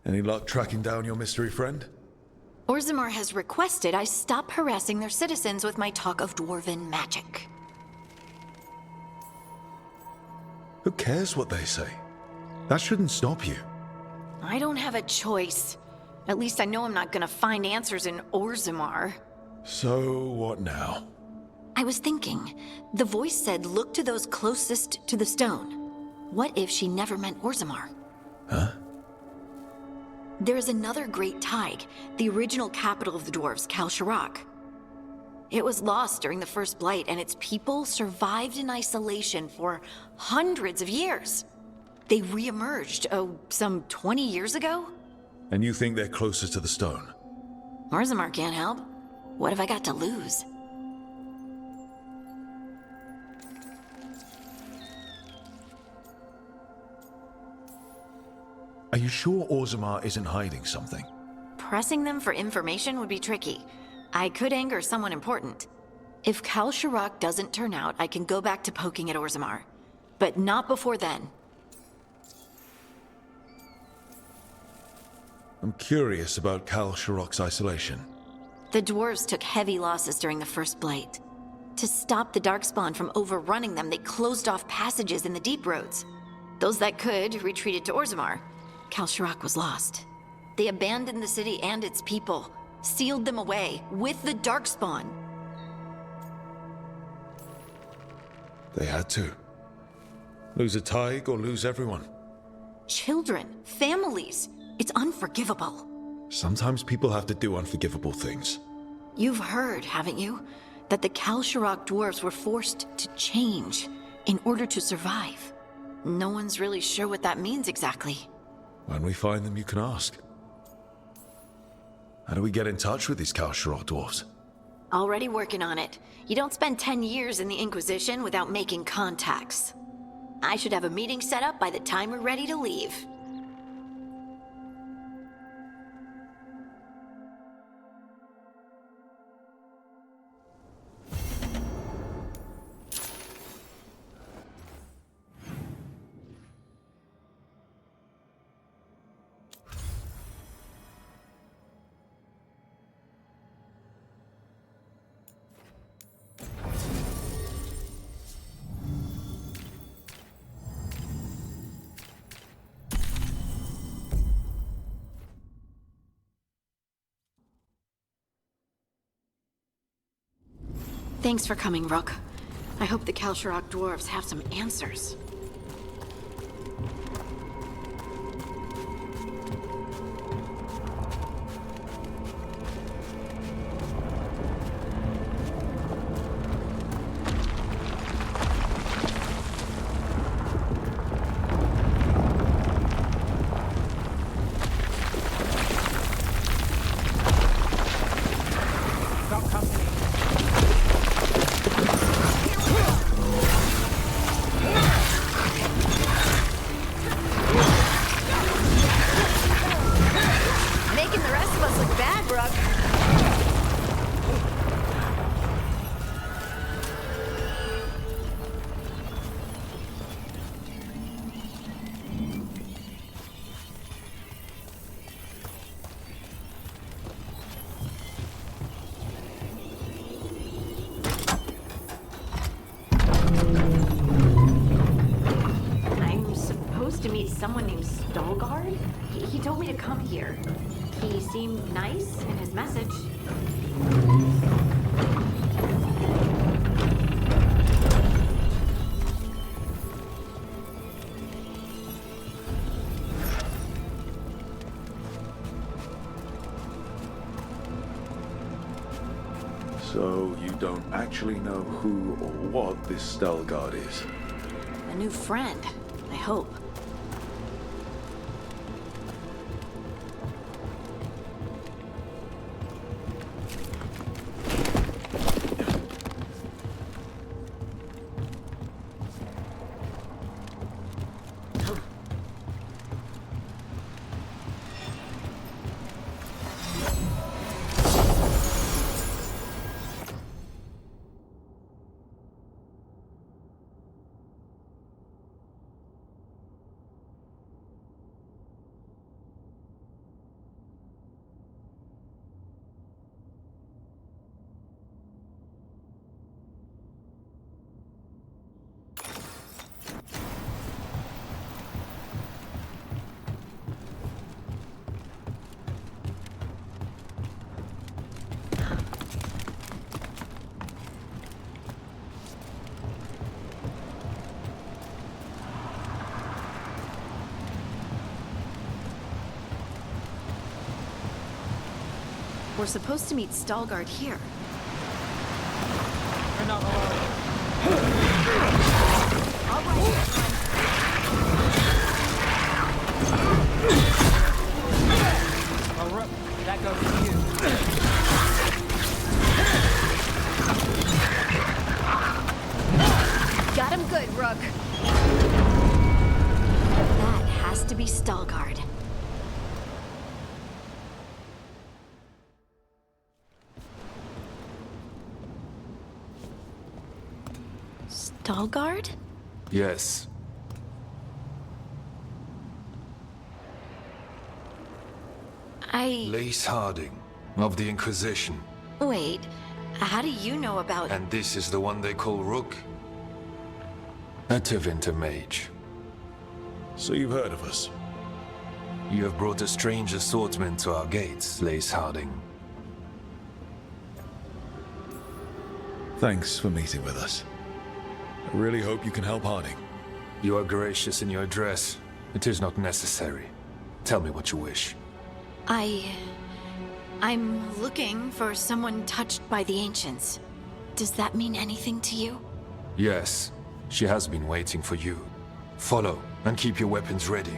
Any luck tracking down your mystery friend? Orzammar has requested I stop harassing their citizens with my talk of dwarven magic. Who cares what they say? That shouldn't stop you. I don't have a choice. At least I know I'm not gonna find answers in Orzammar. So, what now? I was thinking, the voice said look to those closest to the stone. What if she never meant Orzammar? Huh? There is another great Tig, the original capital of the dwarves, Kalsharak. It was lost during the First Blight, and its people survived in isolation for hundreds of years. They re-emerged, some 20 years ago? And you think they're closest to the stone? Orzammar can't help. What have I got to lose? Are you sure Orzammar isn't hiding something? Pressing them for information would be tricky. I could anger someone important. If Kalsharak doesn't turn out, I can go back to poking at Orzammar. But not before then. I'm curious about Kalsharak's isolation. The dwarves took heavy losses during the First Blight. To stop the Darkspawn from overrunning them, they closed off passages in the deep roads. Those that could retreated to Orzammar. Kalsharak was lost. They abandoned the city and its people, sealed them away with the Darkspawn. They had to. Lose a Tig or lose everyone. Children, families. It's unforgivable. Sometimes people have to do unforgivable things. You've heard, haven't you, that the Kalsharak dwarves were forced to change in order to survive. No one's really sure what that means exactly. When we find them, you can ask. How do we get in touch with these Kalsharak dwarves? Already working on it. You don't spend 10 years in the Inquisition without making contacts. I should have a meeting set up by the time we're ready to leave. Thanks for coming, Rook. I hope the Kalsharak dwarves have some answers. Someone named Stalgard? He told me to come here. He seemed nice in his message. So you don't actually know who or what this Stalgard is? A new friend, I hope. We're supposed to meet Stalgard here. You're not alone. All right. Oh, Rook, that goes to you. Got him good, Rook. That has to be Stalgard. Stalgard? Yes. Lace Harding, of the Inquisition. Wait, how do you know about... And this is the one they call Rook? A Tevinter mage. So you've heard of us? You have brought a strange assortment to our gates, Lace Harding. Thanks for meeting with us. I really hope you can help Harding. You are gracious in your address. It is not necessary. Tell me what you wish. I'm looking for someone touched by the Ancients. Does that mean anything to you? Yes, she has been waiting for you. Follow, and keep your weapons ready.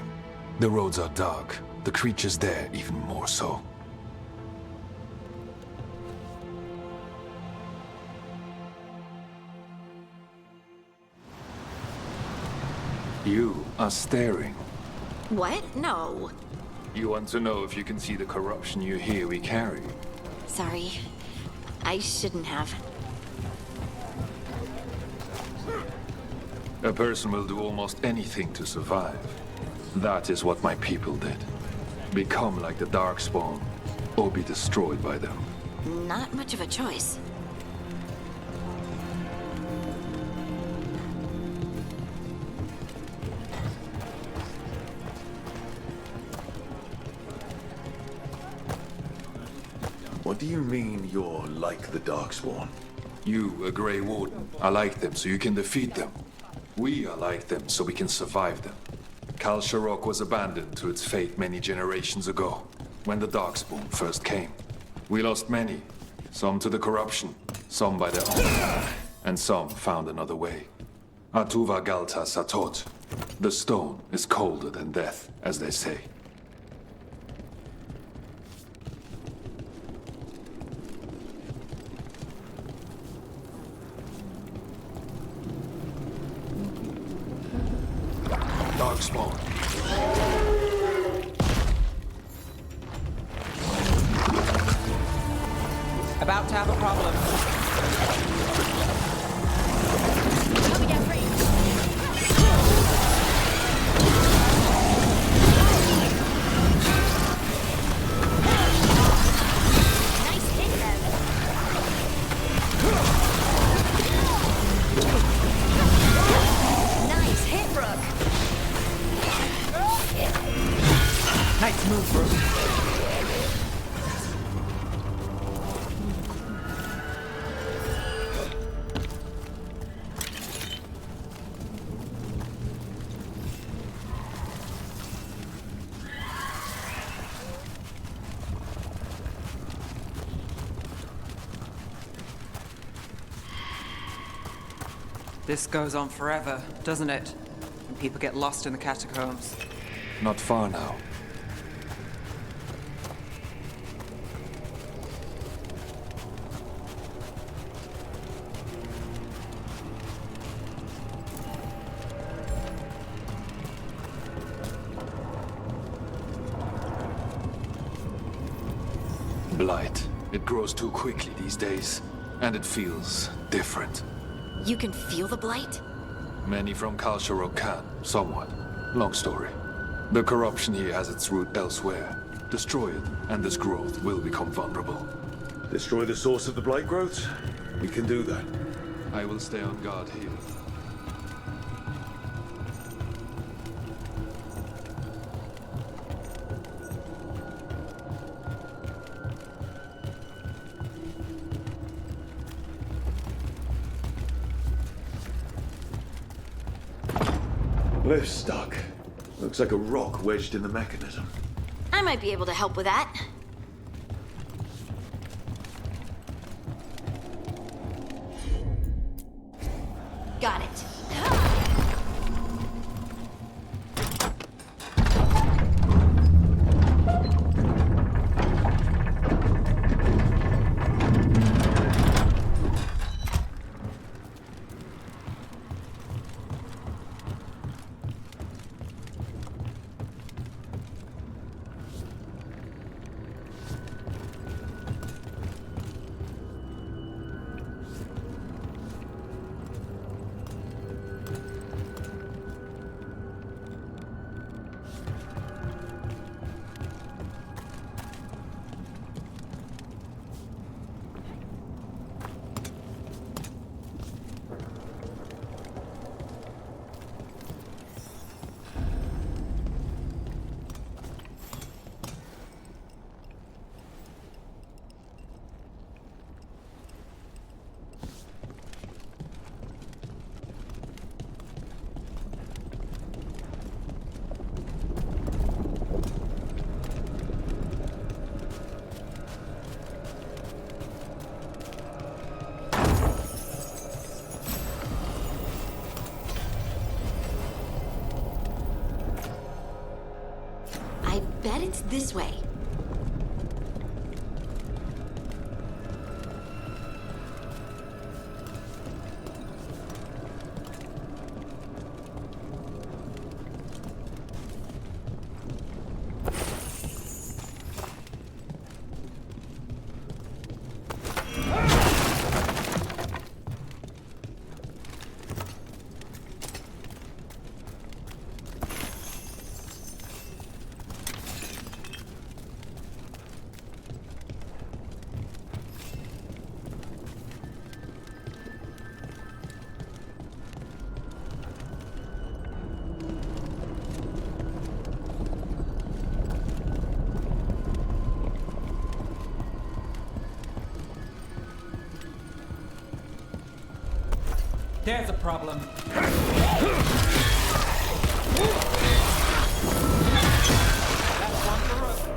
The roads are dark, the creatures there even more so. You are staring. What? No. You want to know if you can see the corruption you hear we carry? Sorry. I shouldn't have. A person will do almost anything to survive. That is what my people did. Become like the Darkspawn, or be destroyed by them. Not much of a choice. What do you mean you're like the Darkspawn? You, a Grey Warden, are like them so you can defeat them. We are like them so we can survive them. Kal Sharok was abandoned to its fate many generations ago, when the Darkspawn first came. We lost many, some to the corruption, some by their own, and some found another way. Atuva Galta Satot. The stone is colder than death, as they say. Darkspawn. About to have a problem. Coming out free. Nice hit, Bev. Nice hit, Rook. Nice move, bro. This goes on forever, doesn't it? And people get lost in the catacombs. Not far now. Blight. It grows too quickly these days, and it feels different. You can feel the blight? Many from Kal Sharok can, somewhat. Long story. The corruption here has its root elsewhere. Destroy it, and this growth will become vulnerable. Destroy the source of the blight growths? We can do that. I will stay on guard here. Lift's stuck. Looks like a rock wedged in the mechanism. I might be able to help with that. Got it. I bet it's this way. There's a problem. That's one for us.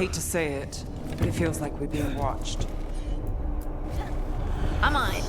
hate to say it, but it feels like we're being watched. I'm on it.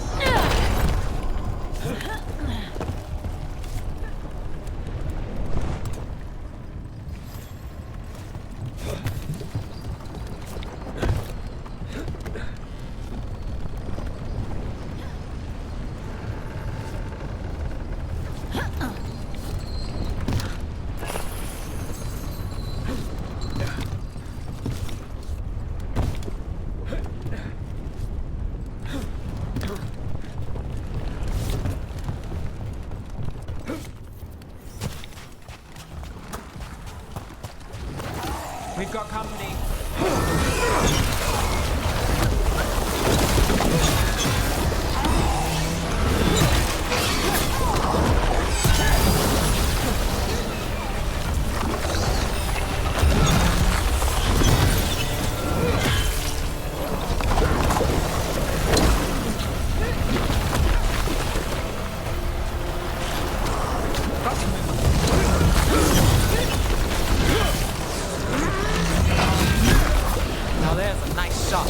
We've got company. Now there's a nice shot.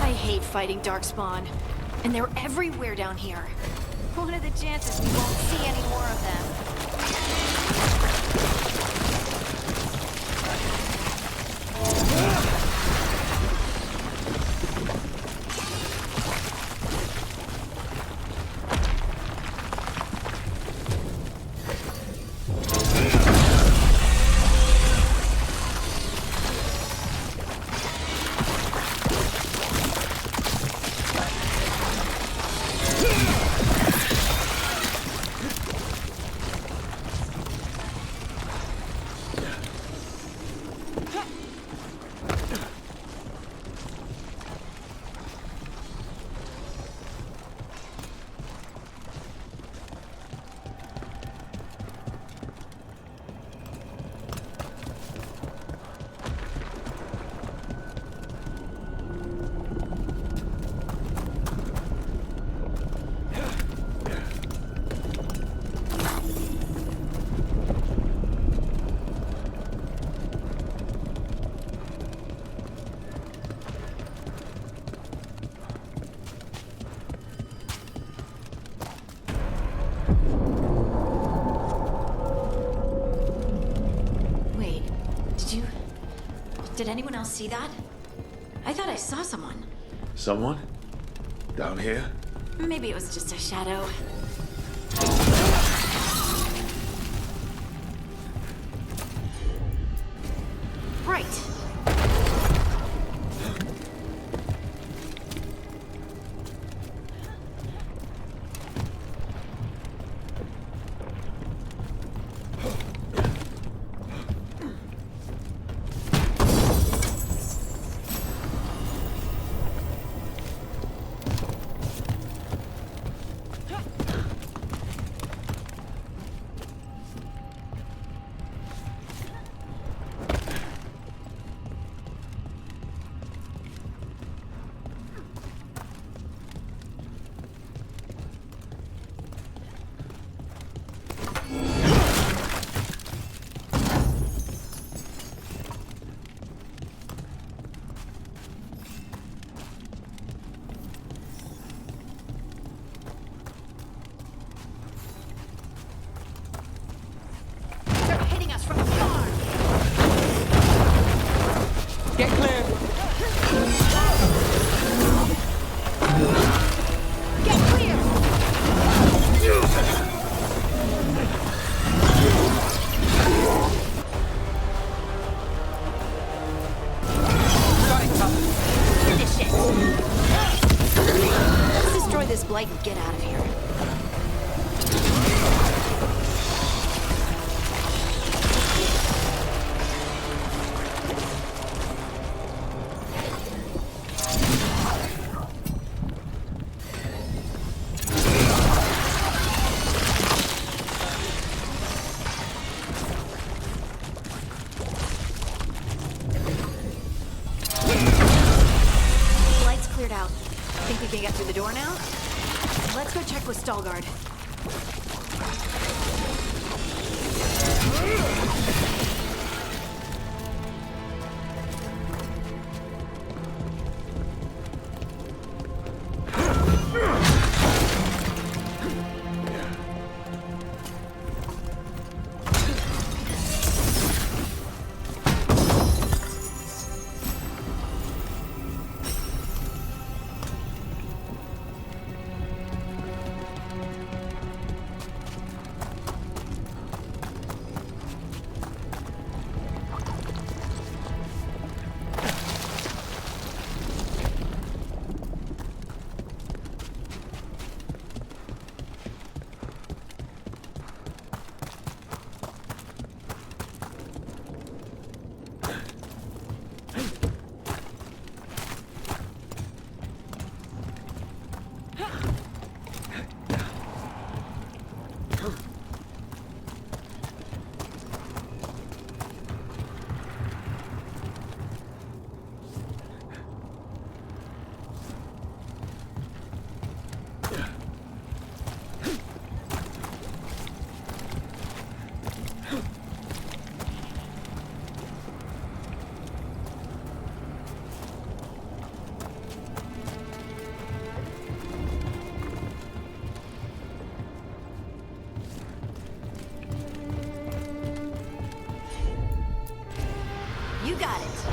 I hate fighting Darkspawn. And they're everywhere down here. What are the chances we won't see any more of them? Did anyone else see that? I thought I saw someone. Someone? Down here? Maybe it was just a shadow. Right. Get clear! Get clear! Got it covered. Finish it! Let's destroy this blight and get out of here. can get through the door now? Let's go check with Stalgard. You got it.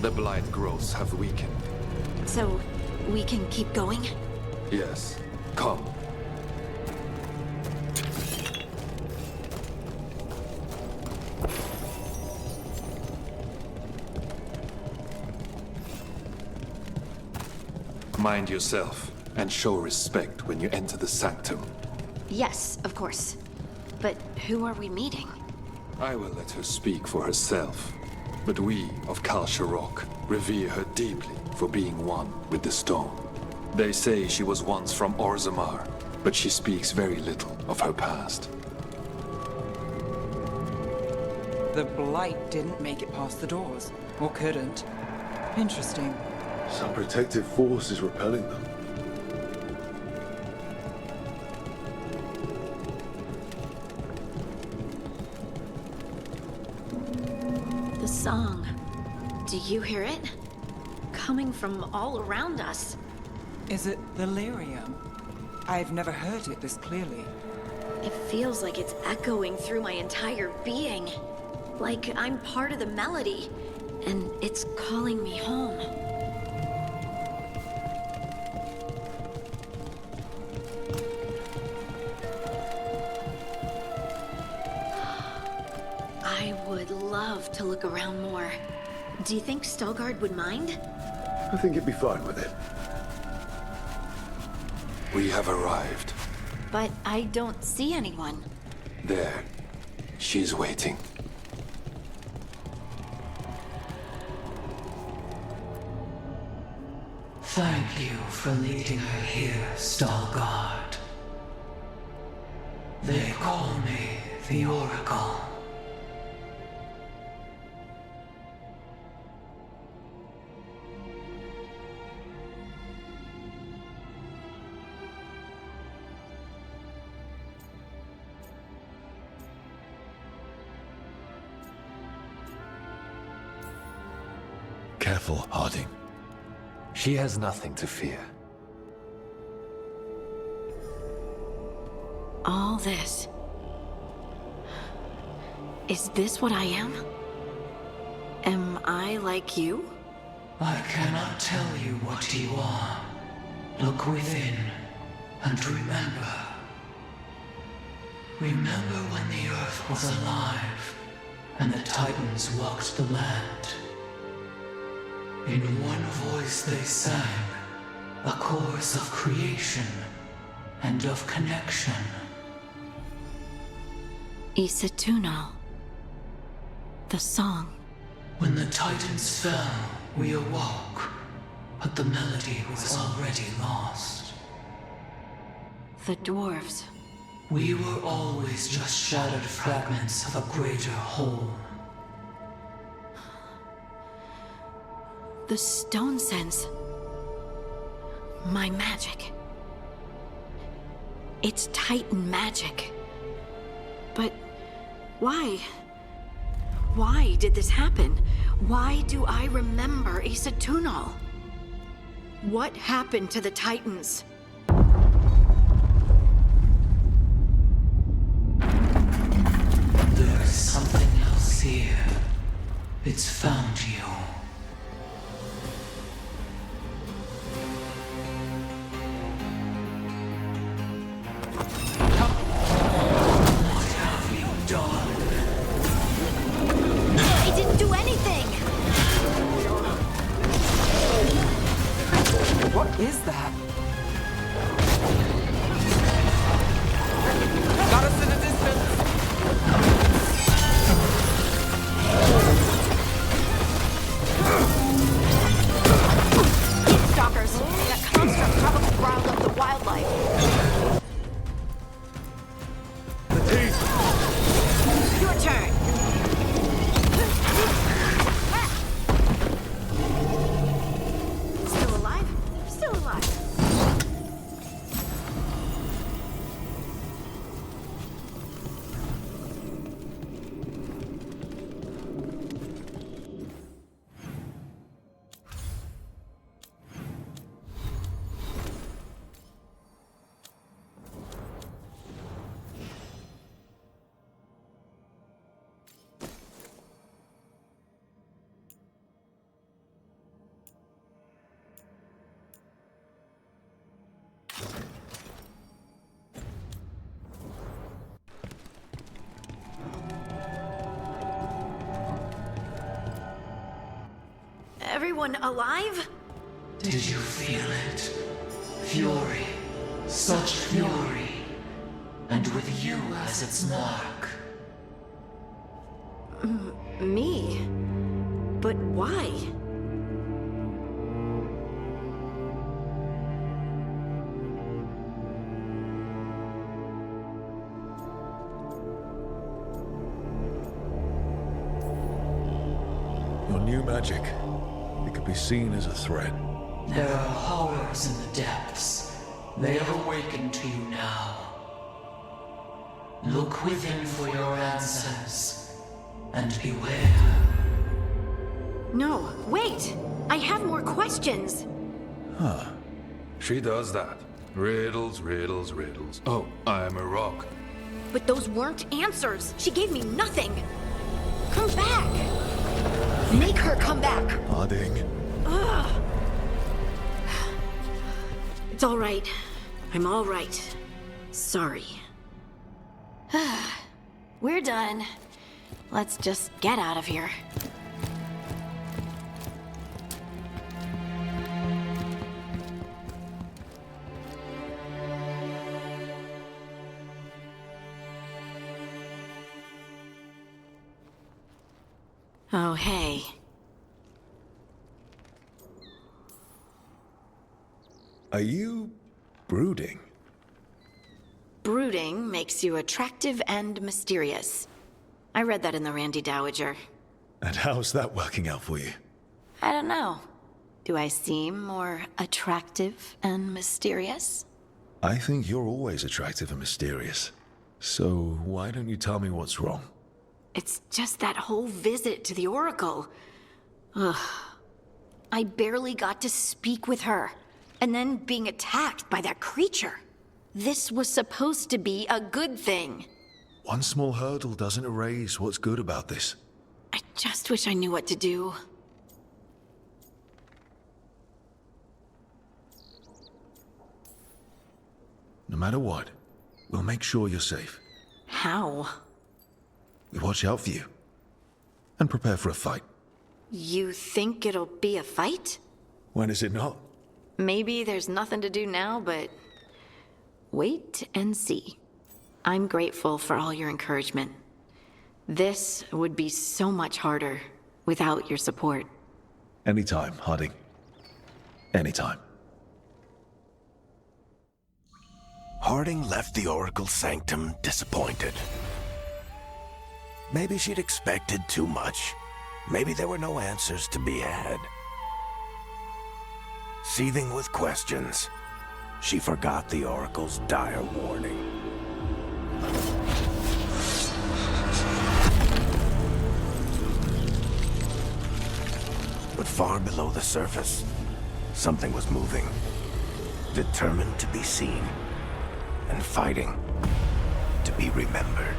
The blight growths have weakened. So, we can keep going? Yes. Come. Mind yourself, and show respect when you enter the sanctum. Yes, of course. But who are we meeting? I will let her speak for herself. But we of Kal Sharok revere her deeply for being one with the stone. They say she was once from Orzammar, but she speaks very little of her past. The Blight didn't make it past the doors. Or couldn't. Interesting. Some protective force is repelling them. The song. Do you hear it? Coming from all around us. Is it delirium? I've never heard it this clearly. It feels like it's echoing through my entire being. Like I'm part of the melody, and it's calling me home. I would love to look around more. Do you think Stelgard would mind? I think it'd be fine with it. We have arrived. But I don't see anyone. There. She's waiting. Thank you for leading her here, Stelgard. They call me the Oracle. Careful, Harding. She has nothing to fear. All this. Is this what I am? Am I like you? I cannot tell you what you are. Look within and remember. Remember when the Earth was alive and the Titans walked the land. In one voice they sang, a chorus of creation and of connection. Isatunal. The song. When the Titans fell, we awoke, but the melody was already lost. The dwarves. We were always just shattered fragments of a greater whole. The stone sense. My magic. It's Titan magic. But why? Why did this happen? Why do I remember Isatunal? What happened to the Titans? There's something else here. It's found you. What have you done? I didn't do anything! What is that? Got us in a distance! Stalkers! That construct probably riled up the wildlife. Your turn! Still alive? Still alive. Everyone alive? Did you feel it? Fury. Such fury. And with you as its mark. Me? But why? Your new magic. It could be seen as a threat. There are horrors in the depths. They have awakened to you now. Look within for your answers, and beware. No, wait! I have more questions! She does that. Riddles, riddles, riddles. Oh, I'm a rock. But those weren't answers! She gave me nothing! Come back! Make her come back! Harding. Ugh. It's all right. I'm all right. Sorry. We're done. Let's just get out of here. Oh, hey. Are you brooding? Brooding makes you attractive and mysterious. I read that in the Randy Dowager. And how's that working out for you? I don't know. Do I seem more attractive and mysterious? I think you're always attractive and mysterious. So why don't you tell me what's wrong? It's just that whole visit to the Oracle. Ugh. I barely got to speak with her. And then being attacked by that creature. This was supposed to be a good thing. One small hurdle doesn't erase what's good about this. I just wish I knew what to do. No matter what, we'll make sure you're safe. How? We watch out for you. And prepare for a fight. You think it'll be a fight? When is it not? Maybe there's nothing to do now, but wait and see. I'm grateful for all your encouragement. This would be so much harder without your support. Anytime, Harding. Anytime. Harding left the Oracle's sanctum disappointed. Maybe she'd expected too much. Maybe there were no answers to be had. Seething with questions, she forgot the Oracle's dire warning. But far below the surface, something was moving, determined to be seen, and fighting to be remembered.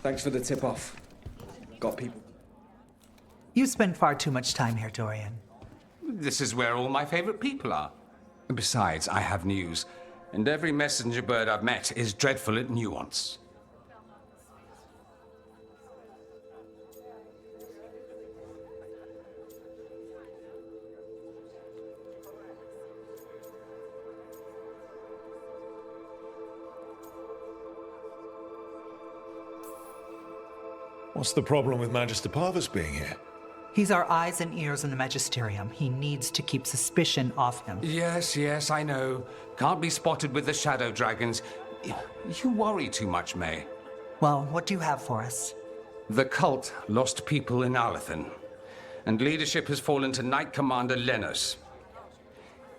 Thanks for the tip-off. Got people. You spend far too much time here, Dorian. This is where all my favorite people are. Besides, I have news, and every messenger bird I've met is dreadful at nuance. What's the problem with Magister Parvus being here? He's our eyes and ears in the Magisterium. He needs to keep suspicion off him. Yes, I know. Can't be spotted with the shadow dragons. You worry too much, May. Well, what do you have for us? The cult lost people in Alathan, and leadership has fallen to Knight Commander Lenos.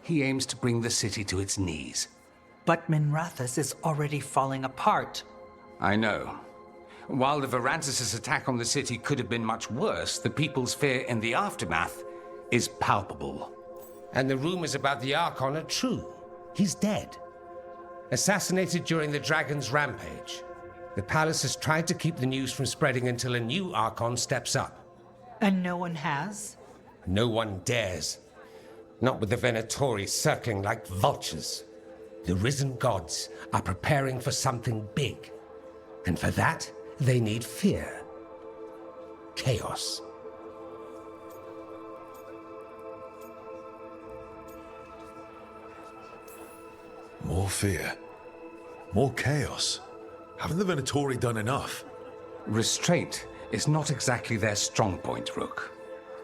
He aims to bring the city to its knees. But Minrathous is already falling apart. I know. While the Varantis' attack on the city could have been much worse, the people's fear in the aftermath is palpable. And the rumors about the Archon are true. He's dead. Assassinated during the Dragon's rampage. The palace has tried to keep the news from spreading until a new Archon steps up. And no one has? No one dares. Not with the Venatori circling like vultures. The risen gods are preparing for something big. And for that, they need fear. Chaos. More fear. More chaos. Haven't the Venatori done enough? Restraint is not exactly their strong point, Rook.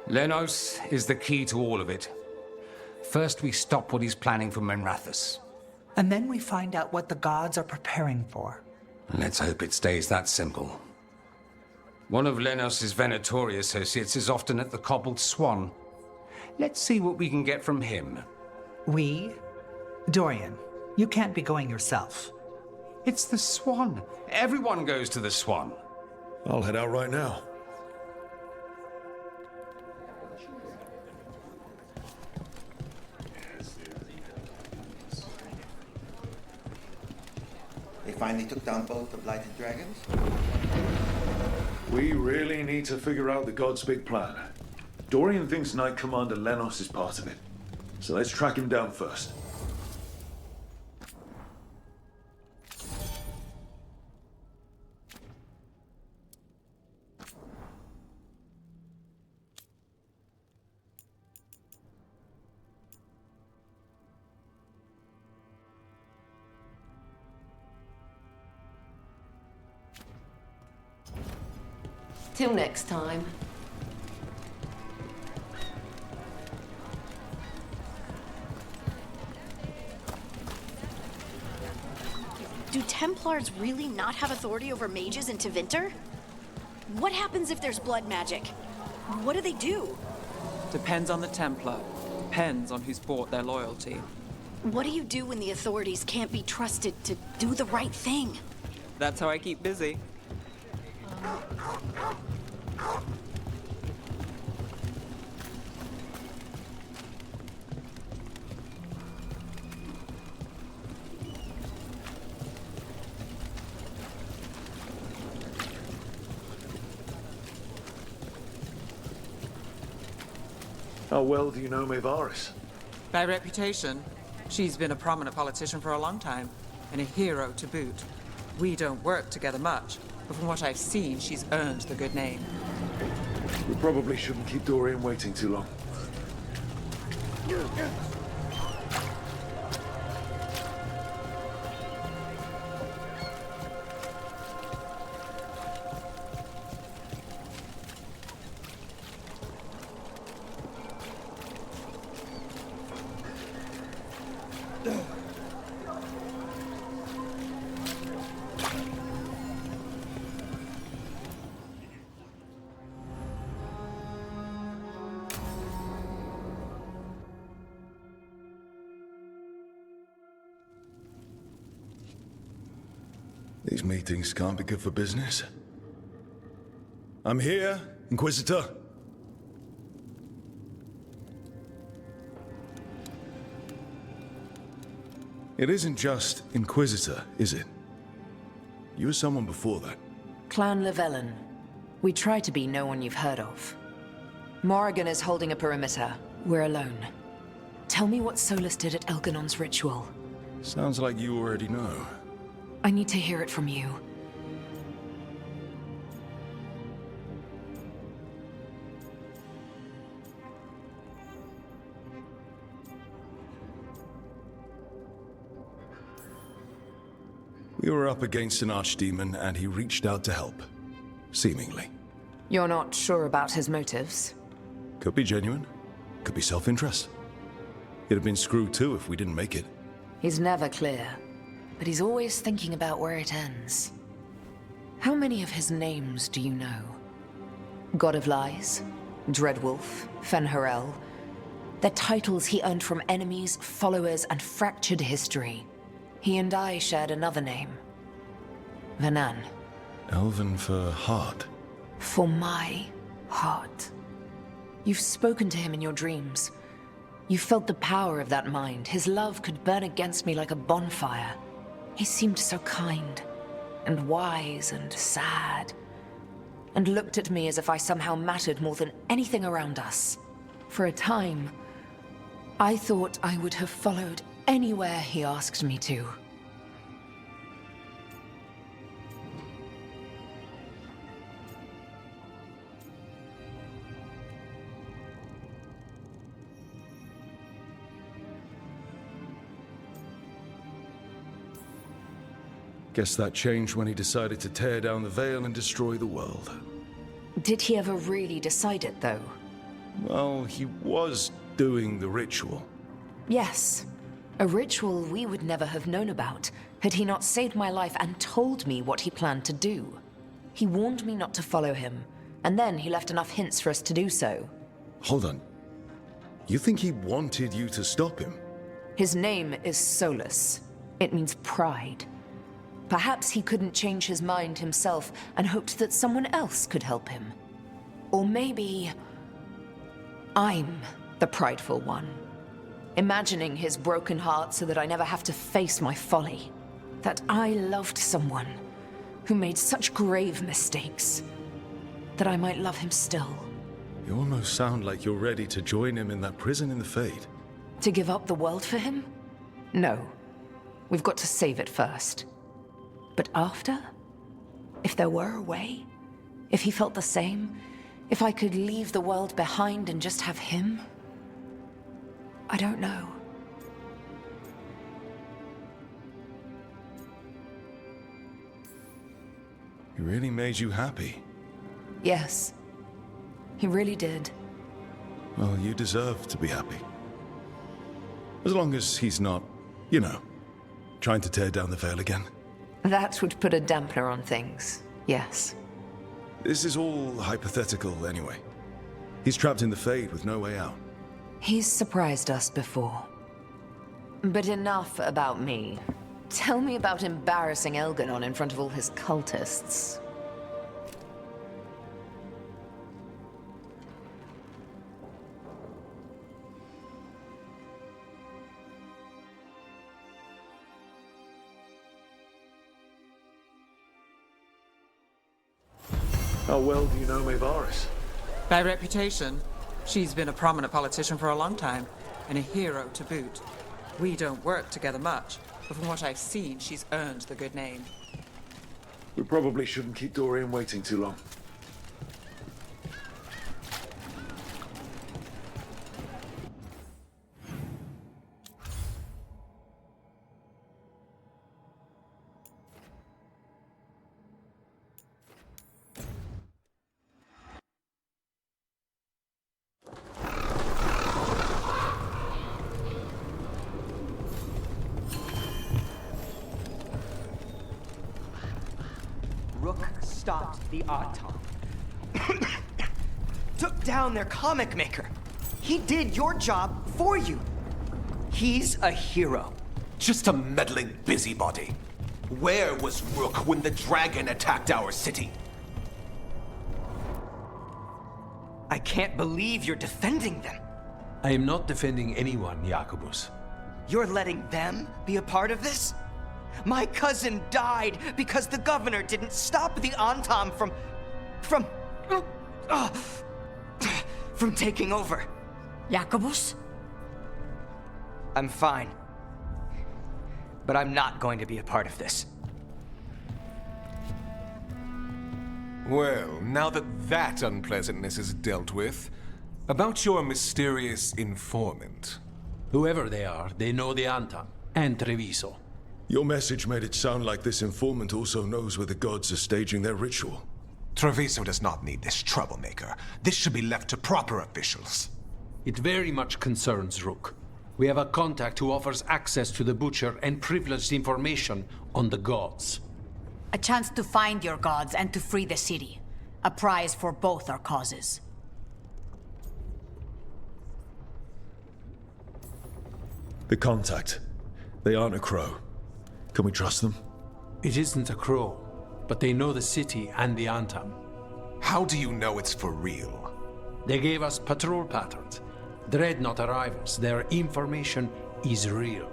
Lenos is the key to all of it. First, we stop what he's planning for Minrathous. And then we find out what the gods are preparing for. Let's hope it stays that simple. One of Lenos' Venatori associates is often at the Cobbled Swan. Let's see what we can get from him. We? Dorian, you can't be going yourself. It's the Swan. Everyone goes to the Swan. I'll head out right now. They finally took down both the Blighted Dragons? We really need to figure out the God's big plan. Dorian thinks Knight Commander Lenos is part of it. So let's track him down first. Till next time. Do Templars really not have authority over mages in Tevinter? What happens if there's blood magic? What do they do? Depends on the Templar. Depends on who's bought their loyalty. What do you do when the authorities can't be trusted to do the right thing? That's how I keep busy. How well do you know Maevaris? By reputation, she's been a prominent politician for a long time, and a hero to boot. We don't work together much, but from what I've seen, she's earned the good name. We probably shouldn't keep Dorian waiting too long. These meetings can't be good for business. I'm here, Inquisitor. It isn't just Inquisitor, is it? You were someone before that. Clan Llewellyn. We try to be no one you've heard of. Morrigan is holding a perimeter. We're alone. Tell me what Solus did at Elganon's ritual. Sounds like you already know. I need to hear it from you. We were up against an archdemon and he reached out to help. Seemingly. You're not sure about his motives? Could be genuine. Could be self-interest. He'd have been screwed too if we didn't make it. He's never clear, but he's always thinking about where it ends. How many of his names do you know? God of Lies, Dreadwolf, Fen'Harel. They're titles he earned from enemies, followers, and fractured history. He and I shared another name. Vanan. Elven for heart. For my heart. You've spoken to him in your dreams. You felt the power of that mind. His love could burn against me like a bonfire. He seemed so kind, and wise, and sad, and looked at me as if I somehow mattered more than anything around us. For a time, I thought I would have followed anywhere he asked me to. Guess that changed when he decided to tear down the veil and destroy the world. Did he ever really decide it, though? Well, he was doing the ritual. Yes. A ritual we would never have known about, had he not saved my life and told me what he planned to do. He warned me not to follow him, and then he left enough hints for us to do so. Hold on. You think he wanted you to stop him? His name is Solus. It means pride. Perhaps he couldn't change his mind himself and hoped that someone else could help him. Or maybe I'm the prideful one, imagining his broken heart so that I never have to face my folly. That I loved someone who made such grave mistakes, that I might love him still. You almost sound like you're ready to join him in that prison in the Fade. To give up the world for him? No. We've got to save it first. But after? If there were a way? If he felt the same? If I could leave the world behind and just have him? I don't know. He really made you happy. Yes. He really did. Well, you deserve to be happy. As long as he's not, you know, trying to tear down the veil again. That would put a dampener on things, yes. This is all hypothetical anyway. He's trapped in the Fade with no way out. He's surprised us before. But enough about me. Tell me about embarrassing Elganon in front of all his cultists. How well do you know Maevaris? By reputation, she's been a prominent politician for a long time, and a hero to boot. We don't work together much, but from what I've seen, she's earned the good name. We probably shouldn't keep Dorian waiting too long. Stopped the Auton. Took down their comic maker. He did your job for you. He's a hero. Just a meddling busybody. Where was Rook when the dragon attacked our city? I can't believe you're defending them. I am not defending anyone, Jacobus. You're letting them be a part of this? My cousin died because the governor didn't stop the Antam from taking over. Jacobus? I'm fine. But I'm not going to be a part of this. Well, now that unpleasantness is dealt with, about your mysterious informant. Whoever they are, they know the Antam and Treviso. Your message made it sound like this informant also knows where the gods are staging their ritual. Treviso does not need this troublemaker. This should be left to proper officials. It very much concerns Rook. We have a contact who offers access to the Butcher and privileged information on the gods. A chance to find your gods and to free the city. A prize for both our causes. The contact. They aren't a crow. Can we trust them? It isn't a crow, but they know the city and the Antam. How do you know it's for real? They gave us patrol patterns. Dreadnought arrivals. Their information is real.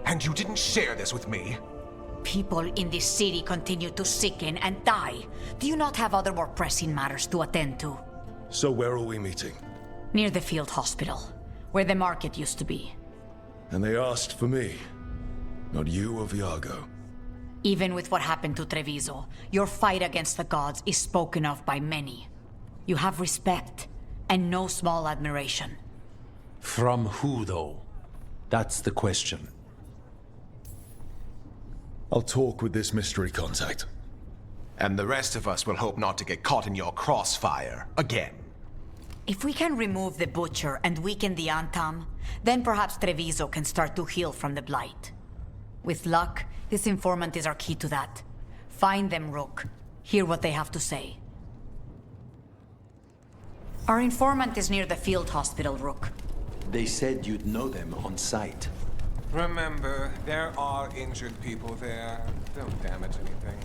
And you didn't share this with me? People in this city continue to sicken and die. Do you not have other more pressing matters to attend to? So where are we meeting? Near the field hospital, where the market used to be. And they asked for me. Not you or Viago. Even with what happened to Treviso, your fight against the gods is spoken of by many. You have respect, and no small admiration. From who, though? That's the question. I'll talk with this mystery contact. And the rest of us will hope not to get caught in your crossfire again. If we can remove the Butcher and weaken the Antam, then perhaps Treviso can start to heal from the Blight. With luck, this informant is our key to that. Find them, Rook. Hear what they have to say. Our informant is near the field hospital, Rook. They said you'd know them on sight. Remember, there are injured people there. Don't damage anything.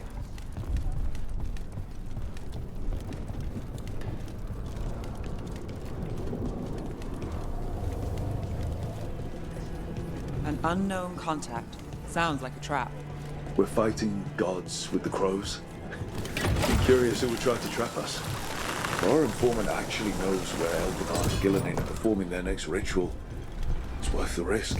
An unknown contact. Sounds like a trap. We're fighting gods with the crows. I'm curious who would try to trap us. If our informant actually knows where Elbernard and Gillinan are performing their next ritual, it's worth the risk.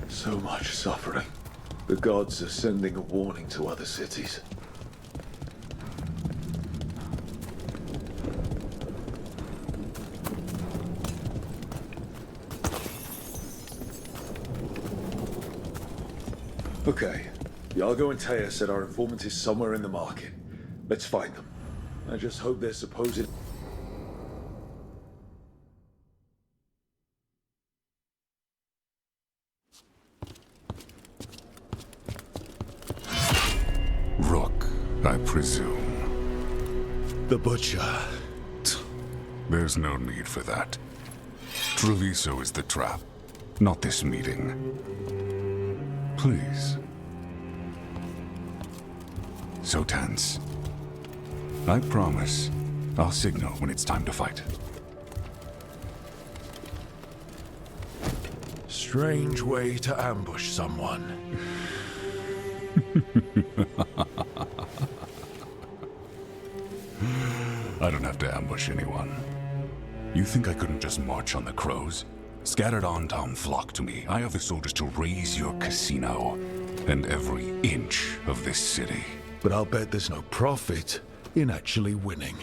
So much suffering. The gods are sending a warning to other cities. Okay. Iago and Taya said our informant is somewhere in the market. Let's find them. I just hope their supposed... Rook, I presume. The Butcher. There's no need for that. Treviso is the trap, not this meeting. Please. So tense. I promise, I'll signal when it's time to fight. Strange way to ambush someone. I don't have to ambush anyone. You think I couldn't just march on the crows? Scattered Antam flock to me. I have the soldiers to raise your casino and every inch of this city. But I'll bet there's no profit in actually winning.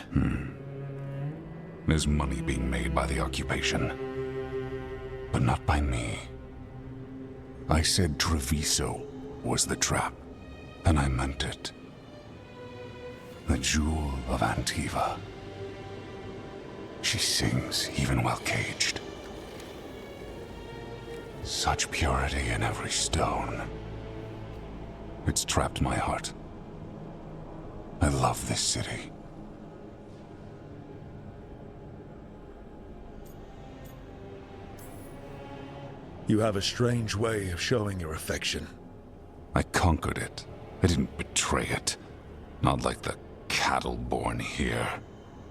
There's money being made by the occupation, but not by me. I said Treviso was the trap, and I meant it. The Jewel of Antiva. She sings even while caged. Such purity in every stone. It's trapped my heart. I love this city. You have a strange way of showing your affection. I conquered it. I didn't betray it. Not like the cattle born here.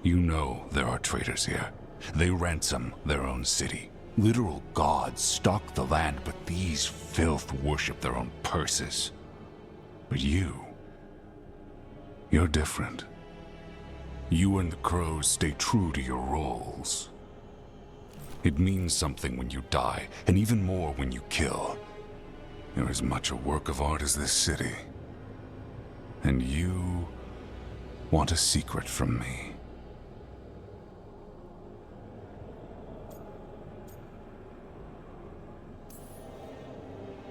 You know there are traitors here. They ransom their own city. Literal gods stalk the land, but these filth worship their own purses. But you're different. You and the crows stay true to your roles. It means something when you die, and even more when you kill. You're as much a work of art as this city. And you want a secret from me.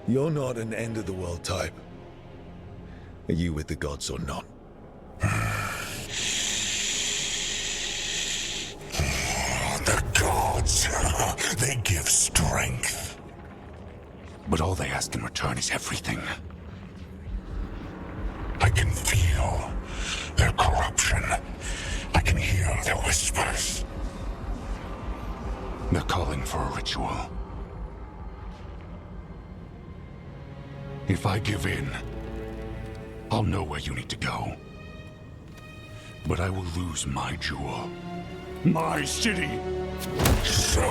You're not an end-of-the-world type. Are you with the gods or not? The gods, they give strength. But all they ask in return is everything. I can feel their corruption. I can hear their whispers. They're calling for a ritual. If I give in, I'll know where you need to go. But I will lose my jewel. My city! So...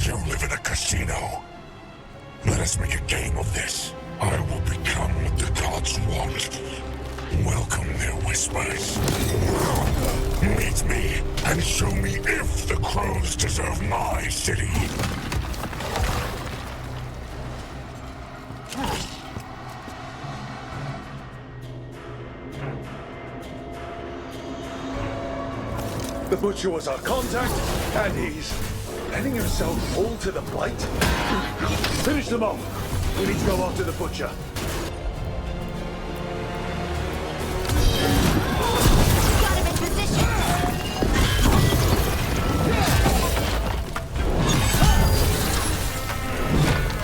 you live in a casino. Let us make a game of this. I will become what the gods want. Welcome their whispers. Meet me and show me if the crows deserve my city. The Butcher was our contact, and he's letting himself fall to the Blight. Finish them off. We need to go after the Butcher. Got him in position!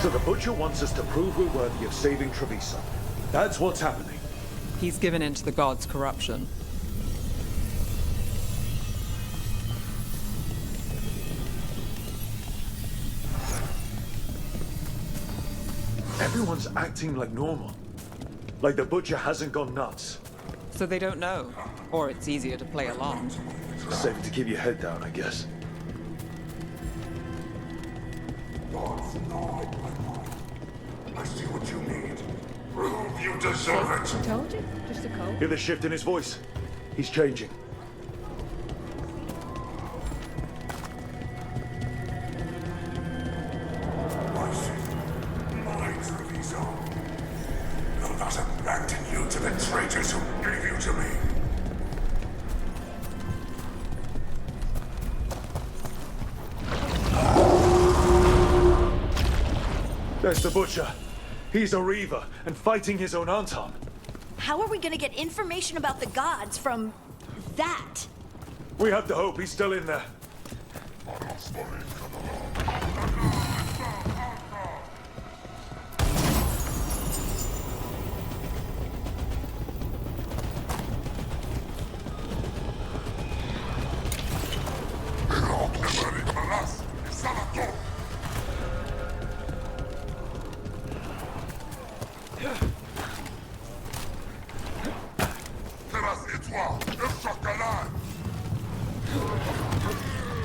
So the Butcher wants us to prove we're worthy of saving Treviso. That's what's happening. He's given in to the gods' corruption. Everyone's acting like normal. Like the Butcher hasn't gone nuts. So they don't know. Or it's easier to play along. Safer to keep your head down, I guess. I see what you need. Prove you deserve it. I told you. Just a cold. Hear the shift in his voice. He's changing. My Treviso. Will not abandon you to the traitors who gave you to me. There's the Butcher. He's a Reaver and fighting his own Anton. How are we gonna get information about the gods from that? We have to hope he's still in there.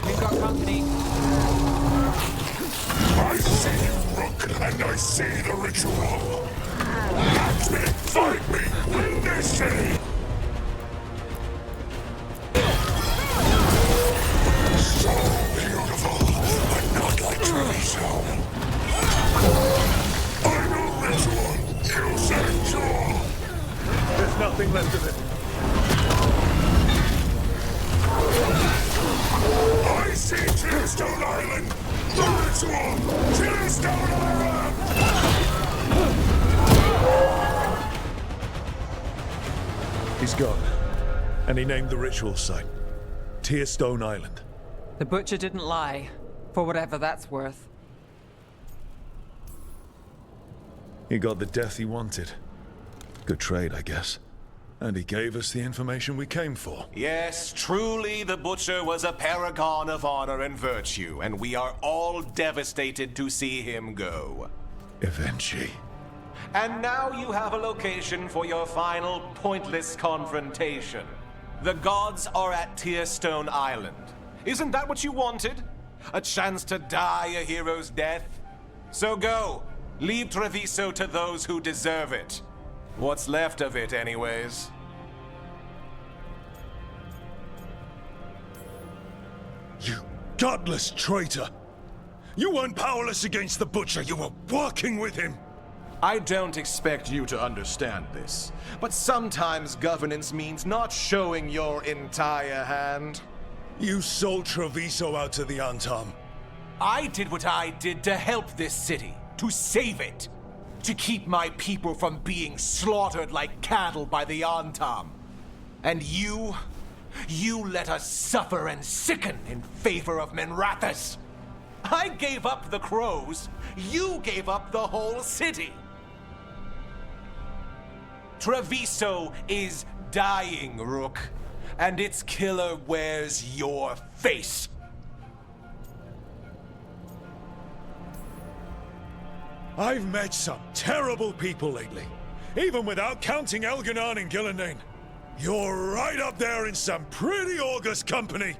We've got company. I see you, Rook, and I see the ritual. Act me, fight me, win this city! So beautiful, but not like Treviso. Final ritual, you say jewel. There's nothing left of it. I see Tearstone Island! The ritual! Tearstone Island! He's gone. And he named the ritual site. Tearstone Island. The Butcher didn't lie. For whatever that's worth. He got the death he wanted. Good trade, I guess. And he gave us the information we came for. Yes, truly the Butcher was a paragon of honor and virtue, and we are all devastated to see him go. Eventually. And now you have a location for your final pointless confrontation. The gods are at Tearstone Island. Isn't that what you wanted? A chance to die a hero's death? So go. Leave Treviso to those who deserve it. What's left of it, anyways. Godless traitor! You weren't powerless against the Butcher, you were working with him! I don't expect you to understand this, but sometimes governance means not showing your entire hand. You sold Treviso out to the Antam. I did what I did to help this city, to save it, to keep my people from being slaughtered like cattle by the Antam. And you let us suffer and sicken in favor of Minrathous. I gave up the crows, you gave up the whole city. Treviso is dying, Rook, and its killer wears your face. I've met some terrible people lately, even without counting Elganon and Gillenane. You're right up there in some pretty august company.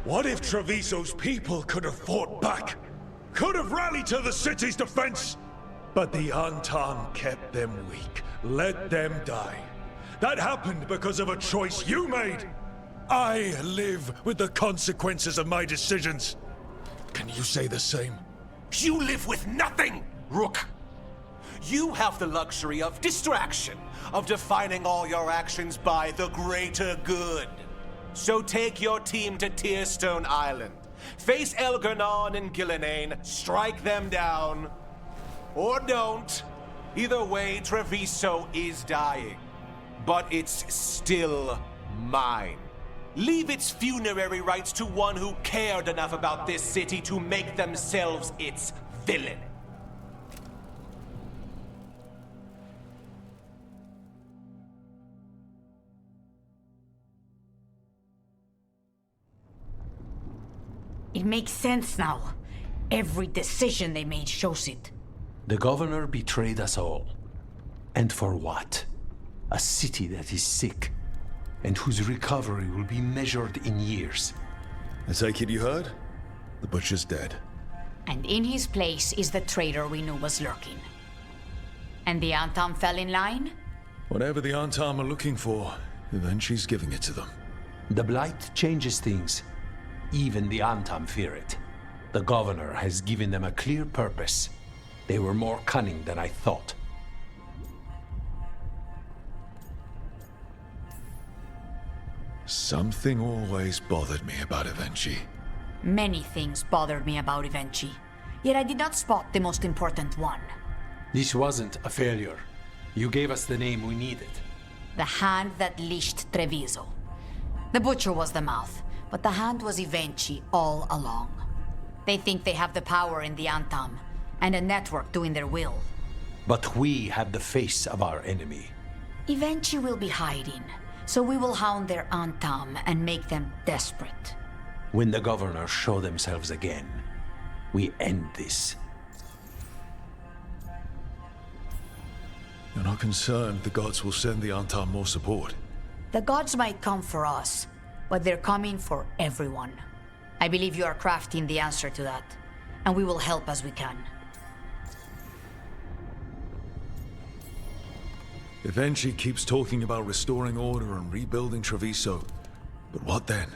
What if Treviso's people could have fought back? Could have rallied to the city's defense? But the Antam kept them weak, let them die. That happened because of a choice you made. I live with the consequences of my decisions. Can you say the same? You live with nothing, Rook. You have the luxury of distraction, of defining all your actions by the greater good. So take your team to Tearstone Island. Face Elganon and Gillenane, strike them down. Or don't. Either way, Treviso is dying. But it's still mine. Leave its funerary rites to one who cared enough about this city to make themselves its villain. It makes sense now. Every decision they made shows it. The governor betrayed us all. And for what? A city that is sick, and whose recovery will be measured in years. I take it you heard? The Butcher's dead. And in his place is the traitor we knew was lurking. And the Antam fell in line? Whatever the Antam are looking for, Eventually's giving it to them. The Blight changes things. Even the Antam fear it. The governor has given them a clear purpose. They were more cunning than I thought. Something always bothered me about Evenchi. Many things bothered me about Evenchi, yet I did not spot the most important one. This wasn't a failure. You gave us the name we needed. The hand that leashed Treviso. The Butcher was the mouth, but the hand was Evenchi all along. They think they have the power in the Antam, and a network doing their will. But we have the face of our enemy. Evenchi will be hiding, so we will hound their Antam and make them desperate. When the governors show themselves again, we end this. You're not concerned the gods will send the Antam more support? The gods might come for us, but they're coming for everyone. I believe you are crafting the answer to that, and we will help as we can. Evenchi keeps talking about restoring order and rebuilding Treviso. But what then?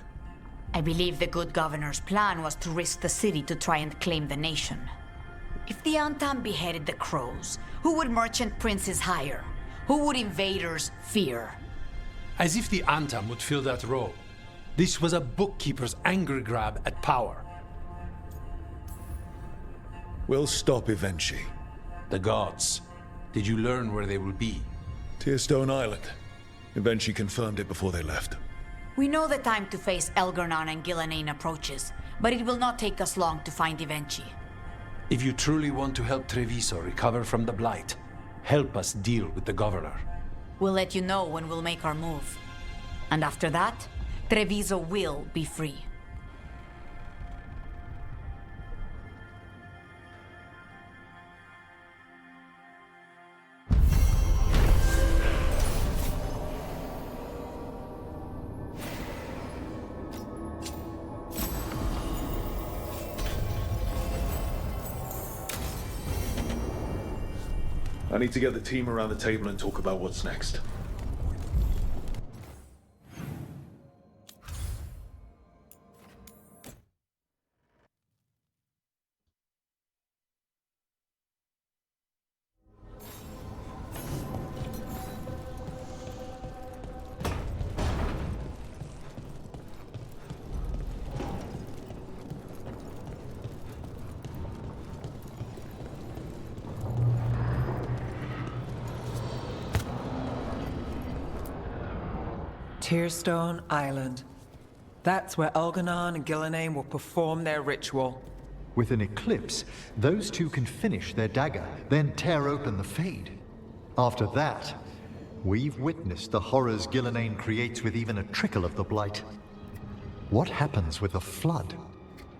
I believe the good governor's plan was to risk the city to try and claim the nation. If the Antam beheaded the crows, who would merchant princes hire? Who would invaders fear? As if the Antam would fill that role. This was a bookkeeper's angry grab at power. We'll stop Evenchi. The gods. Did you learn where they will be? Tearstone Island. Evenchi confirmed it before they left. We know the time to face Elganon and Gillenane approaches, but it will not take us long to find Evenchi. If you truly want to help Treviso recover from the Blight, help us deal with the governor. We'll let you know when we'll make our move. And after that, Treviso will be free. I need to get the team around the table and talk about what's next. Tearstone Island. That's where Elganon and Gillenane will perform their ritual. With an eclipse, those two can finish their dagger, then tear open the Fade. After that, we've witnessed the horrors Gillenane creates with even a trickle of the Blight. What happens with the Flood?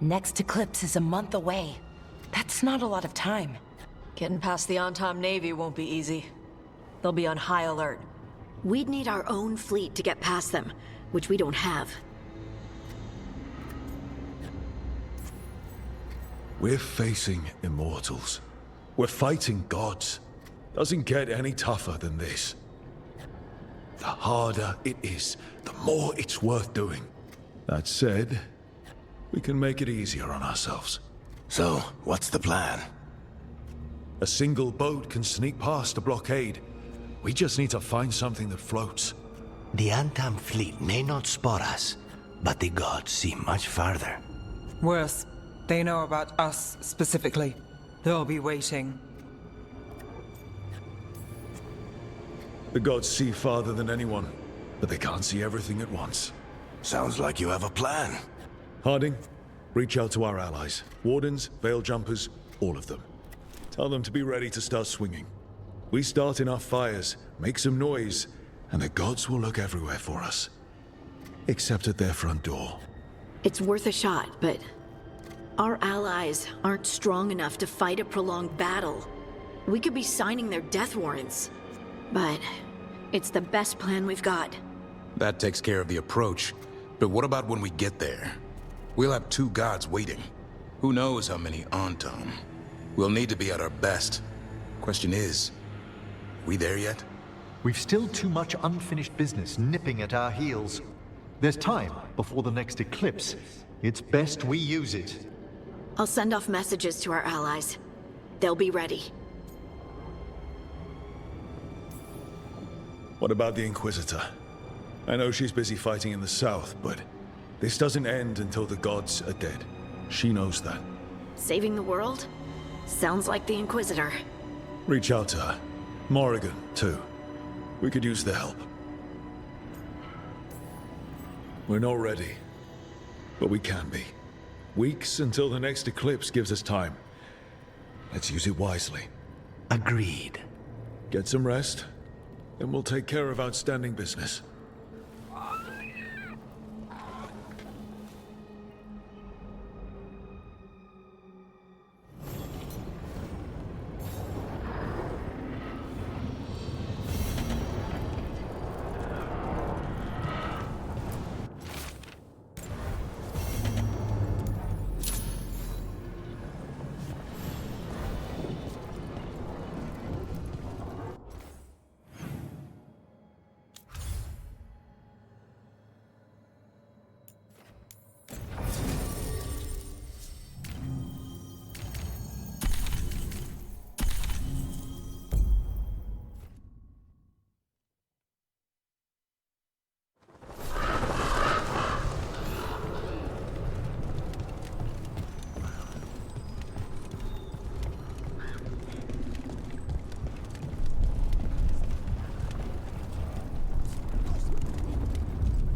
Next eclipse is a month away. That's not a lot of time. Getting past the Antom Navy won't be easy. They'll be on high alert. We'd need our own fleet to get past them, which we don't have. We're facing immortals. We're fighting gods. Doesn't get any tougher than this. The harder it is, the more it's worth doing. That said, we can make it easier on ourselves. So, what's the plan? A single boat can sneak past a blockade. We just need to find something that floats. The Antam fleet may not spot us, but the gods see much farther. Worse, they know about us specifically. They'll be waiting. The gods see farther than anyone, but they can't see everything at once. Sounds like you have a plan. Harding, reach out to our allies. Wardens, Veil Jumpers, all of them. Tell them to be ready to start swinging. We start enough fires, make some noise, and the gods will look everywhere for us. Except at their front door. It's worth a shot, but our allies aren't strong enough to fight a prolonged battle. We could be signing their death warrants, but it's the best plan we've got. That takes care of the approach, but what about when we get there? We'll have two gods waiting. Who knows how many Antom? We'll need to be at our best. Question is, we there yet? We've still too much unfinished business nipping at our heels. There's time before the next eclipse. It's best we use it. I'll send off messages to our allies. They'll be ready. What about the Inquisitor? I know she's busy fighting in the south, but this doesn't end until the gods are dead. She knows that. Saving the world? Sounds like the Inquisitor. Reach out to her. Morrigan, too. We could use their help. We're not ready, but we can be. Weeks until the next eclipse gives us time. Let's use it wisely. Agreed. Get some rest, then we'll take care of outstanding business.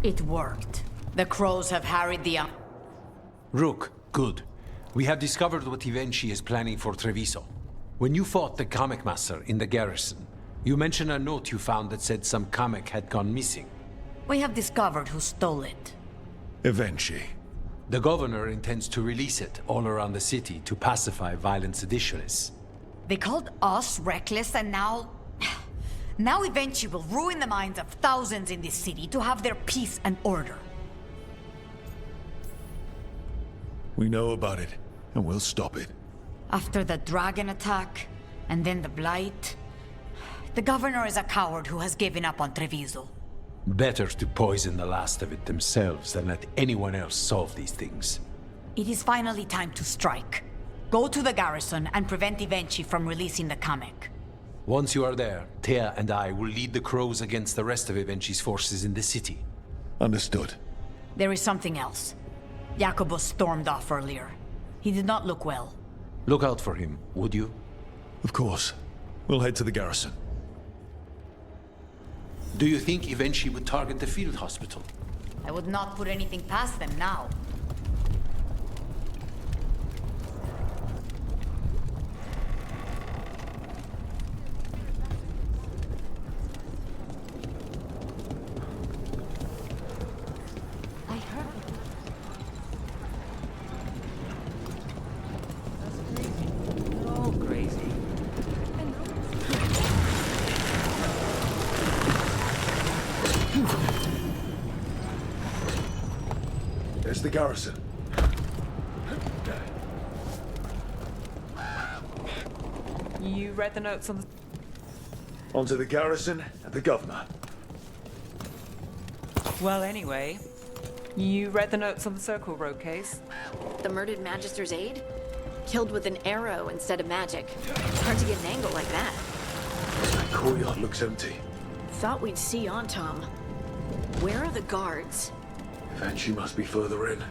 It worked. The crows have harried the... Rook, good. We have discovered what Ivenchi is planning for Treviso. When you fought the Kamek Master in the garrison, you mentioned a note you found that said some Kamek had gone missing. We have discovered who stole it. Ivenchi. The governor intends to release it all around the city to pacify violent seditionists. They called us reckless, and now... Now Ivenchi will ruin the minds of thousands in this city to have their peace and order. We know about it, and we'll stop it. After the dragon attack, and then the blight... The governor is a coward who has given up on Treviso. Better to poison the last of it themselves than let anyone else solve these things. It is finally time to strike. Go to the garrison and prevent Ivenchi from releasing the Kamek. Once you are there, Thea and I will lead the crows against the rest of Ivenchi's forces in the city. Understood. There is something else. Jacobus stormed off earlier. He did not look well. Look out for him, would you? Of course. We'll head to the garrison. Do you think Evenchi would target the field hospital? I would not put anything past them now. There's the garrison. You read the notes on the... Onto the garrison and the governor. Well, anyway, you read the notes on the Circle Road case? The murdered Magister's aide? Killed with an arrow instead of magic. Hard to get an angle like that. That courtyard looks empty. Thought we'd see Tom. Where are the guards? Then she must be further in.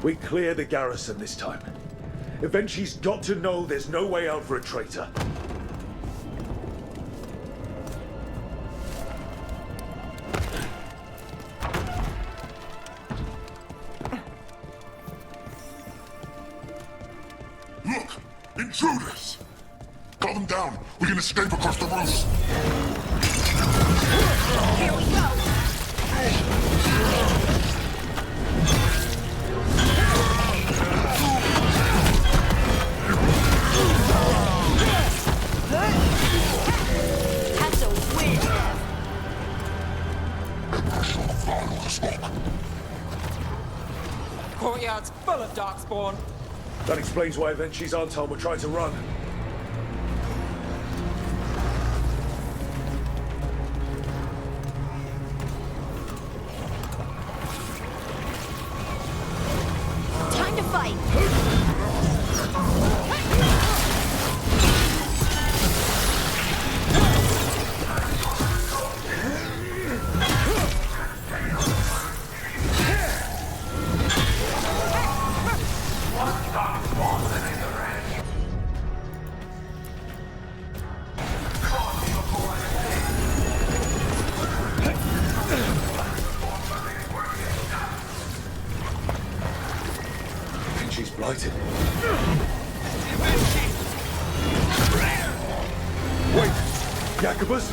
We clear the garrison this time. Eventually's got to know there's no way out for a traitor. Look! Intruders! Call them down! We can escape across the roofs! Here we go! That's a win! Courtyard's full of darkspawn. That explains why Eventually's Anton were trying to run. Time to fight! She's blighted. Wait! Jacobus?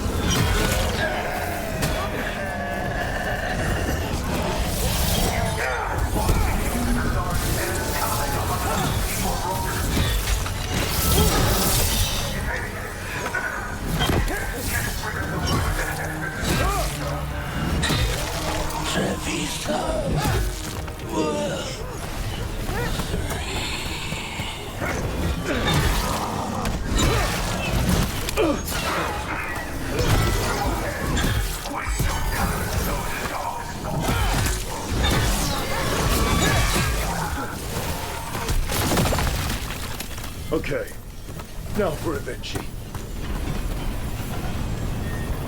Okay, now for Eventually.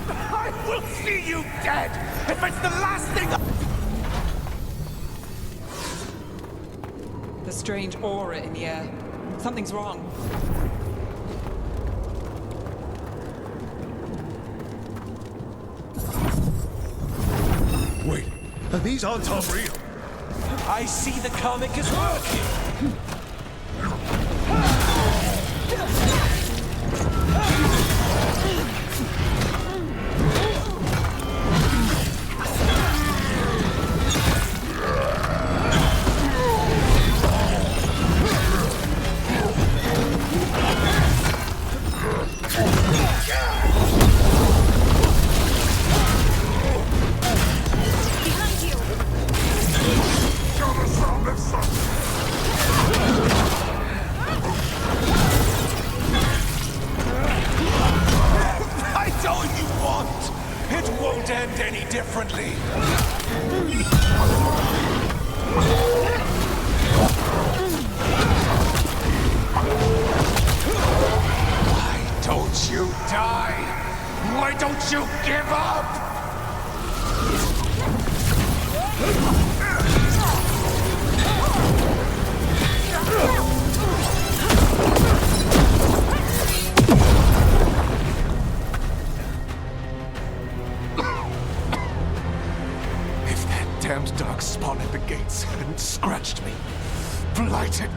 I will see you dead if it's the last thing. The strange aura in the air. Something's wrong. Wait, these aren't real. I see the comic is working.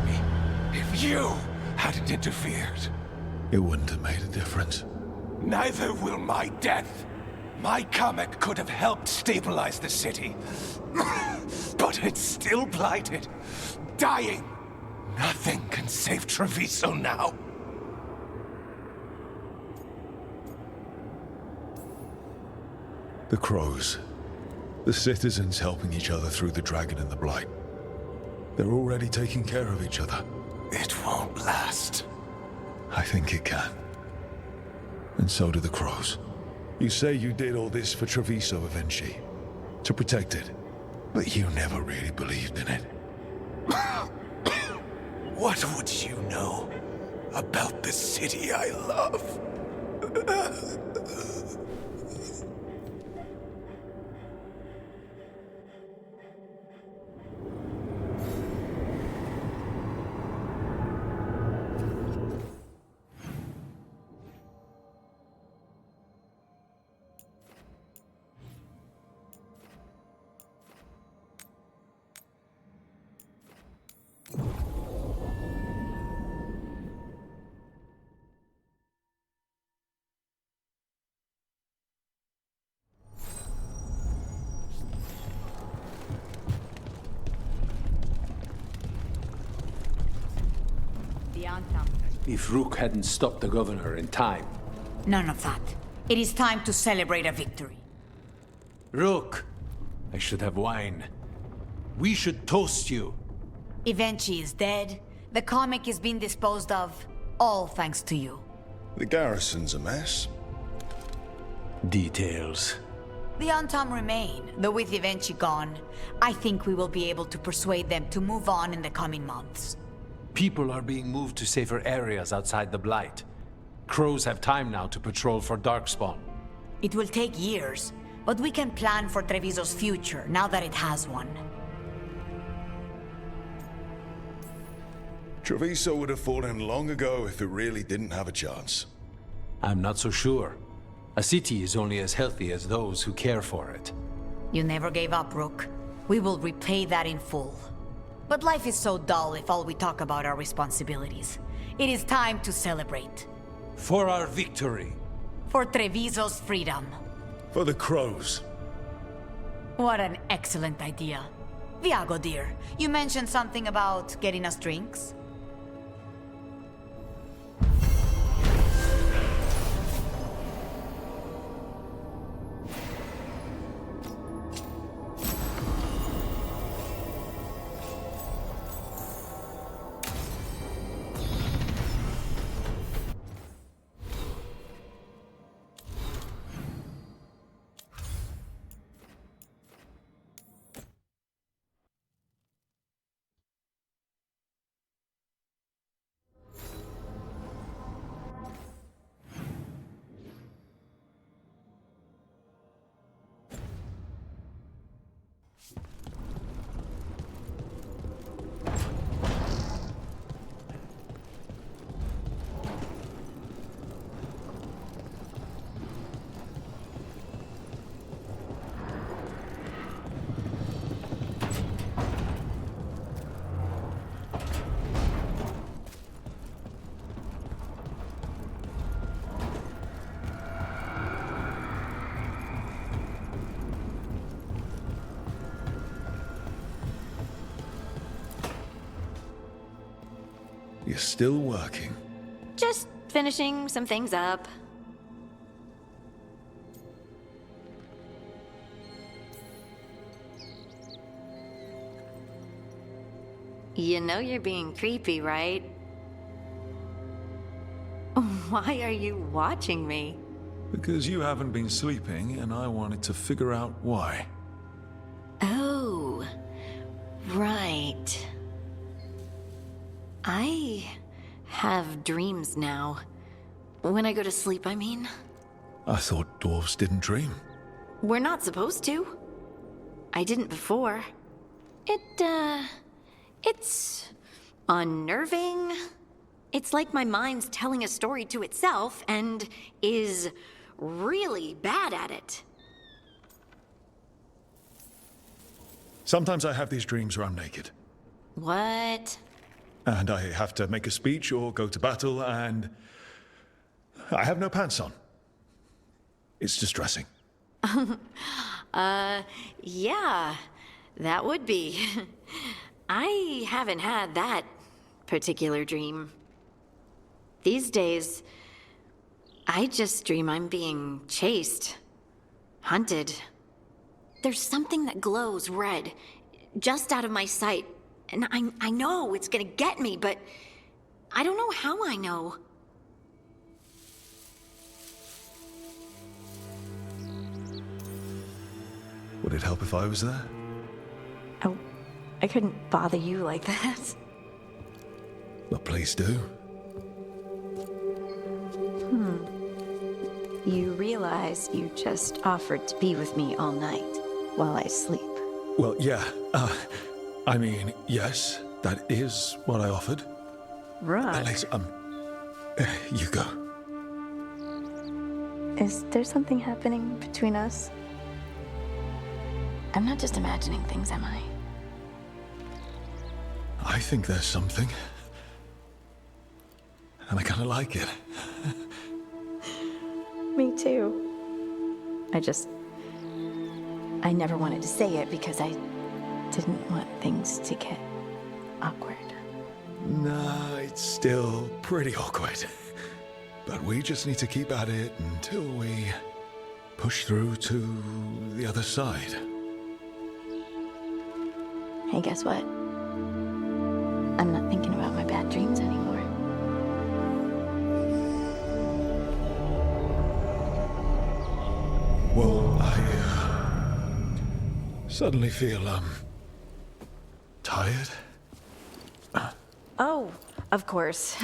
me. If you hadn't interfered, It wouldn't have made a difference. neither will my death. My comet could have helped stabilize the city. But it's still blighted, dying. Nothing can save Treviso now. The crows. The citizens helping each other through the dragon and the blight. They're already taking care of each other. It won't last. I think it can. And so do the crows. You say you did all this for Treviso, Avenchi. To protect it. But you never really believed in it. What would you know about the city I love? If Rook hadn't stopped the governor in time. None of that. It is time to celebrate a victory. Rook! I should have wine. We should toast you. Evenchi is dead. The comic is being disposed of. All thanks to you. The garrison's a mess. Details. The Antam remain, though with Evenchi gone, I think we will be able to persuade them to move on in the coming months. People are being moved to safer areas outside the Blight. Crows have time now to patrol for Darkspawn. It will take years, but we can plan for Treviso's future now that it has one. Treviso would have fallen long ago if it really didn't have a chance. I'm not so sure. A city is only as healthy as those who care for it. You never gave up, Rook. We will repay that in full. But life is so dull if all we talk about are responsibilities. It is time to celebrate. For our victory. For Treviso's freedom. For the crows. What an excellent idea. Viago, dear, you mentioned something about getting us drinks? You're still working. Just finishing some things up. You know you're being creepy, right? Why are you watching me? Because you haven't been sleeping, and I wanted to figure out why. Oh, right. I have dreams now. When I go to sleep, I mean. I thought dwarves didn't dream. We're not supposed to. I didn't before. It's unnerving. It's like my mind's telling a story to itself and is really bad at it. Sometimes I have these dreams where I'm naked. What? and I have to make a speech or go to battle, and I have no pants on. It's distressing. Yeah, that would be. I haven't had that particular dream. These days, I just dream I'm being chased, hunted. There's something that glows red, just out of my sight, and I know it's gonna get me, but I don't know how I know. Would it help if I was there? Oh, I couldn't bother you like that. Well, please do. You realize you just offered to be with me all night while I sleep. Well, yeah. I mean, yes, that is what I offered. Right. Alex, you go. Is there something happening between us? I'm not just imagining things, am I? I think there's something. And I kind of like it. Me too. I never wanted to say it because I didn't want things to get awkward. Nah, it's still pretty awkward. But we just need to keep at it until we push through to the other side. Hey, guess what? I'm not thinking about my bad dreams anymore. Well, I suddenly feel, tired. Oh, of course.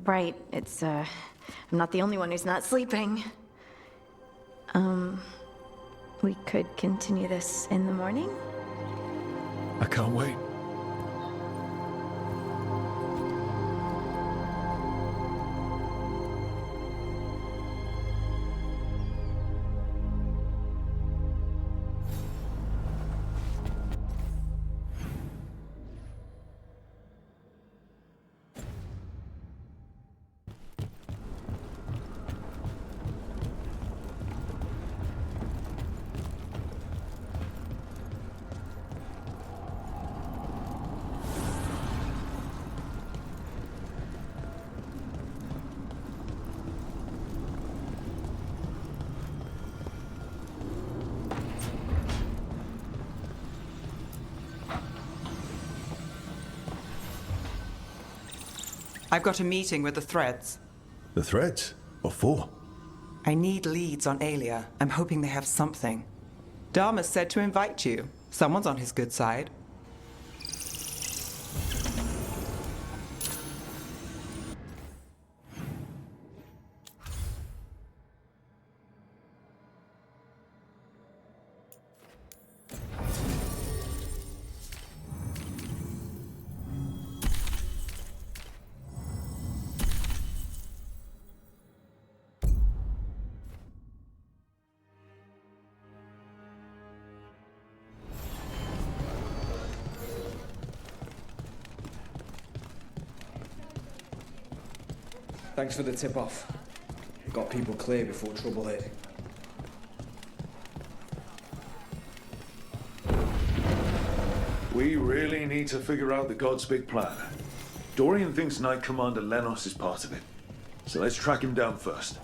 Right, I'm not the only one who's not sleeping. We could continue this in the morning? I can't wait. I've got a meeting with the Threads. The Threads? What for? I need leads on Aelia. I'm hoping they have something. Dharma said to invite you. Someone's on his good side. Thanks for the tip-off. Got people clear before trouble hit. We really need to figure out the God's big plan. Dorian thinks Knight Commander Lenos is part of it. So let's track him down first.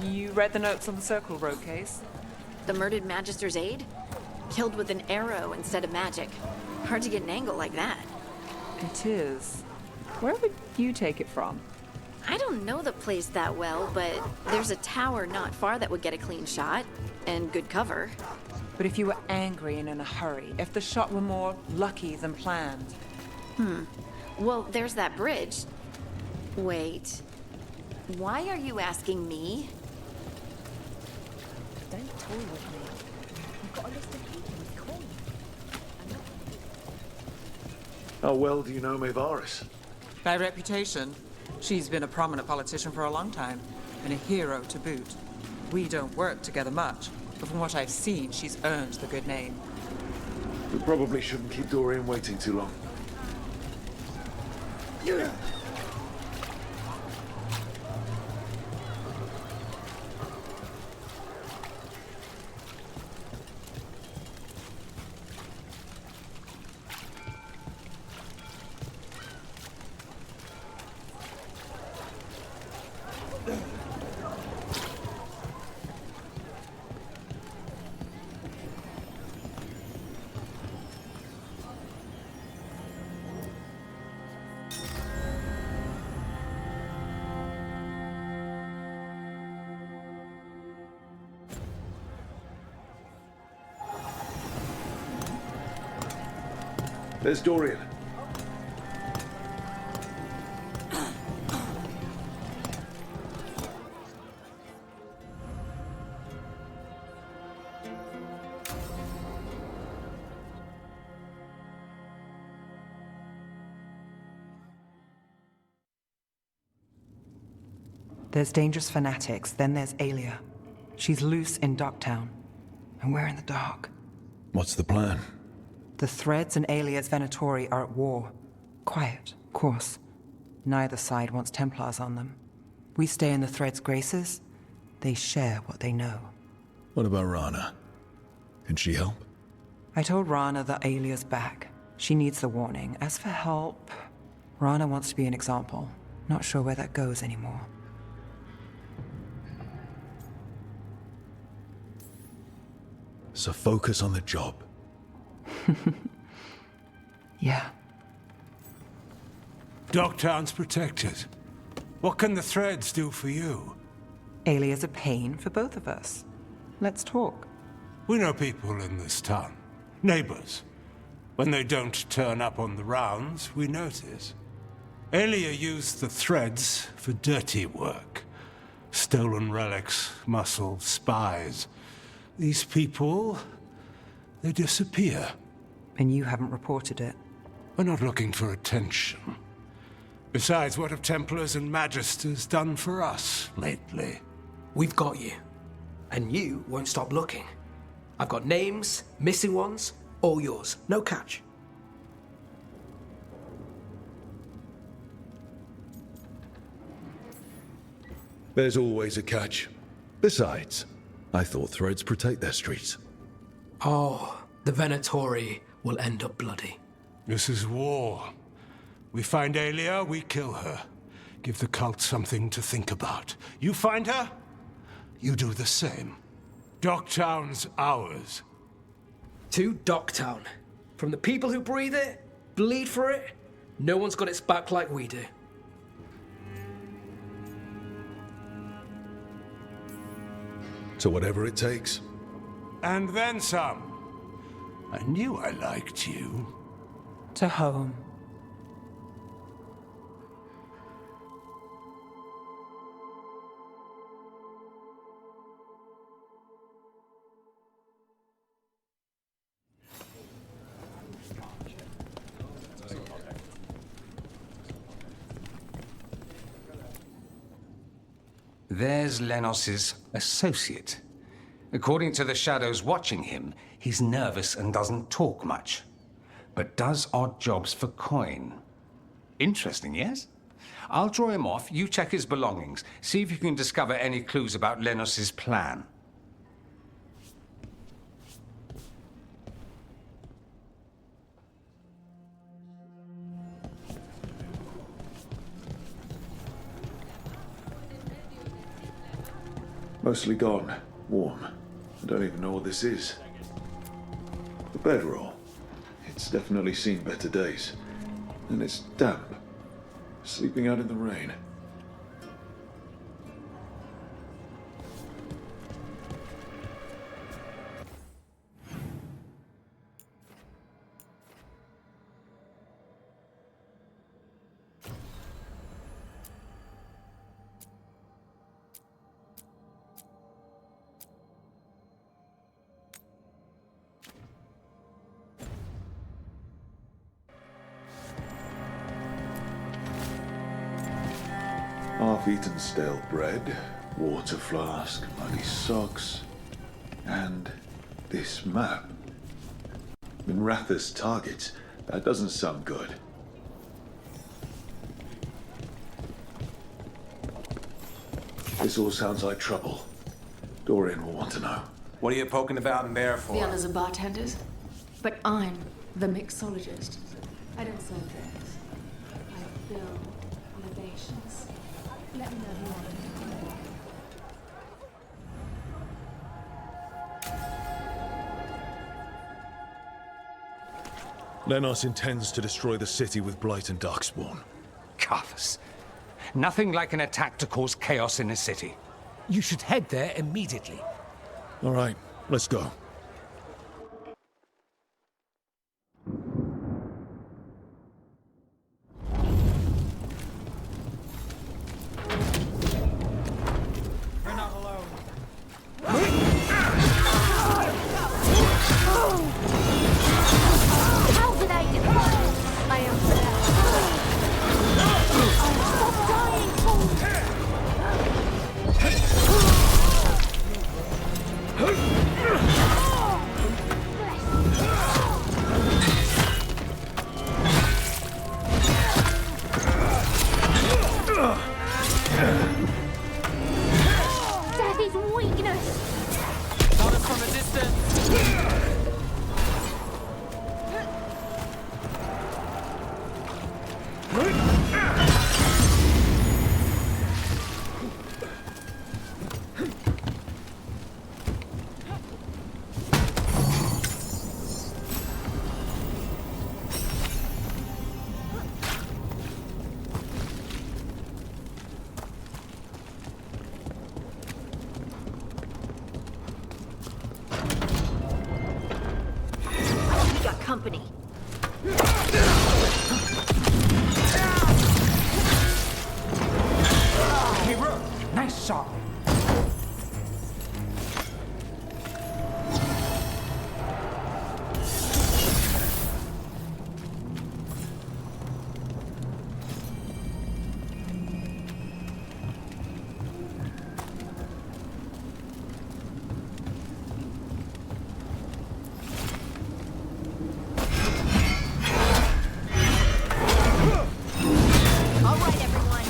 You read the notes on the Circle Road case? The murdered Magister's aide? Killed with an arrow instead of magic. Hard to get an angle like that. It is. Where would you take it from? I don't know the place that well, but there's a tower not far that would get a clean shot. And good cover. But if you were angry and in a hurry, if the shot were more lucky than planned. Well, there's that bridge. Wait. Why are you asking me? Don't toy with me. I've got a list of people with coins. How well do you know Maevaris? By reputation, she's been a prominent politician for a long time, and a hero to boot. We don't work together much, but from what I've seen, she's earned the good name. We probably shouldn't keep Dorian waiting too long. There's Dorian. There's dangerous fanatics, then there's Aelia. She's loose in Docktown, and we're in the dark. What's the plan? The Threads and Aelia's Venatori are at war. Quiet, of course. Neither side wants Templars on them. We stay in the Threads' graces. They share what they know. What about Rana? Can she help? I told Rana that Aelia's back. She needs the warning. As for help, Rana wants to be an example. Not sure where that goes anymore. So focus on the job. Yeah. Docktown's protected. What can the Threads do for you? Aelia's a pain for both of us. Let's talk. We know people in this town. Neighbors. When they don't turn up on the rounds, we notice. Aelia used the Threads for dirty work. Stolen relics, muscle, spies. These people, they disappear. And you haven't reported it? We're not looking for attention. Besides, what have Templars and Magisters done for us lately? We've got you. And you won't stop looking. I've got names, missing ones, all yours. No catch. There's always a catch. Besides, I thought Threads protect their streets. Oh, the Venatori will end up bloody. This is war. We find Aelia, we kill her. Give the cult something to think about. You find her, you do the same. Docktown's ours. To Docktown. From the people who breathe it, bleed for it, no one's got its back like we do. So whatever it takes. And then some. I knew I liked you. To home. There's Lenos's associate. According to the shadows watching him, he's nervous and doesn't talk much, but does odd jobs for coin. Interesting, yes? I'll draw him off, you check his belongings, see if you can discover any clues about Lenos's plan. Mostly gone. Warm. I don't even know what this is. The bedroll. It's definitely seen better days. And it's damp. Sleeping out in the rain. Half-eaten stale bread, water flask, muddy socks, and this map. Minratha's targets. That doesn't sound good. This all sounds like trouble. Dorian will want to know. What are you poking about in there for? The others are bartenders, but I'm the mixologist. I don't serve drinks. I fill libations. Let me know who you want. Lenos intends to destroy the city with Blight and Darkspawn. Carthus. Nothing like an attack to cause chaos in a city. You should head there immediately. All right, let's go. We're not alone. Calculated! I am there. Stop dying, Death is weakness! Got us from a distance. We got company. Hey, Rook, nice shot. All right, everyone.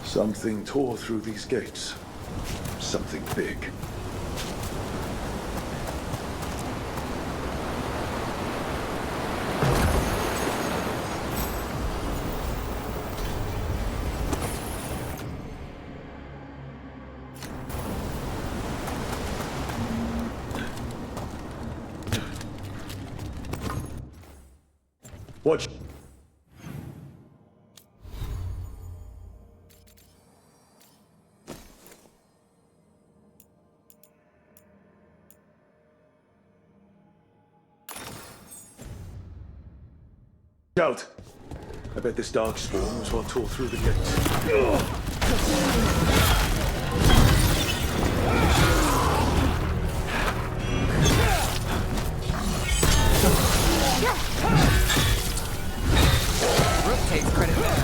Something tore through these gates. Something big. Watch. Out! I bet this darkspawn was what tore through the gates. Rook takes credit there.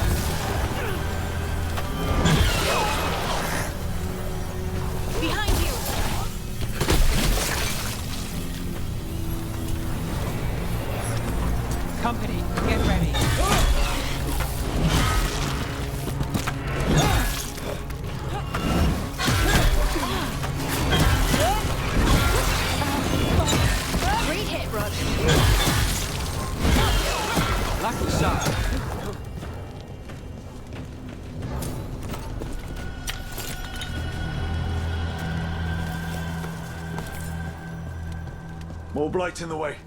More blight in the way.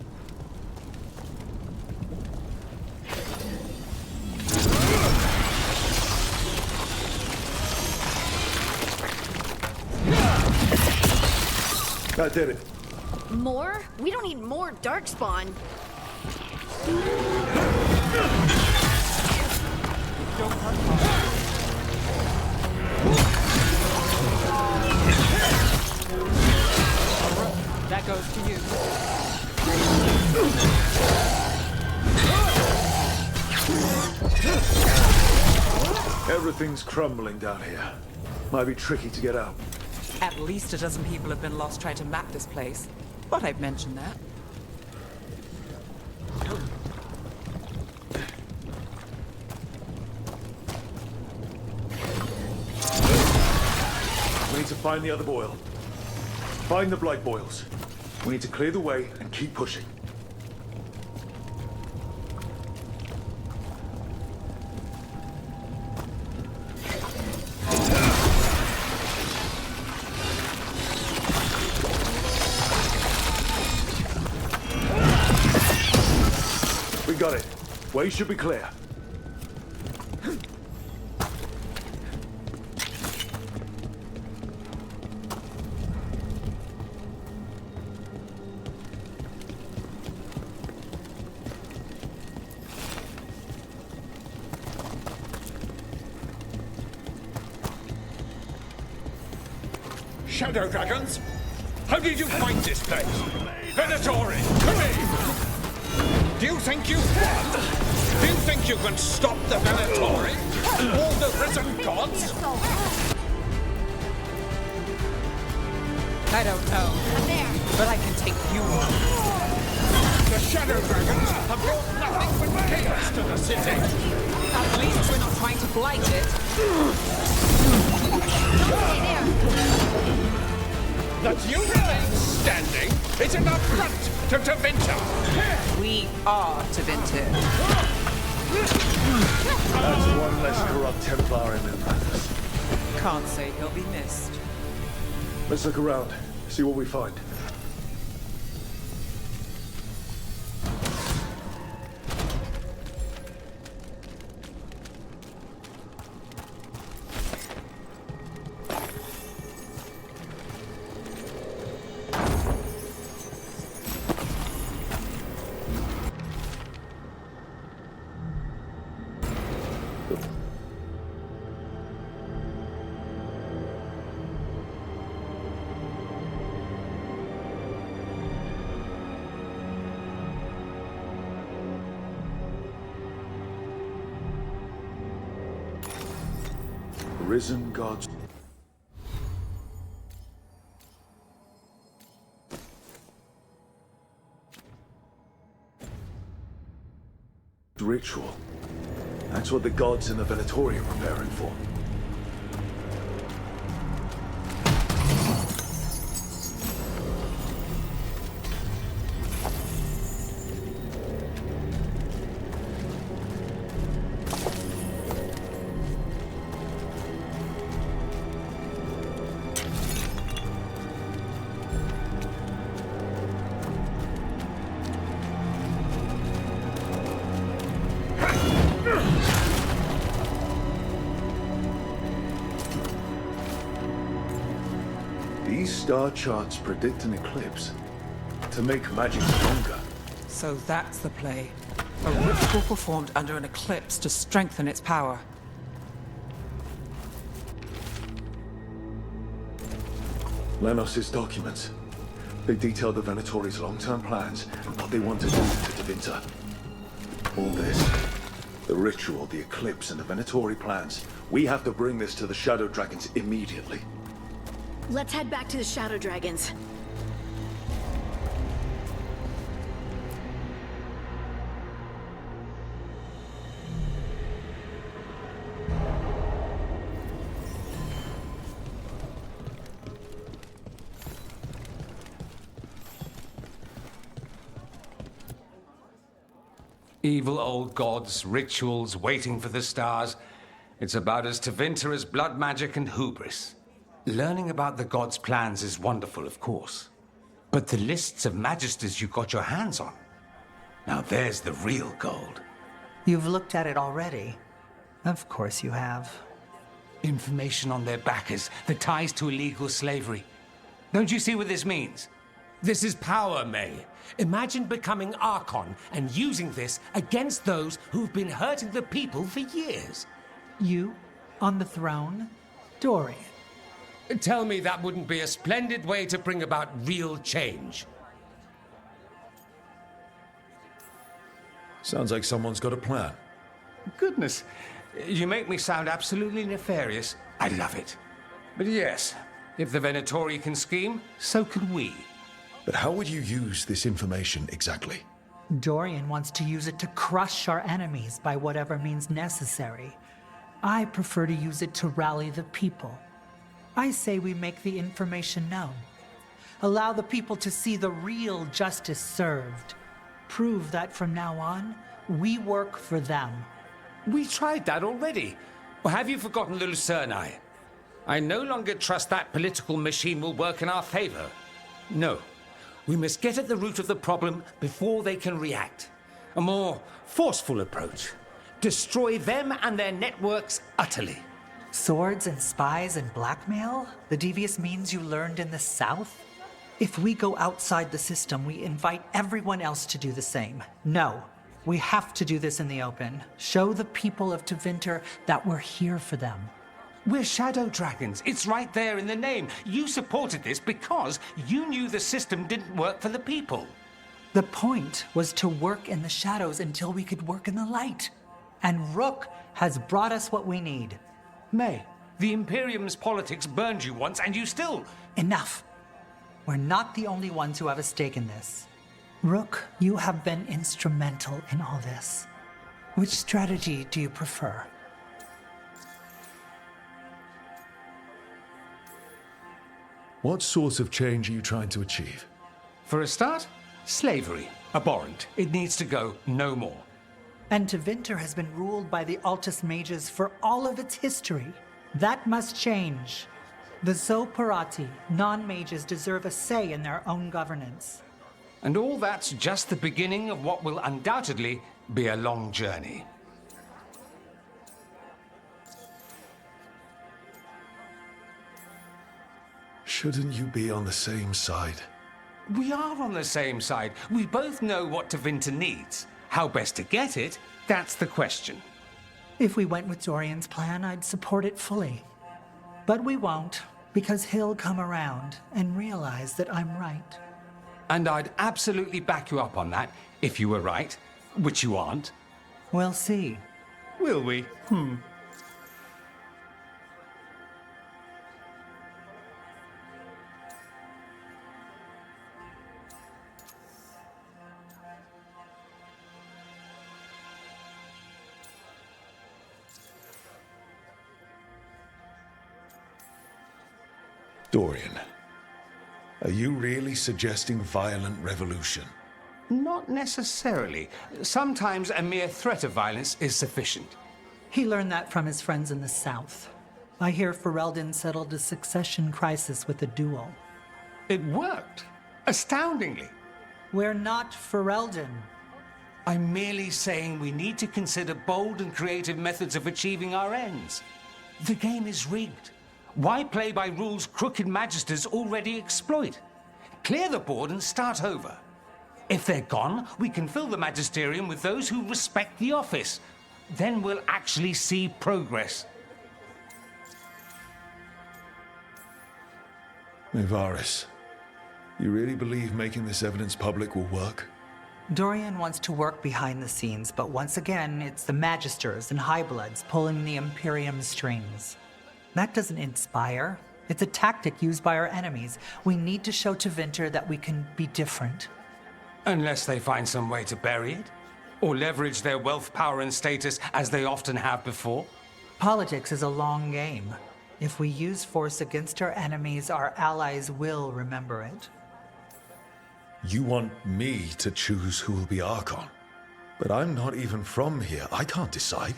That did it. More? We don't need more darkspawn. That goes to you. Everything's crumbling down here. Might be tricky to get out. At least a dozen people have been lost trying to map this place. But I've mentioned that. We need to find the other boil. Find the blight boils. We need to clear the way and keep pushing. We got it. Way should be clear. Shadow Dragons? How did you find this place? Venatori, come in! Do you think you've won? Do you think you can stop the Venatori? All the risen gods? I don't know. But I can take you on. The Shadow Dragons have brought nothing but chaos to the city. At least we're not trying to blight it. That you remain standing is an affront to Tevinter. We are Tevinter. That's one less corrupt Templar in the madness. Can't say he'll be missed. Let's look around, see what we find. Risen gods. Ritual. That's what the gods in the Venatori are preparing for. These star charts predict an eclipse to make magic stronger. So that's the play. A ritual performed under an eclipse to strengthen its power. Lenos's documents. They detail the Venatori's long-term plans and what they want to do to Tevinter. All this, the ritual, the eclipse, and the Venatori plans. We have to bring this to the Shadow Dragons immediately. Let's head back to the Shadow Dragons. Evil old gods, rituals, waiting for the stars. It's about as Tevinter as blood magic and hubris. Learning about the gods' plans is wonderful, of course. But the lists of magisters you got your hands on, now there's the real gold. You've looked at it already. Of course you have. Information on their backers, the ties to illegal slavery. Don't you see what this means? This is power, May. Imagine becoming Archon and using this against those who've been hurting the people for years. You? On the throne? Dorian. Tell me that wouldn't be a splendid way to bring about real change. Sounds like someone's got a plan. Goodness, you make me sound absolutely nefarious. I love it. But yes, if the Venatori can scheme, so can we. But how would you use this information exactly? Dorian wants to use it to crush our enemies by whatever means necessary. I prefer to use it to rally the people. I say we make the information known. Allow the people to see the real justice served. Prove that from now on, we work for them. We tried that already. Or have you forgotten the Lucerni? I no longer trust that political machine will work in our favor. No. We must get at the root of the problem before they can react. A more forceful approach. Destroy them and their networks utterly. Swords and spies and blackmail? The devious means you learned in the South? If we go outside the system, we invite everyone else to do the same. No, we have to do this in the open. Show the people of Tevinter that we're here for them. We're shadow dragons. It's right there in the name. You supported this because you knew the system didn't work for the people. The point was to work in the shadows until we could work in the light. And Rook has brought us what we need. May, the Imperium's politics burned you once and you still... Enough. We're not the only ones who have a stake in this. Rook, you have been instrumental in all this. Which strategy do you prefer? What sort of change are you trying to achieve? For a start, slavery. Abhorrent. It needs to go no more. And Tevinter has been ruled by the Altus Mages for all of its history. That must change. The Zoparati, non-mages, deserve a say in their own governance. And all that's just the beginning of what will undoubtedly be a long journey. Shouldn't you be on the same side? We are on the same side. We both know what Tevinter needs. How best to get it, that's the question. If we went with Dorian's plan, I'd support it fully. But we won't, because he'll come around and realize that I'm right. And I'd absolutely back you up on that, if you were right, which you aren't. We'll see. Will we? Dorian, are you really suggesting violent revolution? Not necessarily. Sometimes a mere threat of violence is sufficient. He learned that from his friends in the South. I hear Ferelden settled a succession crisis with a duel. It worked. Astoundingly. We're not Ferelden. I'm merely saying we need to consider bold and creative methods of achieving our ends. The game is rigged. Why play by rules crooked magisters already exploit? Clear the board and start over. If they're gone, we can fill the magisterium with those who respect the office. Then we'll actually see progress. Nevaris, you really believe making this evidence public will work? Dorian wants to work behind the scenes, but once again, it's the Magisters and Highbloods pulling the Imperium's strings. That doesn't inspire. It's a tactic used by our enemies. We need to show Tevinter that we can be different. Unless they find some way to bury it? Or leverage their wealth, power, and status as they often have before? Politics is a long game. If we use force against our enemies, our allies will remember it. You want me to choose who will be Archon? But I'm not even from here. I can't decide.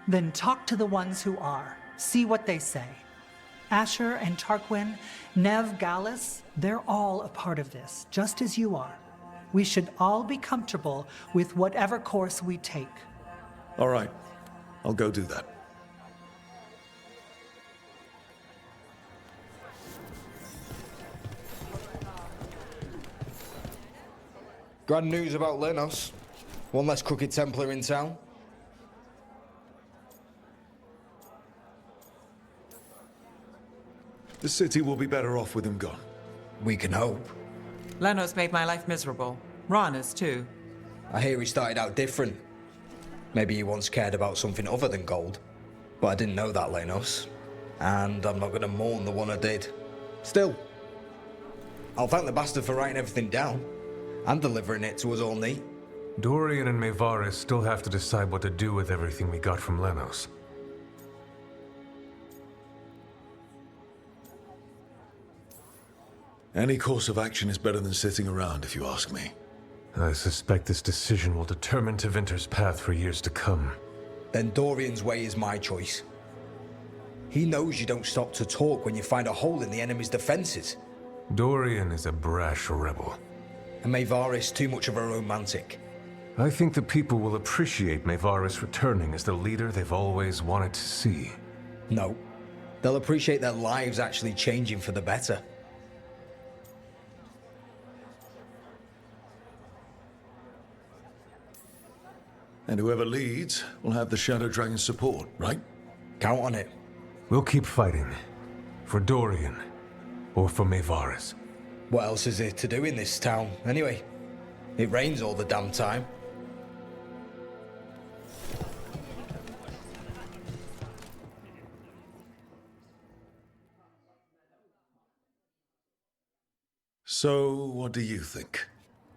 Then talk to the ones who are. See what they say. Asher and Tarquin, Nev, Gallus, they're all a part of this, just as you are. We should all be comfortable with whatever course we take. All right. I'll go do that. Grand news about Lenos. One less crooked Templar in town. The city will be better off with him gone. We can hope. Lenos made my life miserable. Rana's too. I hear he started out different. Maybe he once cared about something other than gold. But I didn't know that, Lenos. And I'm not going to mourn the one I did. Still, I'll thank the bastard for writing everything down. And delivering it to us all neat. Dorian and Maevaris still have to decide what to do with everything we got from Lenos. Any course of action is better than sitting around, if you ask me. I suspect this decision will determine Tevinter's path for years to come. Then Dorian's way is my choice. He knows you don't stop to talk when you find a hole in the enemy's defenses. Dorian is a brash rebel. And Maevaris too much of a romantic. I think the people will appreciate Maevaris returning as the leader they've always wanted to see. No. They'll appreciate their lives actually changing for the better. And whoever leads will have the Shadow Dragon's support, right? Count on it. We'll keep fighting. For Dorian. Or for Maevaris. What else is there to do in this town, anyway? It rains all the damn time. So, what do you think?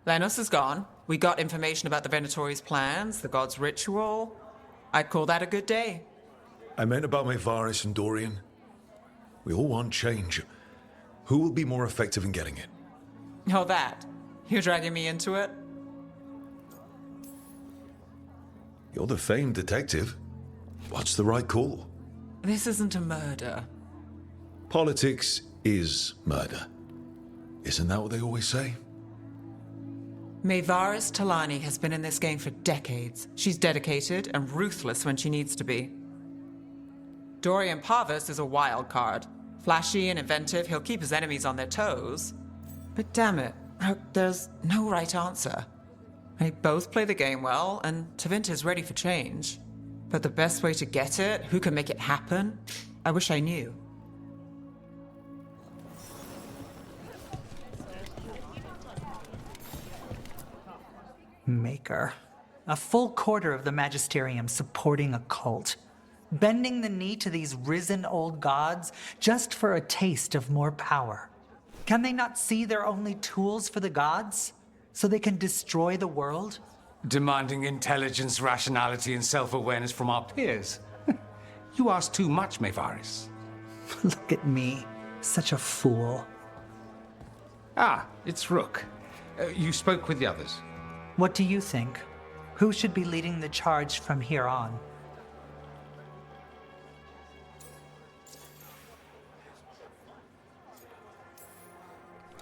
Lenos is gone. We got information about the Venatori's plans, the god's ritual. I'd call that a good day. I meant about Maevaris and Dorian. We all want change. Who will be more effective in getting it? Oh, that. You're dragging me into it? You're the famed detective. What's the right call? This isn't a murder. Politics is murder. Isn't that what they always say? Maevaris Talani has been in this game for decades. She's dedicated and ruthless when she needs to be. Dorian Parvis is a wild card. Flashy and inventive, he'll keep his enemies on their toes. But damn it, there's no right answer. They both play the game well, and Tevinter's ready for change. But the best way to get it, who can make it happen, I wish I knew. Maker. A full quarter of the Magisterium supporting a cult. Bending the knee to these risen old gods just for a taste of more power. Can they not see they're only tools for the gods? So they can destroy the world? Demanding intelligence, rationality, and self-awareness from our peers. You ask too much, Maevaris. Look at me. Such a fool. Ah, it's Rook. You spoke with the others. What do you think? Who should be leading the charge from here on?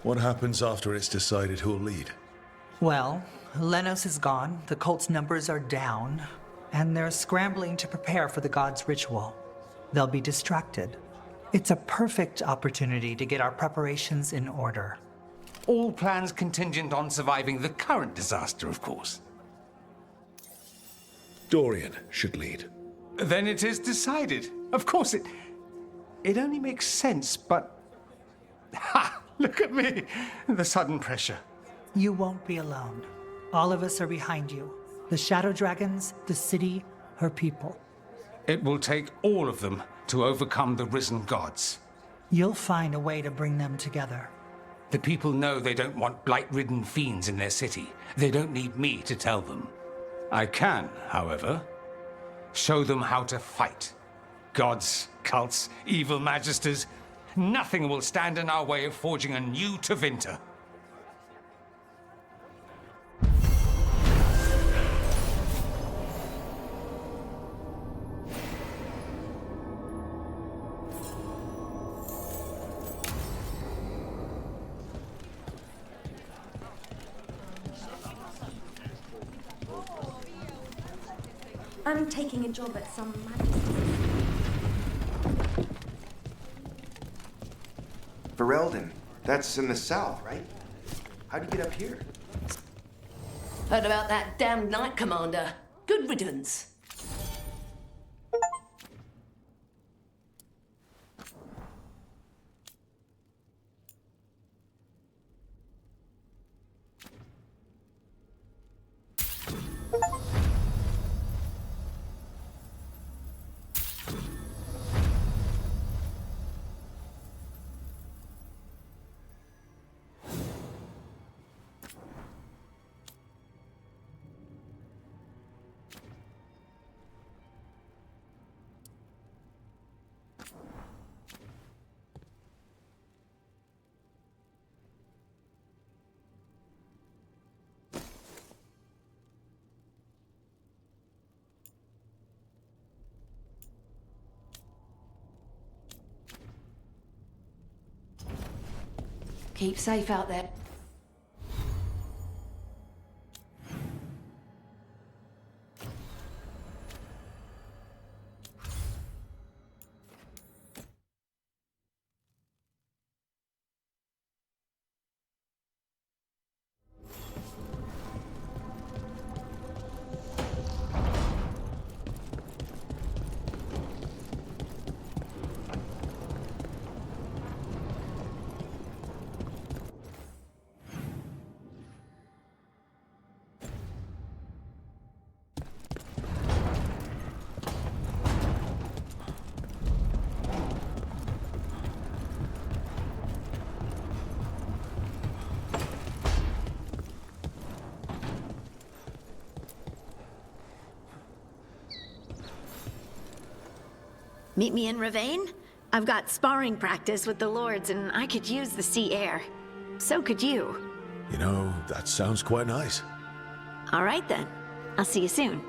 What happens after it's decided who'll lead? Well, Lenos is gone, the cult's numbers are down, and they're scrambling to prepare for the god's ritual. They'll be distracted. It's a perfect opportunity to get our preparations in order. All plans contingent on surviving the current disaster, of course. Dorian should lead. Then it is decided. Of course, it only makes sense, but... Ha! Look at me! The sudden pressure. You won't be alone. All of us are behind you. The Shadow Dragons, the city, her people. It will take all of them to overcome the risen gods. You'll find a way to bring them together. The people know they don't want blight-ridden fiends in their city. They don't need me to tell them. I can, however, show them how to fight. Gods, cults, evil magisters, nothing will stand in our way of forging a new Tevinter. I'm taking a job at some magic. Ferelden, that's in the south, right? How'd you get up here? Heard about that damn Knight Commander. Good riddance. Keep safe out there. Meet me in Ravane? I've got sparring practice with the lords and I could use the sea air. So could you. You know, that sounds quite nice. All right then. I'll see you soon.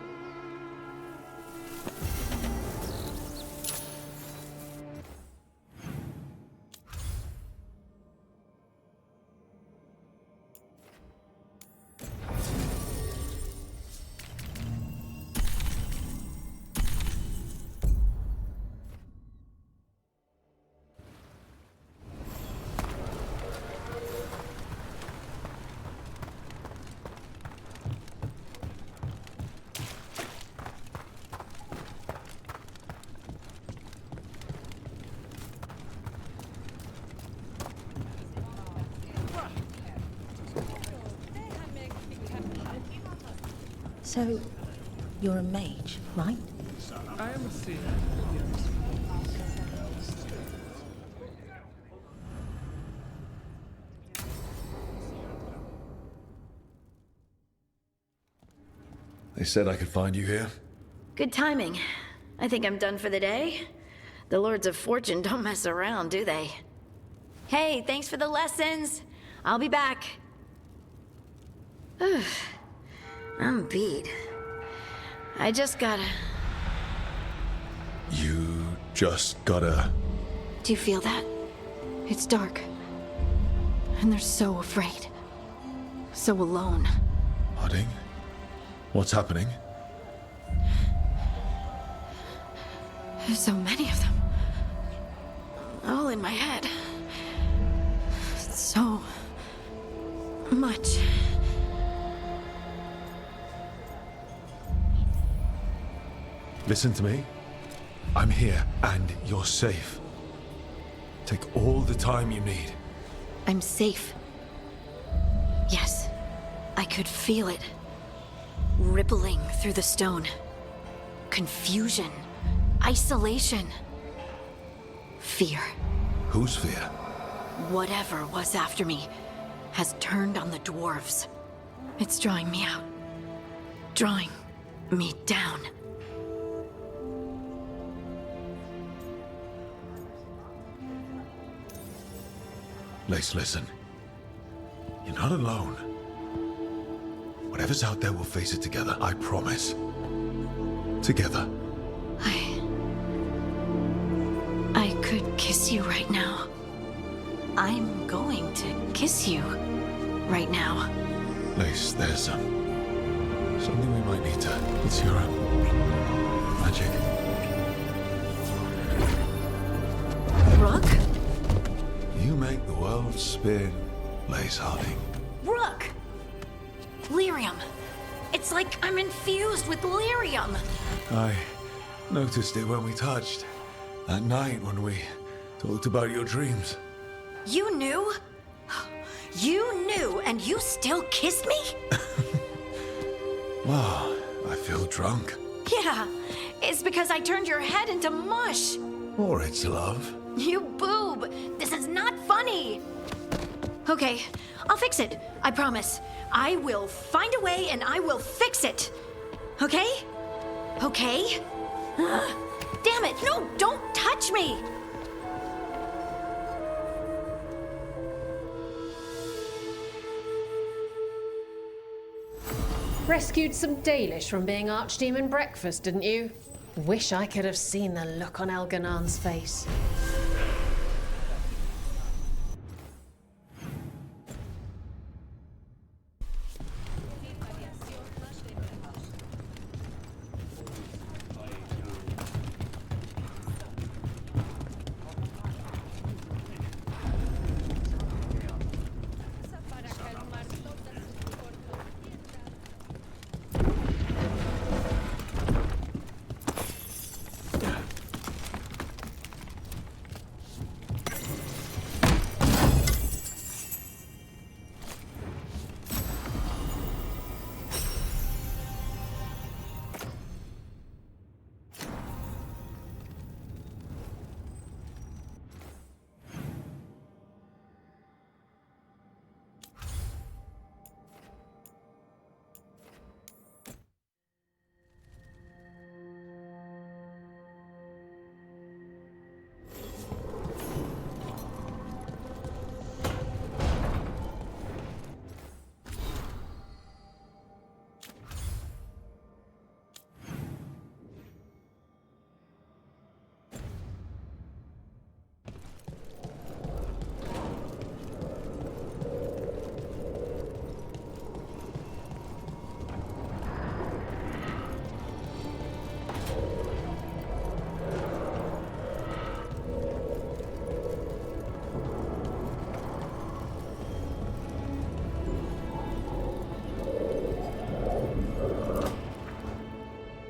So, you're a mage, right? I am a seer, They said I could find you here. Good timing. I think I'm done for the day. The Lords of Fortune don't mess around, do they? Hey, thanks for the lessons. I'll be back. I'm beat. I just gotta... You just gotta... Do you feel that? It's dark. And they're so afraid. So alone. Harding? What's happening? There's so many of them. All in my head. So... much. Listen to me. I'm here, and you're safe. Take all the time you need. I'm safe. Yes. I could feel it. Rippling through the stone. Confusion. Isolation. Fear. Whose fear? Whatever was after me has turned on the dwarves. It's drawing me out. Drawing me down. Lace, listen. You're not alone. Whatever's out there, we'll face it together. I promise. Together. I could kiss you right now. I'm going to kiss you right now. Lace, there's Something we might need to. It's your magic. Rook? You make the world spin, Lace Harding. Rook! Lyrium. It's like I'm infused with lyrium. I noticed it when we touched. That night when we talked about your dreams. You knew? You knew and you still kissed me? Wow, I feel drunk. Yeah, it's because I turned your head into mush. Or it's love. You boob! This is not funny! Okay, I'll fix it. I promise. I will find a way and I will fix it. Okay? Okay? Damn it! No, don't touch me! Rescued some Dalish from being Archdemon breakfast, didn't you? Wish I could have seen the look on Elganon's face.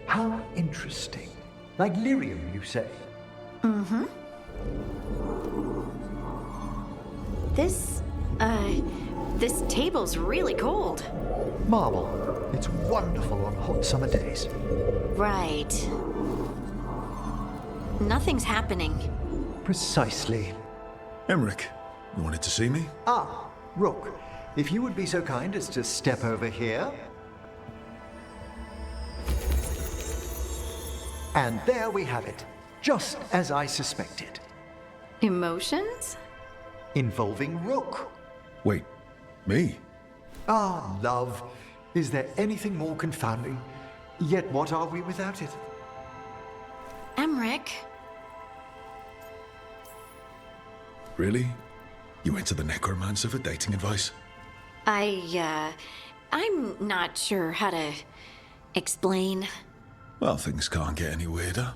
How interesting. Like lyrium, you say? Mm-hmm. This table's really cold. Marble. It's wonderful on hot summer days. Right. Nothing's happening. Precisely. Emmerich, you wanted to see me? Ah, Rook. If you would be so kind as to step over here. And there we have it. Just as I suspected. Emotions? Involving Rook. Wait, me? Ah, love. Is there anything more confounding? Yet what are we without it? Emmerich? Really? You went to the necromancer for dating advice? I'm not sure how to explain. Well, things can't get any weirder.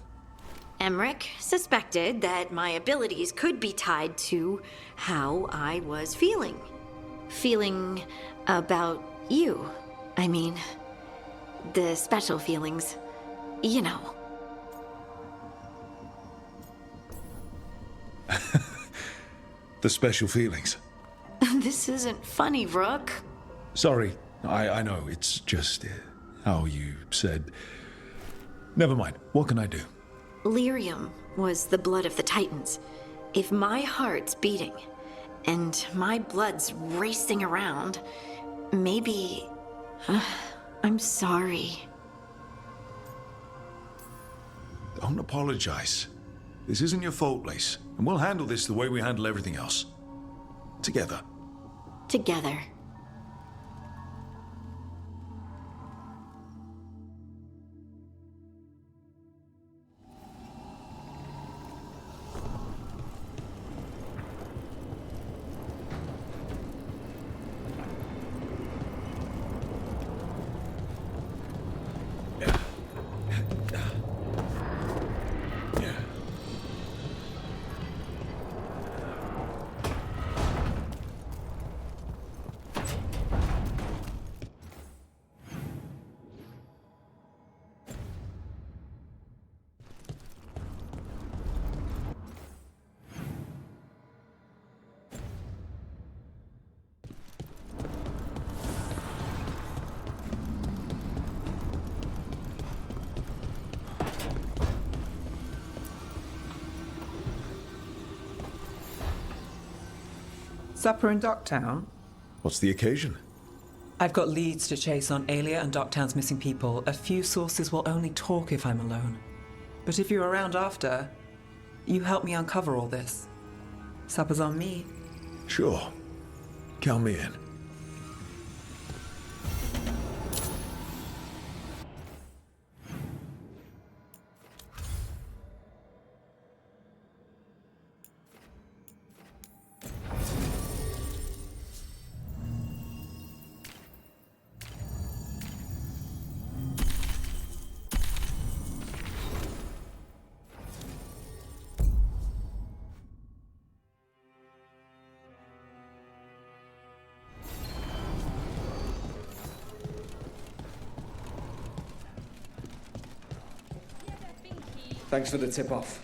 Emmerich suspected that my abilities could be tied to how I was feeling. Feeling about you. I mean, the special feelings. You know. The special feelings. This isn't funny, Rook. Sorry, I know, it's just how you said. Never mind, what can I do? Lyrium was the blood of the Titans. If my heart's beating, and my blood's racing around, maybe... I'm sorry. Don't apologize. This isn't your fault, Lace. And we'll handle this the way we handle everything else. Together. Together. Supper in Docktown? What's the occasion? I've got leads to chase on Alia and Docktown's missing people. A few sources will only talk if I'm alone. But if you're around after, you help me uncover all this. Supper's on me. Sure. Count me in. Thanks for the tip-off.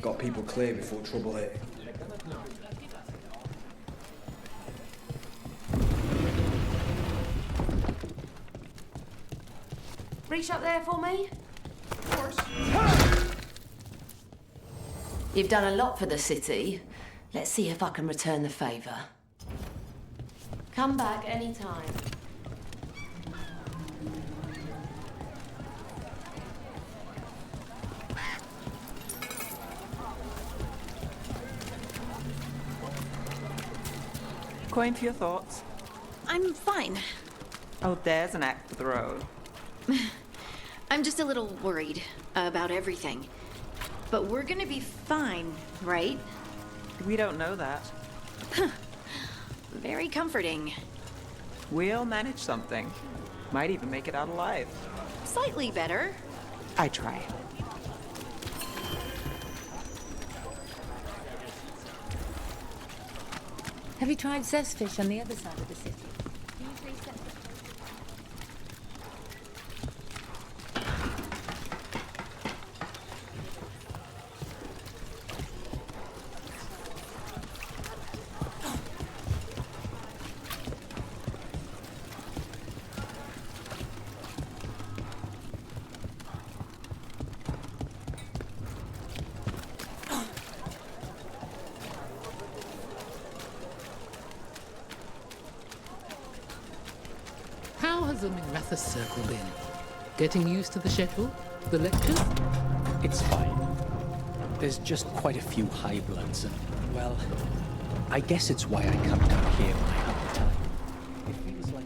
Got people clear before trouble hit. Reach up there for me? Of course. You've done a lot for the city. Let's see if I can return the favor. Come back anytime. Coin for your thoughts. I'm fine. Oh, there's an act for the road. I'm just a little worried about everything. But we're gonna be fine, right? We don't know that. Very comforting. We'll manage something. Might even make it out alive. Slightly better. I try. Have you tried zestfish on the other side of the city? How has the McMathis circle been? Getting used to the schedule? The lectures? It's fine. There's just quite a few high bloods and, well, I guess it's why I come down here when I have the time. It feels like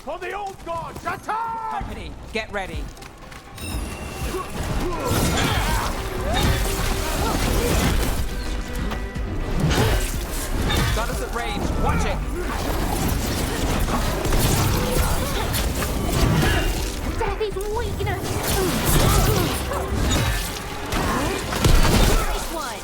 For the old gods, attack! Company, get ready. Got us at range. Watch it. Death is weakness. Nice one.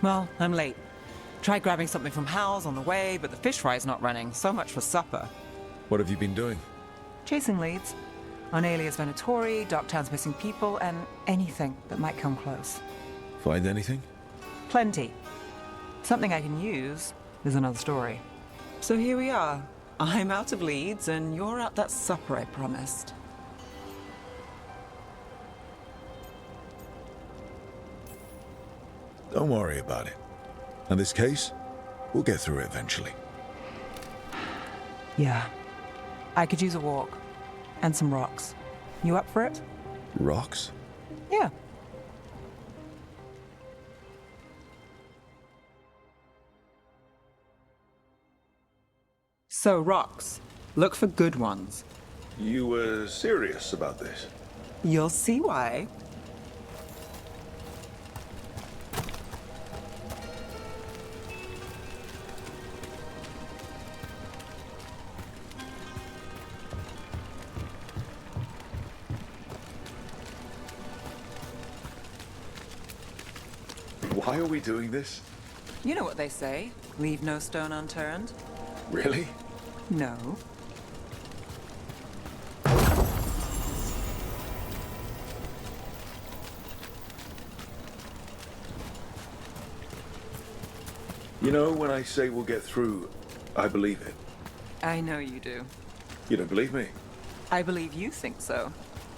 Well, I'm late. Tried grabbing something from Hal's on the way, but the fish fry's not running. So much for supper. What have you been doing? Chasing leads. On Alias Venatori, Docktown's missing people, and anything that might come close. Find anything? Plenty. Something I can use is another story. So here we are, I'm out of leads, and you're at that supper I promised. Don't worry about it. In this case, we'll get through it eventually. Yeah. I could use a walk. And some rocks. You up for it? Rocks? Yeah. So, rocks. Look for good ones. You were serious about this? You'll see why. Why are we doing this? You know what they say. Leave no stone unturned. Really? No. You know, when I say we'll get through, I believe it. I know you do. You don't believe me? I believe you think so.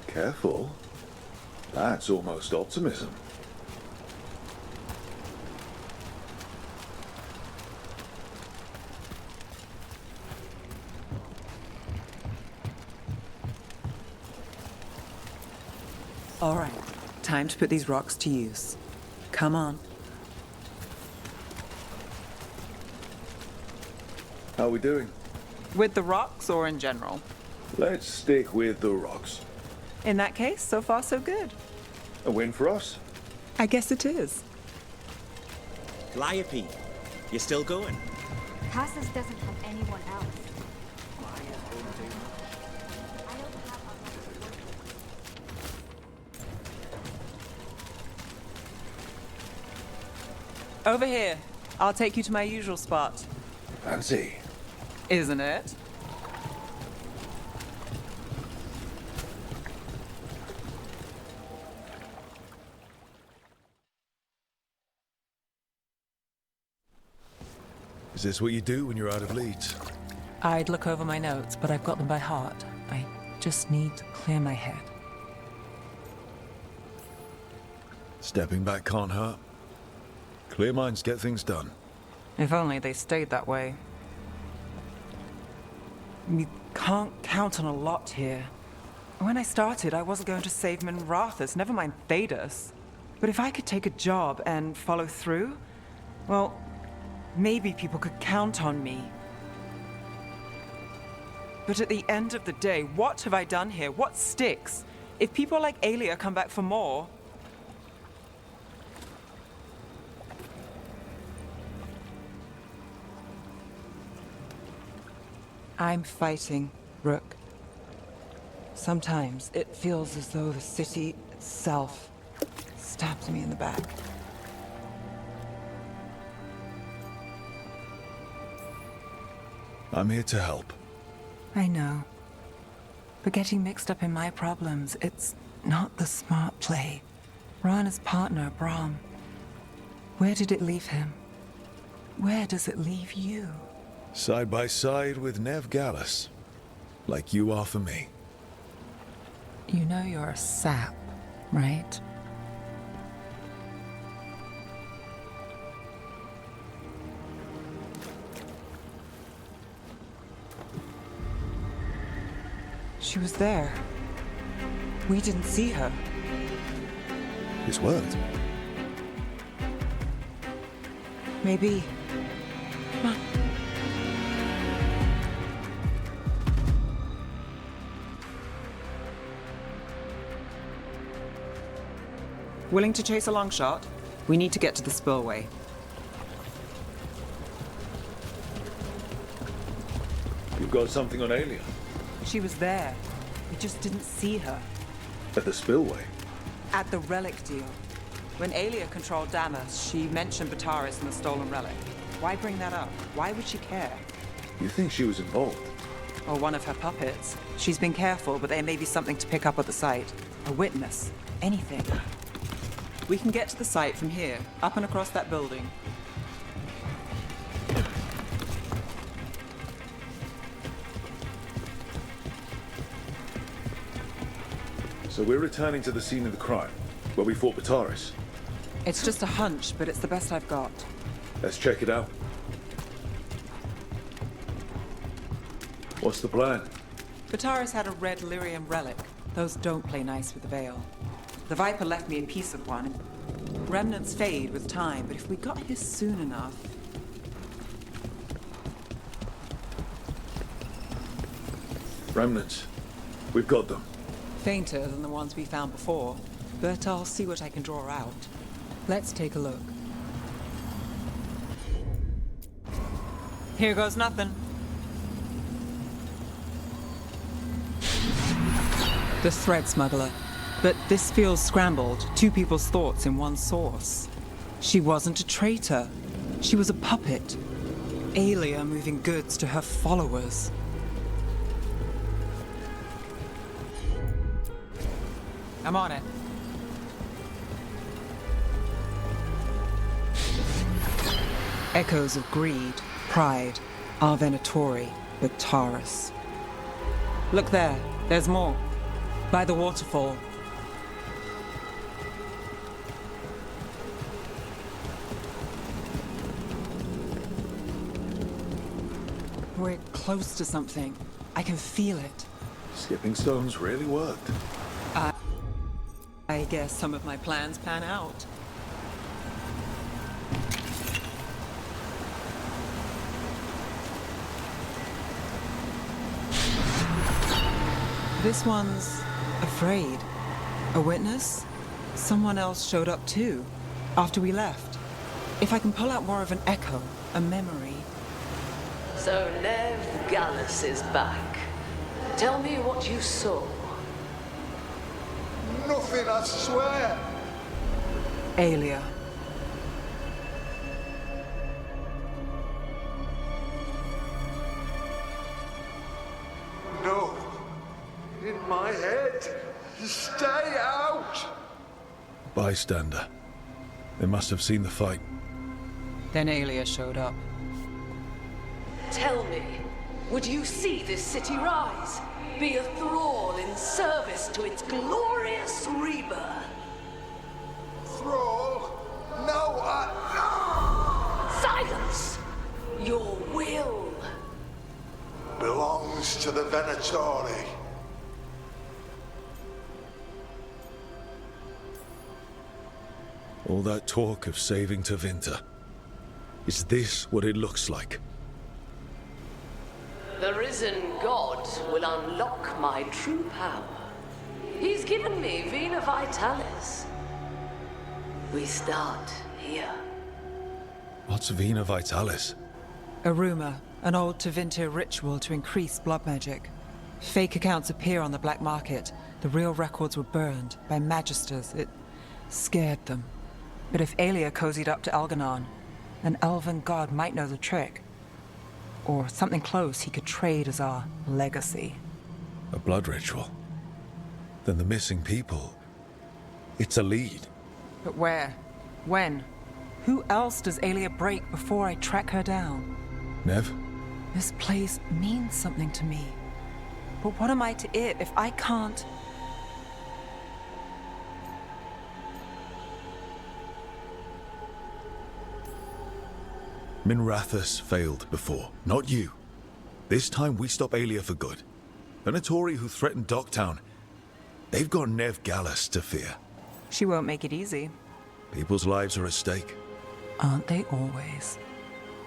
Careful. That's almost optimism. All right, time to put these rocks to use. Come on. How are we doing? With the rocks or in general? Let's stick with the rocks. In that case, so far so good. A win for us? I guess it is. Calliope, you still going? Cassis doesn't have anyone else. Over here. I'll take you to my usual spot. Fancy. Isn't it? Is this what you do when you're out of leads? I'd look over my notes, but I've got them by heart. I just need to clear my head. Stepping back can't hurt. Clear minds get things done. If only they stayed that way. We can't count on a lot here. When I started, I wasn't going to save Minrathous, never mind Thedas. But if I could take a job and follow through, well, maybe people could count on me. But at the end of the day, what have I done here? What sticks? If people like Aelia come back for more... I'm fighting, Rook. Sometimes it feels as though the city itself stabs me in the back. I'm here to help. I know. But getting mixed up in my problems, it's not the smart play. Rana's partner, Brahm. Where did it leave him? Where does it leave you? Side by side with Nev Gallus. Like you are for me. You know you're a sap, right? She was there. We didn't see her. It's worked. Maybe. Come on. Willing to chase a long shot? We need to get to the spillway. You've got something on Aelia? She was there. We just didn't see her. At the spillway? At the relic deal. When Aelia controlled Damas, she mentioned Bataris and the stolen relic. Why bring that up? Why would she care? You think she was involved? Or one of her puppets. She's been careful, but there may be something to pick up at the site. A witness. Anything. We can get to the site from here, up and across that building. So we're returning to the scene of the crime, where we fought Bataris. It's just a hunch, but it's the best I've got. Let's check it out. What's the plan? Bataris had a red lyrium relic. Those don't play nice with the Veil. The Viper left me a piece of one. Remnants fade with time, but if we got here soon enough... Remnants. We've got them. Fainter than the ones we found before, but I'll see what I can draw out. Let's take a look. Here goes nothing. The thread smuggler. But this feels scrambled. Two people's thoughts in one source. She wasn't a traitor. She was a puppet. Aelia moving goods to her followers. I'm on it. Echoes of greed, pride, our Venatori, Bataris. Look there, there's more. By the waterfall. We're close to something. I can feel it. Skipping stones really worked. I guess some of my plans pan out. This one's afraid. A witness? Someone else showed up too, after we left. If I can pull out more of an echo, a memory. So Nev Gallus is back. Tell me what you saw. Nothing, I swear. Aelia. No. In my head. Stay out! Bystander. They must have seen the fight. Then Aelia showed up. Tell me, would you see this city rise? Be a thrall in service to its glorious rebirth? Thrall? No, Silence! Your will belongs to the Venatori. All that talk of saving Tevinter. Is this what it looks like? The risen god will unlock my true power. He's given me Vena Vitalis. We start here. What's Vena Vitalis? A rumor, an old Tevinter ritual to increase blood magic. Fake accounts appear on the black market. The real records were burned by magisters. It scared them. But if Aelia cozied up to Algernon, an elven god might know the trick. Or something close he could trade as our legacy. A blood ritual? Then the missing people... It's a lead. But where? When? Who else does Aelia break before I track her down? Nev? This place means something to me. But what am I to it if I can't... Minrathus failed before, not you. This time we stop Aelia for good. Venatori who threatened Docktown, they've got Nev Gallus to fear. She won't make it easy. People's lives are at stake. Aren't they always?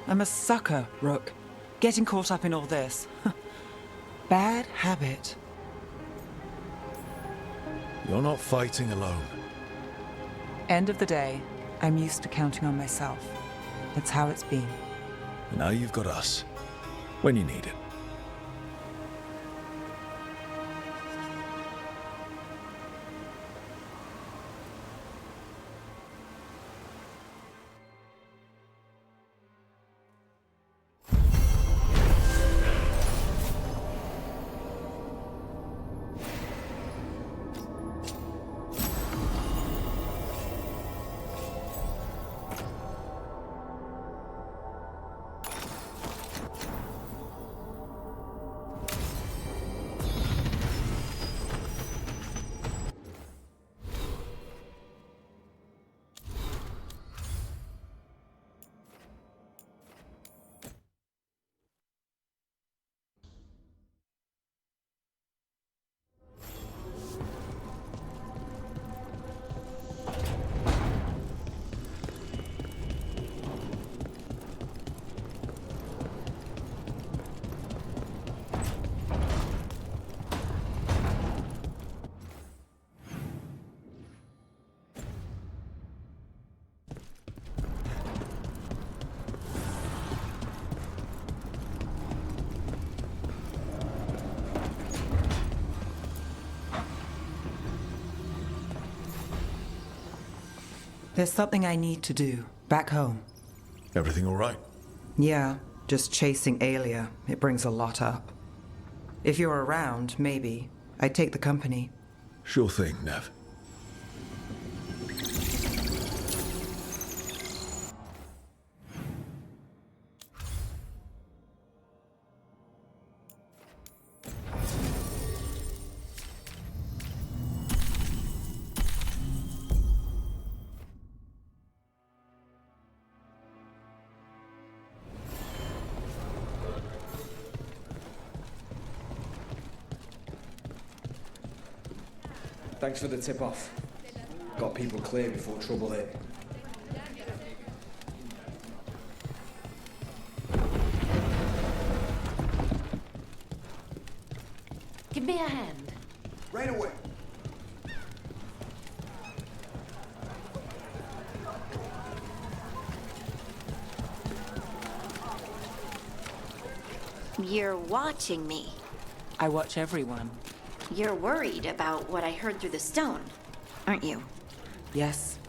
I'm a sucker, Rook. Getting caught up in all this. Bad habit. You're not fighting alone. End of the day, I'm used to counting on myself. That's how it's been. Now you've got us. When you need it. There's something I need to do, back home. Everything all right? Yeah, just chasing Aelia. It brings a lot up. If you're around, maybe. I'd take the company. Sure thing, Nev. Thanks for the tip-off. Got people clear before trouble hit. Give me a hand. Right away. You're watching me. I watch everyone. You're worried about what I heard through the stone, aren't you? Yes.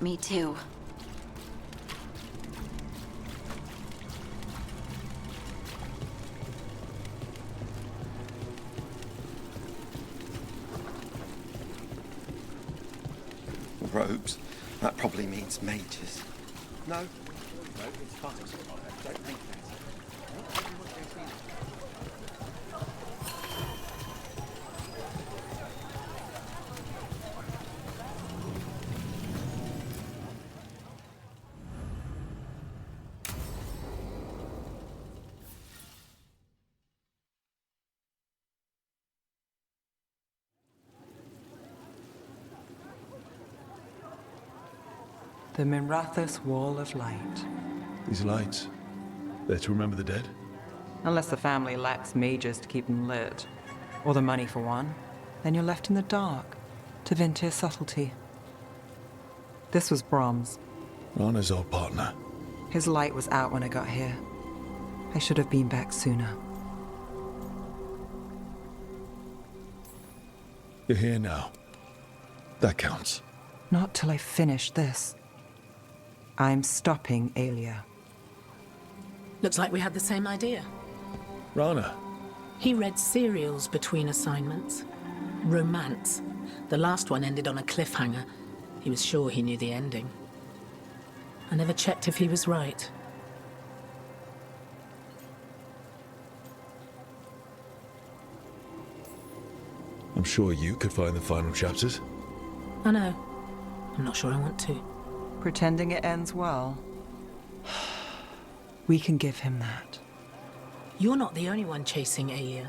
Me too. Robes? That probably means mages. No? No, it's part of it. Don't think that. The Minrathous Wall of Light. These lights, they're to remember the dead? Unless the family lacks mages to keep them lit. Or the money for one. Then you're left in the dark, to Vintir's subtlety. This was Brahms. Rana's old partner. His light was out when I got here. I should have been back sooner. You're here now. That counts. Not till I finish this. I'm stopping Aelia. Looks like we had the same idea. Rana. He read serials between assignments. Romance. The last one ended on a cliffhanger. He was sure he knew the ending. I never checked if he was right. I'm sure you could find the final chapters. I know. I'm not sure I want to. Pretending it ends well. We can give him that. You're not the only one chasing Aelia.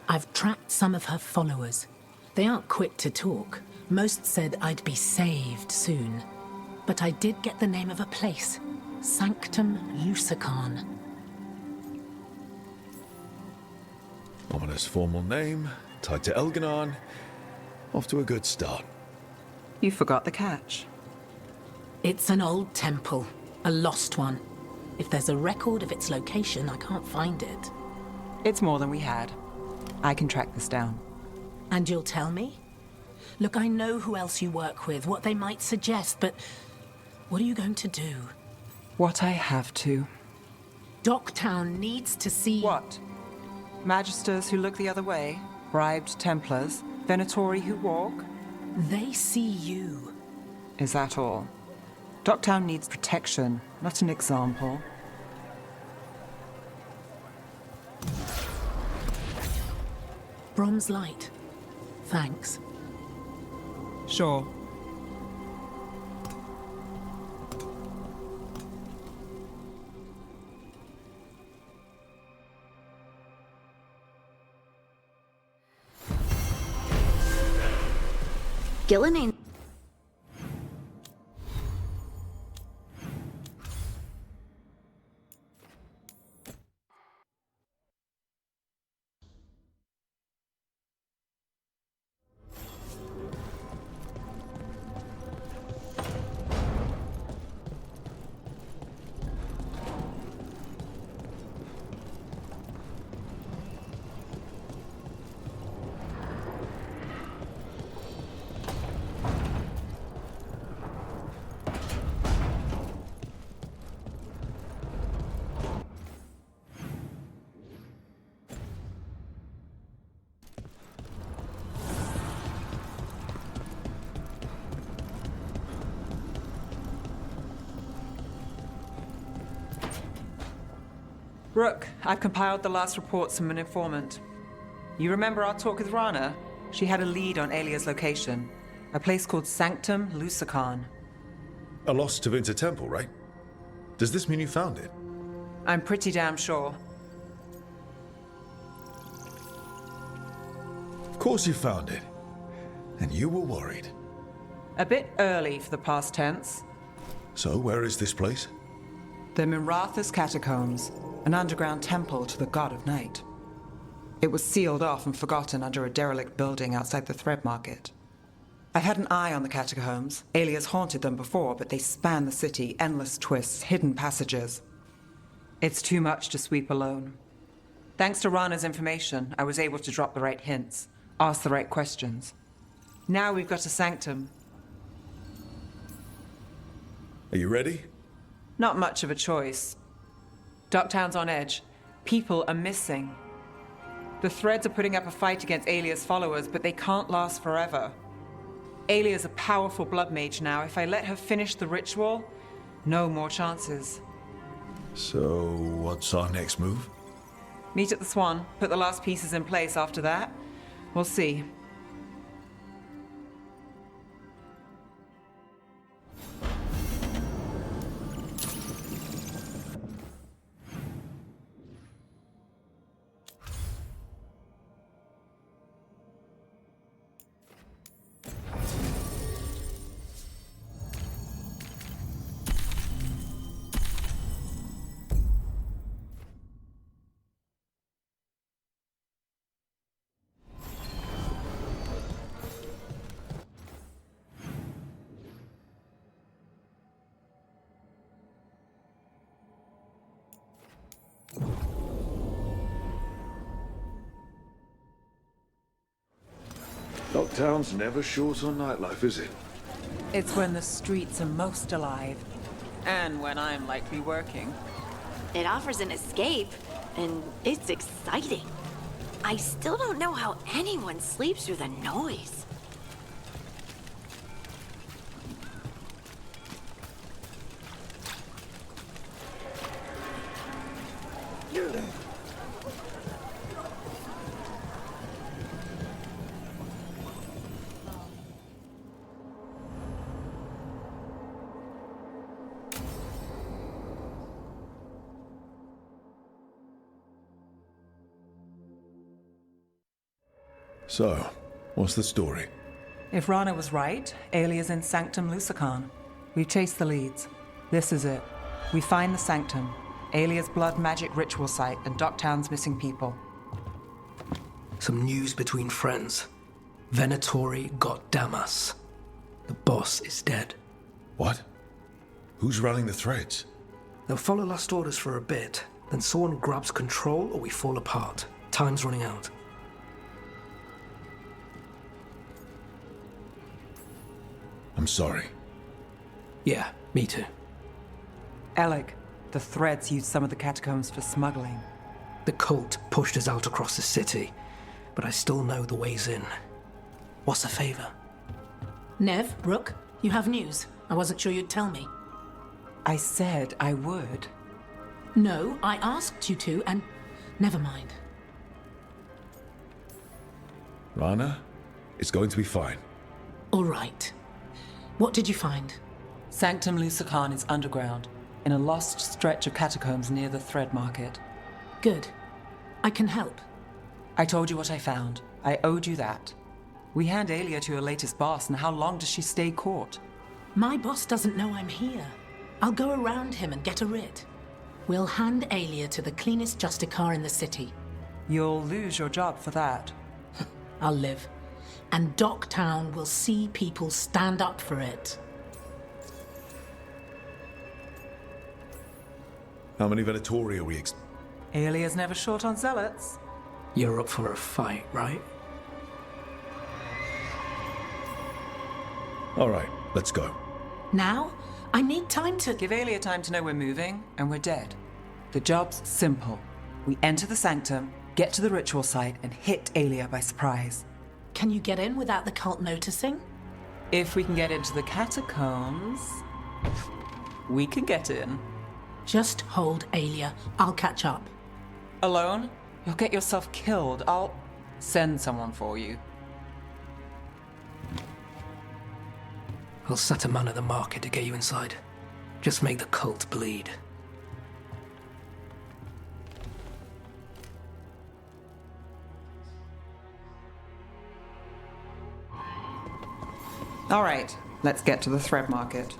I've tracked some of her followers. They aren't quick to talk. Most said I'd be saved soon. But I did get the name of a place. Sanctum Lucican. Ominous formal name, tied to Elganon. Off to a good start. You forgot the catch. It's an old temple. A lost one. If there's a record of its location, I can't find it. It's more than we had. I can track this down. And you'll tell me? Look, I know who else you work with, what they might suggest, but what are you going to do? What I have to. Docktown needs to see... What? Magisters who look the other way? Bribed Templars? Venatori who walk? They see you. Is that all? Docktown needs protection, not an example. Brom's light. Thanks. Sure. Gillen ain't... Rook, I've compiled the last reports from an informant. You remember our talk with Rana? She had a lead on Alia's location. A place called Sanctum Lucican. A lost Tevinter temple, right? Does this mean you found it? I'm pretty damn sure. Of course you found it. And you were worried. A bit early for the past tense. So, where is this place? The Mirathas Catacombs, an underground temple to the god of night. It was sealed off and forgotten under a derelict building outside the Thread Market. I've had an eye on the catacombs. Alias haunted them before, but they span the city, endless twists, hidden passages. It's too much to sweep alone. Thanks to Rana's information, I was able to drop the right hints, ask the right questions. Now we've got a sanctum. Are you ready? Not much of a choice. Docktown's on edge. People are missing. The Threads are putting up a fight against Alia's followers, but they can't last forever. Alia's a powerful blood mage now. If I let her finish the ritual, no more chances. So, what's our next move? Meet at the Swan, put the last pieces in place after that. We'll see. Docktown's never short on nightlife, is it? It's when the streets are most alive. And when I'm likely working. It offers an escape, and it's exciting. I still don't know how anyone sleeps through the noise. So, what's the story? If Rana was right, Alia's in Sanctum Lucican. We've chased the leads. This is it. We find the Sanctum, Alia's blood magic ritual site, and Docktown's missing people. Some news between friends. Venatori got Damas. The boss is dead. What? Who's running the Threads? They'll follow last orders for a bit, then someone grabs control or we fall apart. Time's running out. I'm sorry. Yeah, me too. Alec, the Threads used some of the catacombs for smuggling. The cult pushed us out across the city, but I still know the ways in. What's the favor? Nev, Rook, you have news. I wasn't sure you'd tell me. I said I would. No, I asked you to, and never mind. Rana, it's going to be fine. All right. What did you find? Sanctum Lucican is underground, in a lost stretch of catacombs near the Thread Market. Good. I can help. I told you what I found. I owed you that. We hand Alia to her latest boss, and how long does she stay caught? My boss doesn't know I'm here. I'll go around him and get a writ. We'll hand Alia to the cleanest Justicar in the city. You'll lose your job for that. I'll live. And Docktown will see people stand up for it. How many Venatori are we Alia's never short on zealots. You're up for a fight, right? All right, let's go. Now? I need time to... Give Alia time to know we're moving, and we're dead. The job's simple. We enter the Sanctum, get to the ritual site, and hit Alia by surprise. Can you get in without the cult noticing? If we can get into the catacombs, we can get in. Just hold Alia. I'll catch up. Alone? You'll get yourself killed. I'll send someone for you. I'll set a man at the market to get you inside. Just make the cult bleed. All right, let's get to the thread market.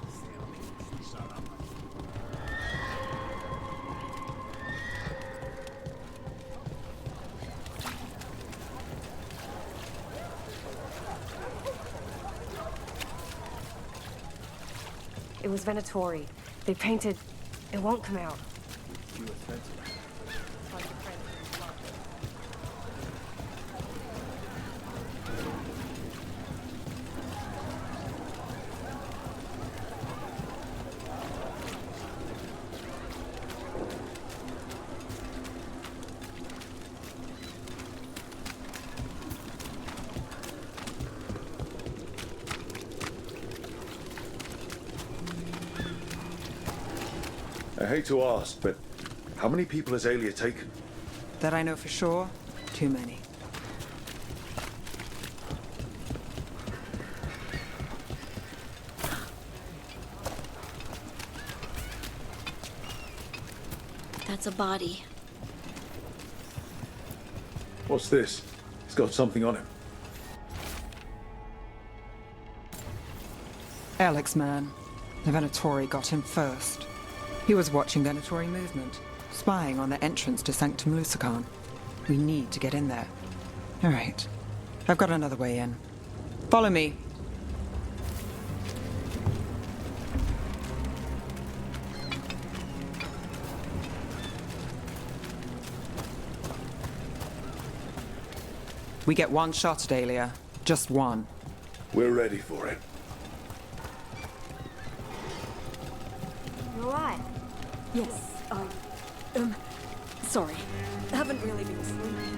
It was Venatori. They painted... It won't come out. I hate to ask, but how many people has Aelia taken? That I know for sure, too many. That's a body. What's this? It's got something on him. Alex, man. The Venatori got him first. He was watching Venatori movement, spying on the entrance to Sanctum Lusican. We need to get in there. All right. I've got another way in. Follow me. We get one shot at Aelia. Just one. We're ready for it. You're alive. Yes, sorry. Haven't really been sleeping.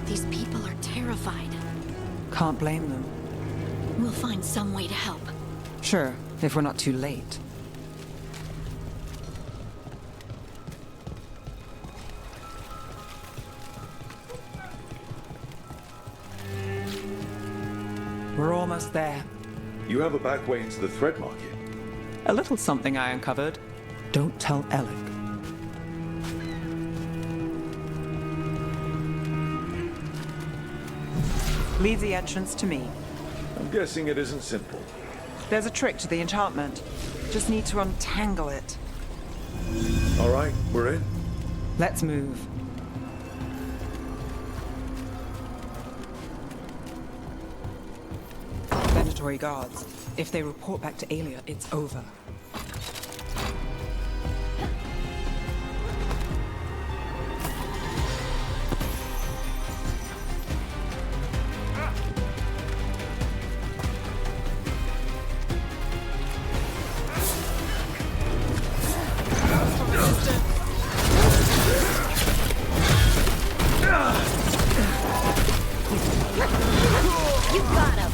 These people are terrified. Can't blame them. We'll find some way to help. Sure, if we're not too late. We're almost there. You have a back way into the thread market. A little something I uncovered. Don't tell Alec. Leave the entrance to me. I'm guessing it isn't simple. There's a trick to the enchantment. Just need to untangle it. All right, we're in. Let's move. Venatori guards. If they report back to Aelia, it's over. You got him!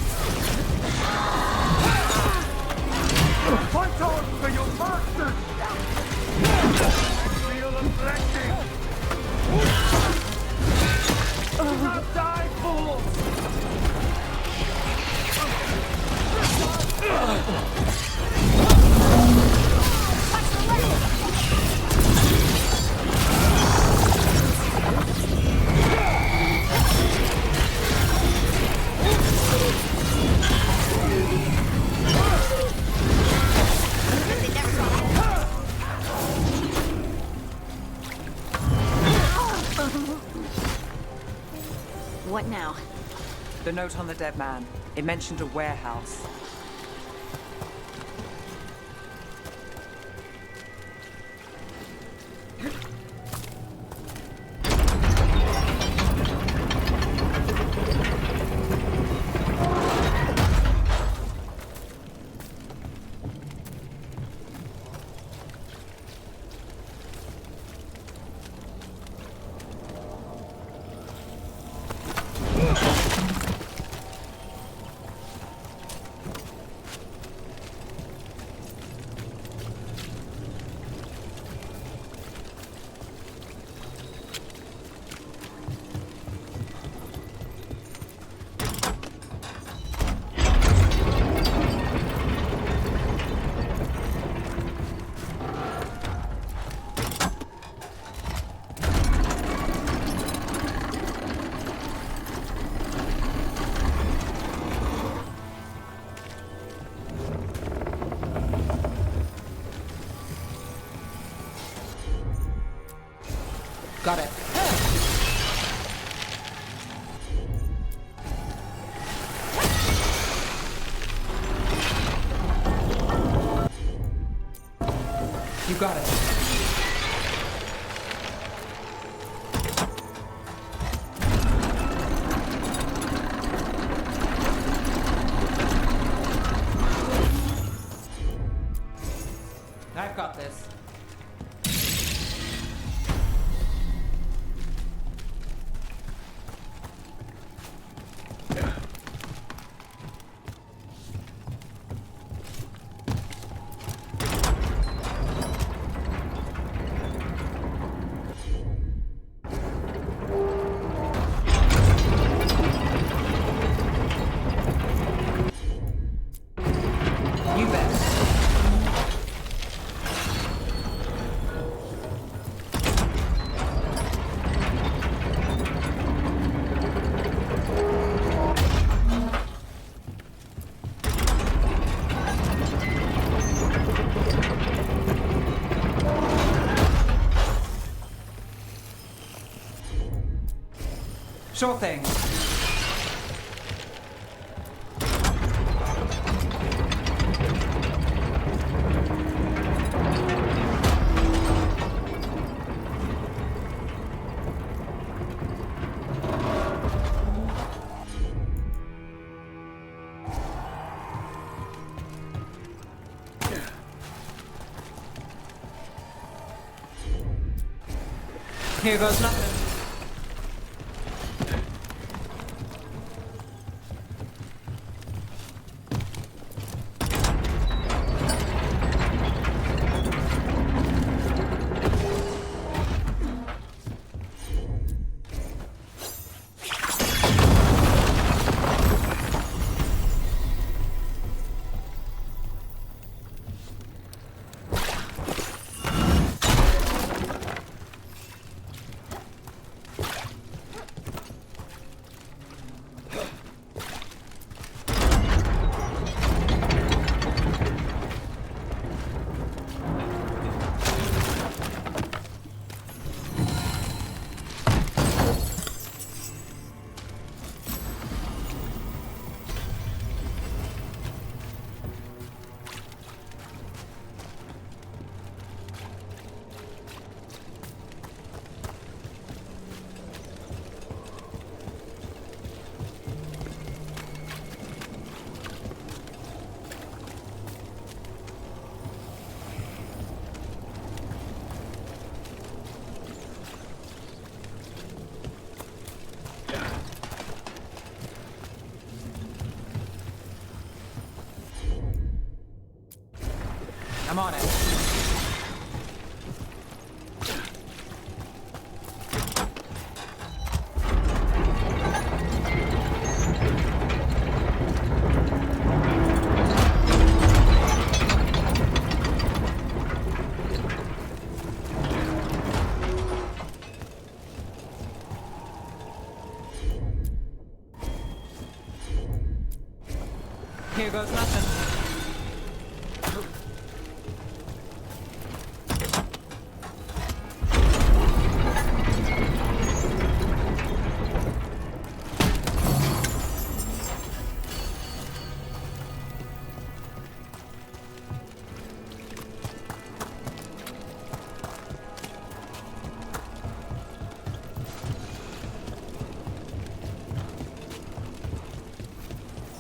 Fight on for your master! Feel the blessing! Do not die, fools! What now? The note on the dead man. It mentioned a warehouse. Got it. You got it. I've got this. You bet. Sure thing. Here goes nothing. I'm on it. Here goes nothing.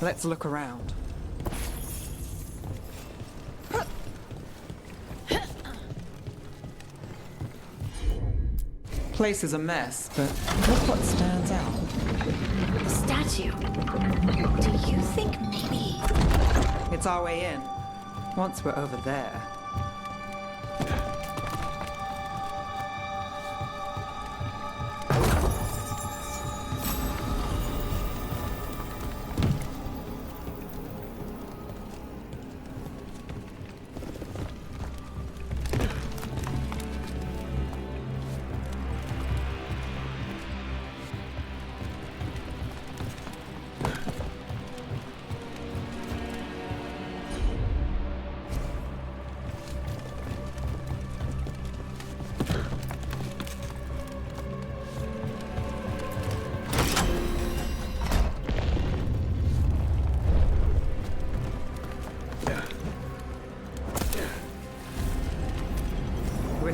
Let's look around. Place is a mess, but look what stands out. The statue. Do you think maybe... It's our way in. Once we're over there.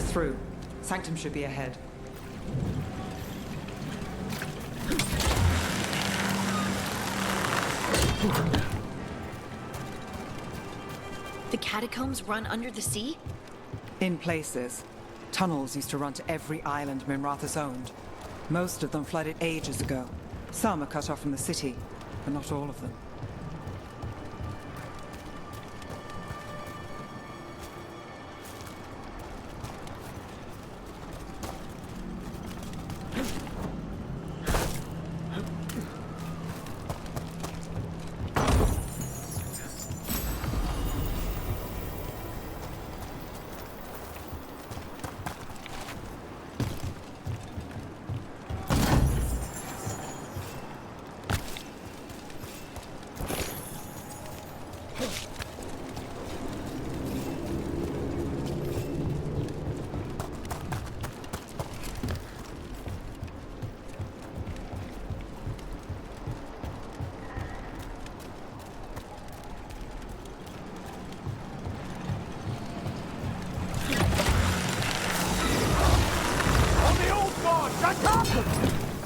through. Sanctum should be ahead. The catacombs run under the sea? In places. Tunnels used to run to every island Minrathous owned. Most of them flooded ages ago. Some are cut off from the city, but not all of them.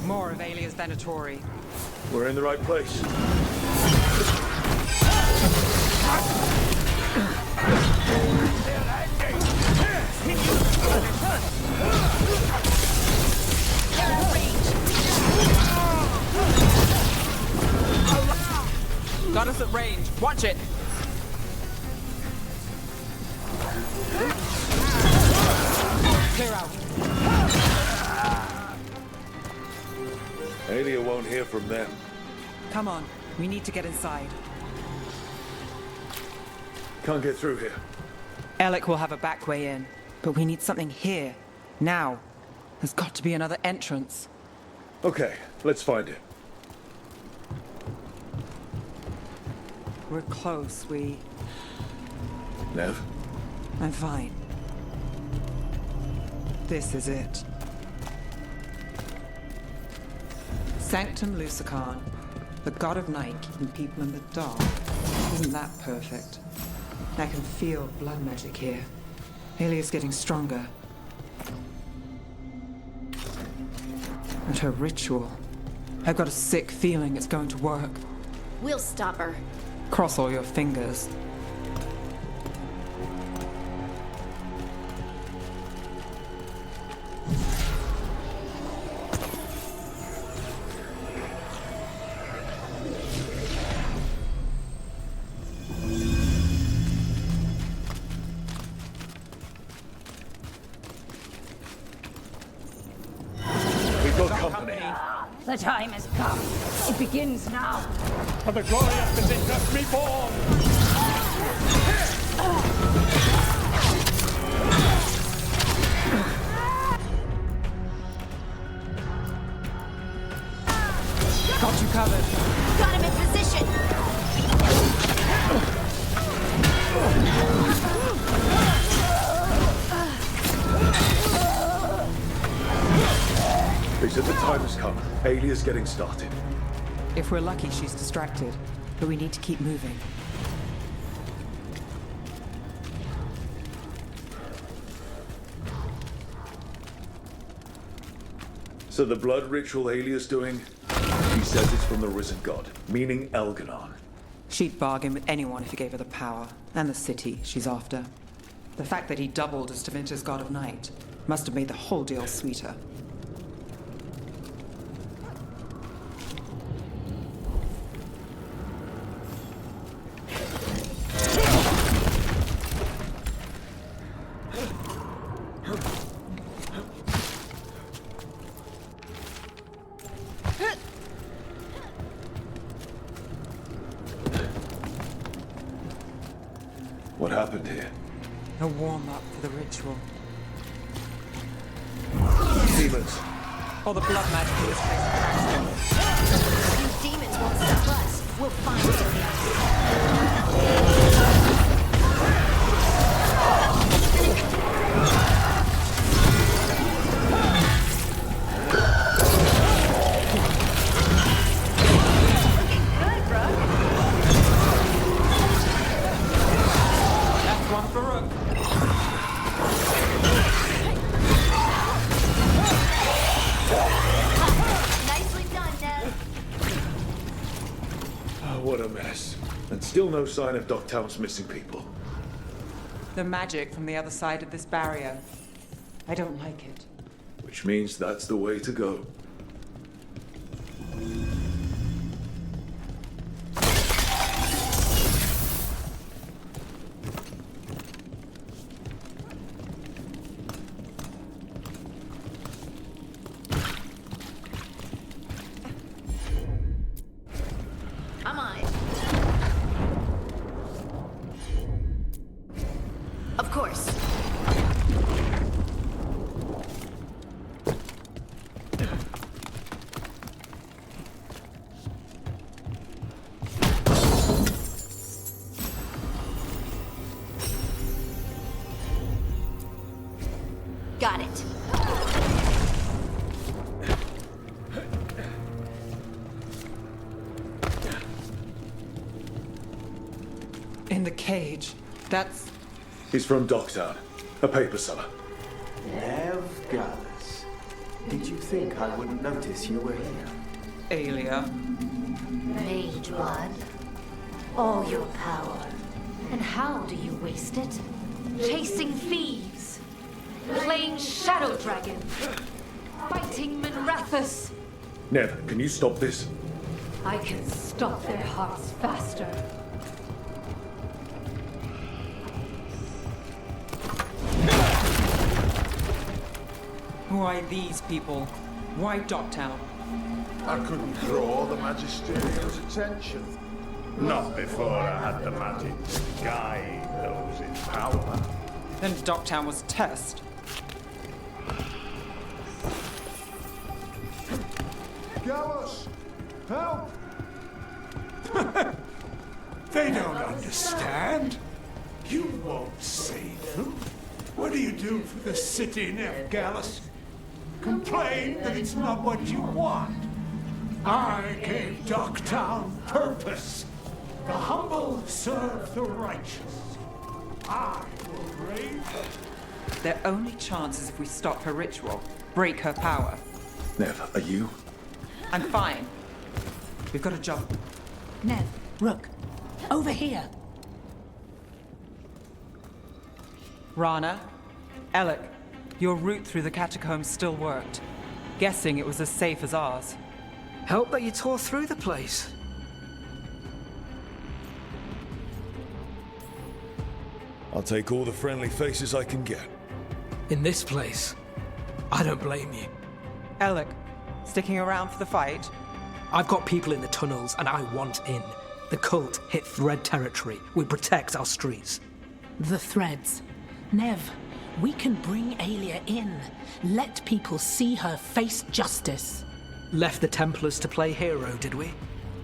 More of Alia's Venatori. We're in the right place. Got us at range. Watch it. Clear out. Alia won't hear from them. Come on, we need to get inside. Can't get through here. Alec will have a back way in, but we need something here, now. There's got to be another entrance. Okay, let's find it. We're close, Nev? I'm fine. This is it. Sanctum Lucican, the god of night keeping people in the dark. Isn't that perfect? I can feel blood magic here. Alia's getting stronger. And her ritual. I've got a sick feeling it's going to work. We'll stop her. Cross all your fingers. The time has come. It begins now. For the glorious Vindictus reborn! Got you covered. Got him in position. They said the time has come. Alia's getting started. If we're lucky, she's distracted. But we need to keep moving. So the blood ritual Alia's doing, she says it's from the risen god, meaning Elganon. She'd bargain with anyone if he gave her the power, and the city she's after. The fact that he doubled as Tevinter's god of night must have made the whole deal sweeter. What happened here? A warm-up for the ritual. Demons. All the blood magic in this place attracts them. These demons won't stop us. We'll find That's one for Rook. no sign of Docktown's missing people. The magic from the other side of this barrier. I don't like it. Which means that's the way to go. I'm on it. Of course. Got it. In the cage. That's... He's from Docktown, a paper seller. Nev Gallus. Did you think I wouldn't notice you were here? Aelia. Mage blood. All your power. And how do you waste it? Chasing thieves. Playing Shadow Dragon. Fighting Minrathus. Nev, can you stop this? I can stop their hearts faster. Why these people? Why Docktown? I couldn't draw the Magisterium's attention. Not before I had the magic to guide those in power. Then Docktown was test. Gallus! Help! They don't understand. You won't save them. What do you do for the city, Nev Gallus? Complain that it's not what you want. I gave Docktown purpose. The humble serve the righteous. I will raise Their only chance is if we stop her ritual, break her power. Nev, are you? I'm fine. We've got a job. Nev, Rook, over here. Rana, Alec, your route through the catacombs still worked. Guessing it was as safe as ours. Help that you tore through the place. I'll take all the friendly faces I can get. In this place, I don't blame you. Alec, sticking around for the fight? I've got people in the tunnels and I want in. The cult hit Thread territory. We protect our streets. The threads. Nev, we can bring Aelia in. Let people see her face justice. Left the Templars to play hero, did we?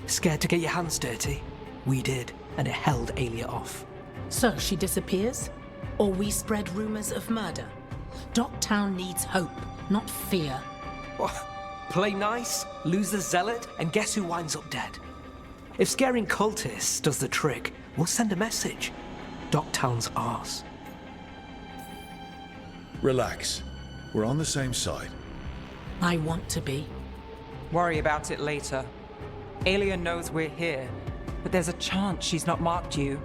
Scared to get your hands dirty? We did, and it held Aelia off. So she disappears? Or we spread rumors of murder? Docktown needs hope, not fear. What? Play nice, lose the zealot, and guess who winds up dead? If scaring cultists does the trick, we'll send a message. Docktown's ours. Relax. We're on the same side. I want to be. Worry about it later. Aelia knows we're here, but there's a chance she's not marked you.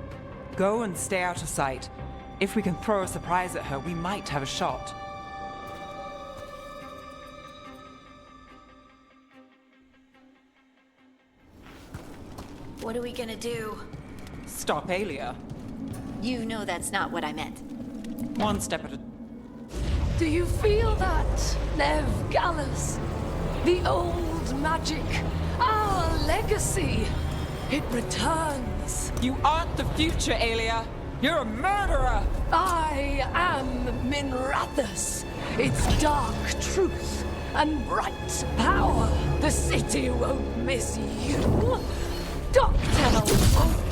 Go and stay out of sight. If we can throw a surprise at her, we might have a shot. What are we gonna do? Stop Aelia. You know that's not what I meant. One step at a... Do you feel that, Nev Gallus? The old magic, our legacy. It returns. You aren't the future, Aelia. You're a murderer. I am Minrathus. It's dark truth and bright power. The city won't miss you. Docktown won't.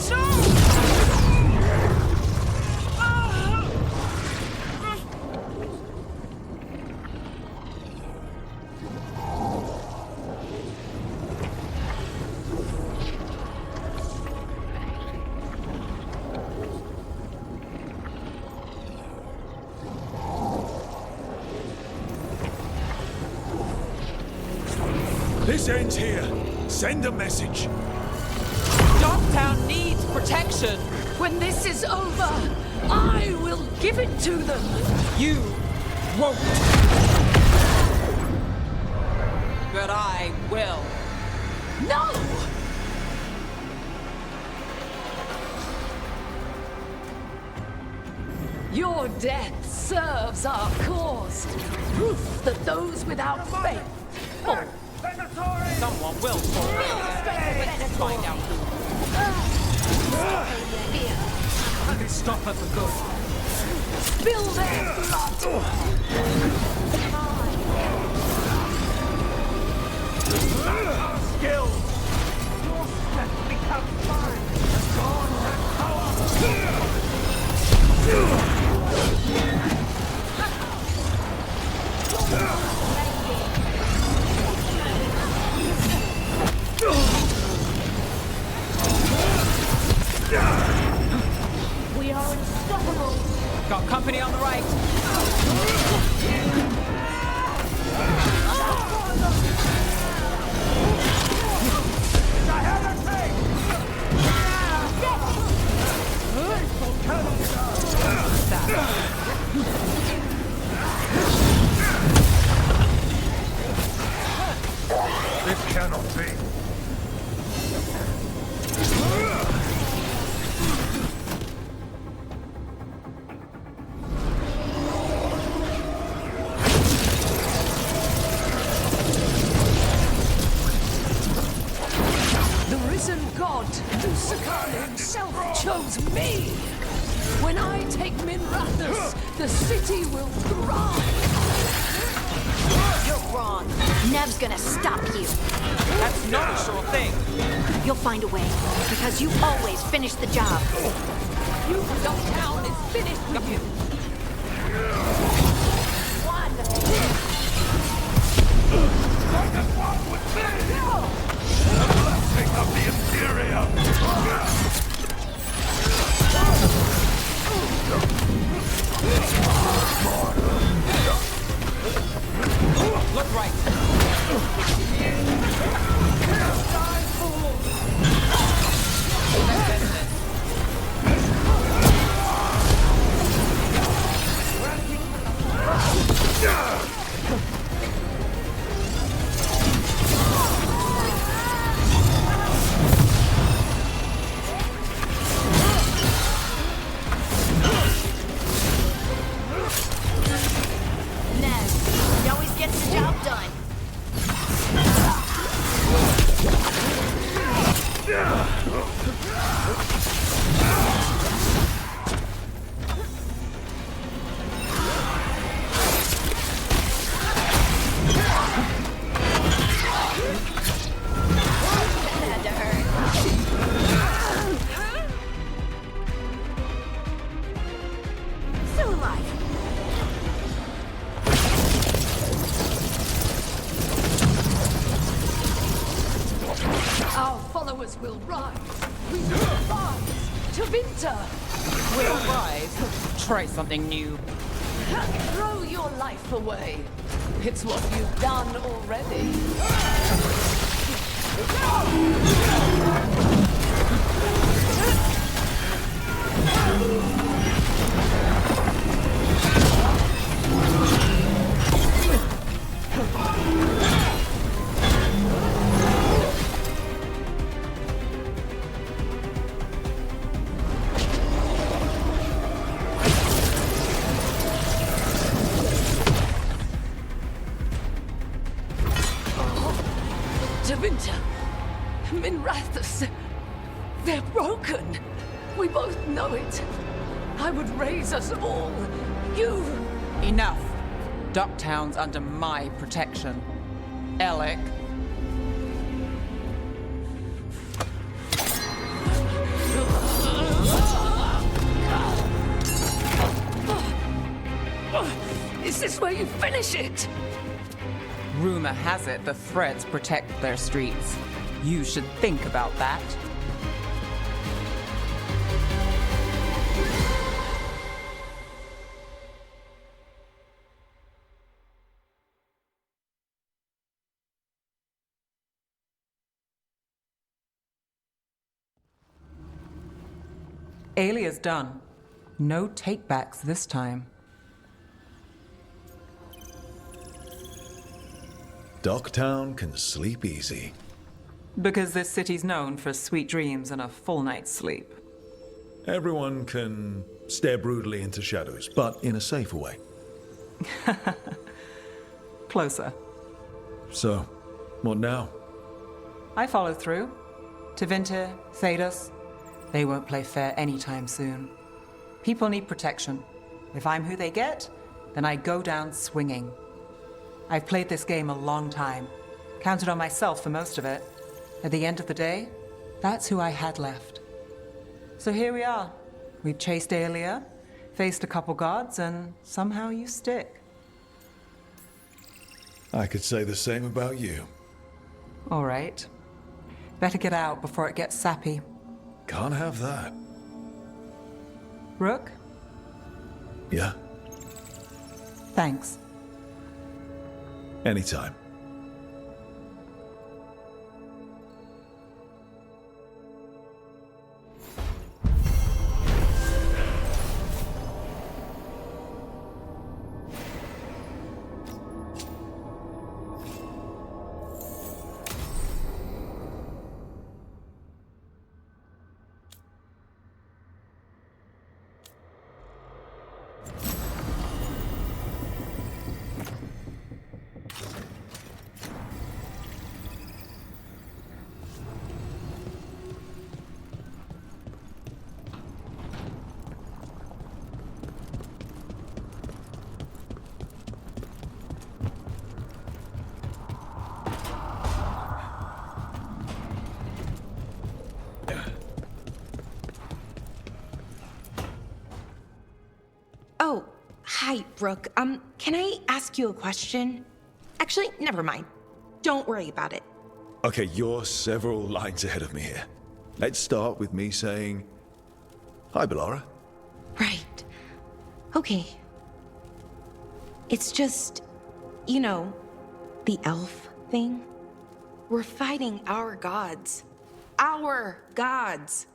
This ends here. Send a message. Docktown needs protection. protection. When this is over, I will give it to them. You won't. But I will. No! Your death serves our cause. Proof that those without faith fall. Someone will fall. Let's find out who. I can stop her for good. Spill their blood! Skill! Your strength becomes mine! Dawn and power! We are unstoppable! Got company on the right. This cannot be. The risen god, Lucifer himself, chose me! When I take Minrathous, the city will thrive! You're wrong. Nev's gonna stop you. That's not a sure thing. You'll find a way, because you always finish the job. You Dogtown is finished with you! One! Blessing of the Imperium! Look right. Nev, he always gets the job done. That had to hurt. Still alive. Our followers will rise! We will rise! To winter! Will rise. Try something new. Throw your life away! It's what you've done already! To winter! Minrathous! They're broken! We both know it! I would raise us all! You! Enough. Ducktown's under my protection. Alec. Is this where you finish it? Rumor has it the Threads protect their streets. You should think about that. Alia's done. No takebacks this time. Docktown can sleep easy. Because this city's known for sweet dreams and a full night's sleep. Everyone can stare brutally into shadows, but in a safer way. Closer. So, what now? I follow through. Tevinter, Thedas. They won't play fair anytime soon. People need protection. If I'm who they get, then I go down swinging. I've played this game a long time. Counted on myself for most of it. At the end of the day, that's who I had left. So here we are. We've chased Alia, faced a couple guards, and somehow you stick. I could say the same about you. All right. Better get out before it gets sappy. Can't have that. Rook? Yeah? Thanks. Anytime. Oh, hi, Brooke. Can I ask you a question? Actually, never mind. Don't worry about it. Okay, you're several lines ahead of me here. Let's start with me saying, hi, Bellara. Right. Okay. It's just, you know, the elf thing. We're fighting our gods. Our gods.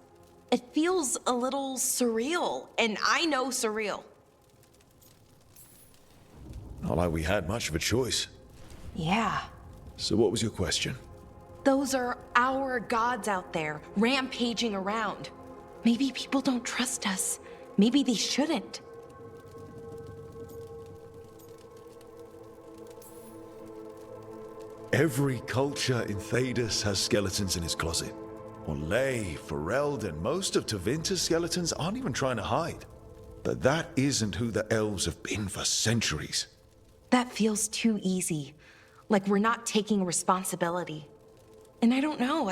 It feels a little surreal, and I know surreal. Not like we had much of a choice. Yeah. So what was your question? Those are our gods out there, rampaging around. Maybe people don't trust us. Maybe they shouldn't. Every culture in Thedas has skeletons in its closet. Orlais, Ferelden, most of Tevinter's skeletons aren't even trying to hide. But that isn't who the elves have been for centuries. That feels too easy. Like we're not taking responsibility. And I don't know,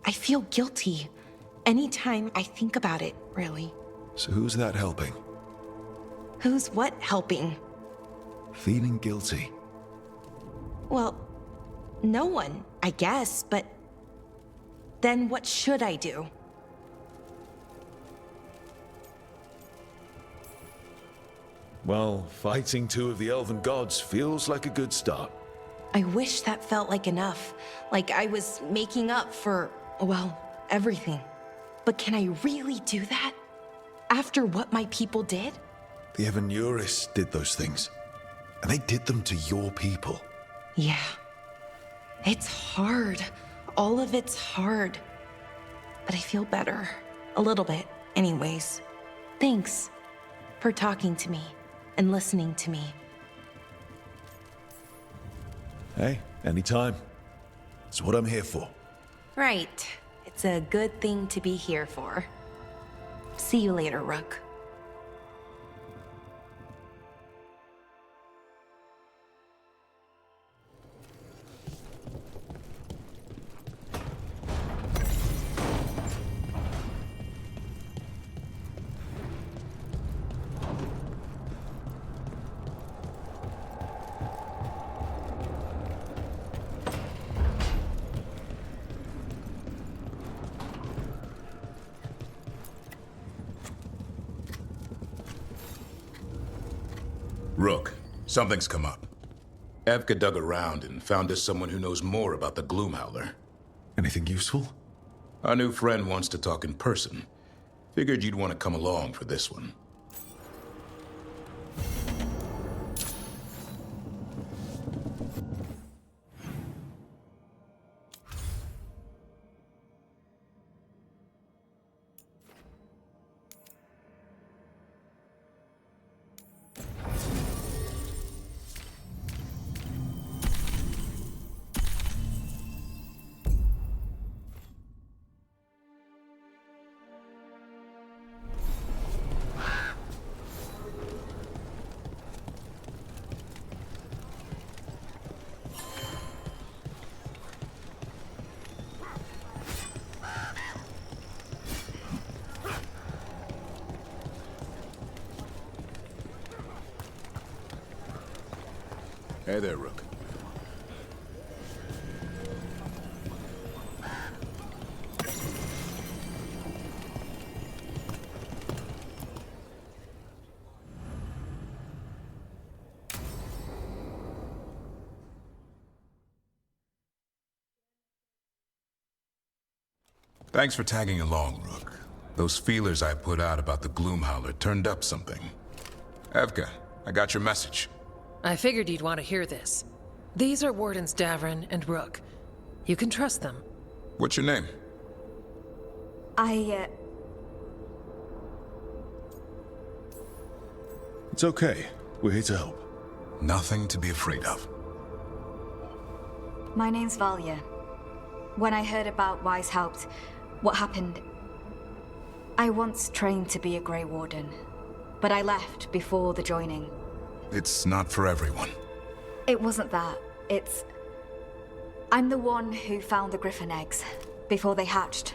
I feel guilty. Anytime I think about it, really. So who's that helping? Who's what helping? Feeling guilty. Well, no one, I guess, but then what should I do? Well, fighting two of the elven gods feels like a good start. I wish that felt like enough. Like I was making up for, well, everything. But can I really do that? After what my people did? The Evanuris did those things. And they did them to your people. Yeah. It's hard. All of it's hard. But I feel better. A little bit, anyways. Thanks for talking to me and listening to me. Hey, anytime. It's what I'm here for. Right. It's a good thing to be here for. See you later, Rook. Rook, something's come up. Evka dug around and found us someone who knows more about the Gloomhowler. Anything useful? Our new friend wants to talk in person. Figured you'd want to come along for this one. Hey there, Rook. Thanks for tagging along, Rook. Those feelers I put out about the Gloomhowler turned up something. Evka, I got your message. I figured you'd want to hear this. These are Wardens Davrin and Rook. You can trust them. What's your name? It's okay. We're here to help. Nothing to be afraid of. My name's Valia. When I heard about Weishaupt, what happened... I once trained to be a Grey Warden, but I left before the joining. It's not for everyone. It wasn't that. It's... I'm the one who found the Griffin eggs, before they hatched.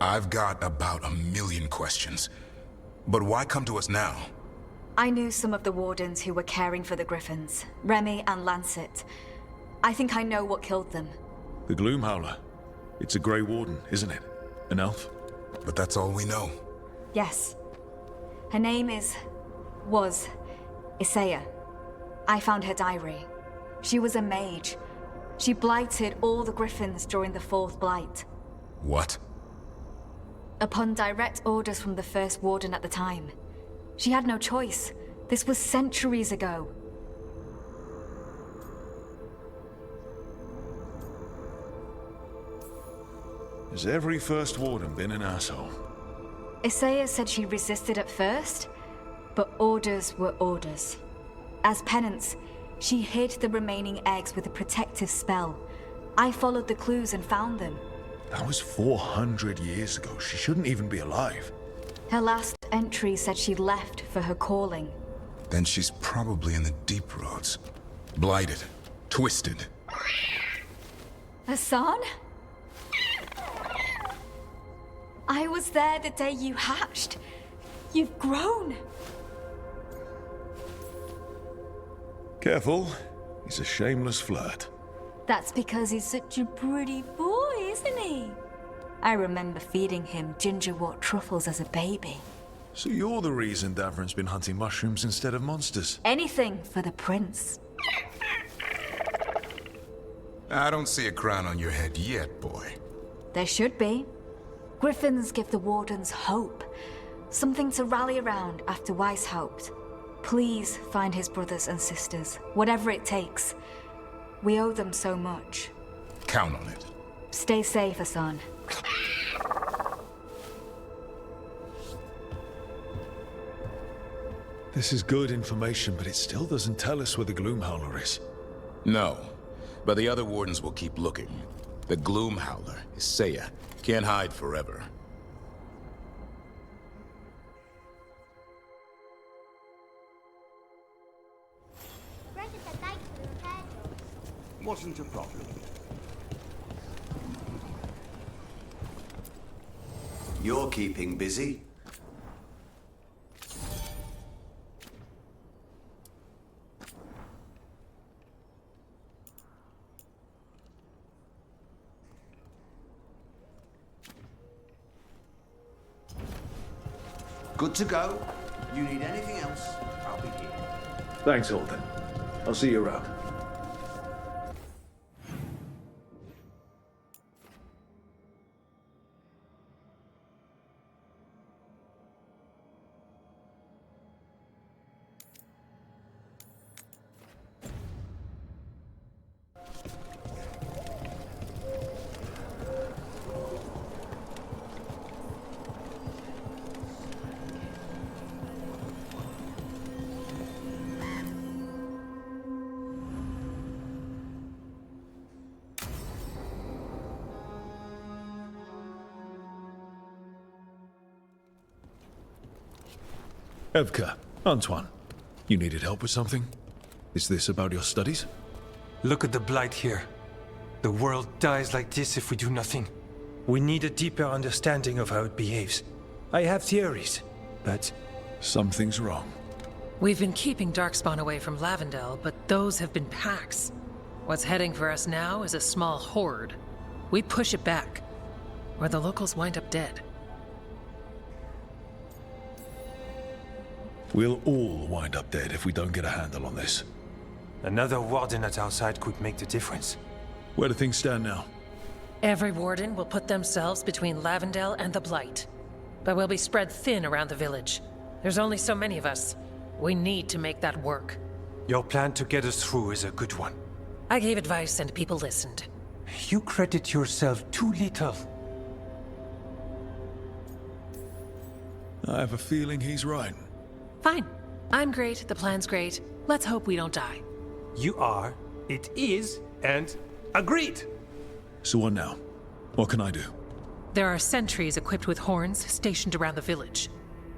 I've got about 1,000,000 questions. But why come to us now? I knew some of the Wardens who were caring for the Griffins, Remy and Lancet. I think I know what killed them. The Gloomhowler. It's a Grey Warden, isn't it? An elf? But that's all we know. Yes. Her name was Isaiah. I found her diary. She was a mage. She blighted all the Griffins during the Fourth Blight. What? Upon direct orders from the First Warden at the time. She had no choice. This was centuries ago. Has every First Warden been an asshole? Isaiah said she resisted at first, but orders were orders. As penance, she hid the remaining eggs with a protective spell. I followed the clues and found them. That was 400 years ago. She shouldn't even be alive. Her last entry said she left for her calling. Then she's probably in the deep roads. Blighted. Twisted. Hassan? I was there the day you hatched. You've grown. Careful. He's a shameless flirt. That's because he's such a pretty boy, isn't he? I remember feeding him gingerwort truffles as a baby. So you're the reason Davrin's been hunting mushrooms instead of monsters? Anything for the prince. I don't see a crown on your head yet, boy. There should be. Griffins give the Wardens hope. Something to rally around after Weishaupt. Please find his brothers and sisters, whatever it takes. We owe them so much. Count on it. Stay safe, Hassan. This is good information, but it still doesn't tell us where the Gloomhowler is. No, but the other Wardens will keep looking. The Gloomhowler, Isaiah, can't hide forever. Wasn't a problem. You're keeping busy. Good to go. You need anything else, I'll be here. Thanks, Alden. I'll see you around. Evka, Antoine, you needed help with something? Is this about your studies? Look at the blight here. The world dies like this if we do nothing. We need a deeper understanding of how it behaves. I have theories, but... Something's wrong. We've been keeping Darkspawn away from Lavendel, but those have been packs. What's heading for us now is a small horde. We push it back, or the locals wind up dead. We'll all wind up dead if we don't get a handle on this. Another warden at our side could make the difference. Where do things stand now? Every warden will put themselves between Lavendel and the Blight. But we'll be spread thin around the village. There's only so many of us. We need to make that work. Your plan to get us through is a good one. I gave advice and people listened. You credit yourself too little. I have a feeling he's right. Fine. I'm great, the plan's great. Let's hope we don't die. You are, it is, and agreed! So what now? What can I do? There are sentries equipped with horns stationed around the village.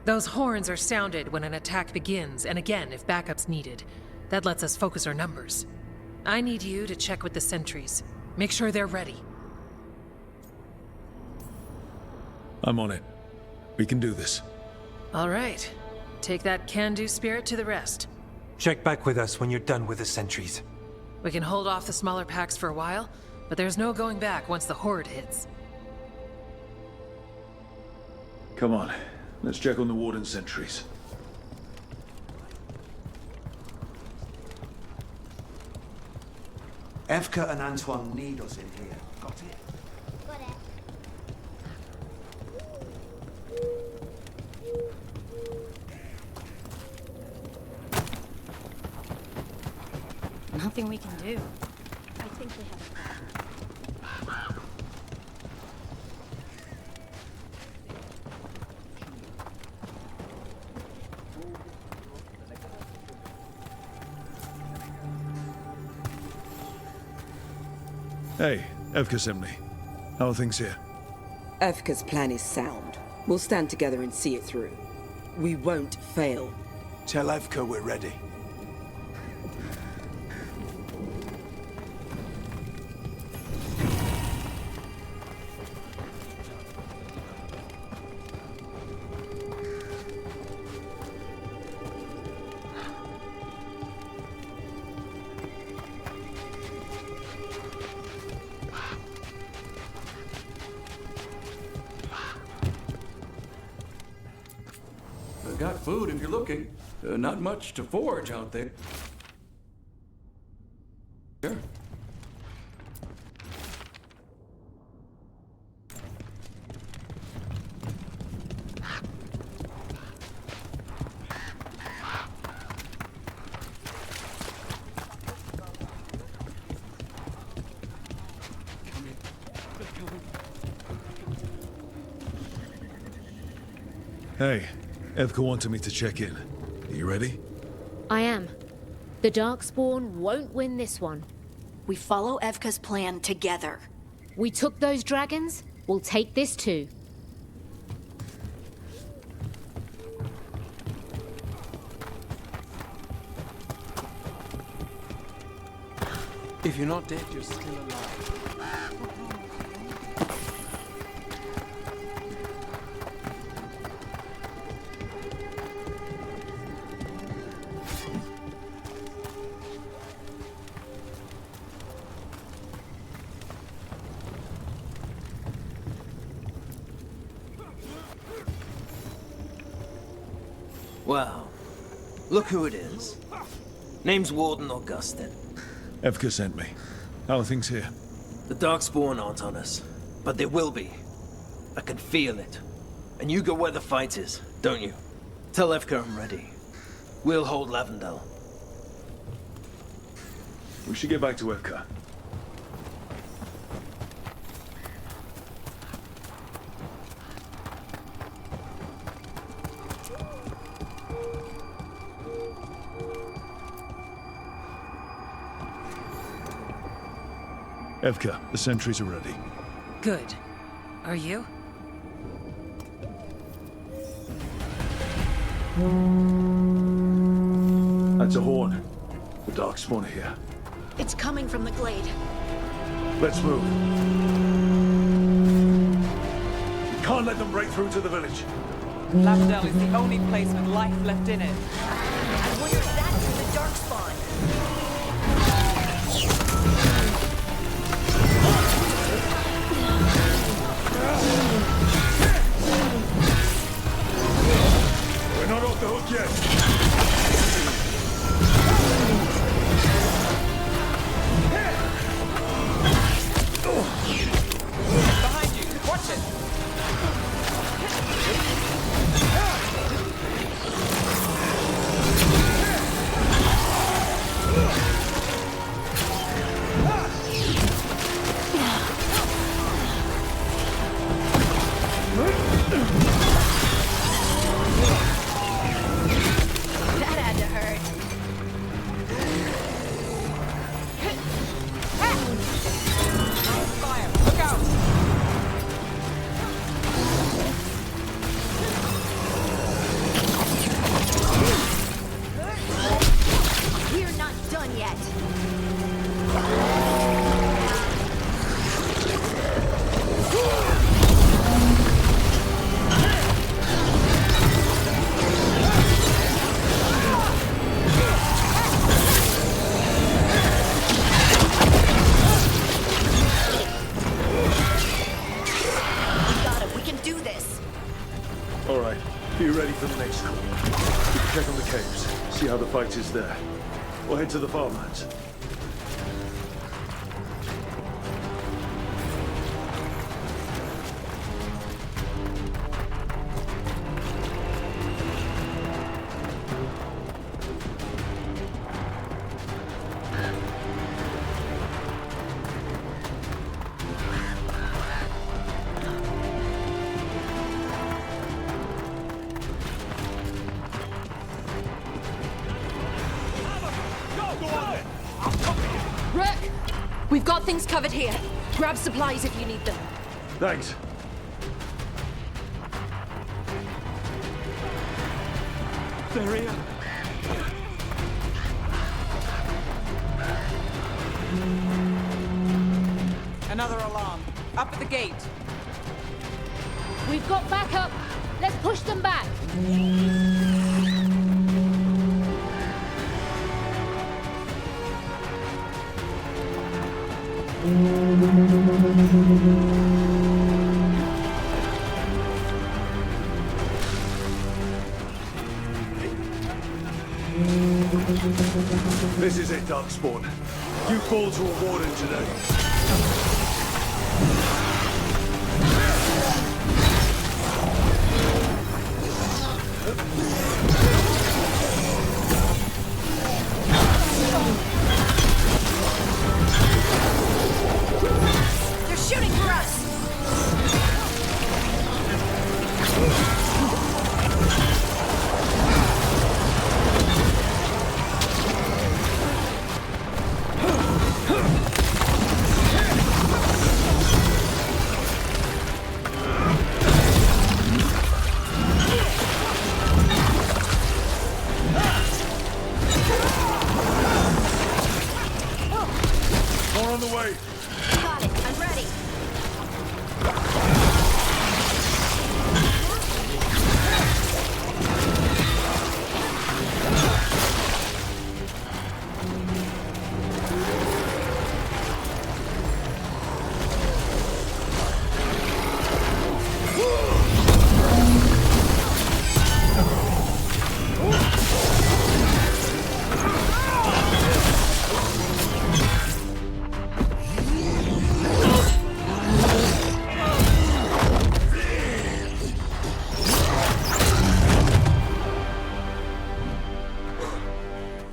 Those horns are sounded when an attack begins, and again if backup's needed. That lets us focus our numbers. I need you to check with the sentries. Make sure they're ready. I'm on it. We can do this. All right. Take that can-do spirit to the rest. Check back with us when you're done with the sentries. We can hold off the smaller packs for a while, but there's no going back once the horde hits. Come on. Let's check on the warden sentries. Evka and Antoine need us in here. Got it? Nothing we can do. I think we have a plan. Hey, Evka sent me. How are things here? Evka's plan is sound. We'll stand together and see it through. We won't fail. Tell Evka we're ready. Got food if you're looking. Not much to forage out there. Sure. Hey, Evka wanted me to check in. Are you ready? I am. The Darkspawn won't win this one. We follow Evka's plan together. We took those dragons, we'll take this too. If you're not dead, you're still alive. Well, look who it is. Name's Warden Augustin. Evka sent me. How are things here? The Darkspawn aren't on us, but they will be. I can feel it. And you go where the fight is, don't you? Tell Evka I'm ready. We'll hold Lavendel. We should get back to Evka. Evka, the sentries are ready. Good. Are you? That's a horn. The Darkspawn are here. It's coming from the glade. Let's move. We can't let them break through to the village. Lavendel is the only place with life left in it. I wonder if that's the Darkspawn. We're not off the hook yet. Behind you! Watch it! That had to hurt. Fire! Look out! We're not done yet. We got it. We can do this. All right. Be ready for the next call. We can check on the caves, see how the fight is there. We'll head to the farmlands. Rook! We've got things covered here. Grab supplies if you need them. Thanks. They're here. Another alarm. Up at the gate. We've got backup. Let's push them back. This is it, Darkspawn. You fall to a warden today. They're shooting for us. More on the way. Got it. I'm ready.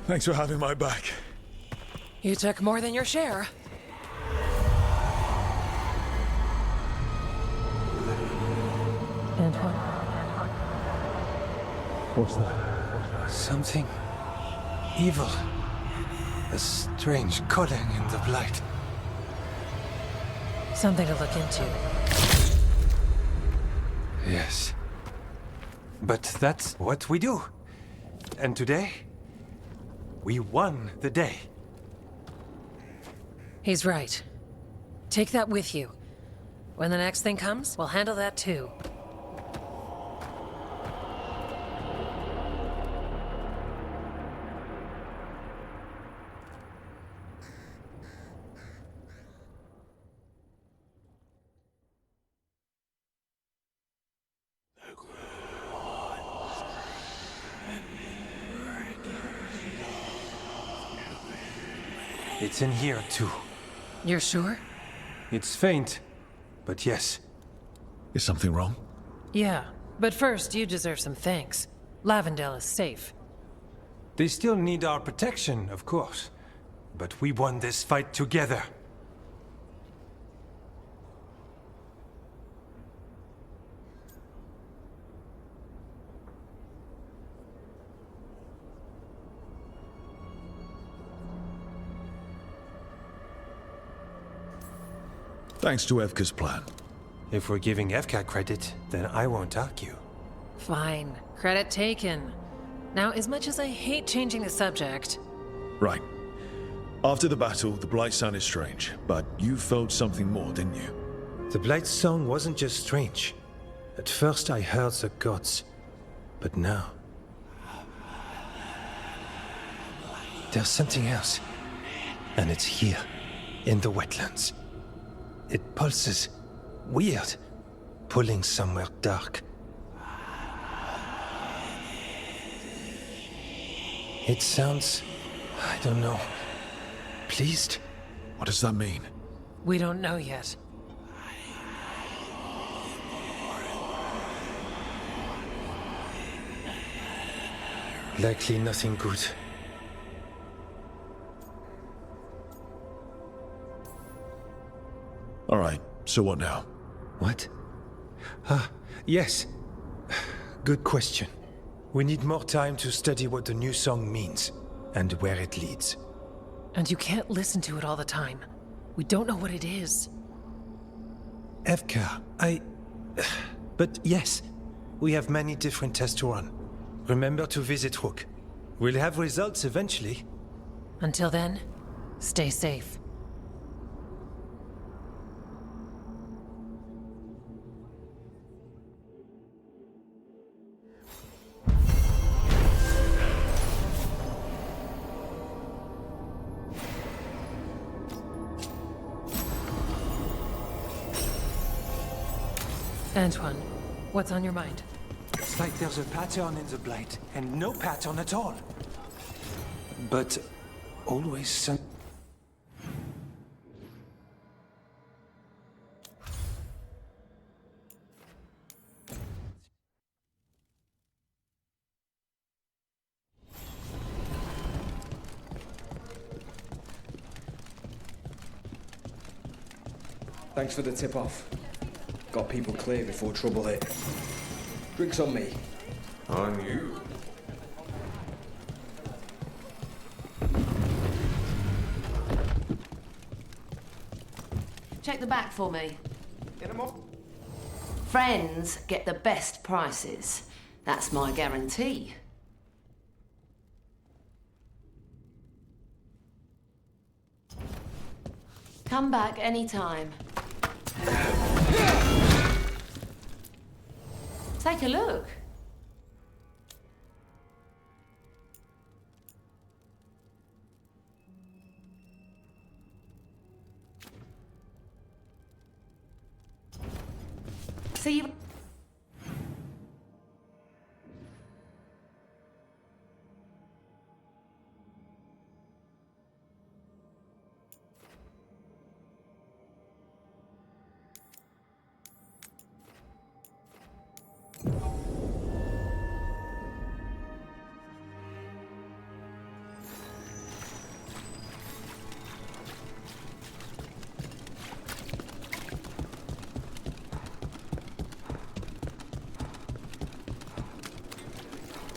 Thanks for having my back. You took more than your share. Antoine? What's that? Something evil. A strange calling in the blight. Something to look into. Yes. But that's what we do. And today, we won the day. He's right. Take that with you. When the next thing comes, we'll handle that too. It's in here, too. You're sure? It's faint, but yes. Is something wrong? Yeah, but first you deserve some thanks. Lavendale is safe. They still need our protection, of course. But we won this fight together. Thanks to Evka's plan. If we're giving Evka credit, then I won't argue. Fine. Credit taken. Now, as much as I hate changing the subject... Right. After the battle, the Blight sounded strange, but you felt something more, didn't you? The Blight song wasn't just strange. At first I heard the gods, but now... there's something else. And it's here, in the wetlands. It pulses. Weird. Pulling somewhere dark. It sounds... I don't know. Pleased? What does that mean? We don't know yet. Likely nothing good. All right, so what now? What? Yes. Good question. We need more time to study what the new song means, and where it leads. And you can't listen to it all the time. We don't know what it is. Evka, But yes, we have many different tests to run. Remember to visit Rook. We'll have results eventually. Until then, stay safe. Antoine, what's on your mind? It's like there's a pattern in the Blight, and no pattern at all. But always some... Thanks for the tip-off. Got people clear before trouble hit. Drinks on me. On you. Check the back for me. Friends get the best prices. That's my guarantee. Come back anytime. Take a look. See you.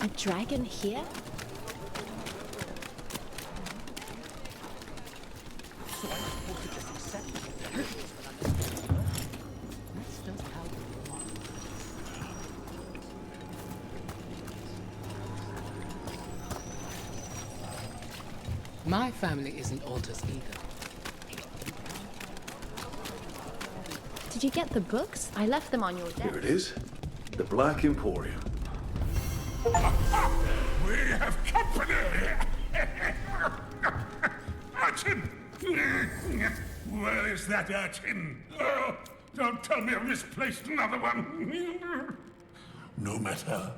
A dragon here? My family isn't alters either. Did you get the books? I left them on your desk. Here it is. The Black Emporium. We have company! Urchin! Where is that urchin? Oh, don't tell me I've misplaced another one. No matter.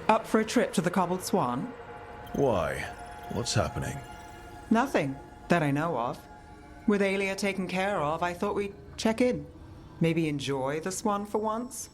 Up for a trip to the Cobbled Swan? Why? What's happening? Nothing that I know of. With Aelia taken care of, I thought we'd check in. Maybe enjoy the Swan for once?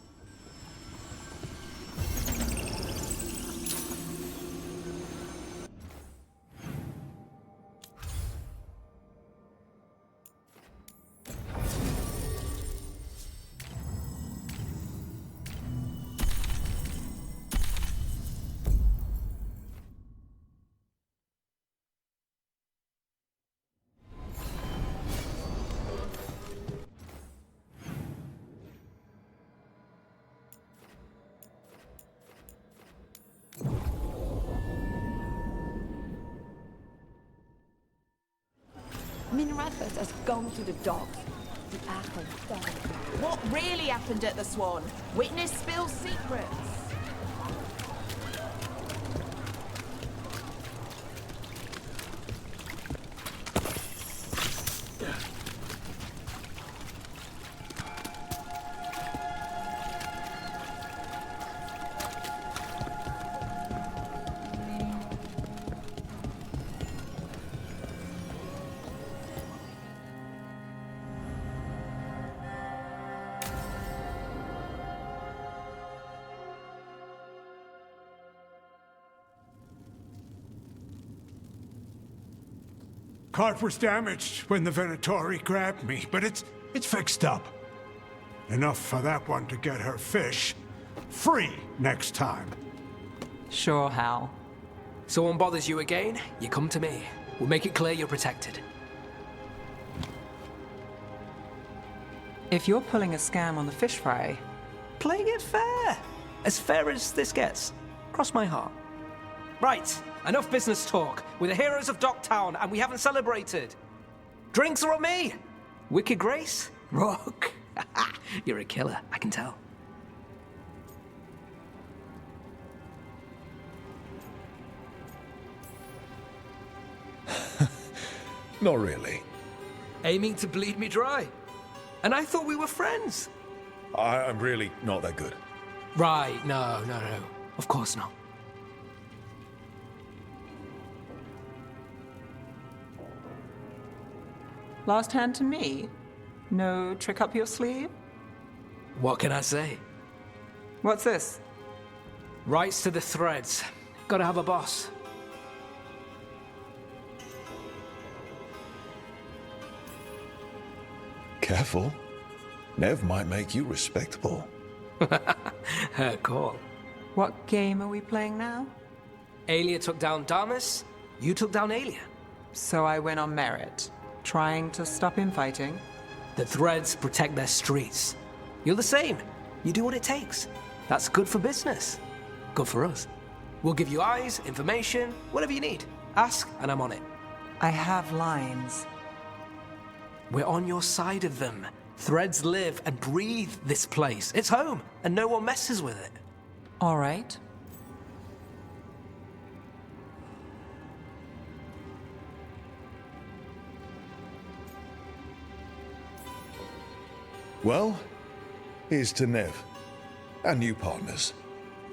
Minrathus has gone to the dogs. The apple died. What really happened at the Swan? Witness spills secrets. Cart was damaged when the Venatori grabbed me, but it's fixed up. Enough for that one to get her fish free next time. Sure, Hal. Someone bothers you again, you come to me. We'll make it clear you're protected. If you're pulling a scam on the fish fry, Playing it fair. As fair as this gets. Cross my heart. Right, enough business talk. We're the heroes of Docktown, and we haven't celebrated. Drinks are on me. Wicked Grace? Rock. You're a killer, I can tell. Not really. Aiming to bleed me dry. And I thought we were friends. I'm really not that good. Right, no. Of course not. last hand to me? No trick up your sleeve? What can I say? What's this? Rights to the threads. Gotta have a boss. Careful. Nev might make you respectable. Her call. What game are we playing now? Aelia took down Damus, you took down Aelia. So I win on merit, trying to stop infighting. The Threads protect their streets. You're the same. You do what it takes. That's good for business. Good for us. We'll give you eyes, information, whatever you need. Ask, and I'm on it. I have lines. We're on your side of them. Threads live and breathe this place. It's home, and no one messes with it. All right. Well, here's to Nev. And new partners.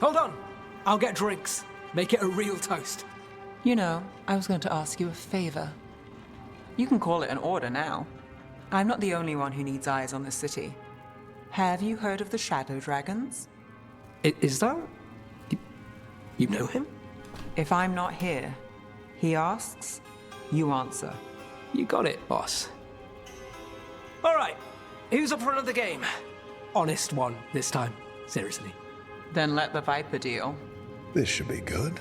Hold on. I'll get drinks. Make it a real toast. You know, I was going to ask you a favor. You can call it an order now. I'm not the only one who needs eyes on this city. Have you heard of the Shadow Dragons? Is that... You know him? If I'm not here, he asks, you answer. You got it, boss. All right. Who's up for another game? Honest one this time. Seriously. Then let the Viper deal. This should be good.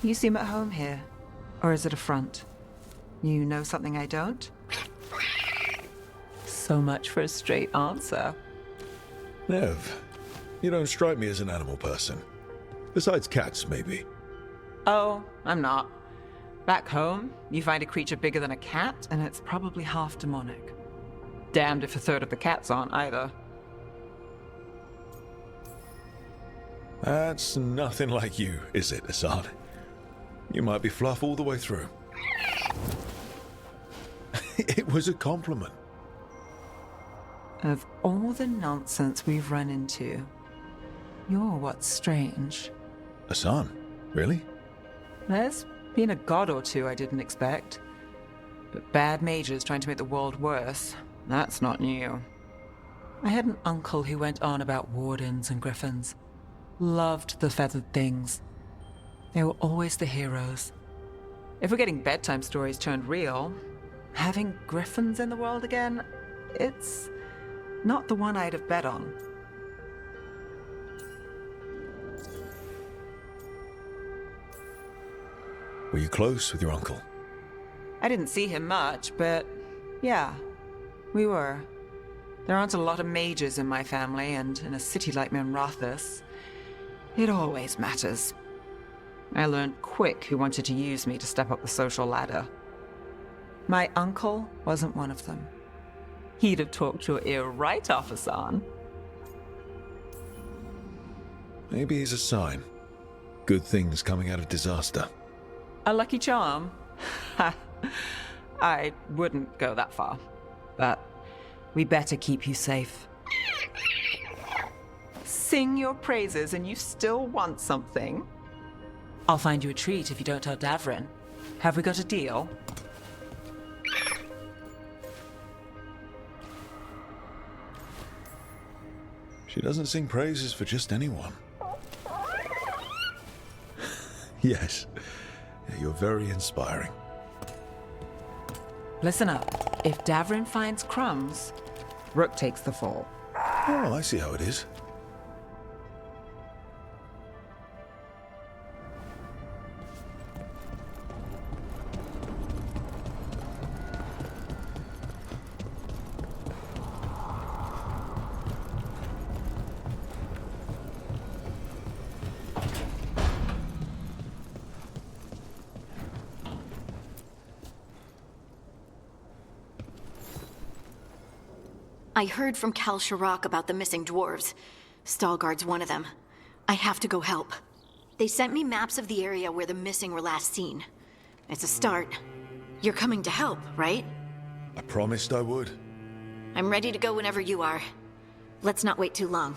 You seem at home here. Or is it a front? You know something I don't? So much for a straight answer. Nev, you don't strike me as an animal person. Besides cats, maybe. Oh, I'm not. Back home, you find a creature bigger than a cat, and it's probably half demonic. Damned if a third of the cats aren't either. That's nothing like you, is it, Assad? You might be fluff all the way through. It was a compliment. Of all the nonsense we've run into, you're what's strange. Hassan? Really? There's been a god or two I didn't expect. But bad mages trying to make the world worse, that's not new. I had an uncle who went on about wardens and griffins. Loved the feathered things. They were always the heroes. If we're getting bedtime stories turned real, having griffins in the world again, it's not the one I'd have bet on. Were you close with your uncle? I didn't see him much, but yeah, we were. There aren't a lot of mages in my family, and in a city like Minrathous, it always matters. I learned quick who wanted to use me to step up the social ladder. My uncle wasn't one of them. He'd have talked your ear right off, Hassan. Maybe he's a sign. Good things coming out of disaster. A lucky charm? I wouldn't go that far, but we better keep you safe. Sing your praises and you still want something? I'll find you a treat if you don't tell Davrin. Have we got a deal? She doesn't sing praises for just anyone. Yes. You're very inspiring. Listen up. If Davrin finds crumbs, Rook takes the fall. Oh, I see how it is. I heard from Kal Shirak about the missing dwarves. Stalgard's one of them. I have to go help. They sent me maps of the area where the missing were last seen. It's a start. You're coming to help, right? I promised I would. I'm ready to go whenever you are. Let's not wait too long.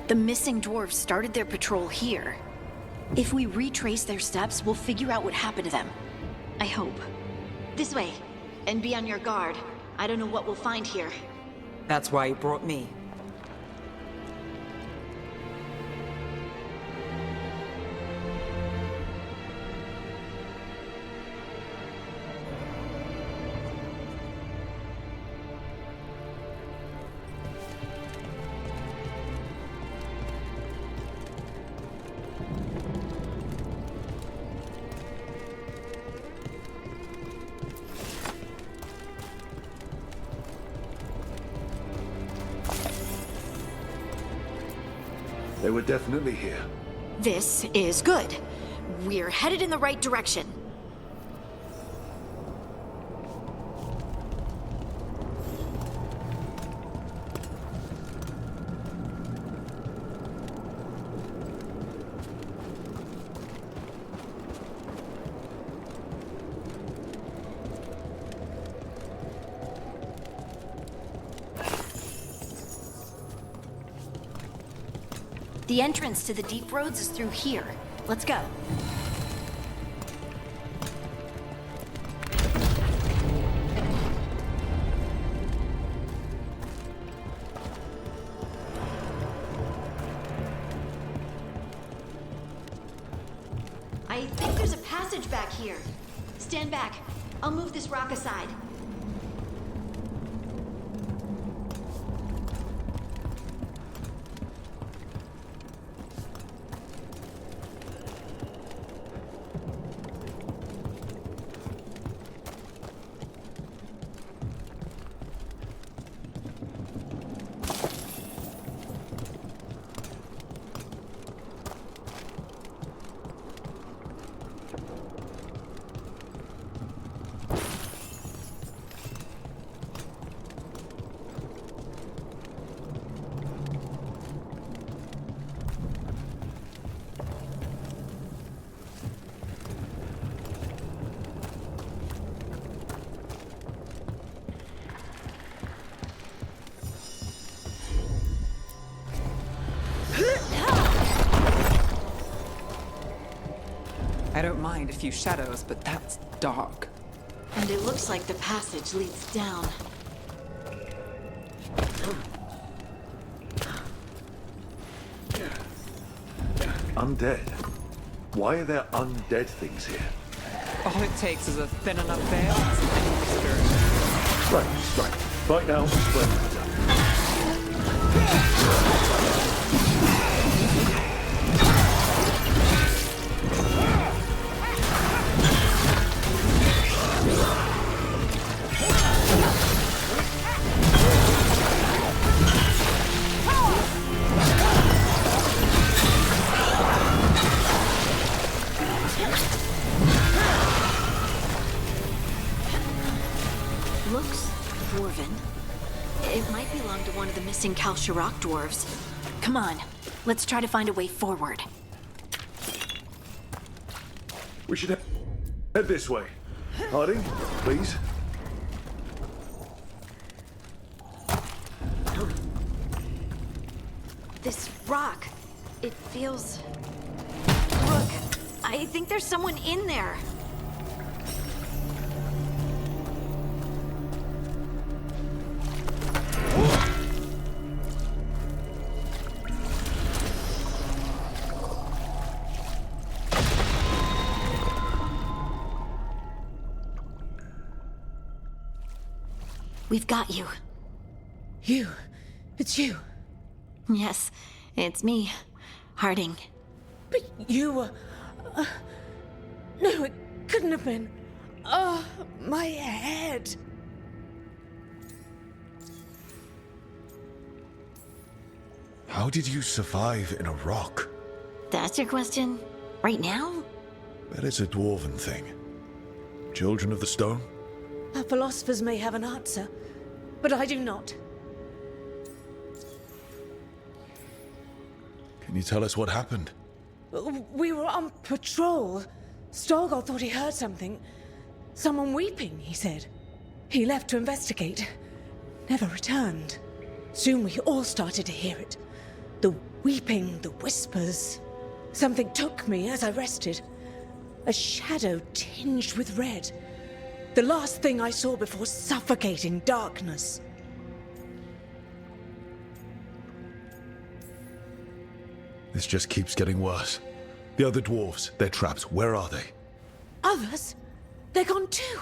The missing dwarves started their patrol here. If we retrace their steps, we'll figure out what happened to them. I hope. This way. And be on your guard. I don't know what we'll find here. That's why you brought me. They were definitely here. This is good. We're headed in the right direction. The entrance to the deep roads is through here. Let's go. I think there's a passage back here. Stand back. I'll move this rock aside. I don't mind a few shadows, but that's dark. And it looks like the passage leads down. Undead? Why are there undead things here? All it takes is a thin enough veil and some enemy spirit. Right now, missing Kalsharak dwarves. Come on, let's try to find a way forward. We should head this way. Harding, please. This rock, it feels... Look, I think there's someone in there. We've got you. You? It's you? Yes, it's me, Harding. But you were... no, it couldn't have been. Oh, my head. How did you survive in a rock? That's your question? Right now? That is a dwarven thing. Children of the stone? Our philosophers may have an answer, but I do not. Can you tell us what happened? We were on patrol. Storgol thought he heard something. Someone weeping, he said. He left to investigate. Never returned. Soon we all started to hear it. The weeping, the whispers. Something took me as I rested. A shadow tinged with red. The last thing I saw before suffocating darkness. This just keeps getting worse. The other dwarves, they're trapped. Where are they? Others? They're gone too.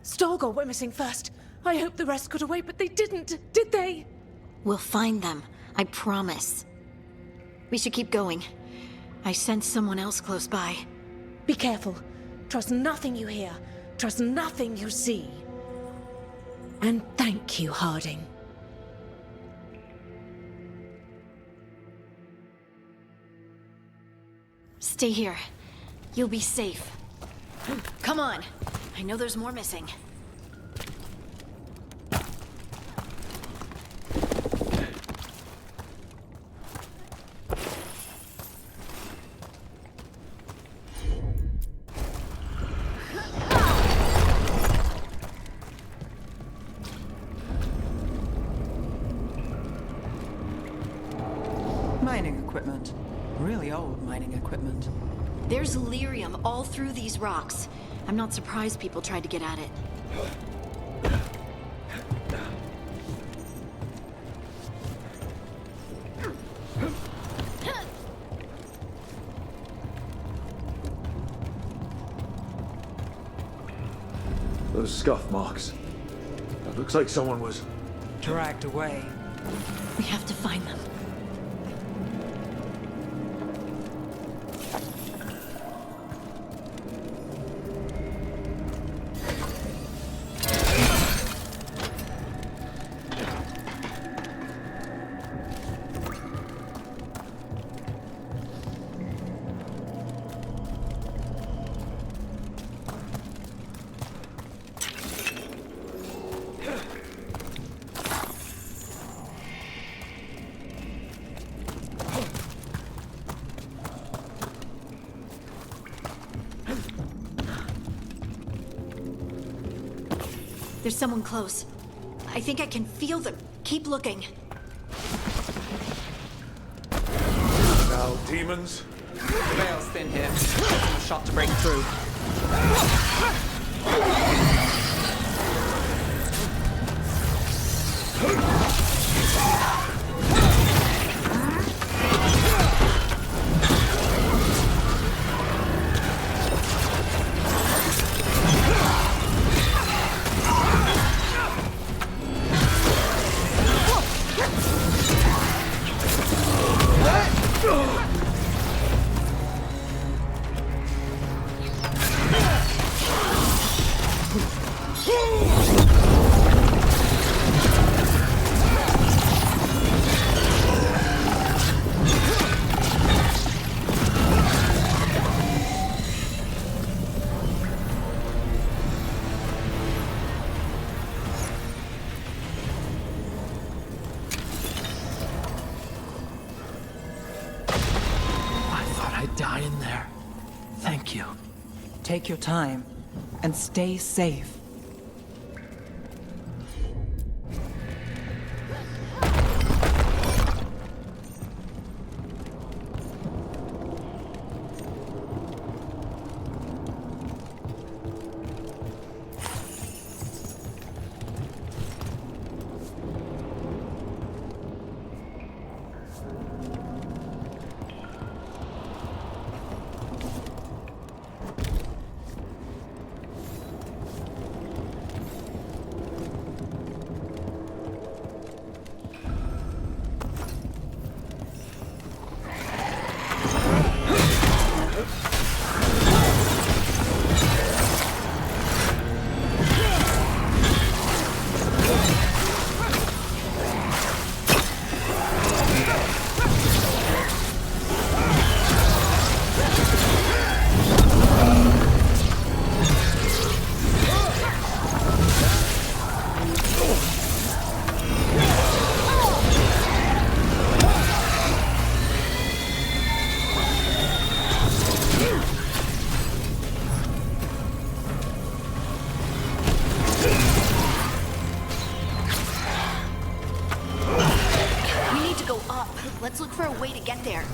Storgol went missing first. I hoped the rest got away, but they didn't, did they? We'll find them, I promise. We should keep going. I sense someone else close by. Be careful. Trust nothing you hear. Trust nothing you see. And thank you, Harding. Stay here. You'll be safe. Come on. I know there's more missing. Mining equipment. Really old mining equipment. There's lyrium all through these rocks. I'm not surprised people tried to get at it. Those scuff marks. It looks like someone was... dragged away. We have to find them. There's someone close. I think I can feel them. Keep looking. Now, demons. The veil's thin here. Some shot to break through. I die in there? Thank you. Take your time and stay safe. Let's look for a way to get there.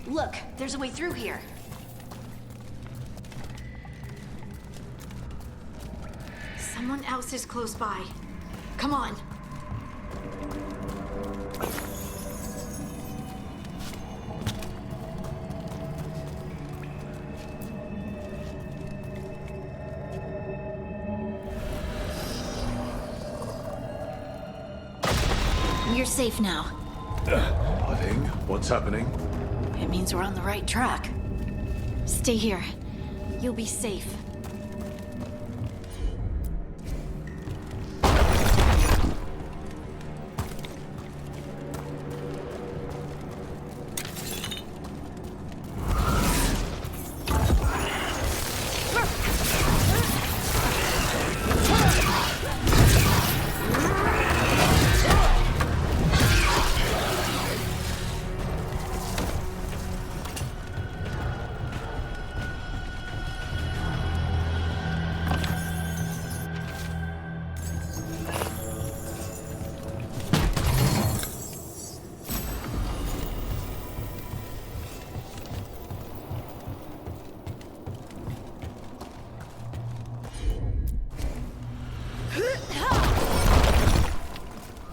Look, there's a way through here. Someone else is close by. Come on. You're safe now. I think. What's happening? It means we're on the right track. Stay here. You'll be safe.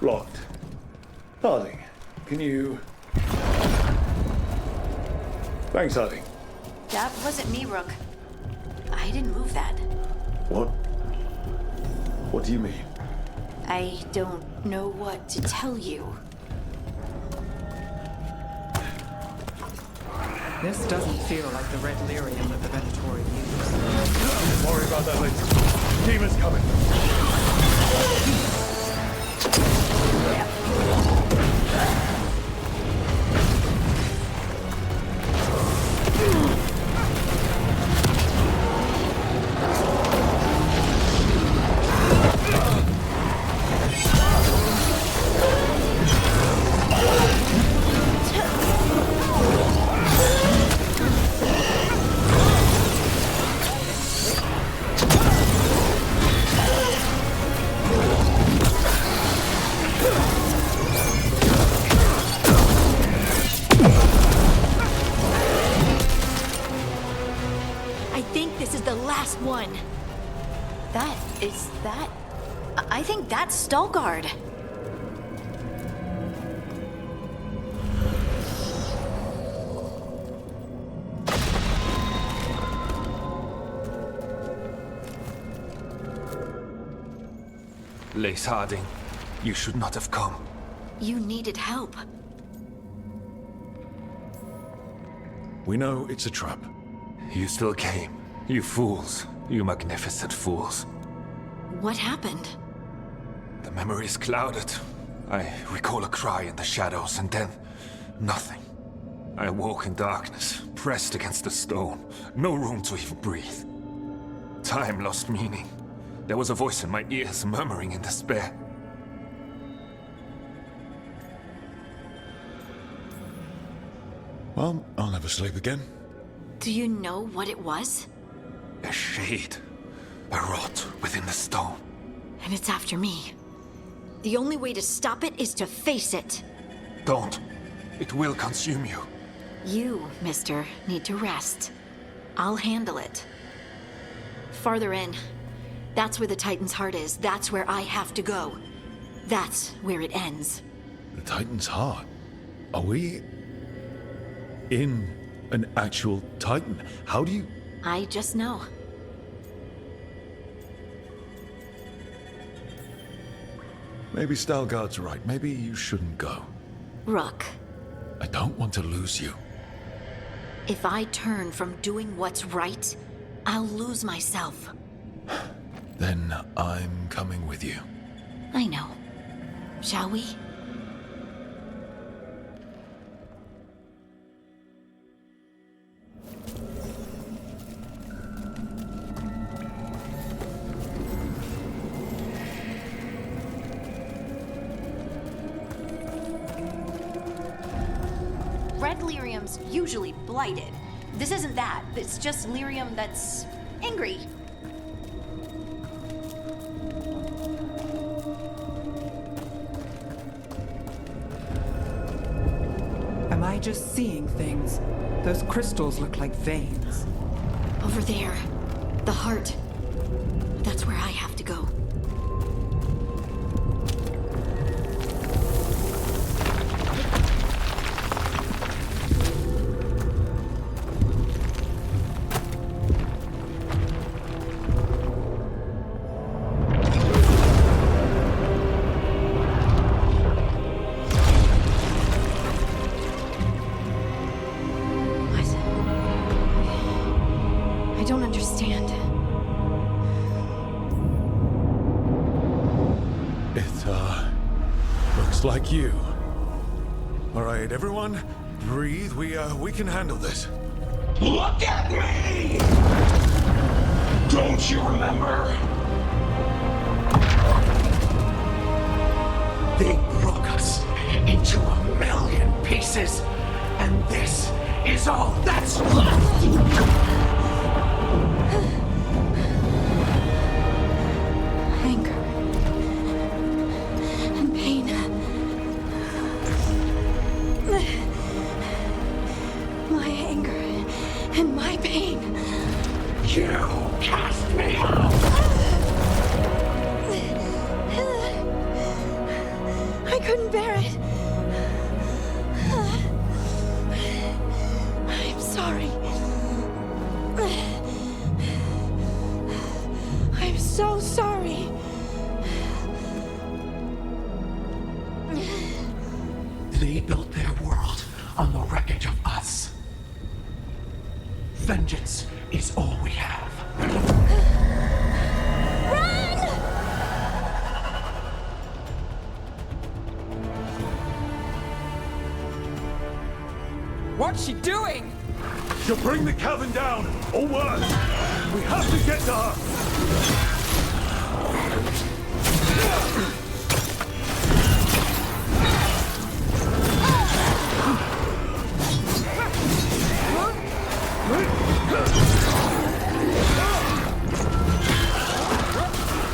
Locked. Harding, can you... Thanks, Harding. That wasn't me, Rook. I didn't move that. What? What do you mean? I don't know what to tell you. This doesn't feel like the red lyrium that the Venatori used. Don't worry about that later. Demon's coming. One. That? I think that's Stalguard. Lace Harding, you should not have come. You needed help. We know it's a trap. You still came. You fools. You magnificent fools. What happened? The memory is clouded. I recall a cry in the shadows, and then nothing. I awoke in darkness, pressed against the stone. No room to even breathe. Time lost meaning. There was a voice in my ears murmuring in despair. Well, I'll never sleep again. Do you know what it was? A shade. A rot within the stone. And it's after me. The only way to stop it is to face it. Don't. It will consume you. You, mister, need to rest. I'll handle it. Farther in. That's where the Titan's heart is. That's where I have to go. That's where it ends. The Titan's heart? Are we in an actual Titan? How do you... I just know. Maybe Stalgard's right. Maybe you shouldn't go. Rook. I don't want to lose you. If I turn from doing what's right, I'll lose myself. Then I'm coming with you. I know. Shall we? Red lyrium's usually blighted. This isn't that. It's just lyrium that's angry. Am I just seeing things? Those crystals look like veins. Over there. The heart. That's where I have to go. I don't understand. It, looks like you. All right, everyone, breathe. We can handle this. Look at me! Don't you remember? They broke us into 1,000,000 pieces, and this is all that's left! Anger. And pain. My anger and my pain. You cast me out! I couldn't bear it. I'm sorry. I'm so sorry. They built their world on the wreckage of us. Vengeance is all we have. What's she doing? She'll bring the cavern down, or worse. We have to get to her.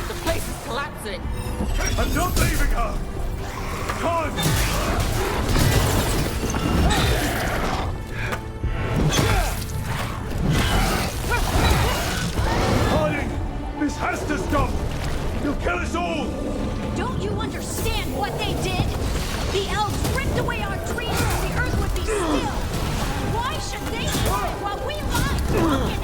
The place is collapsing. I'm not leaving her. Time. This has to stop! You'll kill us all! Don't you understand what they did? The elves ripped away our dreams so the earth would be still. Why should they thrive while we lie? Look at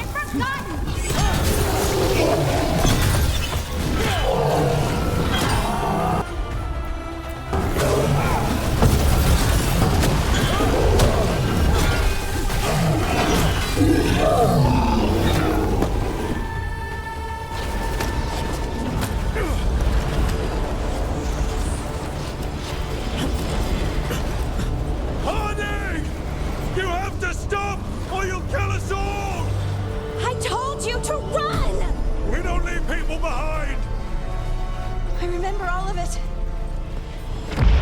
all of it.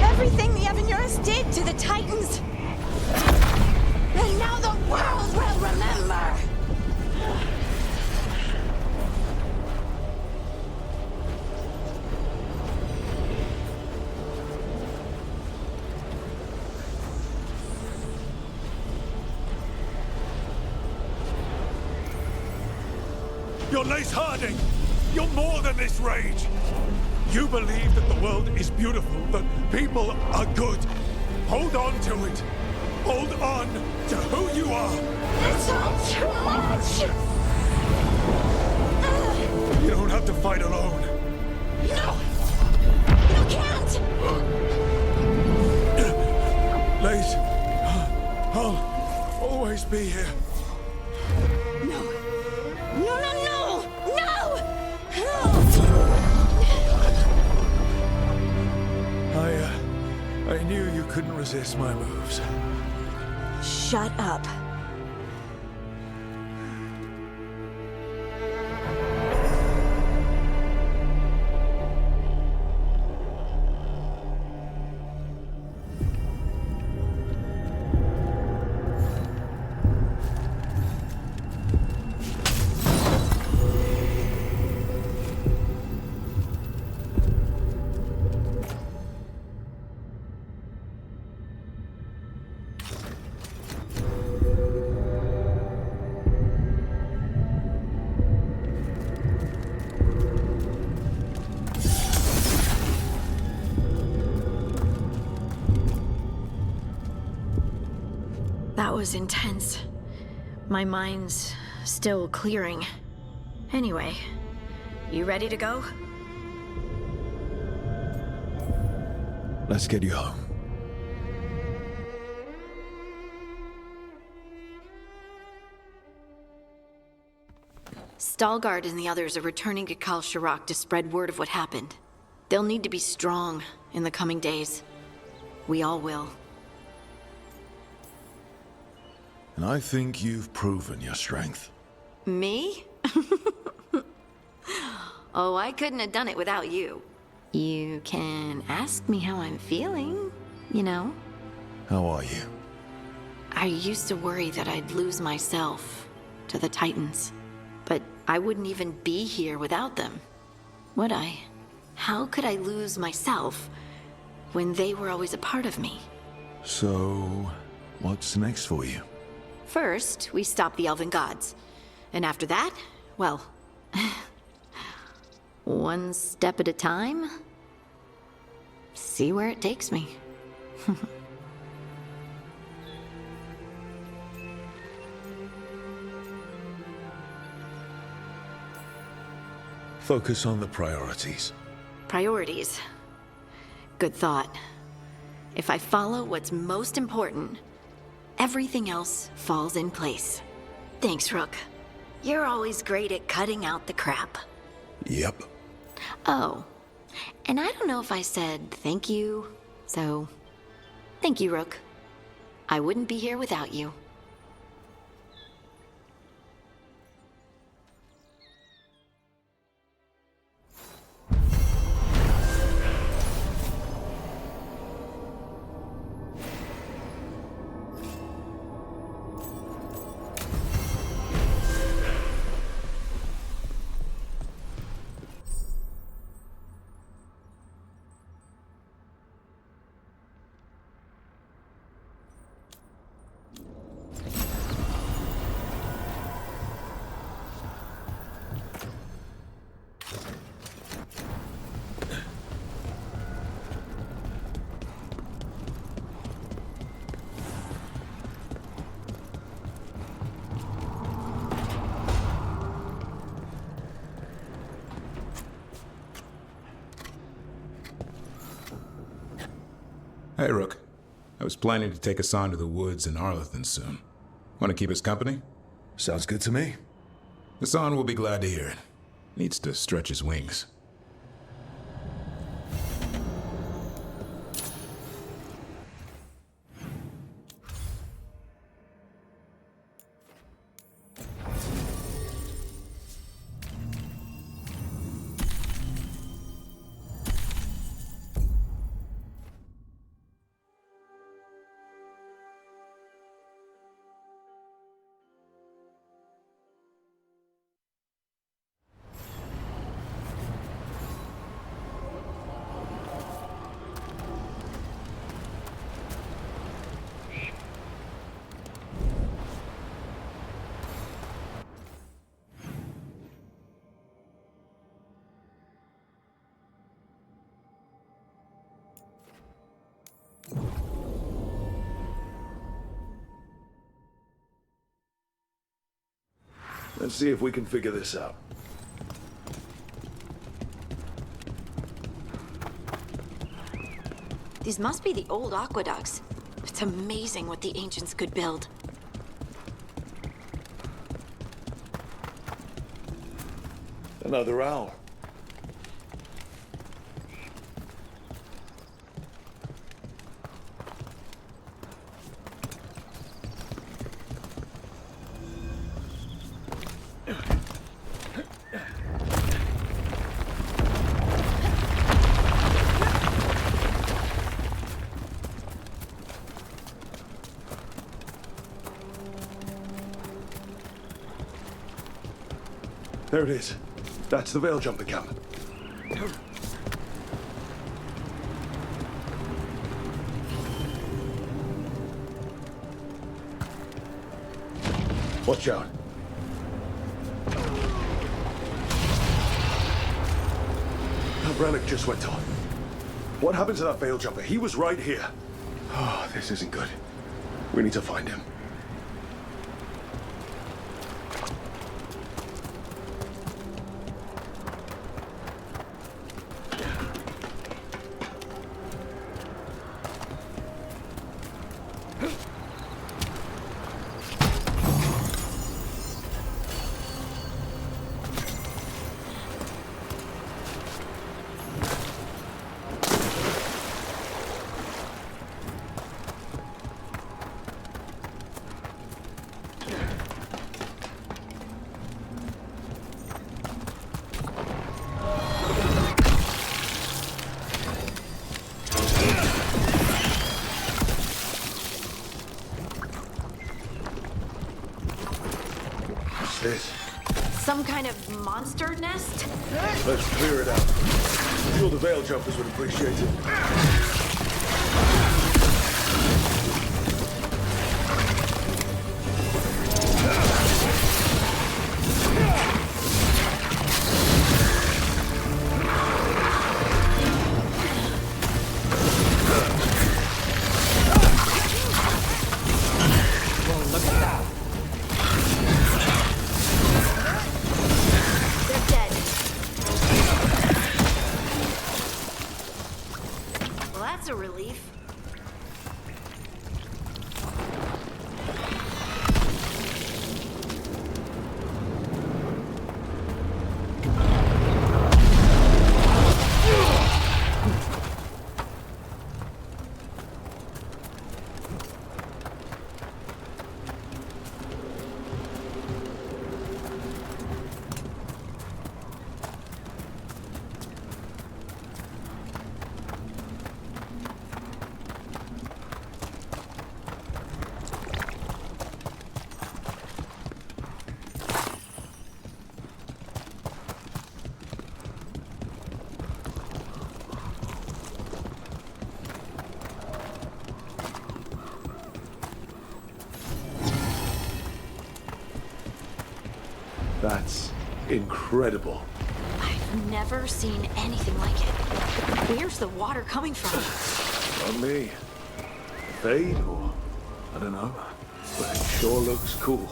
Everything the Avenurus did to the Titans. And now the world will remember! You're Lace Harding! You're more than this rage! You believe that the world is beautiful, that people are good. Hold on to it. Hold on to who you are. It's all too much! You don't have to fight alone. No! You can't! Lace, I'll always be here. No! No, no, no! No! I knew you couldn't resist my moves. Shut up. That was intense. My mind's still clearing. Anyway, you ready to go? Let's get you home. Stalgard and the others are returning to Kal Shirak to spread word of what happened. They'll need to be strong in the coming days. We all will. And I think you've proven your strength. Me? Oh, I couldn't have done it without you. You can ask me how I'm feeling, you know? How are you? I used to worry that I'd lose myself to the Titans. But I wouldn't even be here without them, would I? How could I lose myself when they were always a part of me? So, what's next for you? First, we stop the Elven Gods. And after that, well, one step at a time. See where it takes me. Focus on the priorities. Priorities. Good thought. If I follow what's most important, everything else falls in place. Thanks, Rook. You're always great at cutting out the crap. Yep. Oh, and I don't know if I said thank you, so thank you, Rook. I wouldn't be here without you. Hey, Rook. I was planning to take Hassan to the woods in Arlethan soon. Want to keep us company? Sounds good to me. Hassan will be glad to hear it. Needs to stretch his wings. and see if we can figure this out. These must be the old aqueducts. It's amazing what the ancients could build. Another hour. There it is. That's the Veil Jumper camp. Watch out. That relic just went off. What happened to that Veil Jumper? He was right here. Oh, this isn't good. We need to find him. This? Some kind of monster nest? Let's clear it out. I'm sure the Veil Jumpers would appreciate it. That's a relief. That's incredible. I've never seen anything like it. Where's the water coming from? Not me. Fade or I don't know. But it sure looks cool.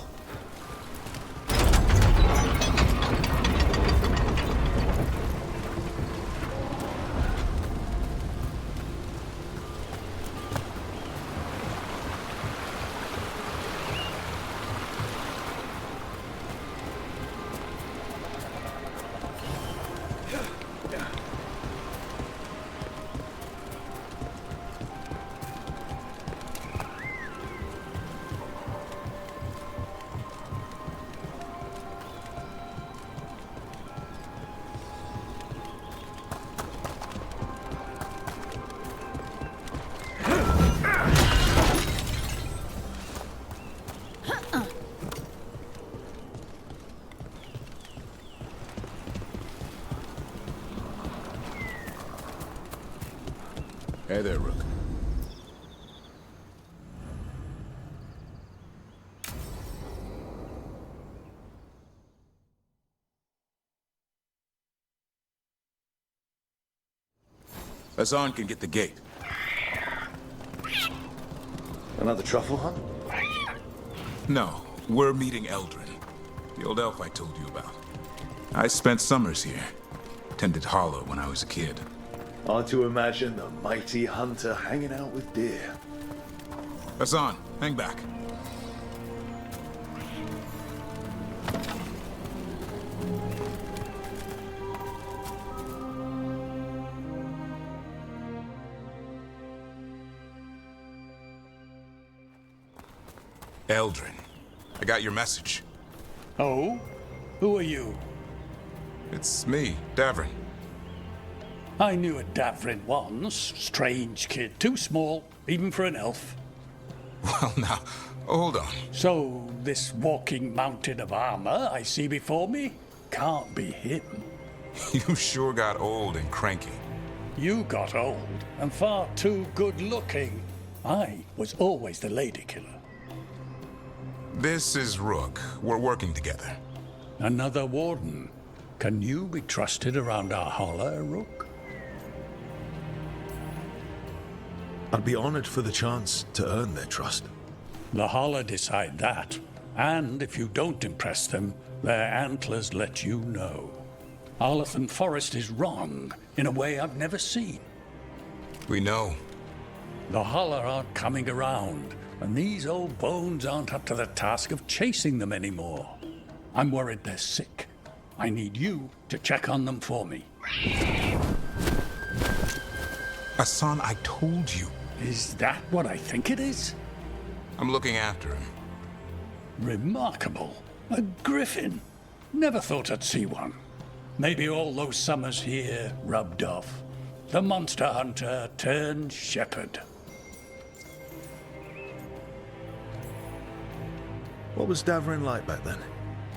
Hey there, Rook. Hassan can get the gate. Another truffle hunt? No, we're meeting Eldred. The old elf I told you about. I spent summers here. Tended Hollow when I was a kid. Hard to imagine the mighty hunter hanging out with deer. Hassan, hang back. Eldrin, I got your message. Oh? Who are you? It's me, Davrin. I knew a Davrin once. Strange kid. Too small, even for an elf. Well, now, hold on. So, this walking mountain of armor I see before me can't be him. You sure got old and cranky. You got old and far too good looking. I was always the lady killer. This is Rook. We're working together. Another warden. Can you be trusted around our holler, Rook? I'd be honored for the chance to earn their trust. The holler decide that. And if you don't impress them, their antlers let you know. Arlathan Forest is wrong in a way I've never seen. We know. The holler aren't coming around, and these old bones aren't up to the task of chasing them anymore. I'm worried they're sick. I need you to check on them for me. Hassan, I told you. Is that what I think it is? I'm looking after him. Remarkable. A griffin. Never thought I'd see one. Maybe all those summers here rubbed off. The monster hunter turned shepherd. What was Davrin like back then?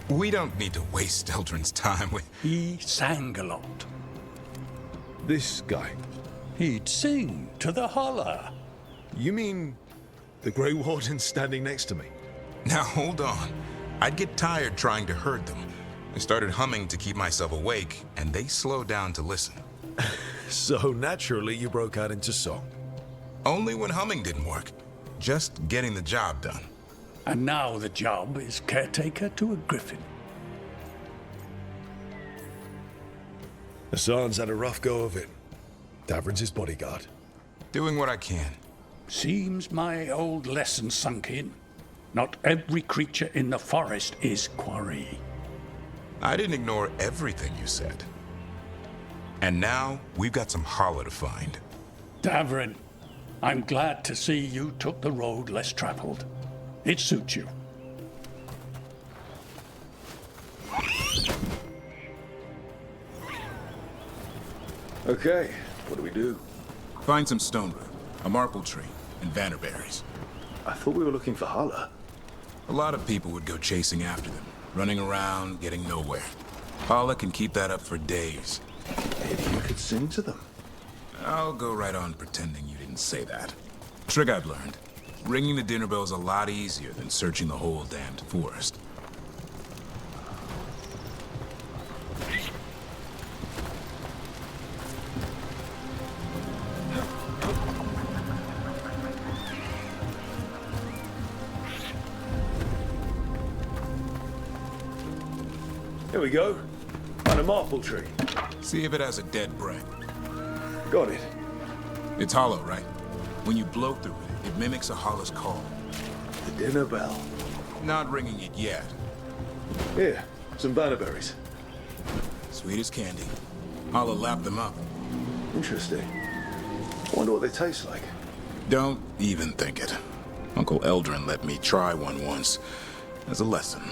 We don't need to waste Eldrin's time with... He sang a lot. This guy? He'd sing to the holler. You mean the Grey Warden standing next to me? Now hold on. I'd get tired trying to herd them. I started humming to keep myself awake, and they slowed down to listen. So naturally you broke out into song? Only when humming didn't work. Just getting the job done. And now the job is caretaker to a griffin. Hassan's had a rough go of it. Davrin's his bodyguard. Doing what I can. Seems my old lesson sunk in. Not every creature in the forest is quarry. I didn't ignore everything you said. And now, we've got some holler to find. Davrin, I'm glad to see you took the road less traveled. It suits you. Okay, what do we do? Find some stone root, a marple tree, and vanderberries. I thought we were looking for holler. A lot of people would go chasing after them, running around, getting nowhere. Holler can keep that up for days. Maybe you could sing to them. I'll go right on pretending you didn't say that. Trick I've learned. Ringing the dinner bell's a lot easier than searching the whole damned forest. Here we go. On a marple tree. See if it has a dead branch. Got it. It's hollow, right? When you blow through it, it mimics a holler's call. The dinner bell. Not ringing it yet. Here, some bannerberries. Sweet as candy. Holler lapped them up. Interesting. Wonder what they taste like. Don't even think it. Uncle Eldrin let me try one once. As a lesson.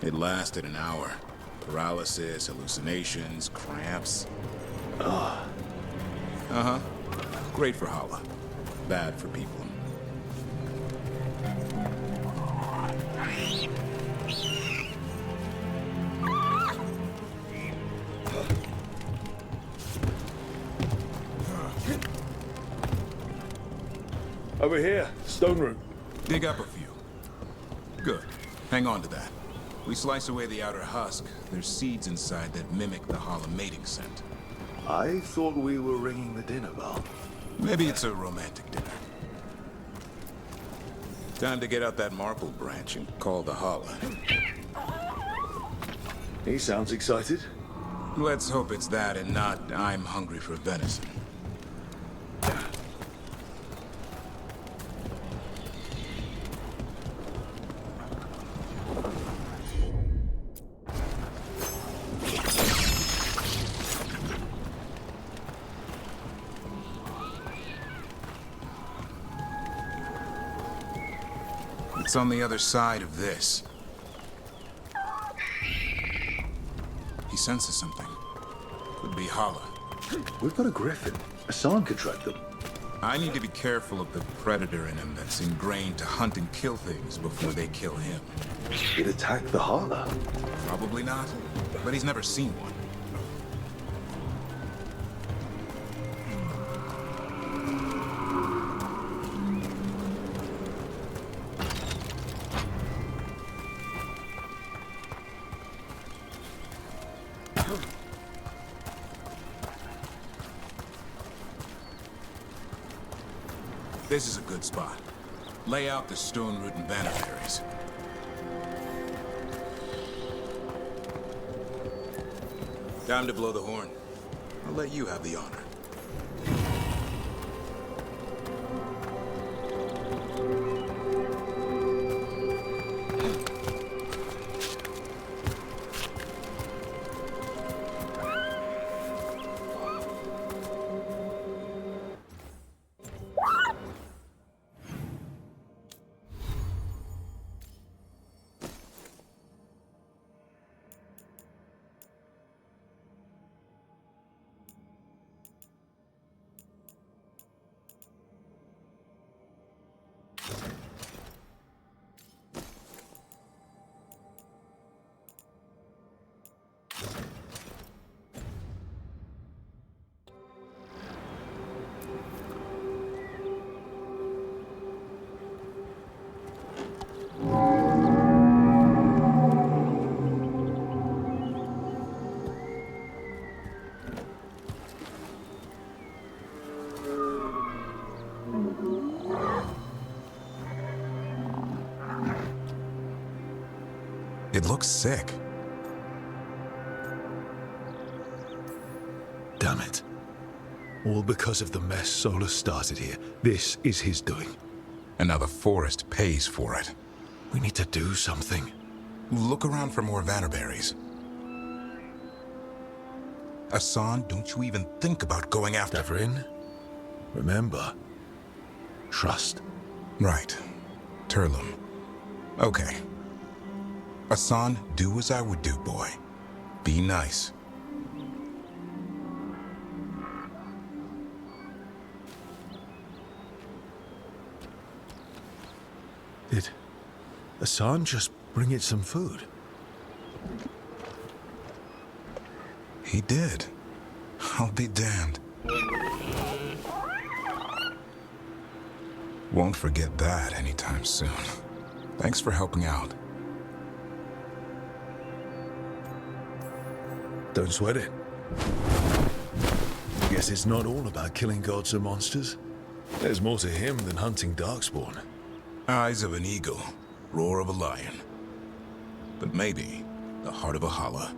It lasted an hour. Paralysis, hallucinations, cramps. Ah. Uh-huh. Great for holler. Bad for people. Over here, stone root. Dig up a few. Good. Hang on to that. We slice away the outer husk. There's seeds inside that mimic the holler mating scent. I thought we were ringing the dinner bell. Maybe it's a romantic dinner. Time to get out that marple branch and call the holler. He sounds excited. Let's hope it's that and not I'm hungry for venison. It's on the other side of this. He senses something. Could be Hala. We've got a griffin. Hassan could track them. I need to be careful of the predator in him that's ingrained to hunt and kill things before they kill him. He'd attack the Hala. Probably not, but he's never seen one. This is a good spot. Lay out the stone root and banner berries. Time to blow the horn. I'll let you have the honor. It looks sick. Damn it. All because of the mess Solus started here. This is his doing. And now the forest pays for it. We need to do something. Look around for more vannerberries. Hassan, don't you even think about going after... Devrin, remember, trust. Right. Turlum. Okay. Hassan, do as I would do, boy. Be nice. Did Hassan just bring it some food? He did. I'll be damned. Won't forget that anytime soon. Thanks for helping out. Don't sweat it. Guess it's not all about killing gods and monsters. There's more to him than hunting darkspawn. Eyes of an eagle, roar of a lion. But maybe the heart of a Hala.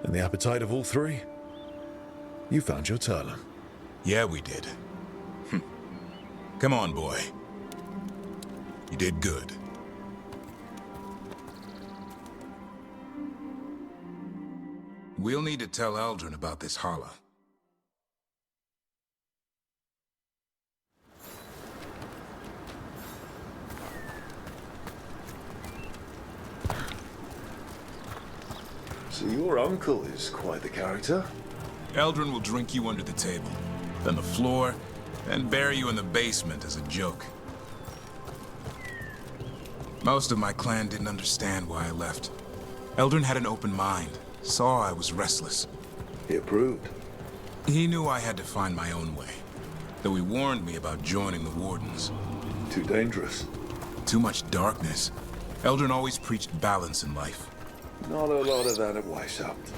And the appetite of all three? You found your Turlum. Yeah, we did. Come on, boy. You did good. We'll need to tell Eldrin about this Hala. So your uncle is quite the character. Eldrin will drink you under the table, then the floor, and bury you in the basement as a joke. Most of my clan didn't understand why I left. Eldrin had an open mind, saw I was restless. He approved. He knew I had to find my own way, though he warned me about joining the Wardens. Too dangerous. Too much darkness. Eldrin always preached balance in life. Not a lot of that at Weishaupt.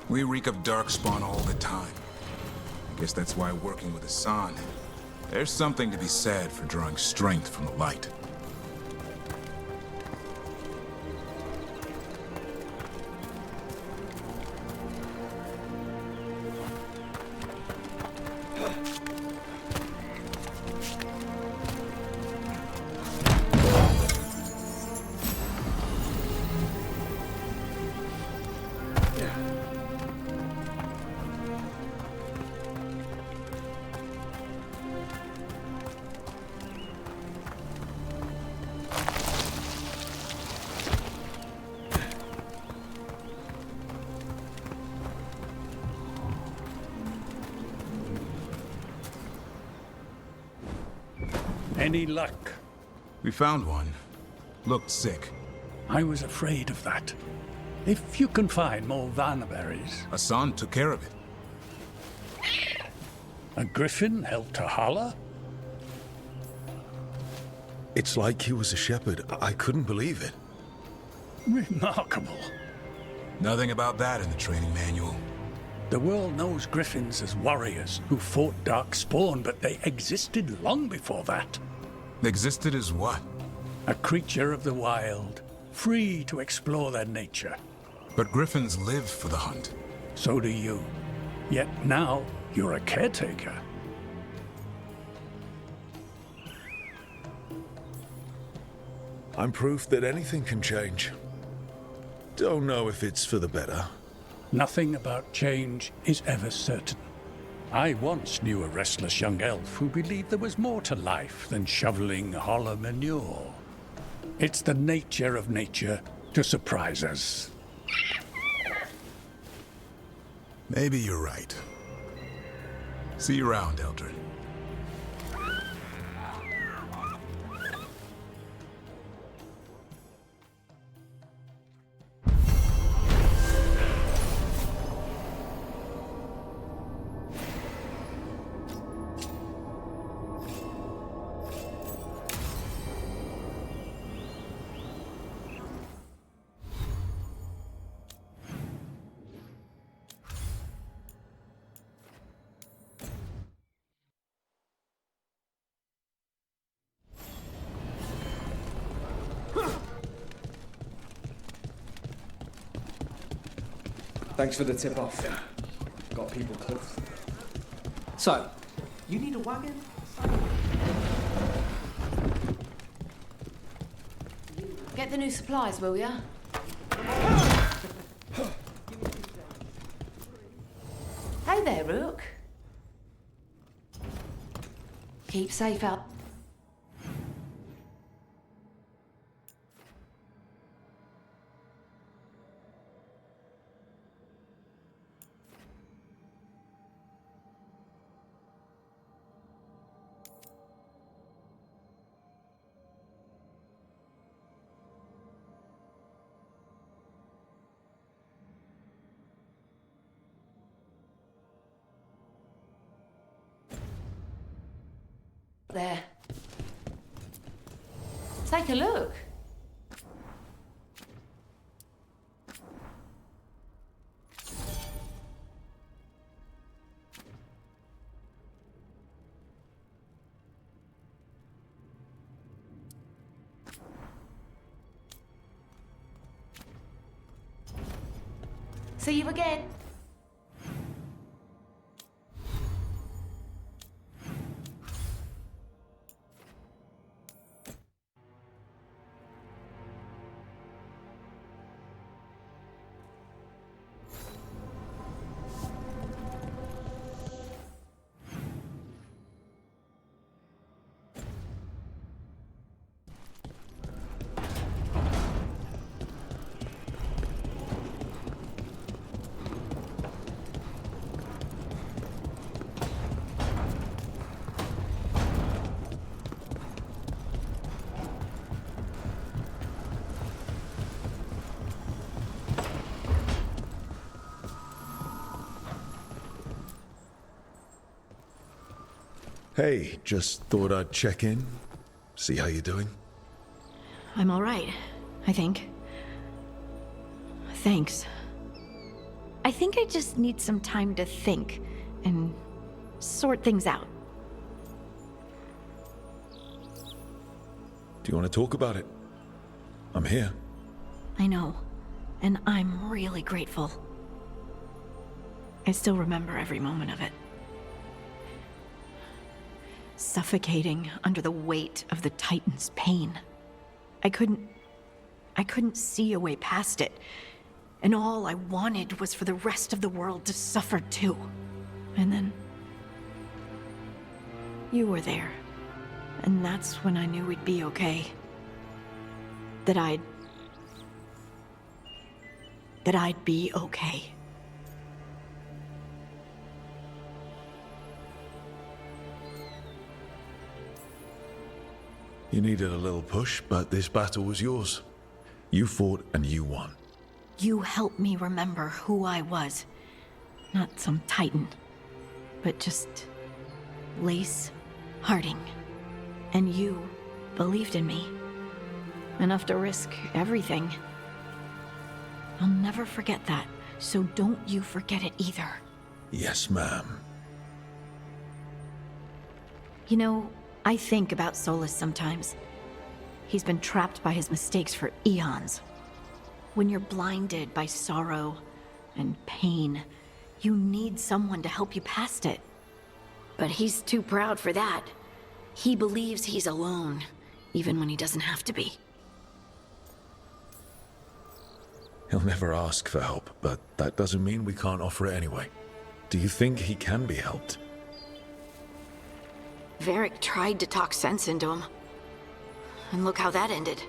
We reek of darkspawn all the time. I guess that's why working with Hassan, there's something to be said for drawing strength from the light. Any luck? We found one. Looked sick. I was afraid of that. If you can find more Vanaberries... Hassan took care of it. A griffin helped her holler? It's like he was a shepherd. I couldn't believe it. Remarkable. Nothing about that in the training manual. The world knows griffins as warriors who fought Darkspawn, but they existed long before that. Existed as what? A creature of the wild, free to explore their nature. But griffins live for the hunt. So do you. Yet now, you're a caretaker. I'm proof that anything can change. Don't know if it's for the better. Nothing about change is ever certain. I once knew a restless young elf who believed there was more to life than shoveling hollow manure. It's the nature of nature to surprise us. Maybe you're right. See you around, Eldrin. Thanks for the tip-off. Got people clipped. So, you need a wagon? Get the new supplies, will ya? Hey there, Rook. Keep safe out. There. Take a look. See you again. Hey, just thought I'd check in, see how you're doing. I'm all right, I think. Thanks. I think I just need some time to think and sort things out. Do you want to talk about it? I'm here. I know, and I'm really grateful. I still remember every moment of it. Suffocating under the weight of the Titan's pain. I couldn't see a way past it. And all I wanted was for the rest of the world to suffer too. And then... you were there. And that's when I knew we'd be okay. That I'd be okay. You needed a little push, but this battle was yours. You fought and you won. You helped me remember who I was. Not some titan, but just Lace Harding. And you believed in me. Enough to risk everything. I'll never forget that, so don't you forget it either. Yes, ma'am. You know, I think about Solus sometimes. He's been trapped by his mistakes for eons. When you're blinded by sorrow and pain, you need someone to help you past it. But he's too proud for that. He believes he's alone, even when he doesn't have to be. He'll never ask for help, but that doesn't mean we can't offer it anyway. Do you think he can be helped? Varric tried to talk sense into him. And look how that ended.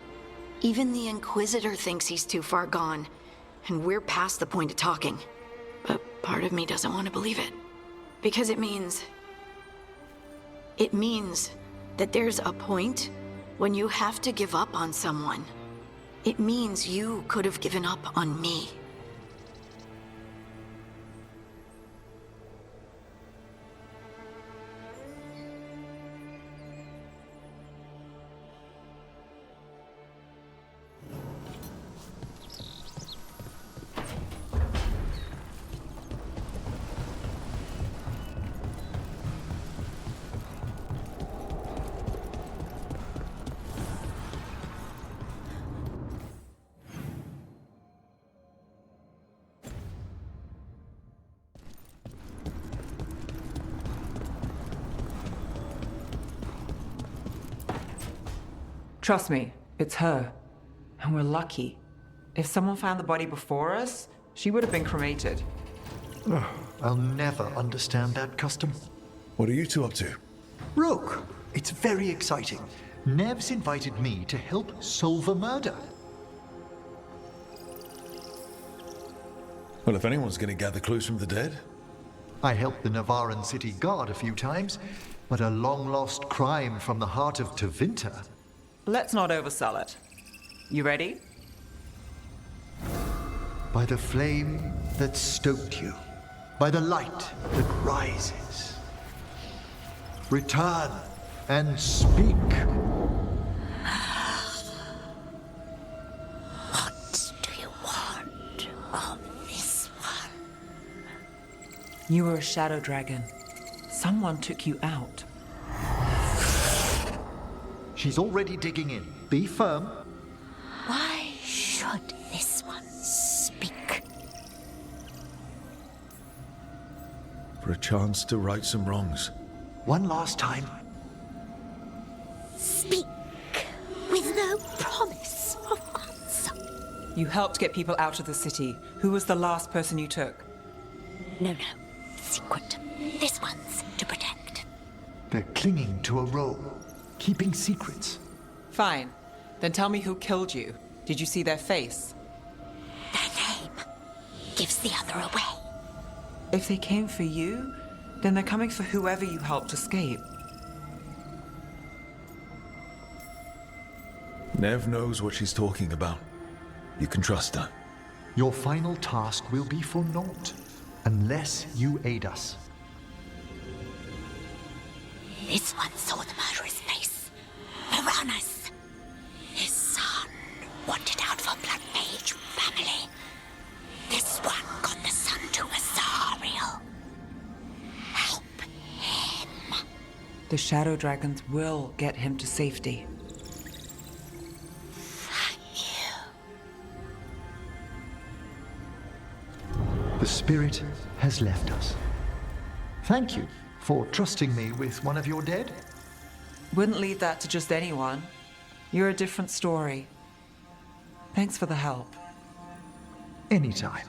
Even the Inquisitor thinks he's too far gone, and we're past the point of talking. But part of me doesn't want to believe it. Because it means that there's a point when you have to give up on someone. It means you could have given up on me. Trust me, it's her. And we're lucky. If someone found the body before us, she would have been cremated. I'll never understand that custom. What are you two up to? Rook, it's very exciting. Nev's invited me to help solve a murder. Well, if anyone's going to gather clues from the dead. I helped the Navaran city guard a few times, but a long-lost crime from the heart of Tevinter. Let's not oversell it. You ready? By the flame that stoked you, by the light that rises. Return and speak. What do you want of this one? You were a shadow dragon. Someone took you out. She's already digging in. Be firm. Why should this one speak? For a chance to right some wrongs. One last time. Speak with no promise of answer. You helped get people out of the city. Who was the last person you took? No. Secret. This one's to protect. They're clinging to a role. Keeping secrets. Fine. Then tell me who killed you. Did you see their face? Their name gives the other away. If they came for you, then they're coming for whoever you helped escape. Nev knows what she's talking about. You can trust her. Your final task will be for naught, unless you aid us. This one saw the murderer's face. Uranus. His son wanted out for Blood Mage family. This one got the son to Azariel. Help him. The shadow dragons will get him to safety. The spirit has left us. Thank you for trusting me with one of your dead. Wouldn't leave that to just anyone. You're a different story. Thanks for the help. Anytime.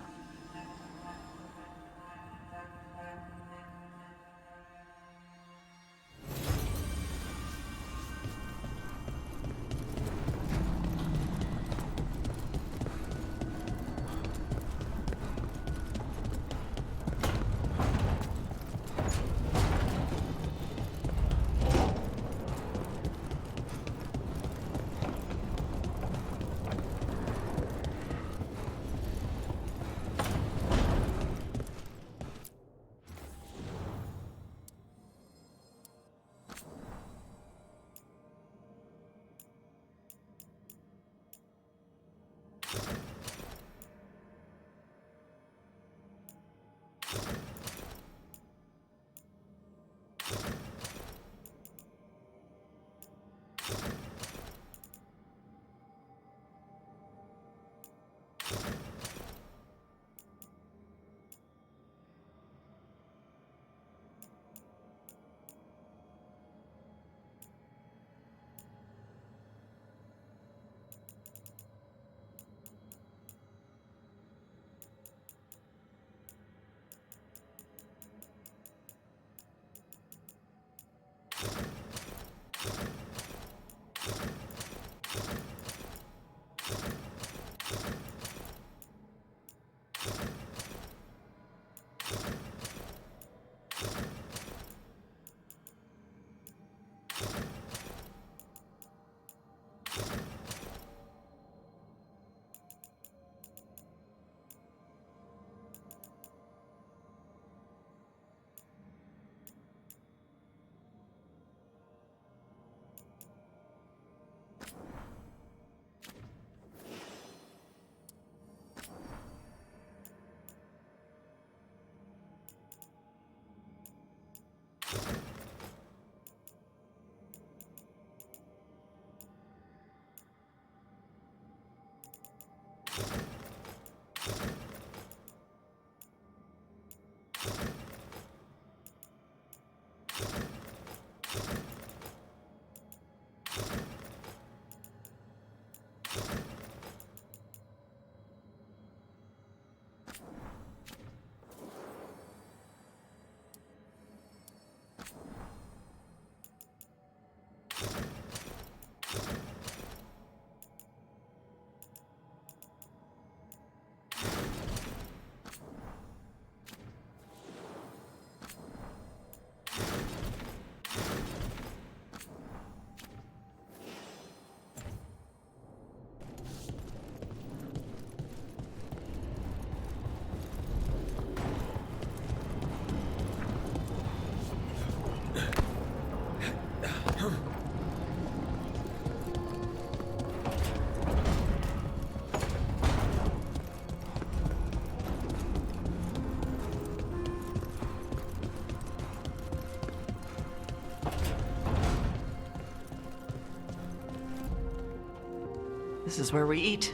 This is where we eat.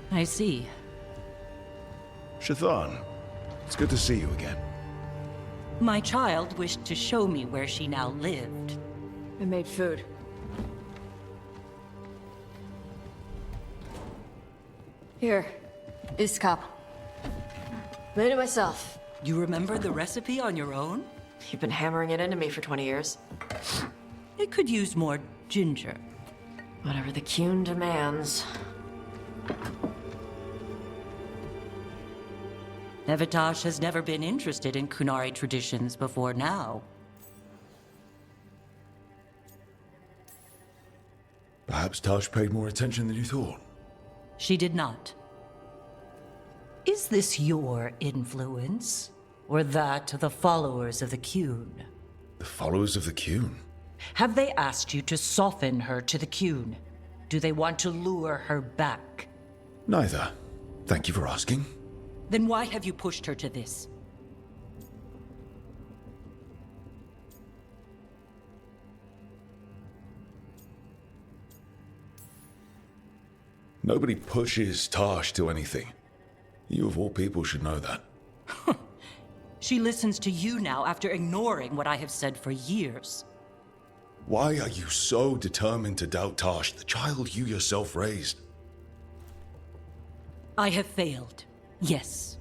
I see. Shathan, it's good to see you again. My child wished to show me where she now lived. I made food. Here, this cup. Made it myself. You remember the recipe on your own? You've been hammering it into me for 20 years. It could use more ginger. Whatever the Qun demands. Nevitash has never been interested in Kunari traditions before now. Perhaps Tosh paid more attention than you thought. She did not. Is this your influence? Or that of the followers of the Qun? The followers of the Qun? Have they asked you to soften her to the Qun? Do they want to lure her back? Neither. Thank you for asking. Then why have you pushed her to this? Nobody pushes Tosh to anything. You of all people should know that. She listens to you now after ignoring what I have said for years. Why are you so determined to doubt Tosh, the child you yourself raised? I have failed, yes.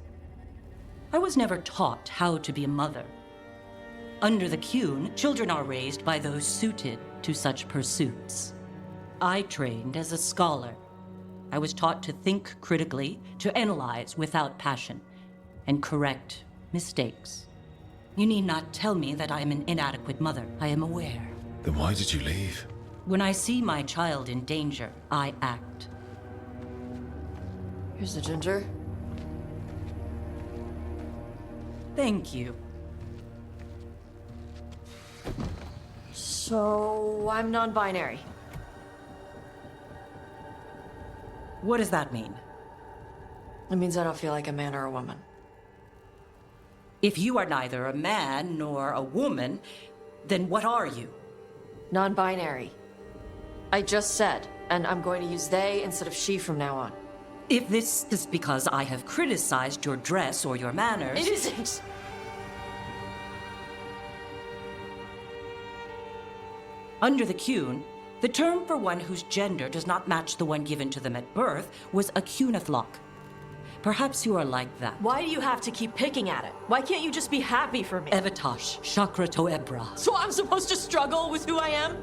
I was never taught how to be a mother. Under the Qun, children are raised by those suited to such pursuits. I trained as a scholar. I was taught to think critically, to analyze without passion, and correct mistakes. You need not tell me that I am an inadequate mother. I am aware. Then why did you leave? When I see my child in danger, I act. Here's the ginger. Thank you. So, I'm non-binary. What does that mean? It means I don't feel like a man or a woman. If you are neither a man nor a woman, then what are you? Non-binary. I just said, and I'm going to use they instead of she from now on. If this is because I have criticized your dress or your manners... It isn't! Under the Qun, the term for one whose gender does not match the one given to them at birth was a Qunathlok. Perhaps you are like that. Why do you have to keep picking at it? Why can't you just be happy for me? Evatosh, Chakra Toebra. So I'm supposed to struggle with who I am?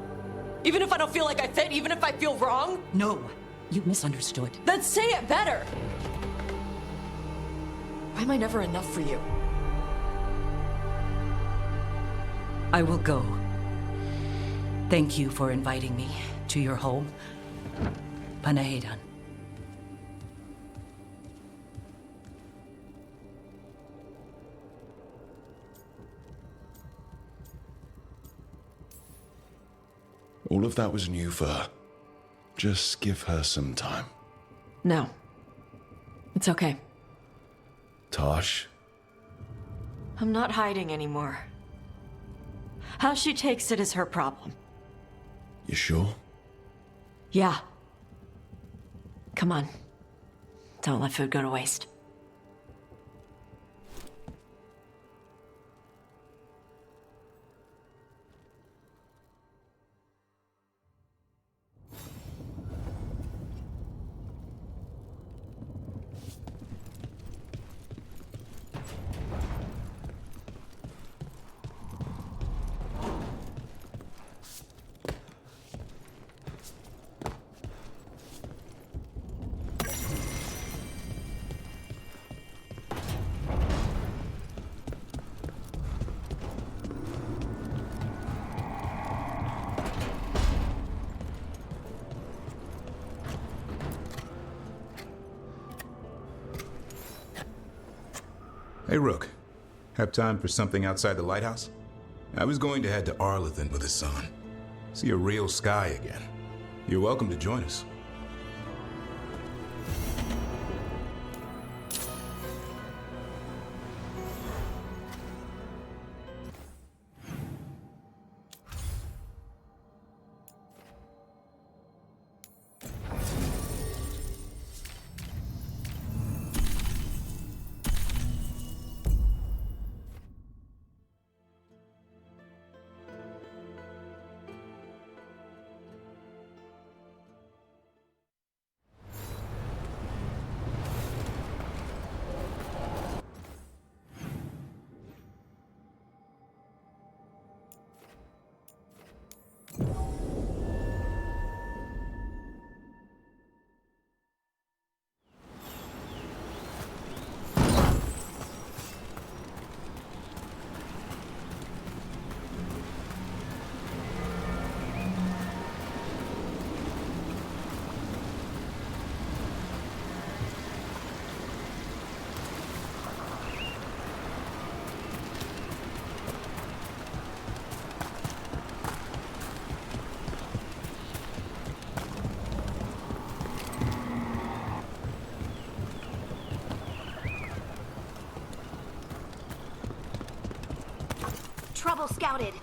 Even if I don't feel like I fit, even if I feel wrong? No, you misunderstood. Then say it better! Why am I never enough for you? I will go. Thank you for inviting me to your home. Panahedan. All of that was new for her. Just give her some time. No. It's okay. Tosh? I'm not hiding anymore. How she takes it is her problem. You sure? Yeah. Come on. Don't let food go to waste. Hey, Rook. Have time for something outside the lighthouse? I was going to head to Arlathan with the sun. See a real sky again. You're welcome to join us. Trouble scouted.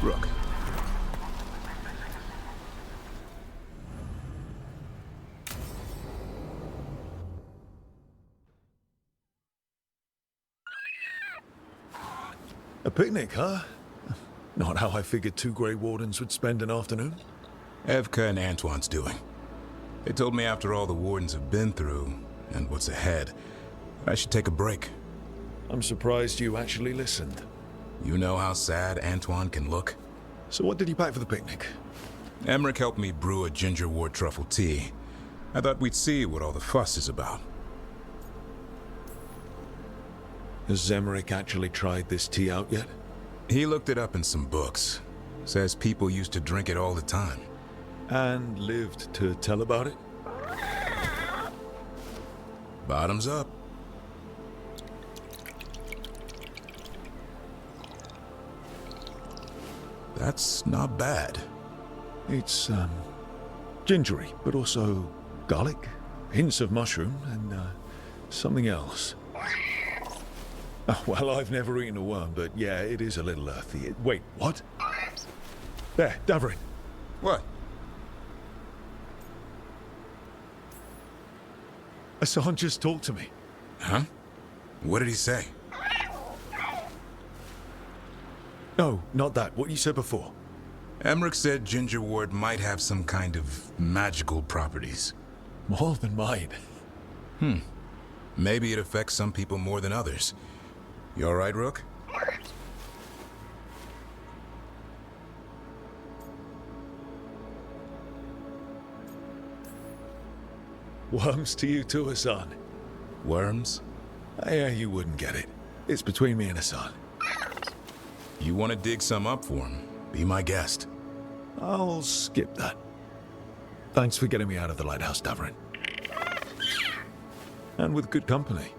Rook. A picnic, huh? Not how I figured two Grey Wardens would spend an afternoon. Evka and Antoine's doing. They told me after all the Wardens have been through, and what's ahead, I should take a break. I'm surprised you actually listened. You know how sad Antoine can look? So what did you pack for the picnic? Emmerich helped me brew a ginger wort truffle tea. I thought we'd see what all the fuss is about. Has Emmerich actually tried this tea out yet? He looked it up in some books. Says people used to drink it all the time. And lived to tell about it? Bottoms up. That's not bad. It's, gingery, but also garlic, hints of mushroom, and, something else. Oh, well, I've never eaten a worm, but yeah, it is a little earthy. Wait, what? There, Davorin. What? Hassan just talked to me. Huh? What did he say? No, not that. What you said before. Emmerich said ginger wort might have some kind of magical properties. More than mine. Maybe it affects some people more than others. You all right, Rook? Worms to you too, Hassan. Worms? Yeah, you wouldn't get it. It's between me and Hassan. You want to dig some up for him? Be my guest. I'll skip that. Thanks for getting me out of the lighthouse, Davorin. And with good company.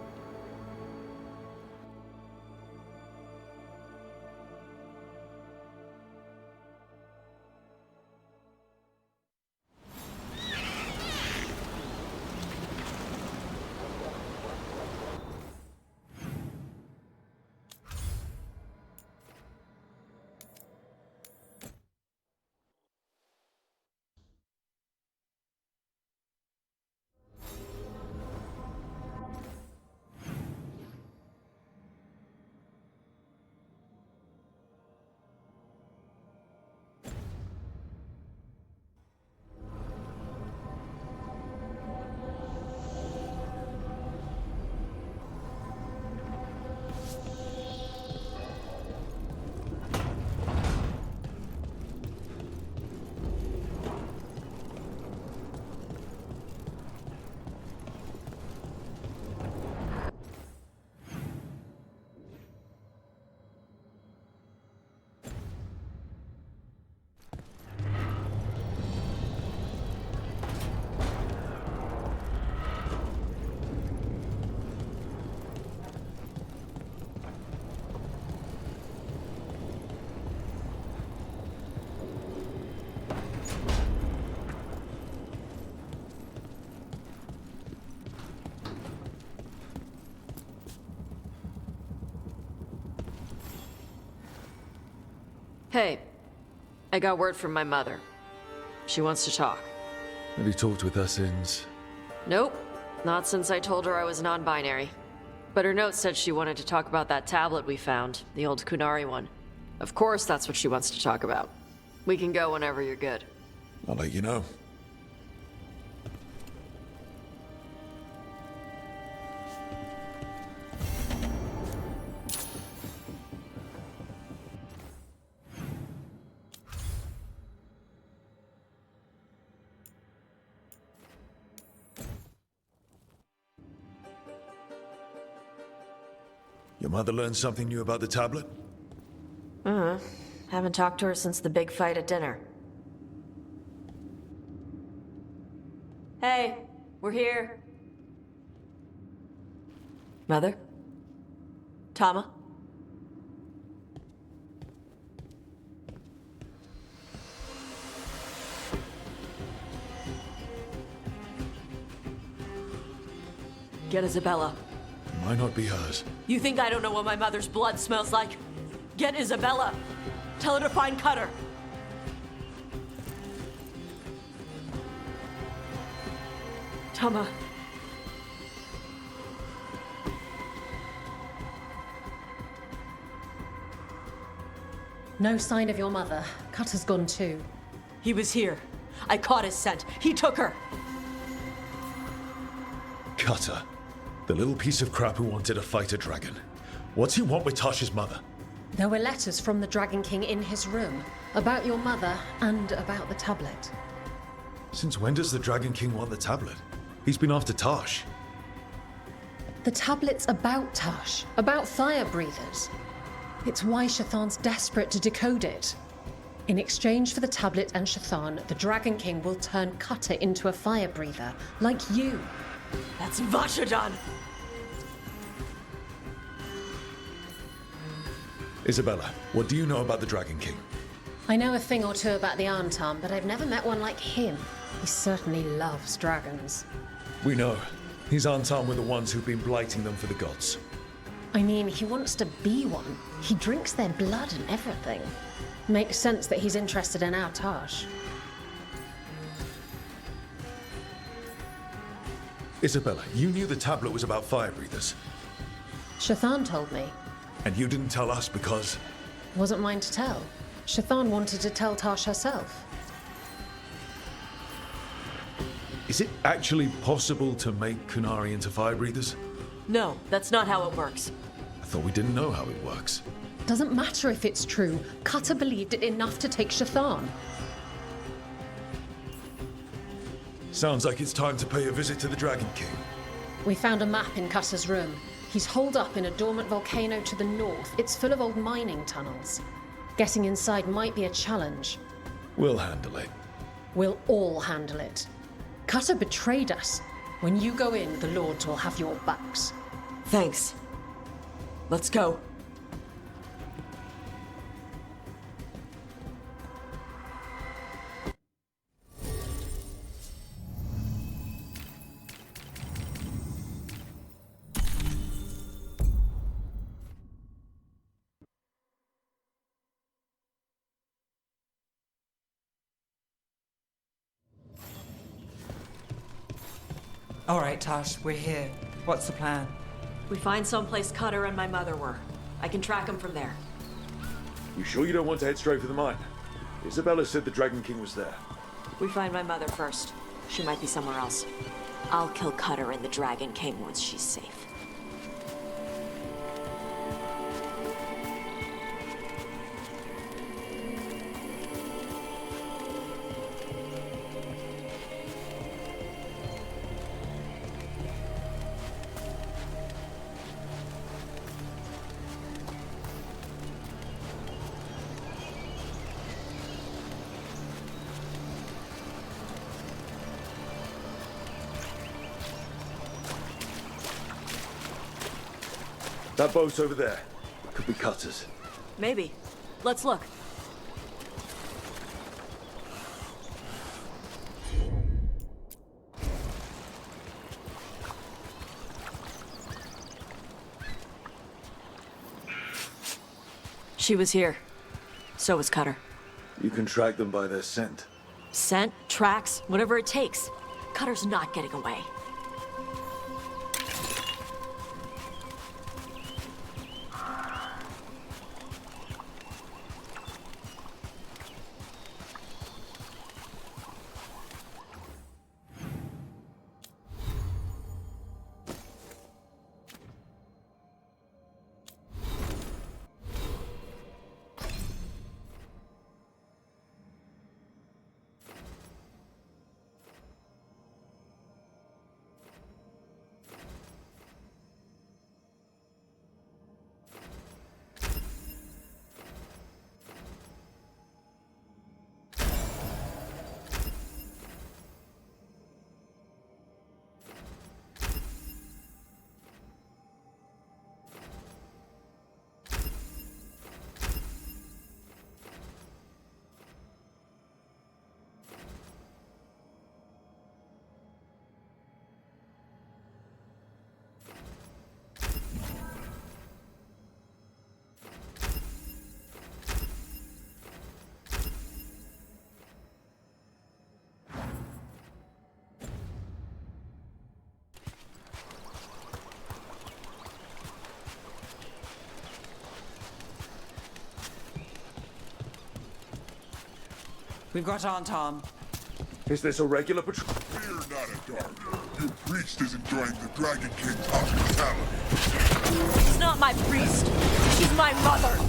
Hey, I got word from my mother. She wants to talk. Have you talked with her since? Nope, not since I told her I was non-binary. But her note said she wanted to talk about that tablet we found, the old Kunari one. Of course that's what she wants to talk about. We can go whenever you're good. I'll let you know. Your mother learned something new about the tablet? Haven't talked to her since the big fight at dinner. Hey, we're here. Mother? Tama? Get Isabella. Might not be hers. You think I don't know what my mother's blood smells like? Get Isabella. Tell her to find Cutter. Tama. No sign of your mother. Cutter's gone too. He was here. I caught his scent. He took her. Cutter. The little piece of crap who wanted to fight a dragon. What's he want with Tasha's mother? There were letters from the Dragon King in his room about your mother and about the tablet. Since when does the Dragon King want the tablet? He's been after Tash. The tablet's about Tash, about fire breathers. It's why Shathan's desperate to decode it. In exchange for the tablet and Shathan, the Dragon King will turn Cutter into a fire breather, like you. That's Vashadan! Isabella, what do you know about the Dragon King? I know a thing or two about the Arntam, but I've never met one like him. He certainly loves dragons. We know. His Arntam were the ones who've been blighting them for the gods. I mean, he wants to be one. He drinks their blood and everything. Makes sense that he's interested in our Tash. Isabella, you knew the tablet was about fire breathers. Shathan told me. And you didn't tell us because... Wasn't mine to tell. Shathan wanted to tell Tash herself. Is it actually possible to make Kunari into fire breathers? No, that's not how it works. I thought we didn't know how it works. Doesn't matter if it's true. Cutter believed it enough to take Shathan. Sounds like it's time to pay a visit to the Dragon King. We found a map in Cutter's room. He's holed up in a dormant volcano to the north. It's full of old mining tunnels. Getting inside might be a challenge. We'll handle it. We'll all handle it. Cutter betrayed us. When you go in, the Lords will have your backs. Thanks. Let's go. All right, Tash, we're here. What's the plan? We find someplace Cutter and my mother were. I can track them from there. You sure you don't want to head straight for the mine? Isabella said the Dragon King was there. We find my mother first. She might be somewhere else. I'll kill Cutter and the Dragon King once she's safe. That boat's over there. Could be Cutter's. Maybe. Let's look. She was here. So was Cutter. You can track them by their scent. Scent, tracks, whatever it takes. Cutter's not getting away. We've got Anton. Is this a regular patrol? Fear not, a dark. Your priest is enjoying the Dragon King's hospitality. She's not my priest. She's my mother.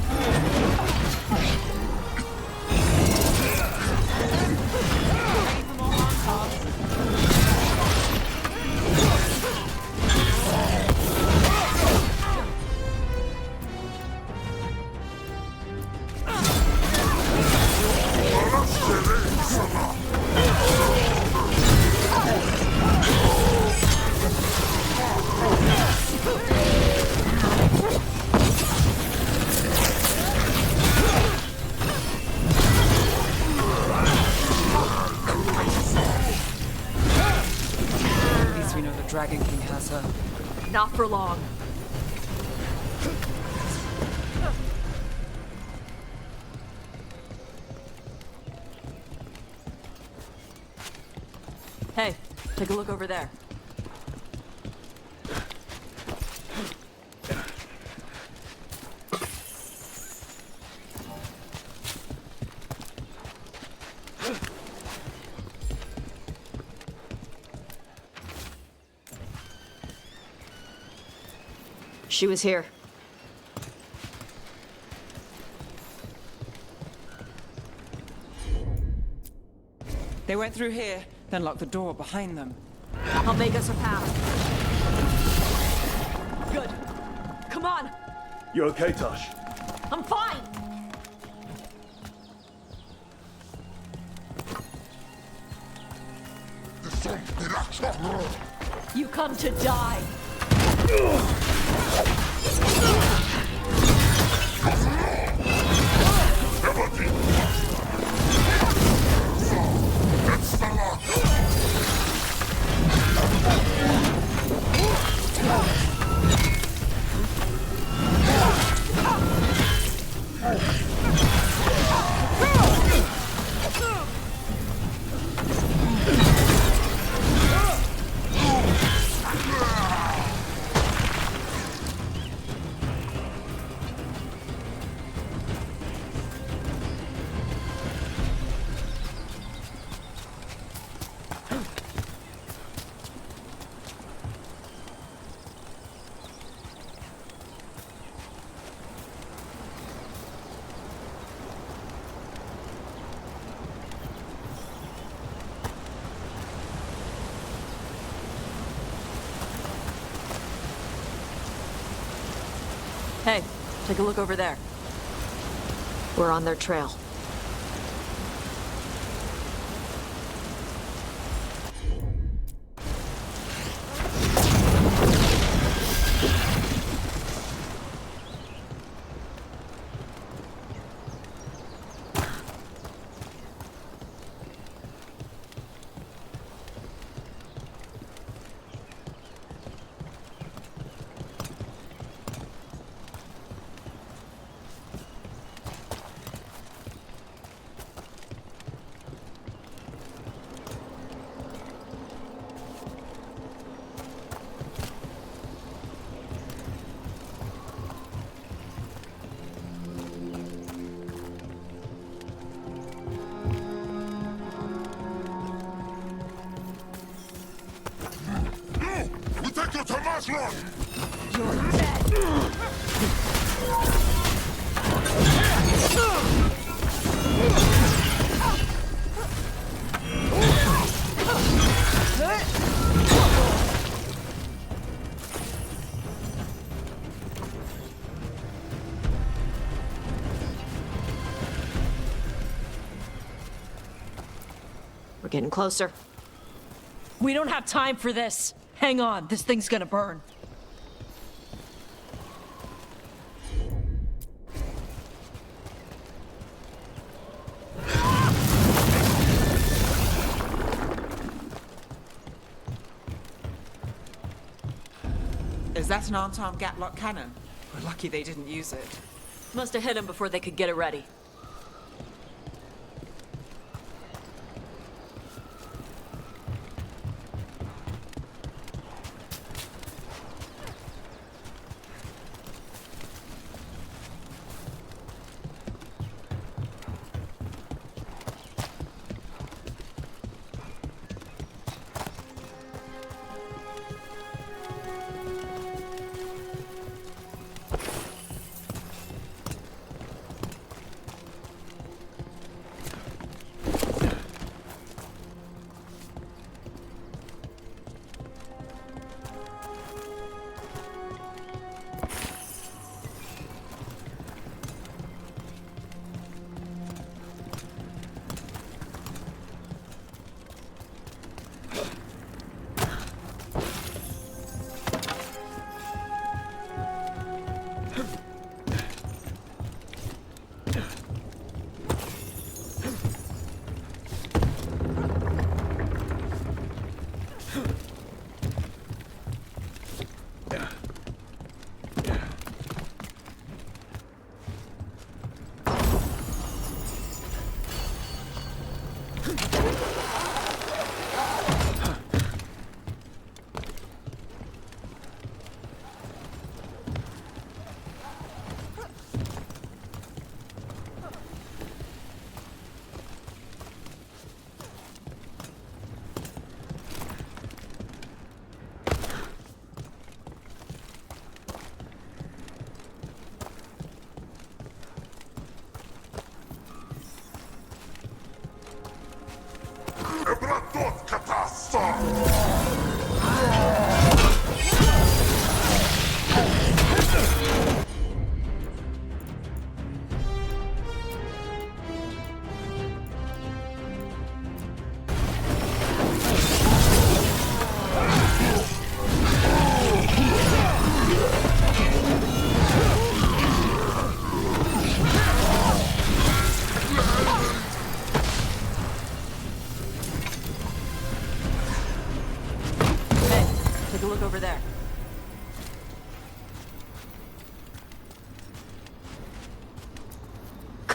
At least we know the Dragon King has her. Not for long. Hey, take a look over there. She was here. They went through here, then locked the door behind them. I'll make us a path. Good. Come on. You okay, Tosh? I'm fine. You come to die. Hey, take a look over there. We're on their trail. You're dead! We're getting closer. We don't have time for this. Hang on, this thing's gonna burn. Is that an arm-arm gatlock cannon? We're lucky they didn't use it. Must have hit him before they could get it ready.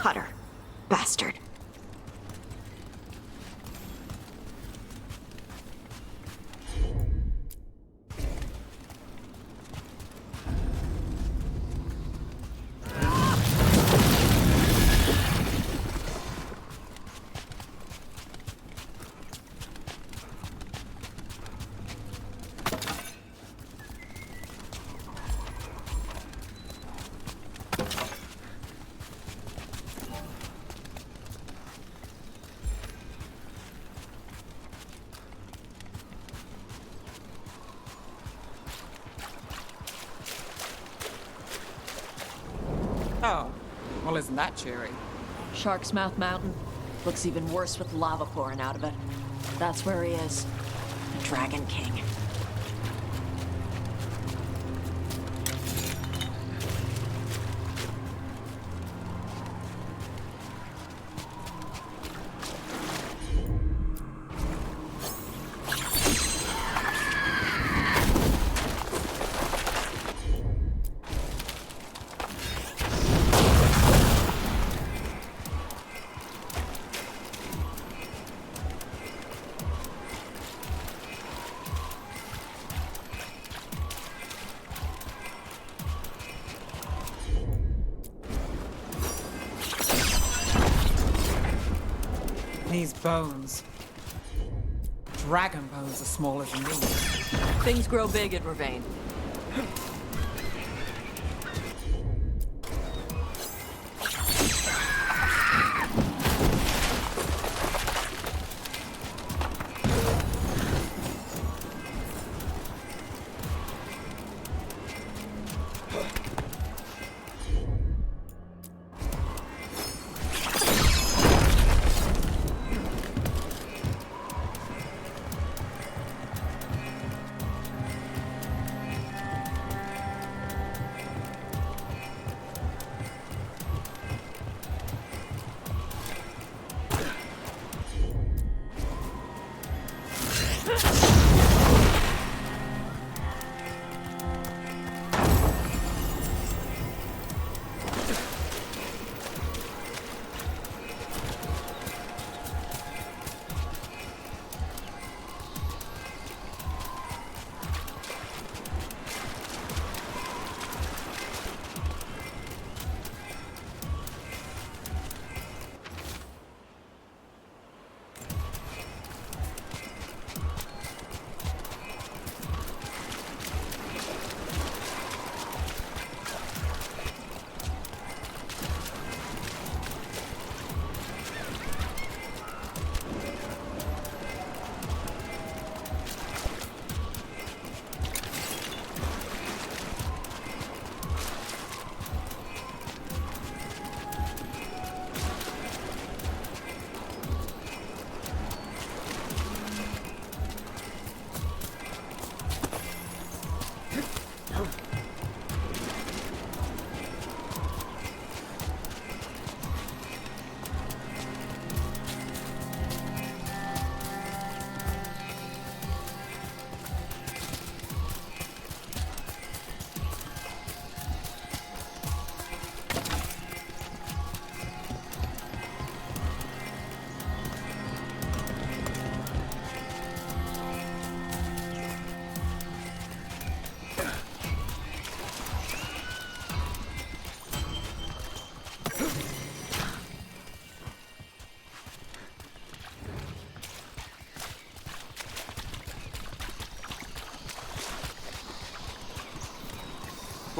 Cutter. Bastard. Oh, well, isn't that cheery? Shark's Mouth Mountain. Looks even worse with lava pouring out of it. That's where he is. The Dragon King. These bones. Dragon bones are smaller than these. Things grow big at Ravane.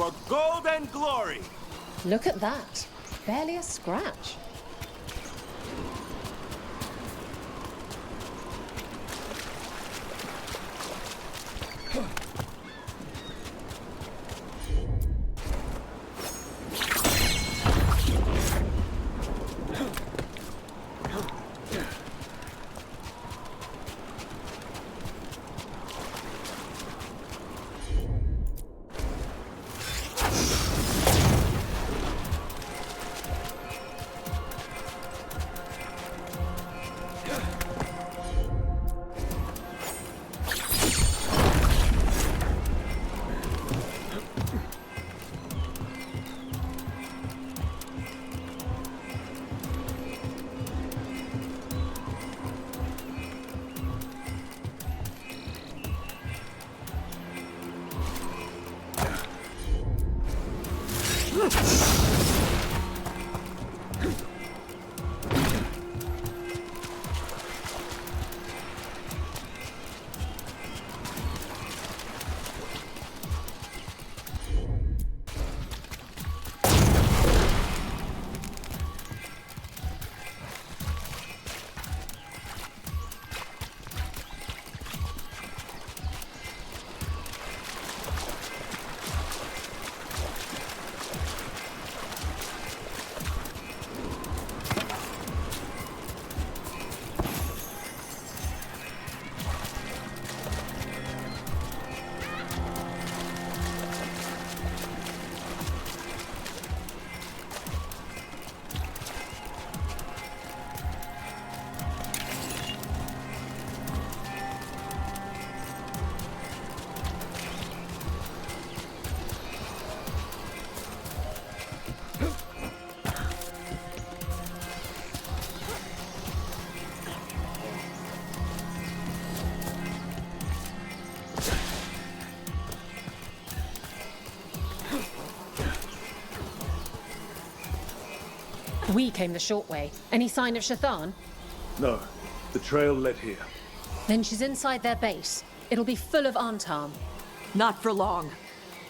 For gold and glory! Look at that. Barely a scratch. We came the short way. Any sign of Shathan? No, the trail led here. Then she's inside their base. It'll be full of Antam. Not for long.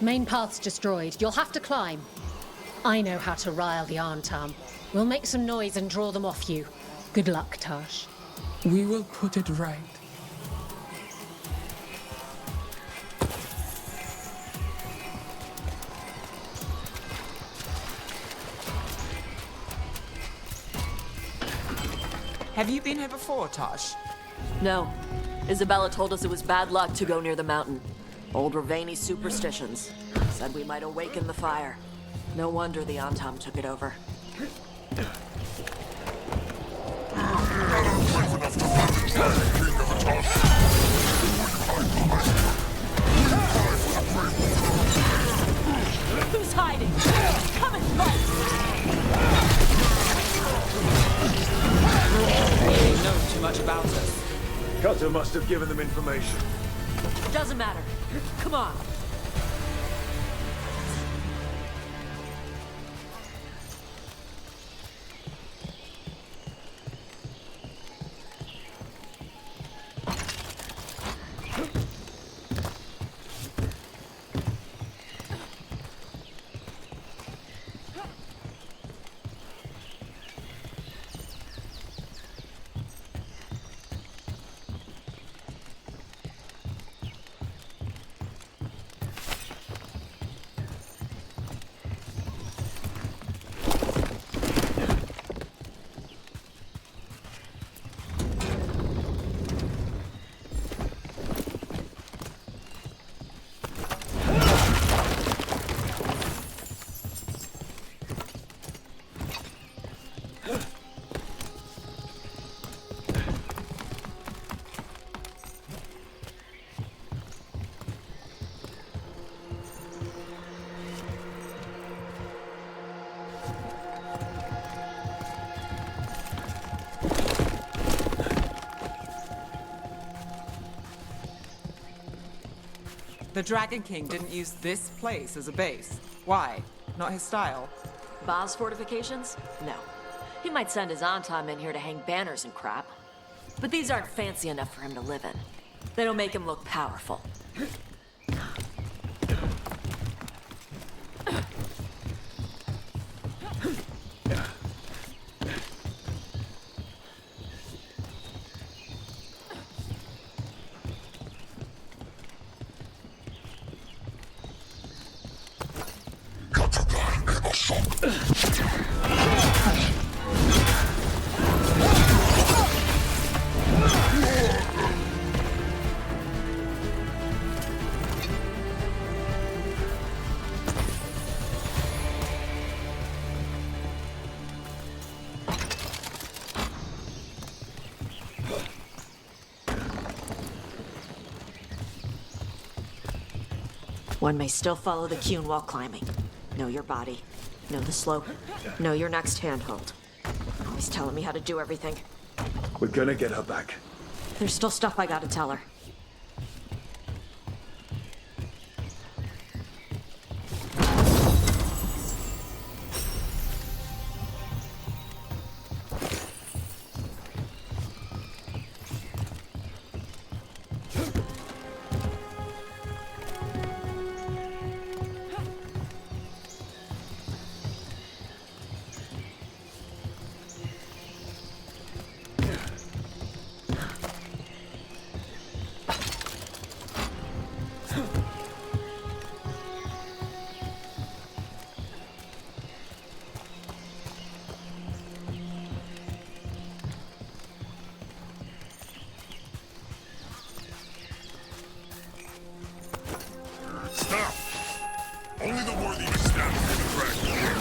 Main path's destroyed. You'll have to climb. I know how to rile the Antam. We'll make some noise and draw them off you. Good luck, Tash. We will put it right. Have you been here before, Tosh? No. Isabella told us it was bad luck to go near the mountain. Old Ravani superstitions. Said we might awaken the fire. No wonder the Antam took it over. Who's hiding? Come and fight! They know too much about us. Cutter must have given them information. Doesn't matter. Come on. The Dragon King didn't use this place as a base. Why? Not his style. Ba's fortifications? No. He might send his Antam in here to hang banners and crap. But these aren't fancy enough for him to live in. They don't make him look powerful. One may still follow the Qun while climbing. Know your body. Know the slope. Know your next handhold. Always telling me how to do everything. We're gonna get her back. There's still stuff I gotta tell her. Only the worthy may stand before the dragon.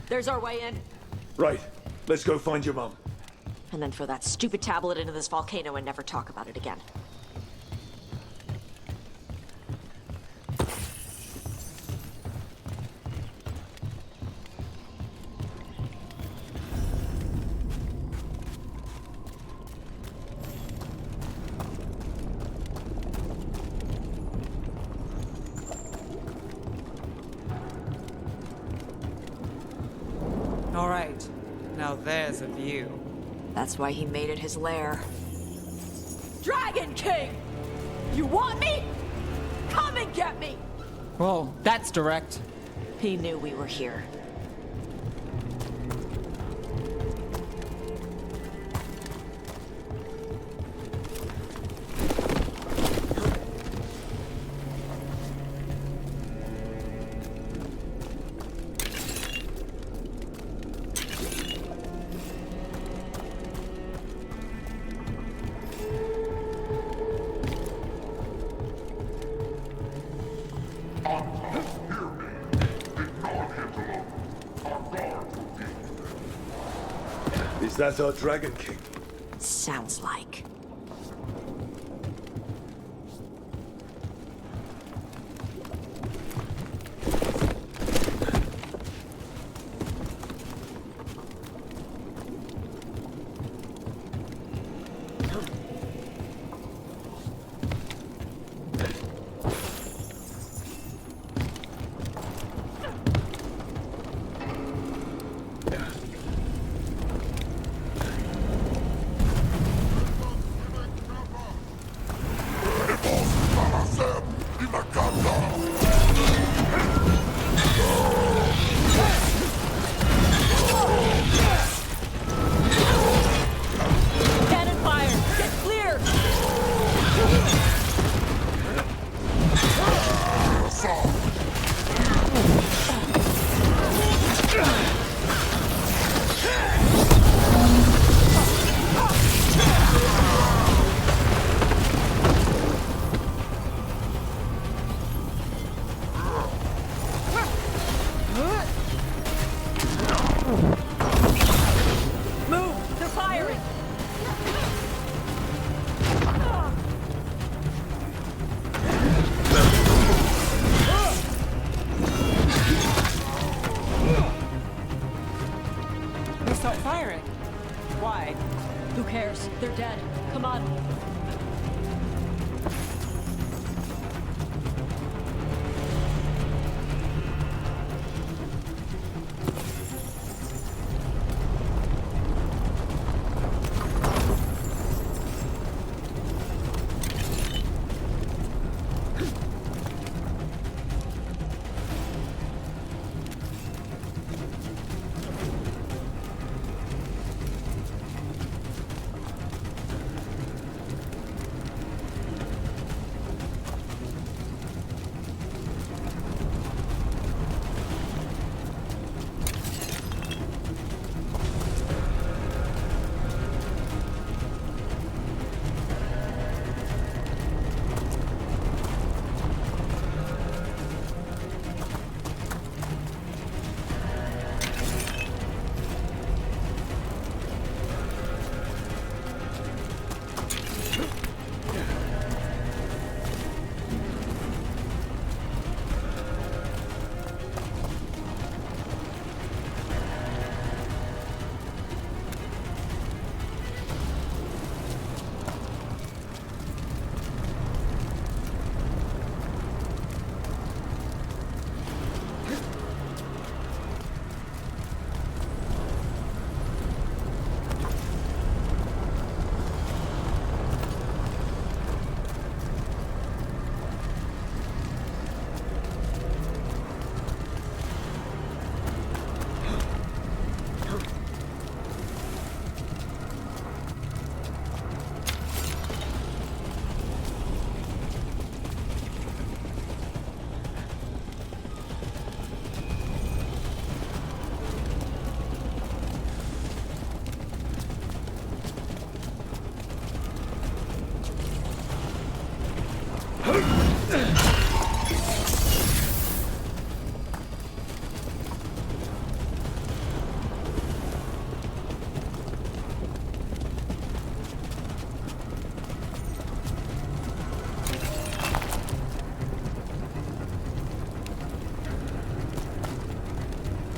There's our way in. Right. Let's go find your mum. And then throw that stupid tablet into this volcano and never talk about it again. All right. Now there's a view. That's why he made it his lair. Dragon King! You want me? Come and get me! Well, that's direct. He knew we were here. Is that our Dragon King? Sounds like. cares? They're dead. Come on.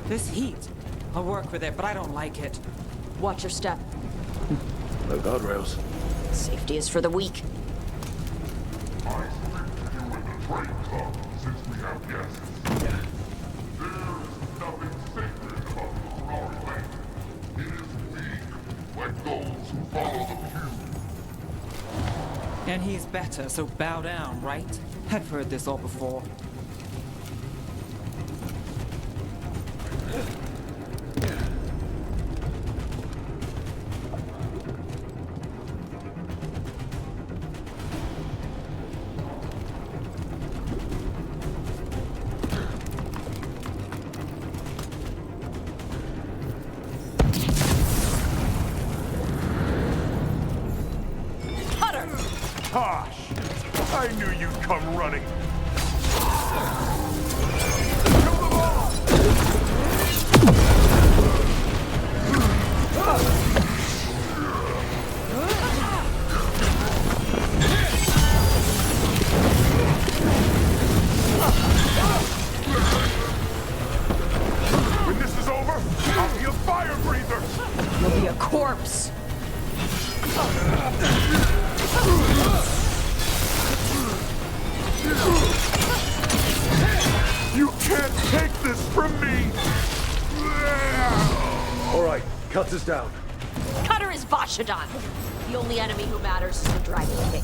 This heat. I'll work with it, but I don't like it. Watch your step. No guardrails. Safety is for the weak. I speak to you in the trade club since we have guests. There is nothing sacred about the Kunari land. It is weak, like those who follow the few. And he's better, so bow down, right? I've heard this all before. Tosh! I knew you'd come running. Kill them all! When this is over, I'll be a fire breather! You'll be a corpse! You can't take this from me! All right, cut us down. Cutter is Vashadan. The only enemy who matters is the Dragon King.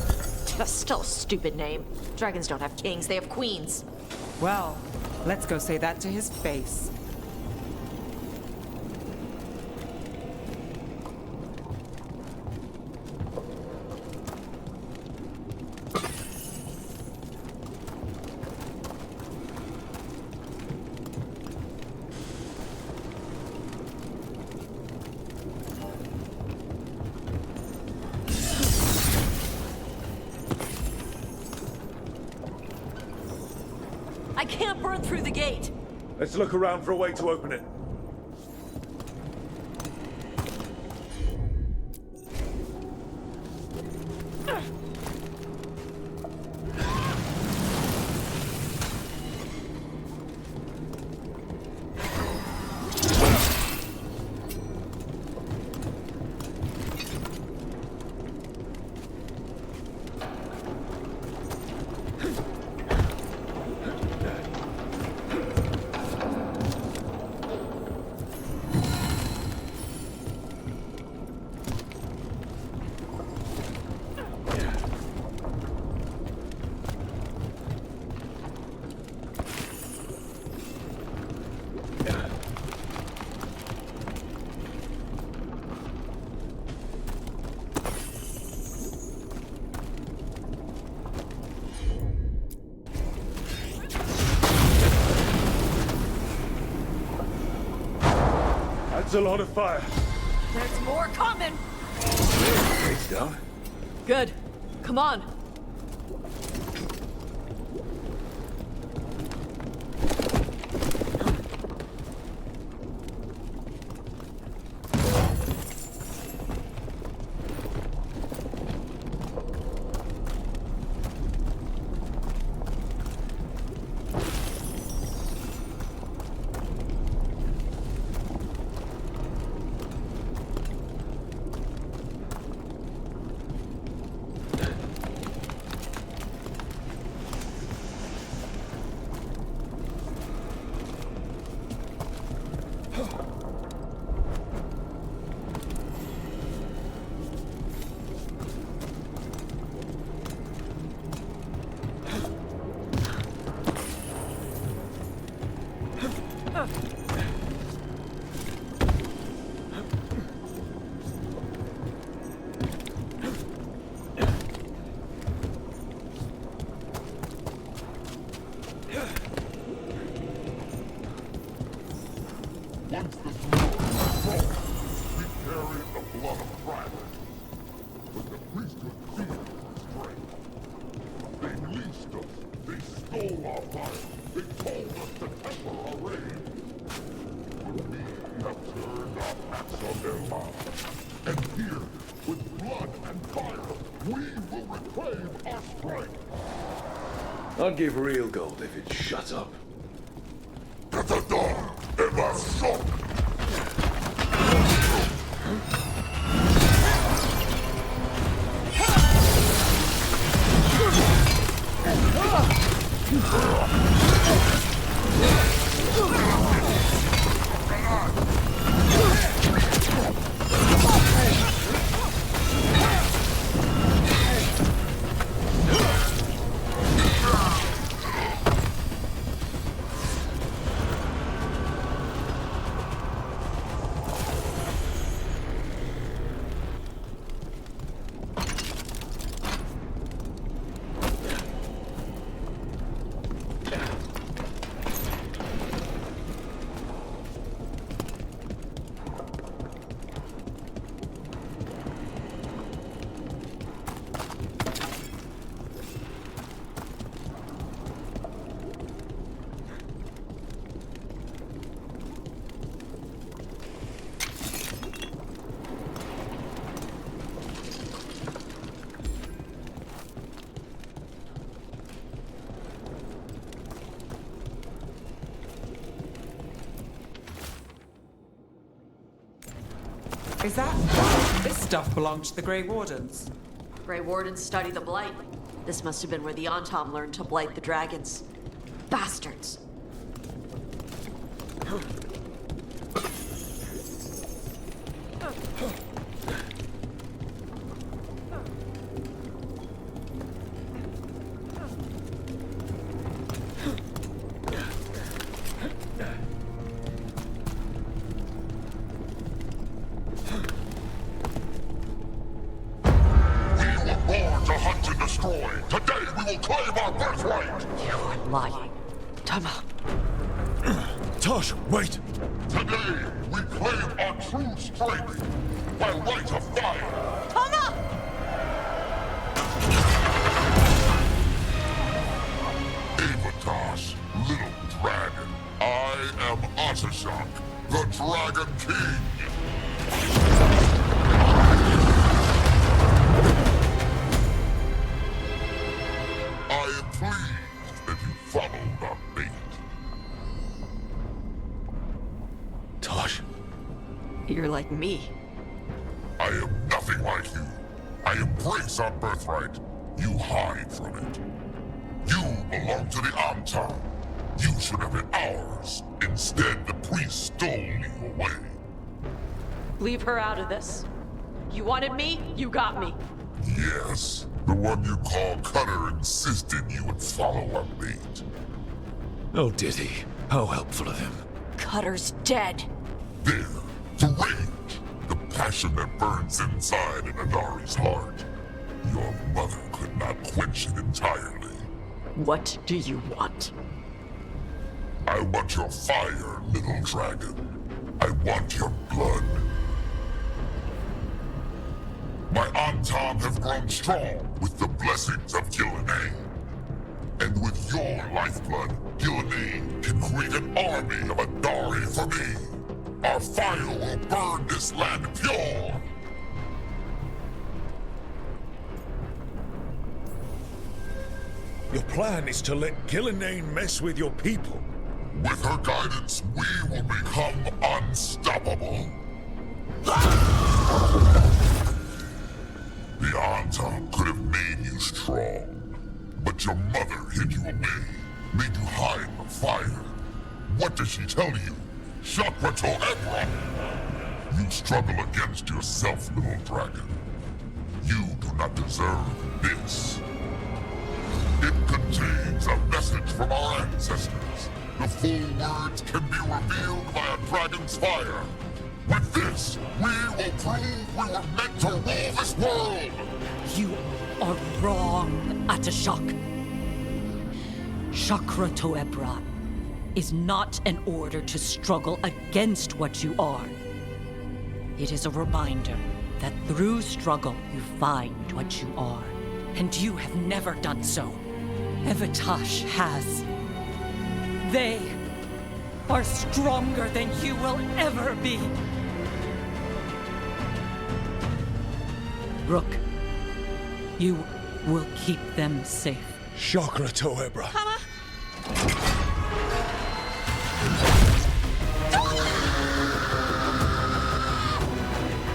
That's still a stupid name. Dragons don't have kings, they have queens. Well, let's go say that to his face. I can't burn through the gate. Let's look around for a way to open it. That's a lot of fire. There's more coming! Gate's down. Good. Come on. Once the Glory is broken, we carry the blood of Dragon. But the priesthood feared its strength. They leashed us. They stole our fire. They told us to temper our rage. But we have turned our backs on their lives. And here, with blood and fire, we will reclaim our strength. I'd give real gold if it shut up. At the dawn, and our shock. Is that... This stuff belonged to the Grey Wardens. Grey Wardens study the Blight. This must have been where the Antom learned to blight the dragons. Bastards. Today we will claim our birthright! You are lying. Tama. Tosh, wait! Today we claim our true strength by right of fire! Tama! Avatosh, little dragon. I am Otashok, the Dragon King! I am pleased that you followed our bait. Tosh? You're like me. I am nothing like you. I embrace our birthright. You hide from it. You belong to the Antom. You should have been ours. Instead, the priest stole you away. Leave her out of this. You wanted me, you got me. Yes. The one you call Cutter insisted you would follow our bait. Oh, did he? How helpful of him. Cutter's dead. There, the rage, the passion that burns inside an Adari's heart. Your mother could not quench it entirely. What do you want? I want your fire, little dragon. I want your blood. My Antam have grown strong with the blessings of Gillenay. And with your lifeblood, Gillenay can create an army of Adari for me. Our fire will burn this land pure. Your plan is to let Gillenay mess with your people. With her guidance, we will become unstoppable. The Antam could have made you strong, but your mother hid you away, made you hide the fire. What does she tell you? Chakra to Ebra! You struggle against yourself, little dragon. You do not deserve this. It contains a message from our ancestors. The full words can be revealed by a dragon's fire. With this, we will prove we were meant to rule this world! You are wrong, Atashak. Chakra Toebra is not an order to struggle against what you are. It is a reminder that through struggle you find what you are. And you have never done so. Evatash has. They are stronger than you will ever be. Rook, you will keep them safe. Chakra Toebra.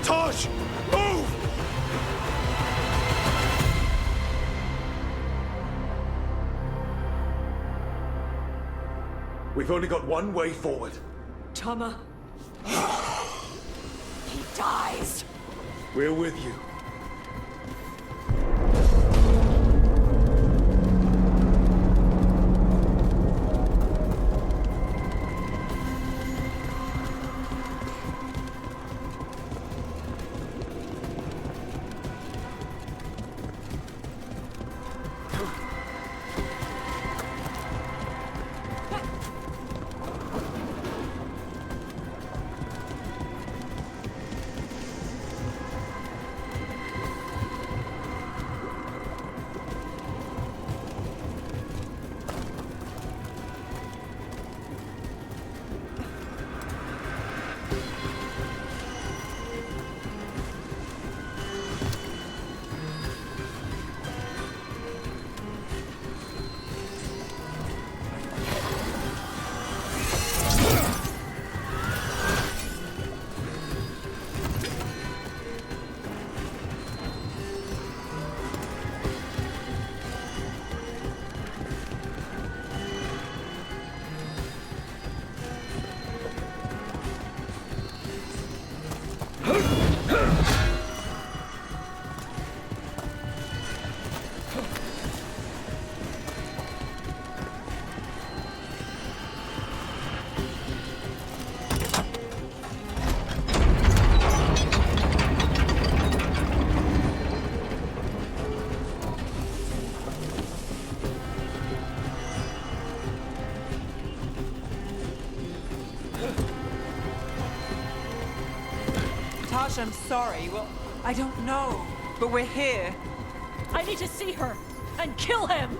Tosh! Move! We've only got one way forward. Tama. He dies. We're with you. I'm sorry. Well, I don't know. But we're here. I need to see her and kill him!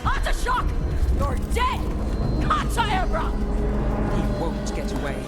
Atashak! You're dead! Kataebra! He won't get away.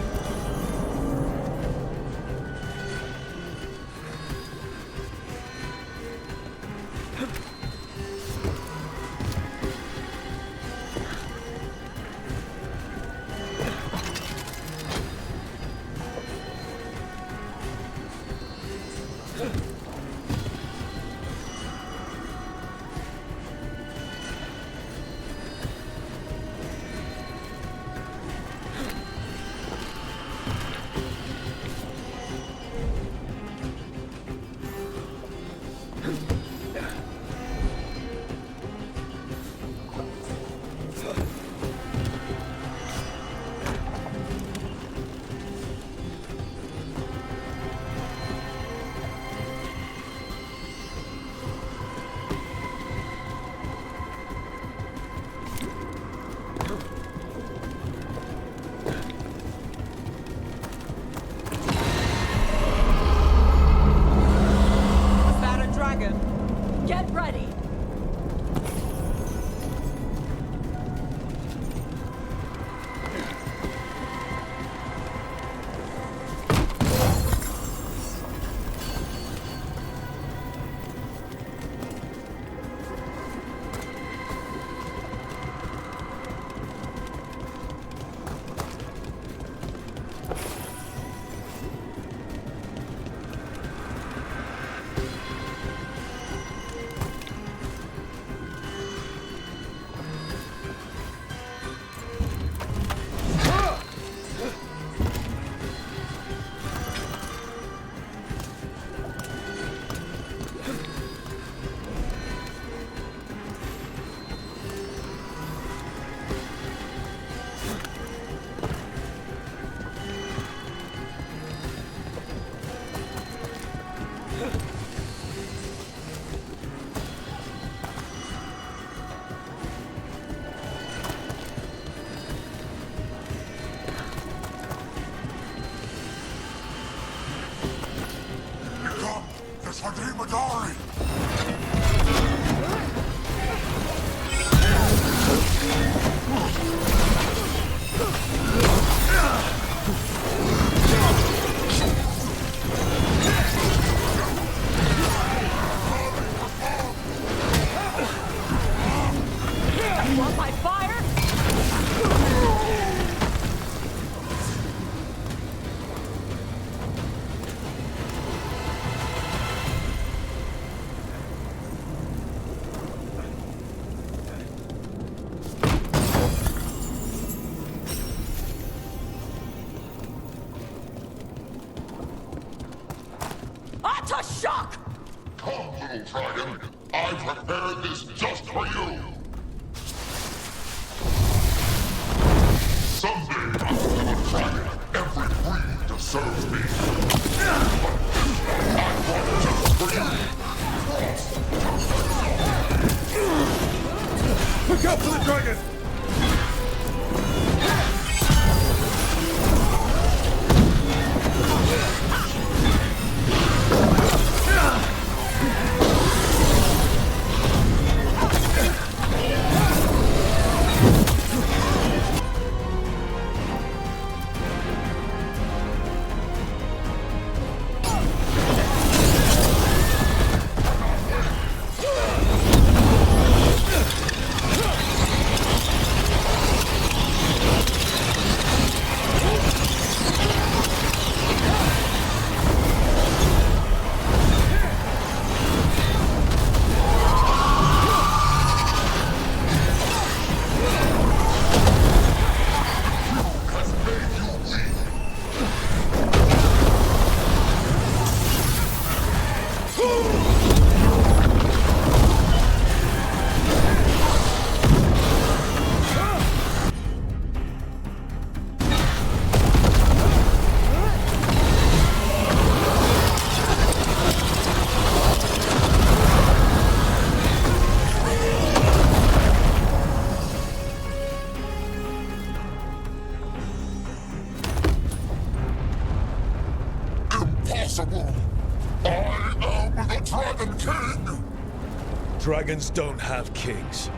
You want my fire? Shock! Come, little dragon. I prepared this just for you. Someday I will give a dragon every breed deserves me. I brought it just for you. Look out for the dragon! Dragons don't have kings.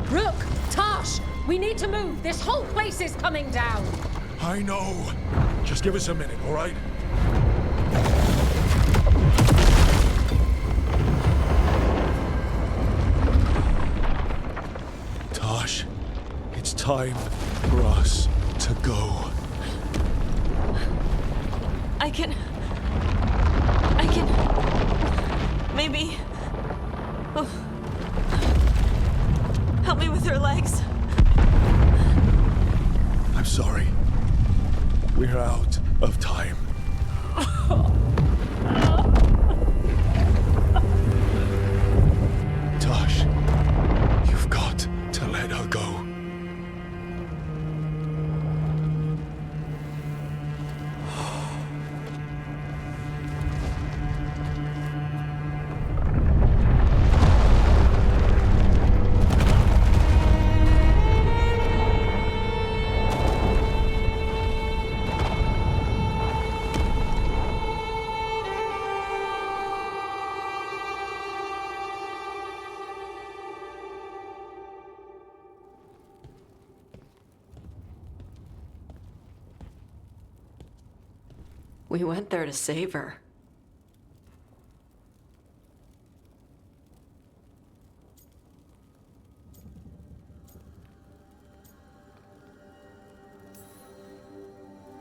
Rook! Tash! We need to move! This whole place is coming down! I know. Just give us a minute, all right? Tash, it's time for us to go. I can... Maybe... Oh. Help me with her legs. I'm sorry. We're out of time. Tash, you've got to let her go. We went there to save her.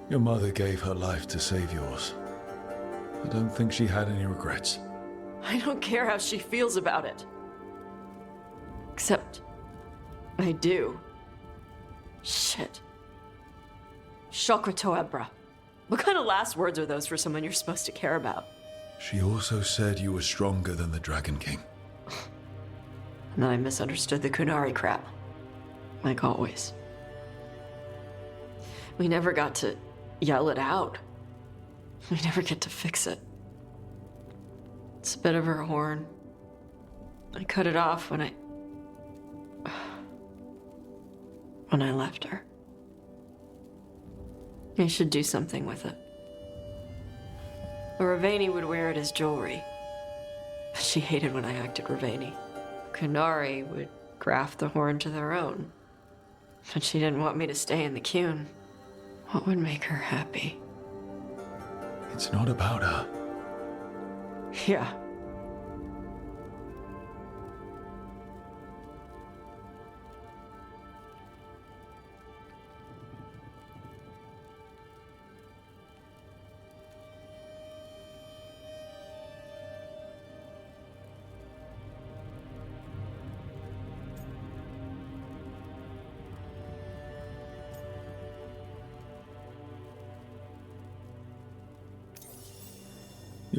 Your mother gave her life to save yours. I don't think she had any regrets. I don't care how she feels about it. Except... I do. Shit. Shokratoebra. What kind of last words are those for someone you're supposed to care about? She also said you were stronger than the Dragon King. And then I misunderstood the Kunari crap. Like always. We never got to yell it out. We never get to fix it. It's a bit of her horn. I cut it off when I when I left her. I should do something with it. Ravani would wear it as jewelry. But she hated when I acted Ravani. Kunari would graft the horn to their own. But she didn't want me to stay in the Qun. What would make her happy? It's not about her. Yeah.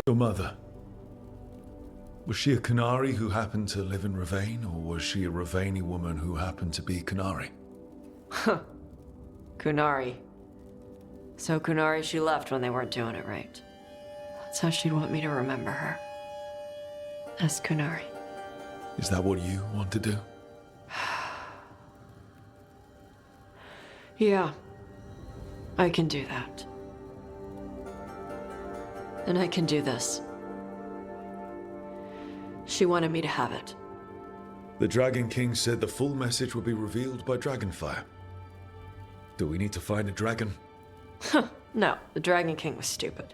Your mother. Was she a Qunari who happened to live in Ravane, or was she a Ravani woman who happened to be Qunari? Huh. Kunari. So Kunari she left when they weren't doing it right. That's how she'd want me to remember her. As Kunari. Is that what you want to do? Yeah. I can do that. And I can do this. She wanted me to have it. The Dragon King said the full message would be revealed by Dragonfire. Do we need to find a dragon? No, the Dragon King was stupid.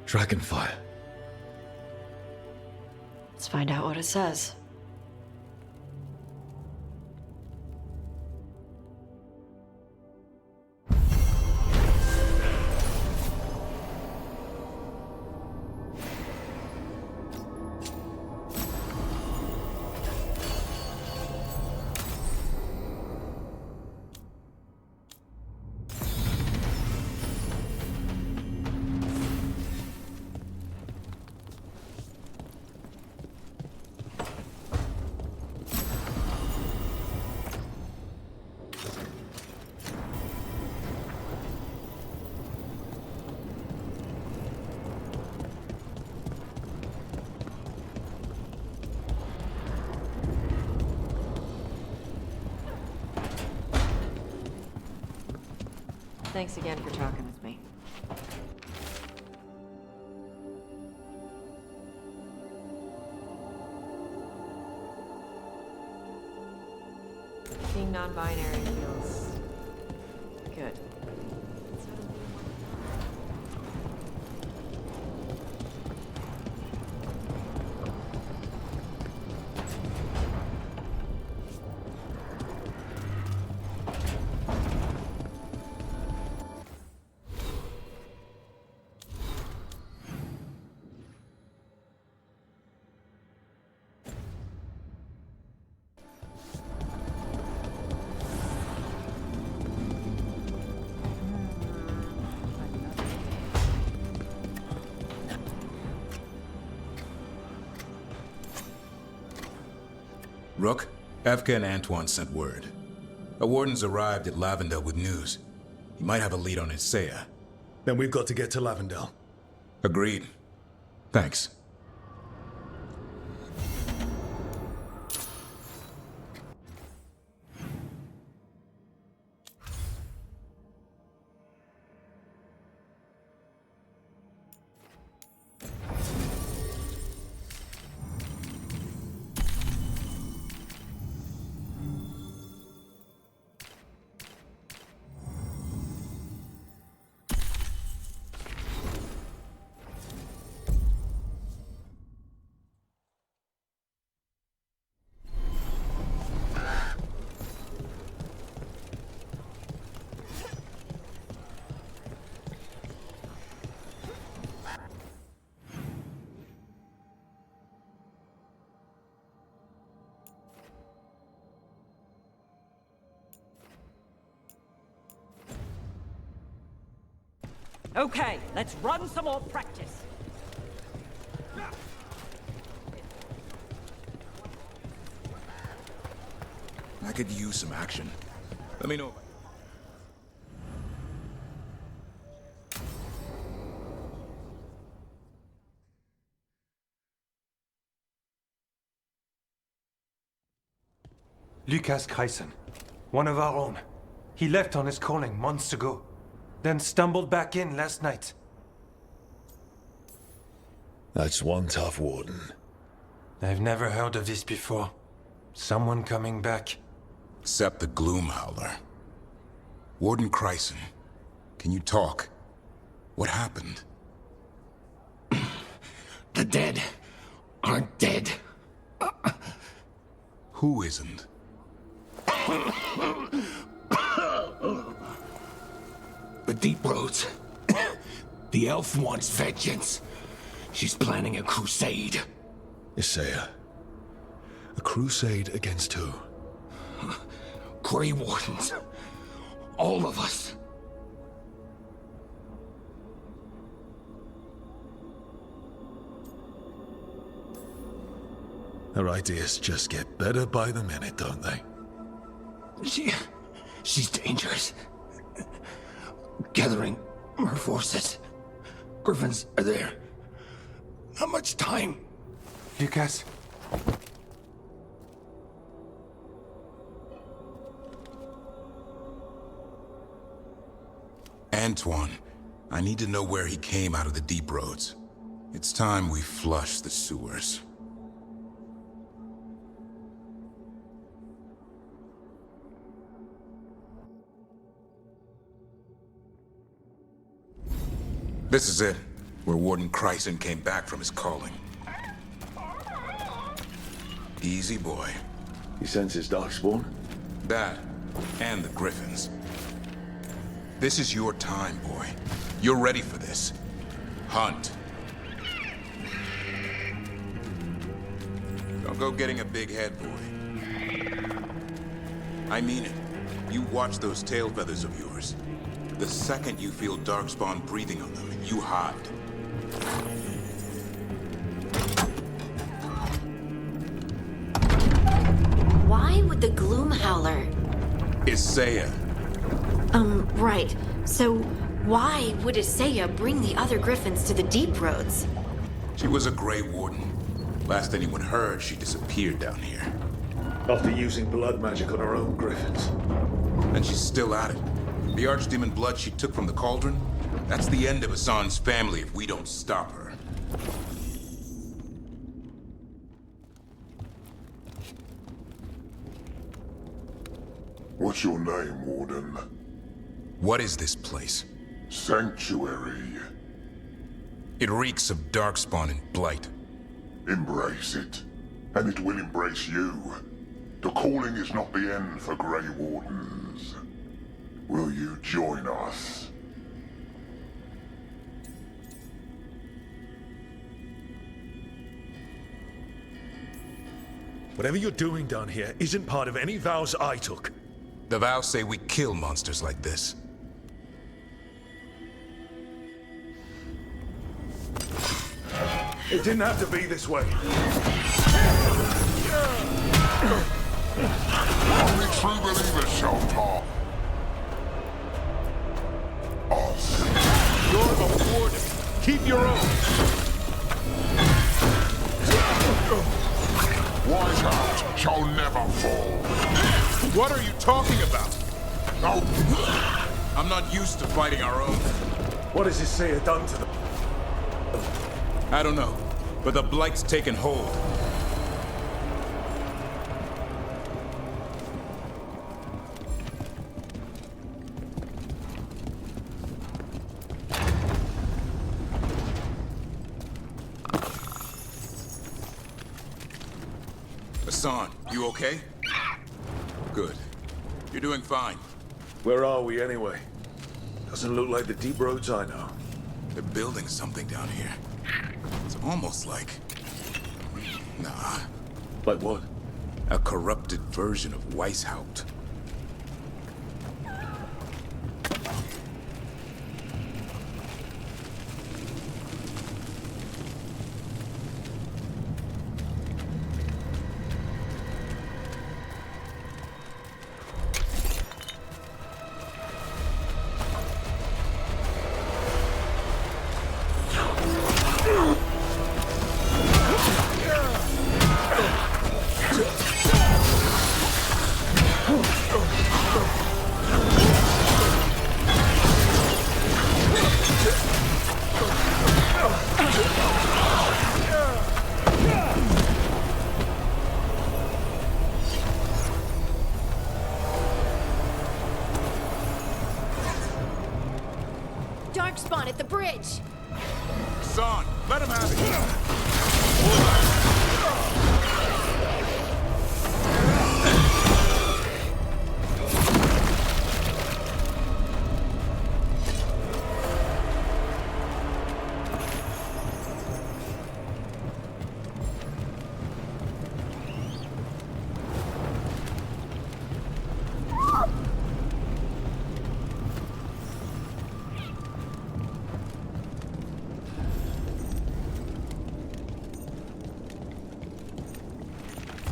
Dragonfire. Let's find out what it says. Thanks again for talking with me. Being non-binary feels good. Rook, Evka and Antoine sent word. A warden's arrived at Lavendel with news. He might have a lead on Isaiah. Then we've got to get to Lavendel. Agreed. Thanks. Okay, let's run some more practice. I could use some action. Let me know. Lucas Kreisen, one of our own. He left on his calling months ago, then stumbled back in last night. That's one tough warden. I've never heard of this before. Someone coming back. Except the Gloom Howler. Warden Kreisen, can you talk? What happened? The dead aren't dead. Who isn't? The Deep Roads. The elf wants vengeance. She's planning a crusade. Isaiah. A crusade against who? Grey Wardens. All of us. Her ideas just get better by the minute, don't they? She's dangerous. Gathering her forces. Griffins are there. Not much time. Lucas. Antoine, I need to know where he came out of the Deep Roads. It's time we flush the sewers. This is it, where Warden Kreisen came back from his calling. Easy, boy. He senses Darkspawn? That, and the Griffins. This is your time, boy. You're ready for this. Hunt. Don't go getting a big head, boy. I mean it. You watch those tail feathers of yours. The second you feel Darkspawn breathing on them, you hide. Why would the Gloom Howler... Isaiah. Right. So, why would Isaiah bring the other Griffins to the Deep Roads? She was a Grey Warden. Last anyone heard, she disappeared down here. After using blood magic on her own Griffins. And she's still at it. The Archdemon blood she took from the cauldron? That's the end of Hassan's family if we don't stop her. What's your name, Warden? What is this place? Sanctuary. It reeks of Darkspawn and Blight. Embrace it, and it will embrace you. The calling is not the end for Grey Wardens. Will you join us? Whatever you're doing down here isn't part of any vows I took. The vows say we kill monsters like this. It didn't have to be this way. Only true believers shall talk. Us. You're a warden. Keep your own. Wise Hound shall never fall. What are you talking about? No. I'm not used to fighting our own. What has Isaiah done to them? I don't know, but the Blight's taken hold. Hassan, you okay? Good. You're doing fine. Where are we anyway? Doesn't look like the Deep Roads I know. They're building something down here. It's almost like... Nah. Like what? A corrupted version of Weishaupt. Darkspawn at the bridge! Son, let him have it.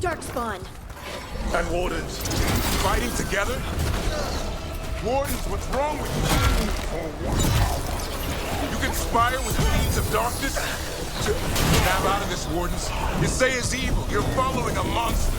Darkspawn! And Wardens. Fighting together? Wardens, what's wrong with you? You conspire with fiends of darkness? Snap out of this, Wardens. You say is evil. You're following a monster.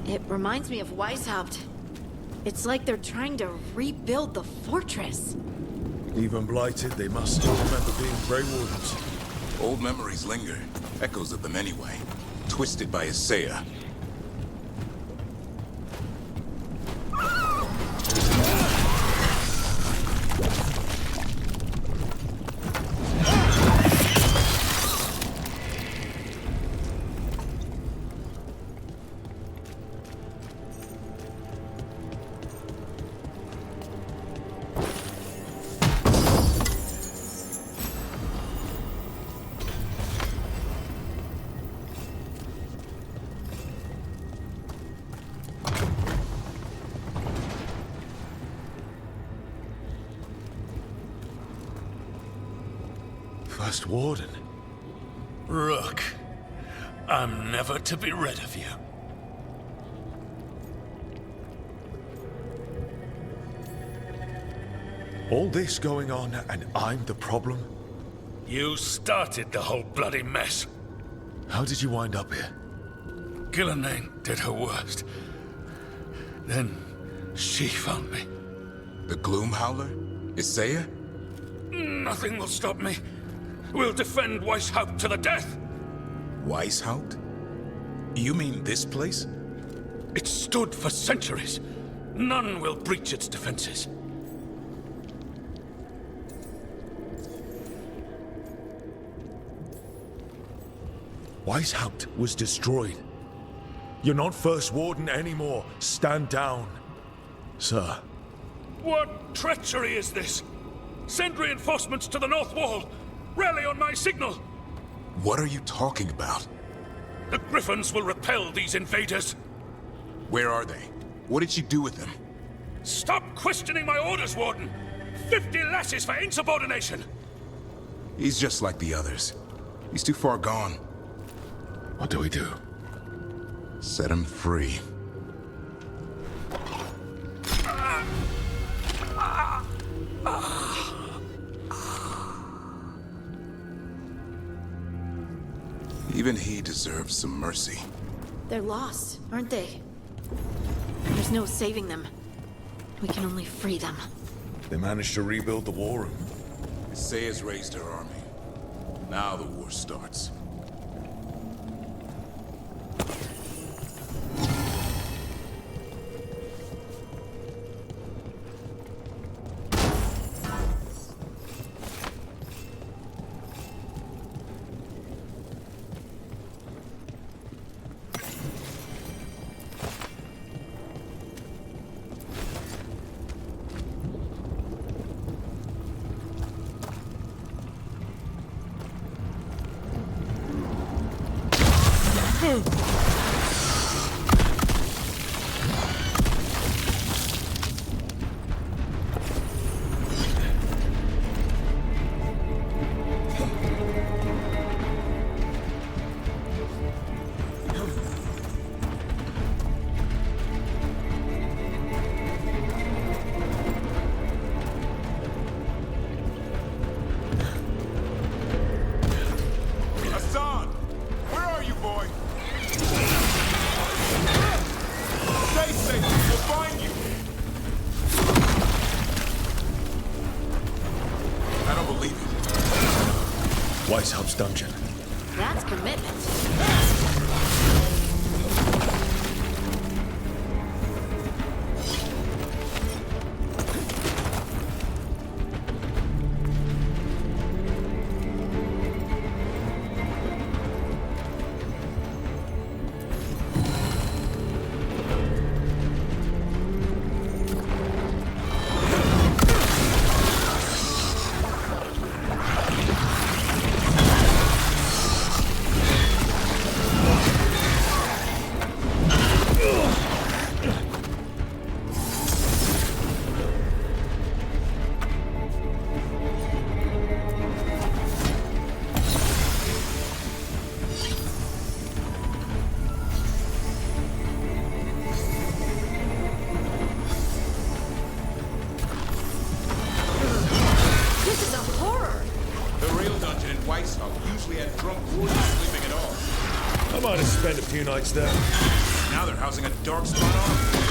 It reminds me of Weishaupt. It's like they're trying to rebuild the fortress. Even blighted, they must still remember being Grey Wardens. Old memories linger. Echoes of them anyway. Twisted by Isaiah. First Warden. Rook, I'm never to be rid of you. All this going on, and I'm the problem? You started the whole bloody mess. How did you wind up here? Gillenane did her worst. Then she found me. The Gloom Howler? Isaiah? Nothing will stop me. We'll defend Weishaupt to the death. Weishaupt? You mean this place? It stood for centuries. None will breach its defenses. Weishaupt was destroyed. You're not First Warden anymore. Stand down, sir. What treachery is this? Send reinforcements to the North Wall. Rally on my signal. What are you talking about? The Griffins will repel these invaders. Where are they? What did you do with them? Stop questioning my orders, Warden. 50 lashes for insubordination. He's just like the others. He's too far gone. What do we do? Set him free. Even he deserves some mercy. They're lost, aren't they? There's no saving them. We can only free them. They managed to rebuild the war room. Isaiah's raised her army. Now the war starts. Weishaupt dungeon. That's commitment. Spent a few nights there. Now they're housing a dark spot on.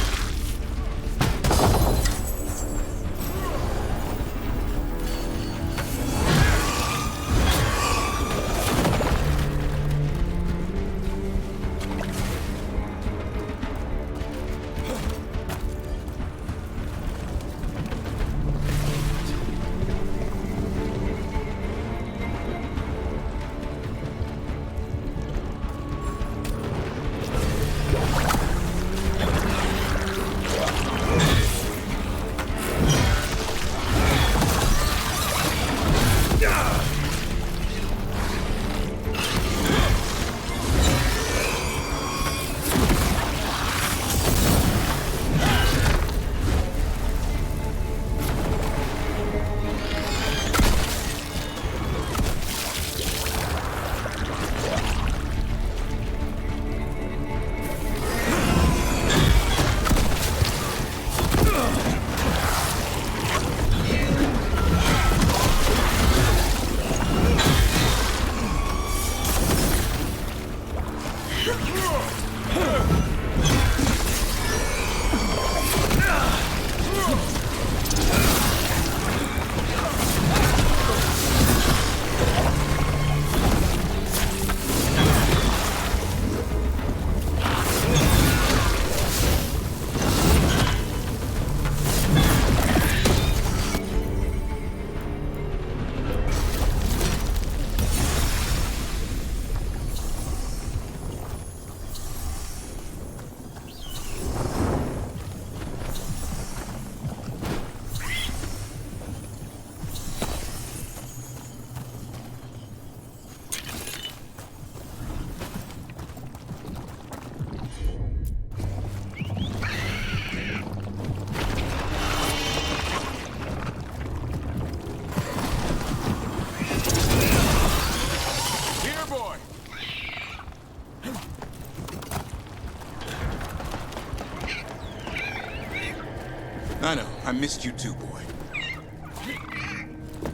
I missed you too, boy.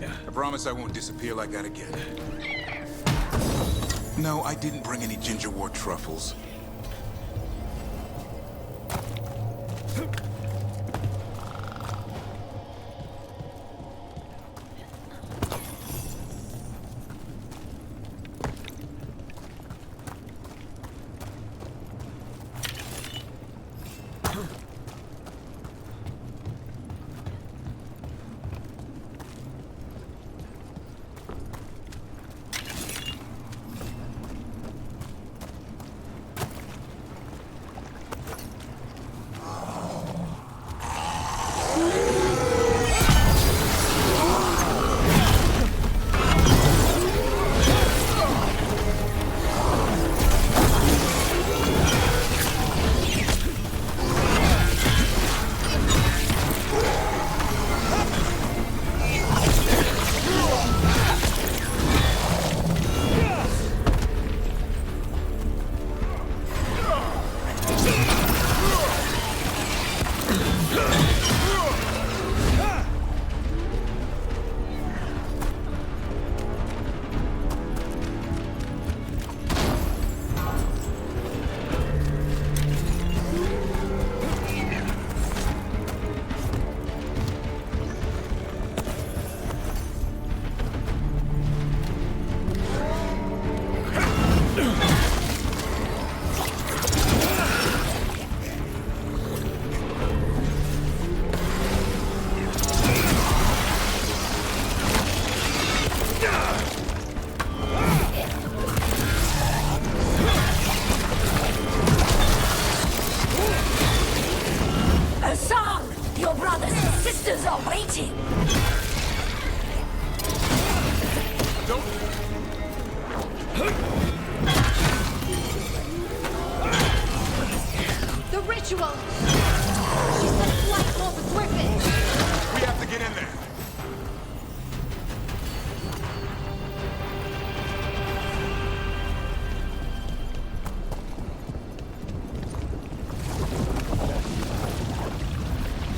I promise I won't disappear like that again. No, I didn't bring any gingerwort truffles.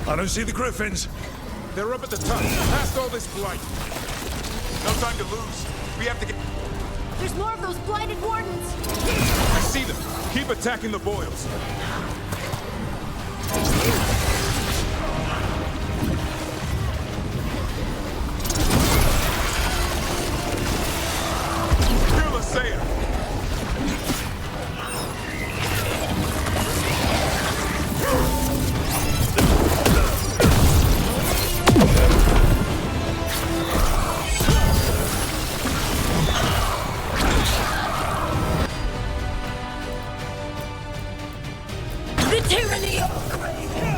I don't see the griffins. They're up at the top, past all this blight. No time to lose. We have to get... There's more of those blighted wardens! I see them. Keep attacking the boils. Fearless Sayer! The tyranny of Graven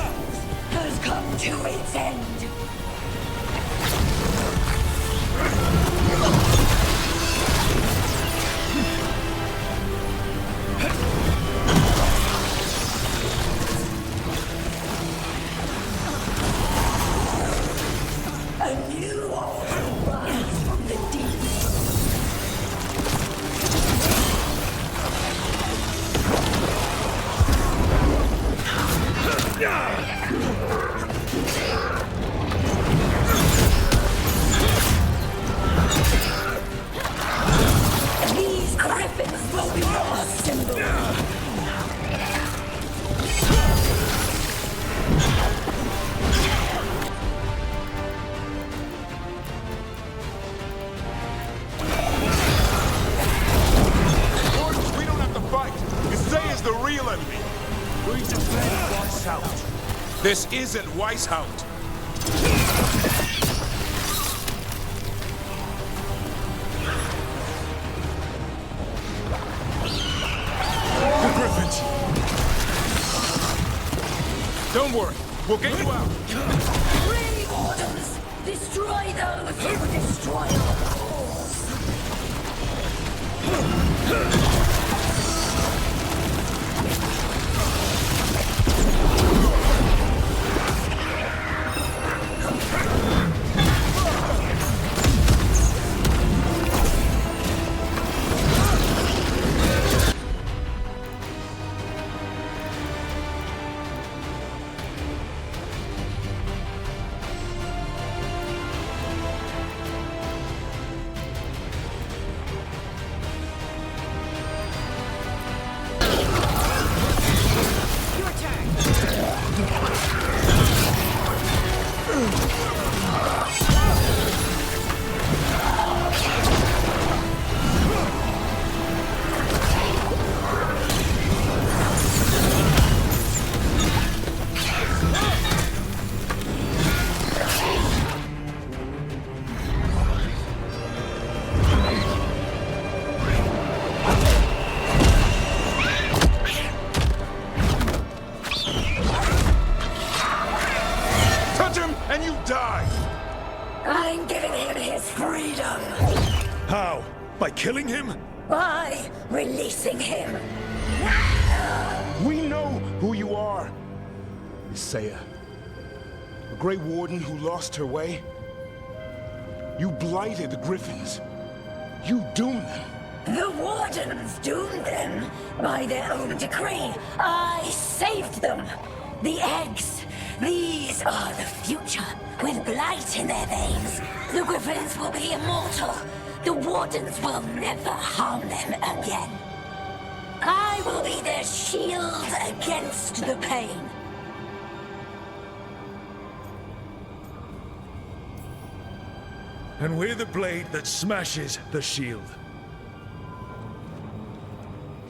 has come to its end. A new order rise from the deep. These griffins will be your symbol. Boys, we don't have to fight. Isaiah's the real enemy. We defend Weishaupt. This isn't Weishaupt. The griffins! Don't worry, we'll get you out. Brave orders, destroy those who destroy our cause. I'm giving him his freedom. How? By killing him? By releasing him. We know who you are. Isaiah. A Grey Warden who lost her way. You blighted the Griffins. You doomed them. The Wardens doomed them by their own decree. I saved them. The eggs. These are the future. With blight in their veins, the Griffins will be immortal. The Wardens will never harm them again. I will be their shield against the pain. And we're the blade that smashes the shield.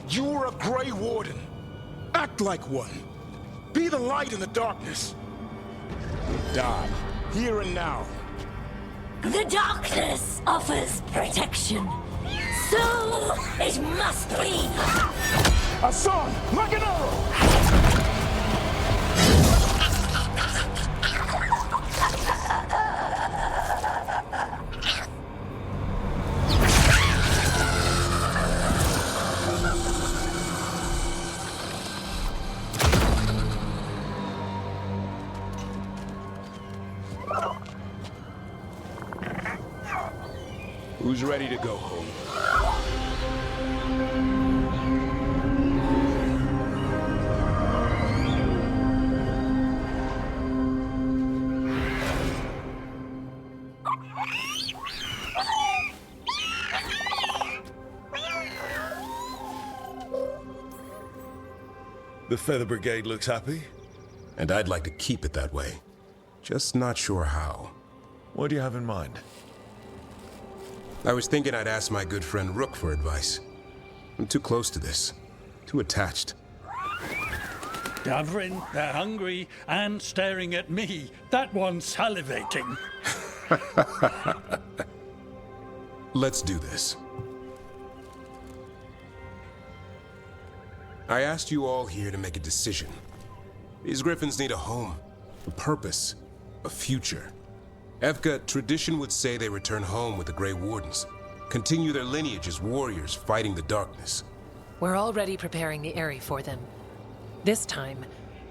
You're a Grey Warden. Act like one. Be the light in the darkness. Die, here and now. The darkness offers protection. So it must be. Hassan, like an arrow! Who's ready to go home? The Feather Brigade looks happy. And I'd like to keep it that way. Just not sure how. What do you have in mind? I was thinking I'd ask my good friend Rook for advice. I'm too close to this. Too attached. Gathering, they're hungry and staring at me. That one's salivating. Let's do this. I asked you all here to make a decision. These Griffins need a home, a purpose, a future. Evka, tradition would say they return home with the Grey Wardens, continue their lineage as warriors fighting the darkness. We're already preparing the Eyrie for them. This time,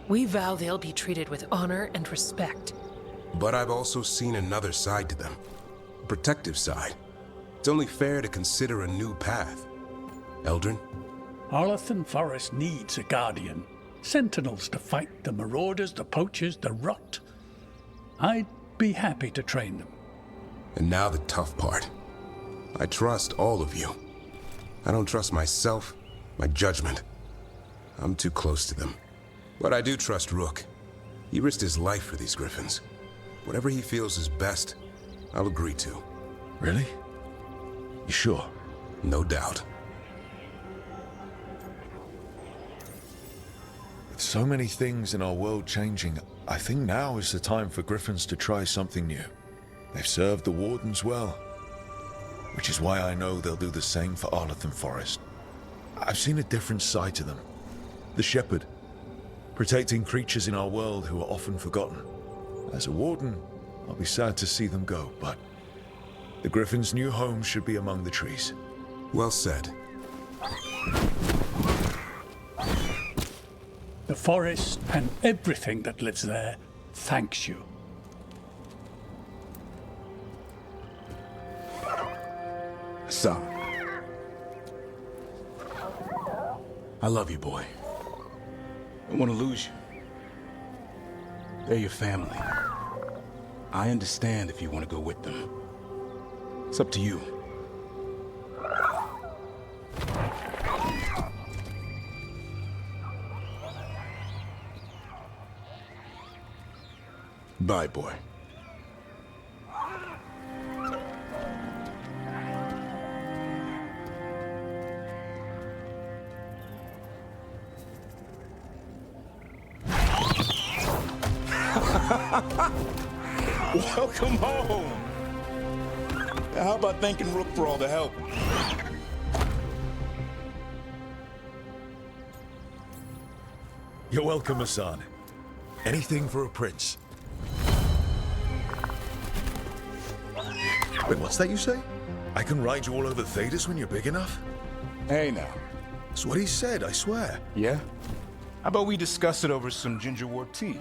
we vow they'll be treated with honor and respect. But I've also seen another side to them, a protective side. It's only fair to consider a new path. Eldrin? Arlathan Forest needs a guardian. Sentinels to fight the marauders, the poachers, the rot. I'd be happy to train them. And now the tough part. I trust all of you. I don't trust myself, my judgment. I'm too close to them. But I do trust Rook. He risked his life for these Griffins. Whatever he feels is best, I'll agree to. Really? You sure? No doubt. With so many things in our world changing, I think now is the time for Griffins to try something new. They've served the Wardens well, which is why I know they'll do the same for Arlathan Forest. I've seen a different side to them. The Shepherd, protecting creatures in our world who are often forgotten. As a Warden, I'll be sad to see them go, but the Griffin's new home should be among the trees. Well said. The forest and everything that lives there thanks you. Son. I love you, boy. I don't want to lose you. They're your family. I understand if you want to go with them. It's up to you. Bye, boy. Welcome home. How about thanking Rook for all the help? You're welcome, Hassan. Anything for a prince. Wait, what's that you say? I can ride you all over Thedas when you're big enough? Hey now. That's what he said, I swear. Yeah? How about we discuss it over some ginger wort tea?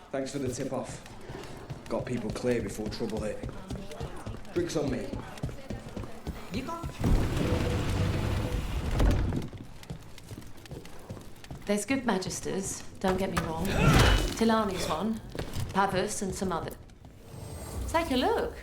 Thanks for the tip-off. Got people clear before trouble hit. Drinks on me. You got... There's good magisters, don't get me wrong. Tilani's one, Pavus and some other. Take a look.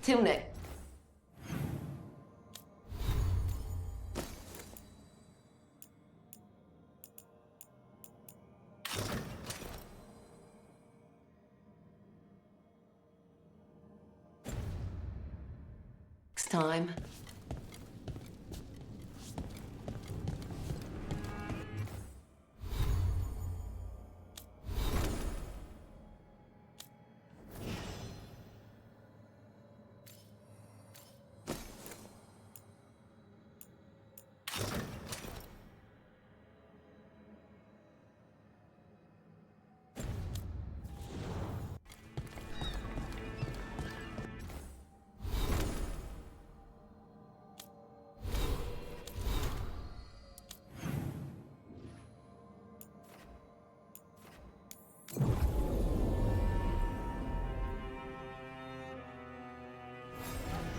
Tilnick. Next time.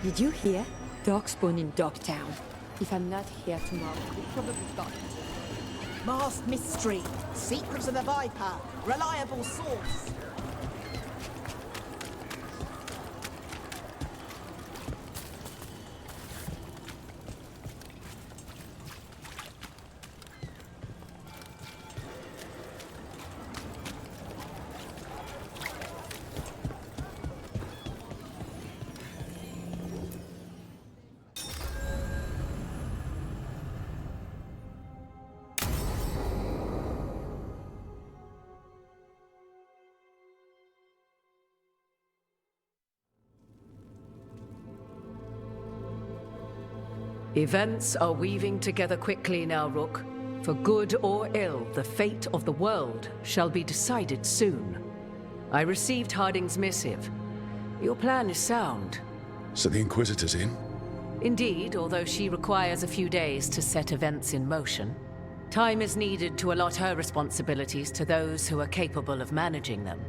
Did you hear? Darkspawn in Dogtown. If I'm not here tomorrow, we'll probably got it. Masked mystery. Secrets of the Viper. Reliable source. Events are weaving together quickly now, Rook. For good or ill, the fate of the world shall be decided soon. I received Harding's missive. Your plan is sound. So the Inquisitor's in? Indeed, although she requires a few days to set events in motion. Time is needed to allot her responsibilities to those who are capable of managing them.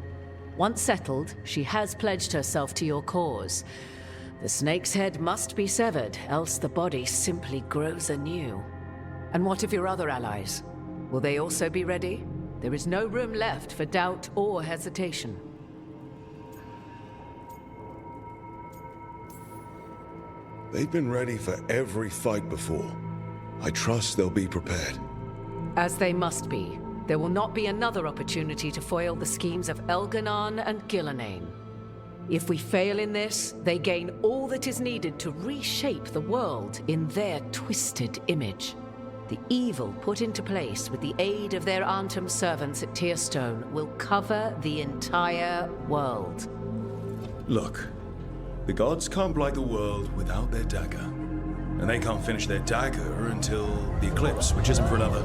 Once settled, she has pledged herself to your cause. The snake's head must be severed, else the body simply grows anew. And what of your other allies? Will they also be ready? There is no room left for doubt or hesitation. They've been ready for every fight before. I trust they'll be prepared. As they must be. There will not be another opportunity to foil the schemes of Elganon and Gillenane. If we fail in this, they gain all that is needed to reshape the world in their twisted image. The evil put into place with the aid of their Arnhem servants at Tearstone will cover the entire world. Look, the gods can't blight the world without their dagger. And they can't finish their dagger until the eclipse, which isn't for another.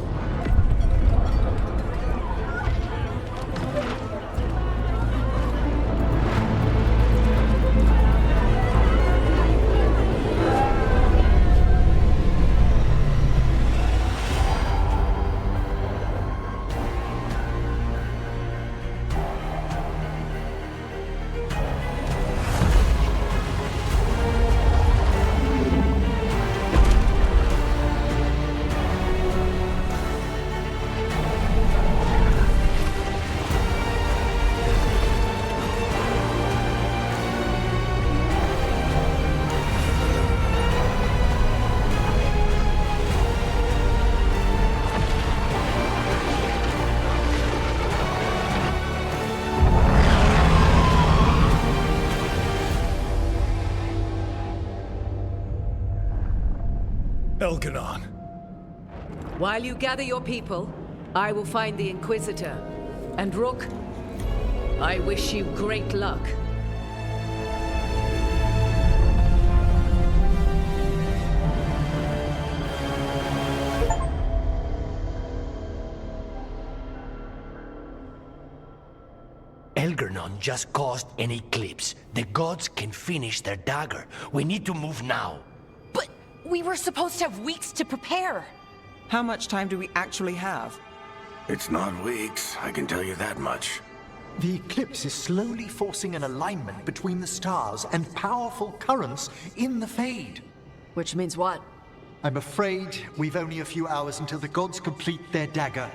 Elganon. While you gather your people, I will find the Inquisitor. And Rook, I wish you great luck. Elganon just caused an eclipse. The gods can finish their dagger. We need to move now. We were supposed to have weeks to prepare. How much time do we actually have? It's not weeks, I can tell you that much. The eclipse is slowly forcing an alignment between the stars and powerful currents in the Fade. Which means what? I'm afraid we've only a few hours until the gods complete their dagger.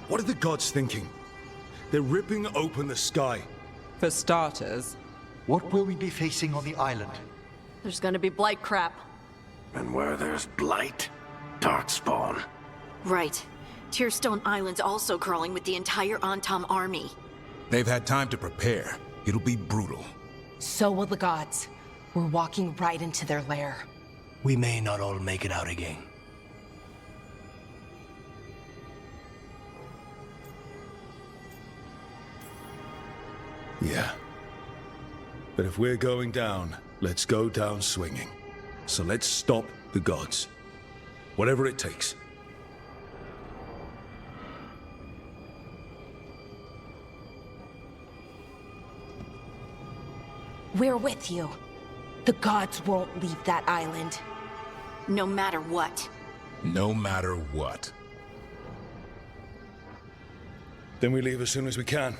What are the gods thinking? They're ripping open the sky. For starters. What will we be facing on the island? There's gonna be blight crap. And where there's blight, darkspawn. Right. Tearstone Island's also crawling with the entire Antam army. They've had time to prepare. It'll be brutal. So will the gods. We're walking right into their lair. We may not all make it out again. Yeah. But if we're going down, let's go down swinging. So let's stop the gods. Whatever it takes. We're with you. The gods won't leave that island. No matter what. No matter what. Then we leave as soon as we can.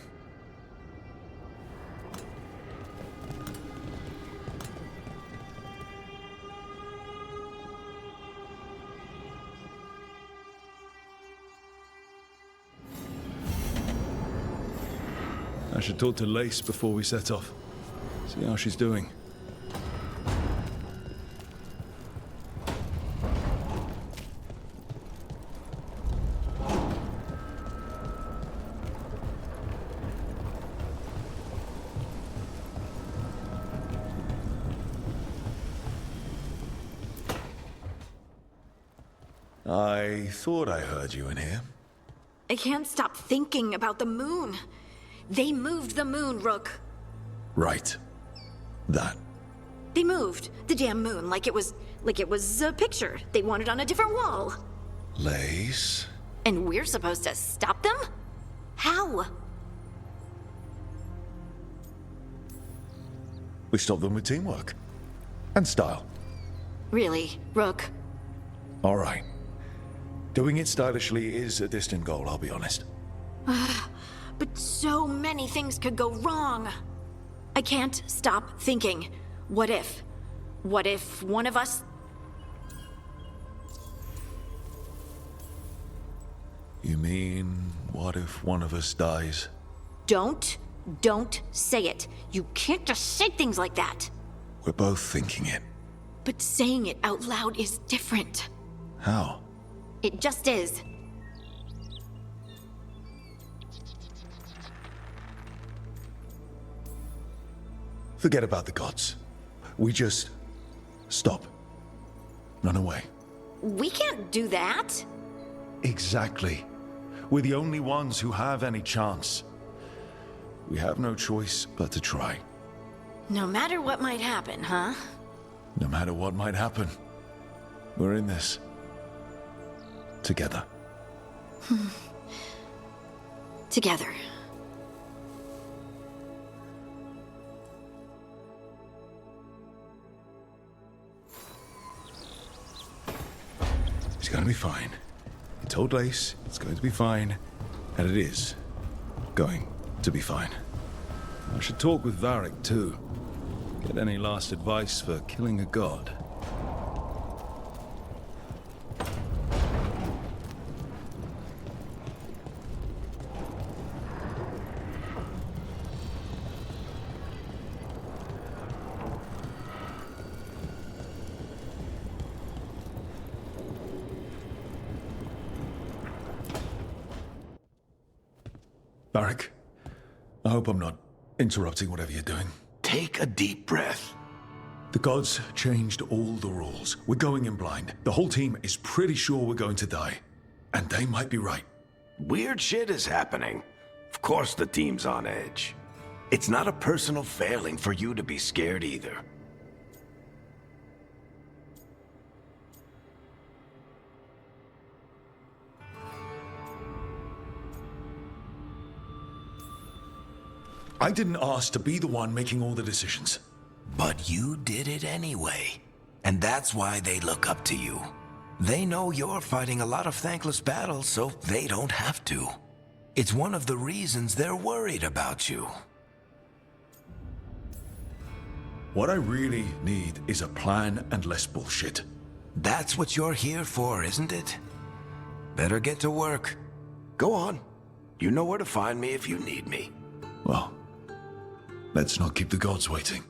should talk to Lace before we set off. See how she's doing. I thought I heard you in here. I can't stop thinking about the moon. They moved the moon, Rook. Right. That. They moved the damn moon like it was a picture they wanted on a different wall. Lace? And we're supposed to stop them? How? We stop them with teamwork. And style. Really, Rook? All right. Doing it stylishly is a distant goal, I'll be honest. But so many things could go wrong. I can't stop thinking. What if? What if one of us... You mean, what if one of us dies? Don't say it. You can't just say things like that. We're both thinking it. But saying it out loud is different. How? It just is. Forget about the gods. We just stop. Run away. We can't do that. Exactly. We're the only ones who have any chance. We have no choice but to try. No matter what might happen, huh? No matter what might happen, we're in this. Together. Together. It's gonna be fine. He told Lace it's going to be fine, and it is going to be fine. I should talk with Varric too. Get any last advice for killing a god. Varric, I hope I'm not interrupting whatever you're doing. Take a deep breath. The gods changed all the rules. We're going in blind. The whole team is pretty sure we're going to die. And they might be right. Weird shit is happening. Of course the team's on edge. It's not a personal failing for you to be scared either. I didn't ask to be the one making all the decisions. But you did it anyway. And that's why they look up to you. They know you're fighting a lot of thankless battles, so they don't have to. It's one of the reasons they're worried about you. What I really need is a plan and less bullshit. That's what you're here for, isn't it? Better get to work. Go on. You know where to find me if you need me. Well, let's not keep the gods waiting.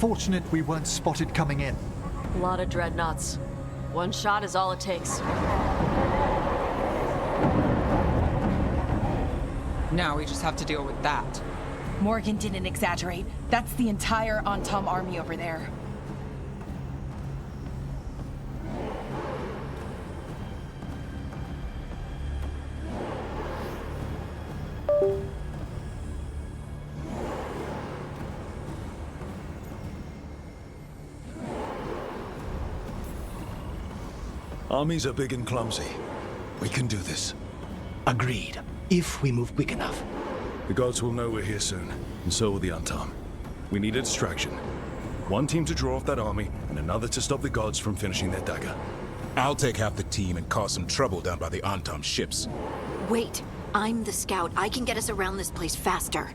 Fortunate we weren't spotted coming in. A lot of dreadnoughts. One shot is all it takes. Now we just have to deal with that. Morgan didn't exaggerate. That's the entire Antom army over there. Armies are big and clumsy. We can do this. Agreed. If we move quick enough. The gods will know we're here soon, and so will the Antom. We need a distraction. One team to draw off that army, and another to stop the gods from finishing their dagger. I'll take half the team and cause some trouble down by the Antom ships. Wait, I'm the scout. I can get us around this place faster.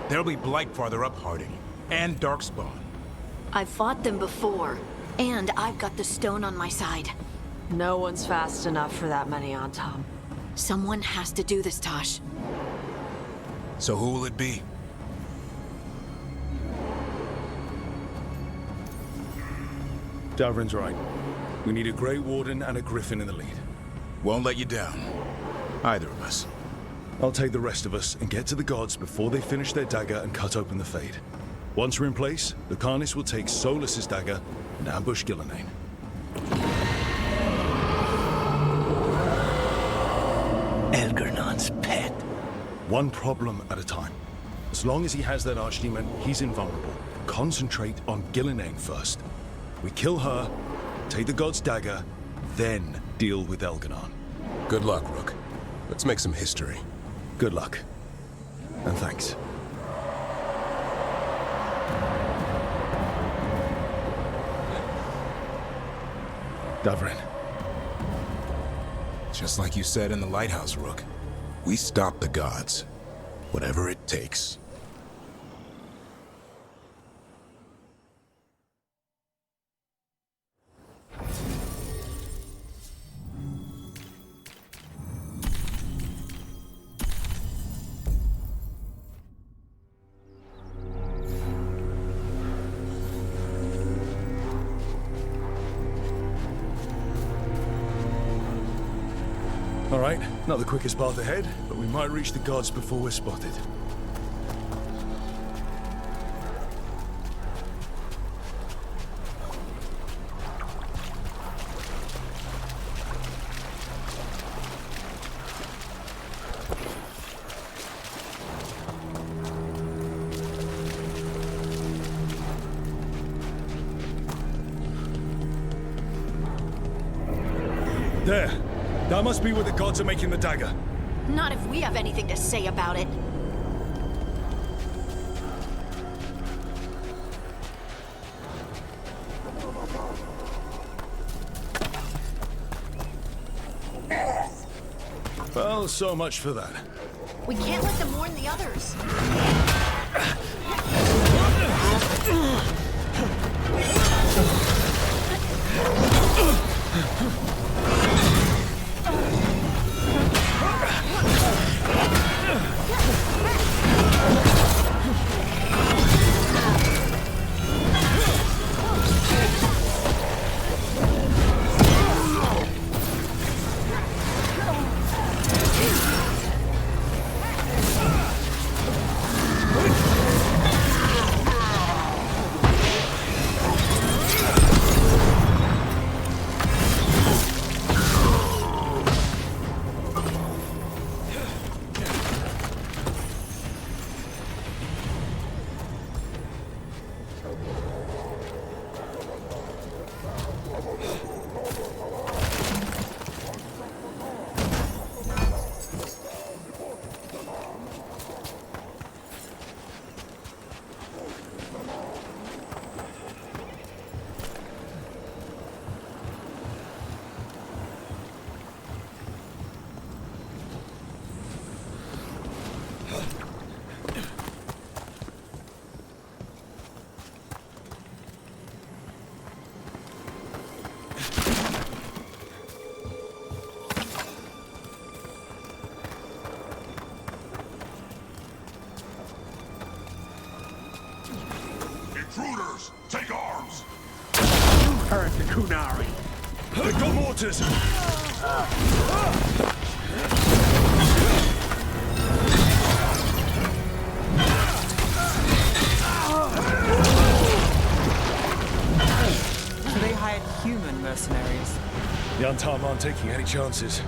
There'll be Blight farther up, Harding. And Darkspawn. I've fought them before, and I've got the stone on my side. No one's fast enough for that many Antom. Someone has to do this, Tosh. So who will it be? Davrin's right. We need a Grey Warden and a Griffin in the lead. Won't let you down. Either of us. I'll take the rest of us and get to the gods before they finish their dagger and cut open the Fade. Once we're in place, the Lucanis will take Solus's dagger and ambush Gillenane. Elgernon's pet. One problem at a time. As long as he has that archdemon, he's invulnerable. Concentrate on Gillenane first. We kill her, take the god's dagger, then deal with Elganon. Good luck, Rook. Let's make some history. Good luck. And thanks. Davrin. Just like you said in the lighthouse, Rook. We stop the gods. Whatever it takes. All right, not the quickest path ahead, but we might reach the gods before we're spotted. There. That must be where the gods are making the dagger. Not if we have anything to say about it. Well, so much for that. We can't let them warn the others. Intruders, take the Kunari. They've got mortars! So they hired human mercenaries. The Antam aren't taking any chances.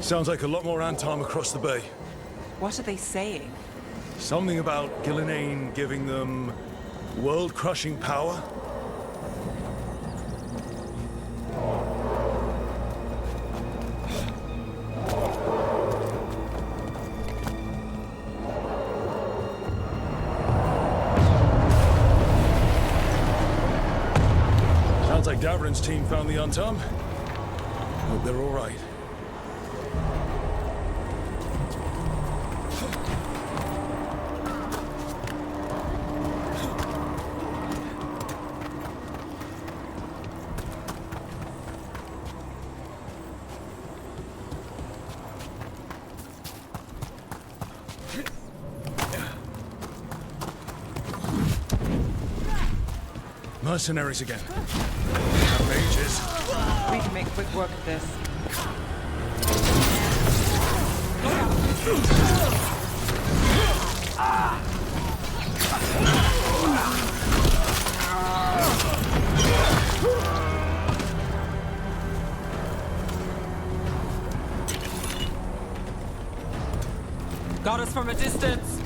Sounds like a lot more Antam across the bay. What are they saying? Something about Gillenane giving them world-crushing power? Sounds like Davrin's team found the Antam. Hope they're all right. Mercenaries again. Mages. We can make quick work of this. Got us from a distance.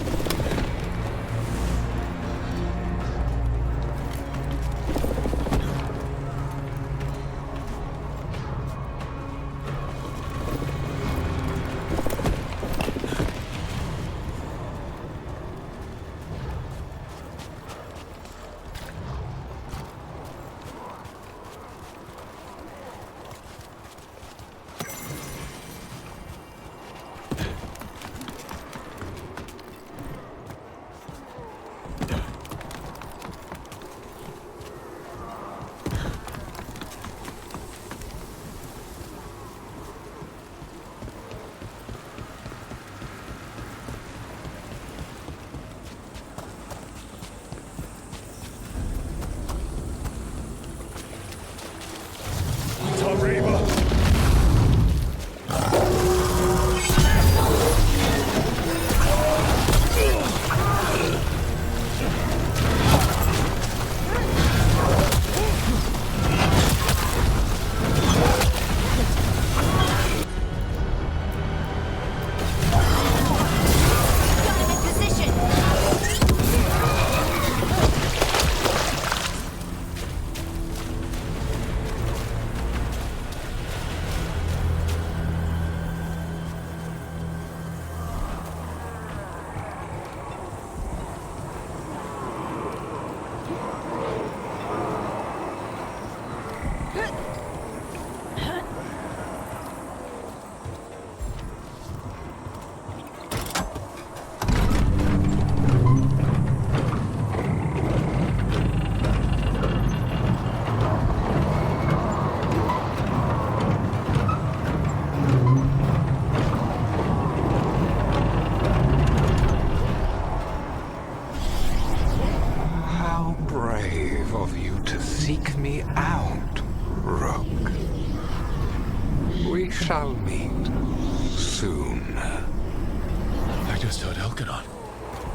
just heard Elkanon.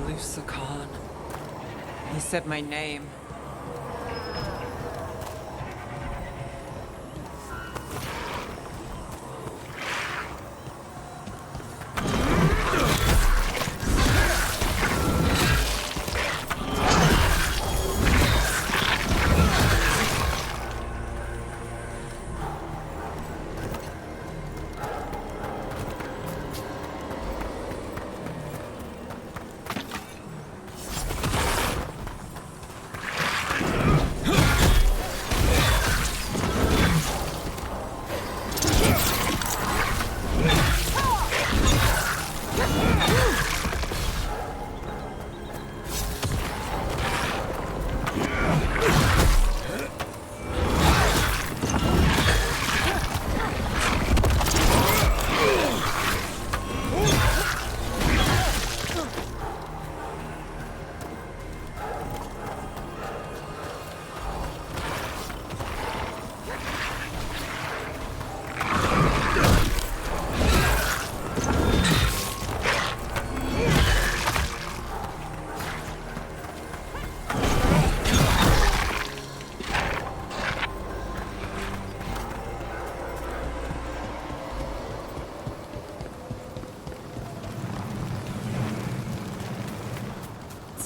Lucican. He said my name.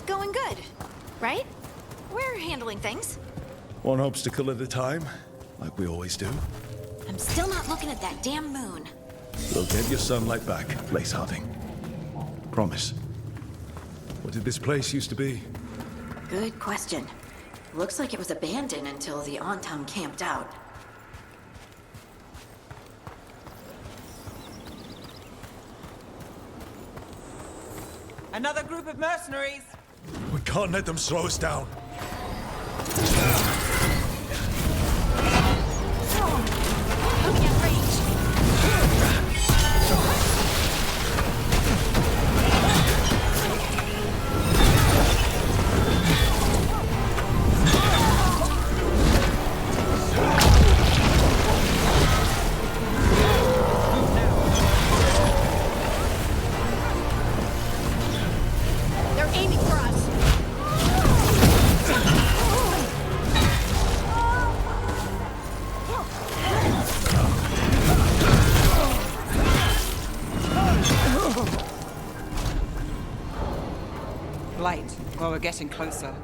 Going good, right? We're handling things. One obstacle at a time, like we always do. I'm still not looking at that damn moon. We'll get your sunlight back, place hunting. Promise. What did this place used to be? Good question. Looks like it was abandoned until the Antam camped out. Another group of mercenaries! We can't let them slow us down. Looking at range. They're aiming for us. Light. Well, we're getting closer.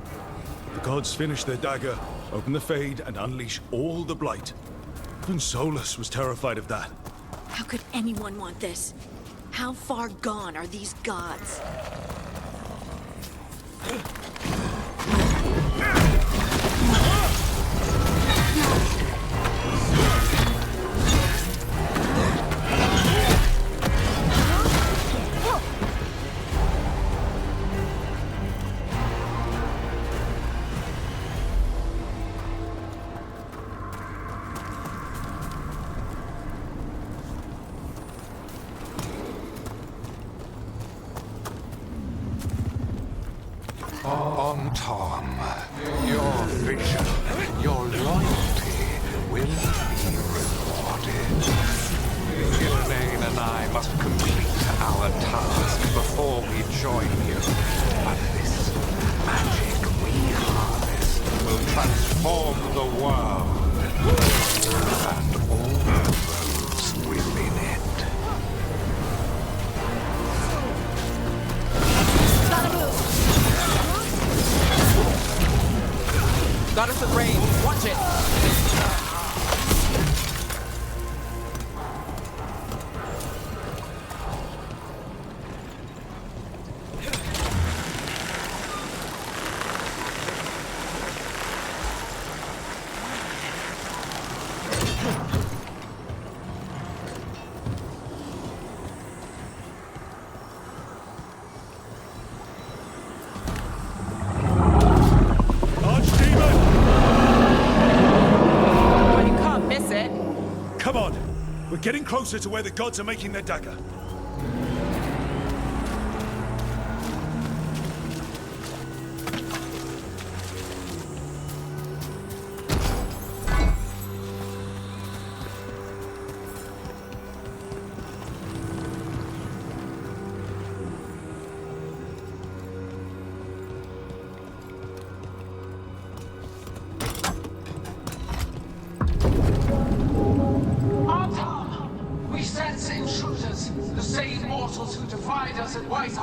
The gods finish their dagger, open the Fade, and unleash all the Blight. Even Solus was terrified of that. How could anyone want this? How far gone are these gods? Tom, your vision, your loyalty will be rewarded. Gillian and I must complete our task before we join you. But this magic we harvest will transform the world and all those within it. Gotta move. Got us at range. Watch it. We're getting closer to where the gods are making their dagger.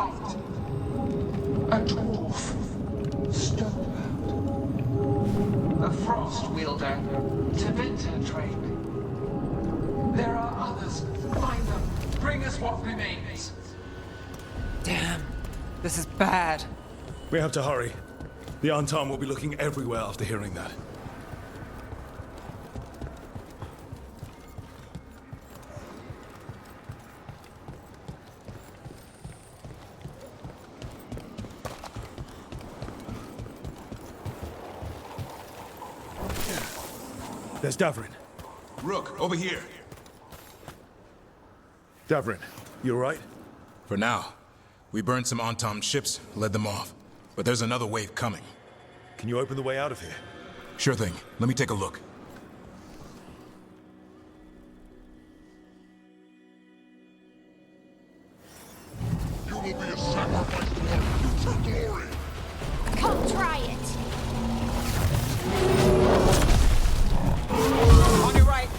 light. A dwarf stood about. A frost wielder to winter trade. There are others. Find them. Bring us what remains. Damn. This is bad. We have to hurry. The Antam will be looking everywhere after hearing that. There's Davrin. Rook, over here. Davrin, you alright? For now. We burned some Antam ships, led them off. But there's another wave coming. Can you open the way out of here? Sure thing. Let me take a look. You will be a sacrifice to our future glory. Come try it. On your right.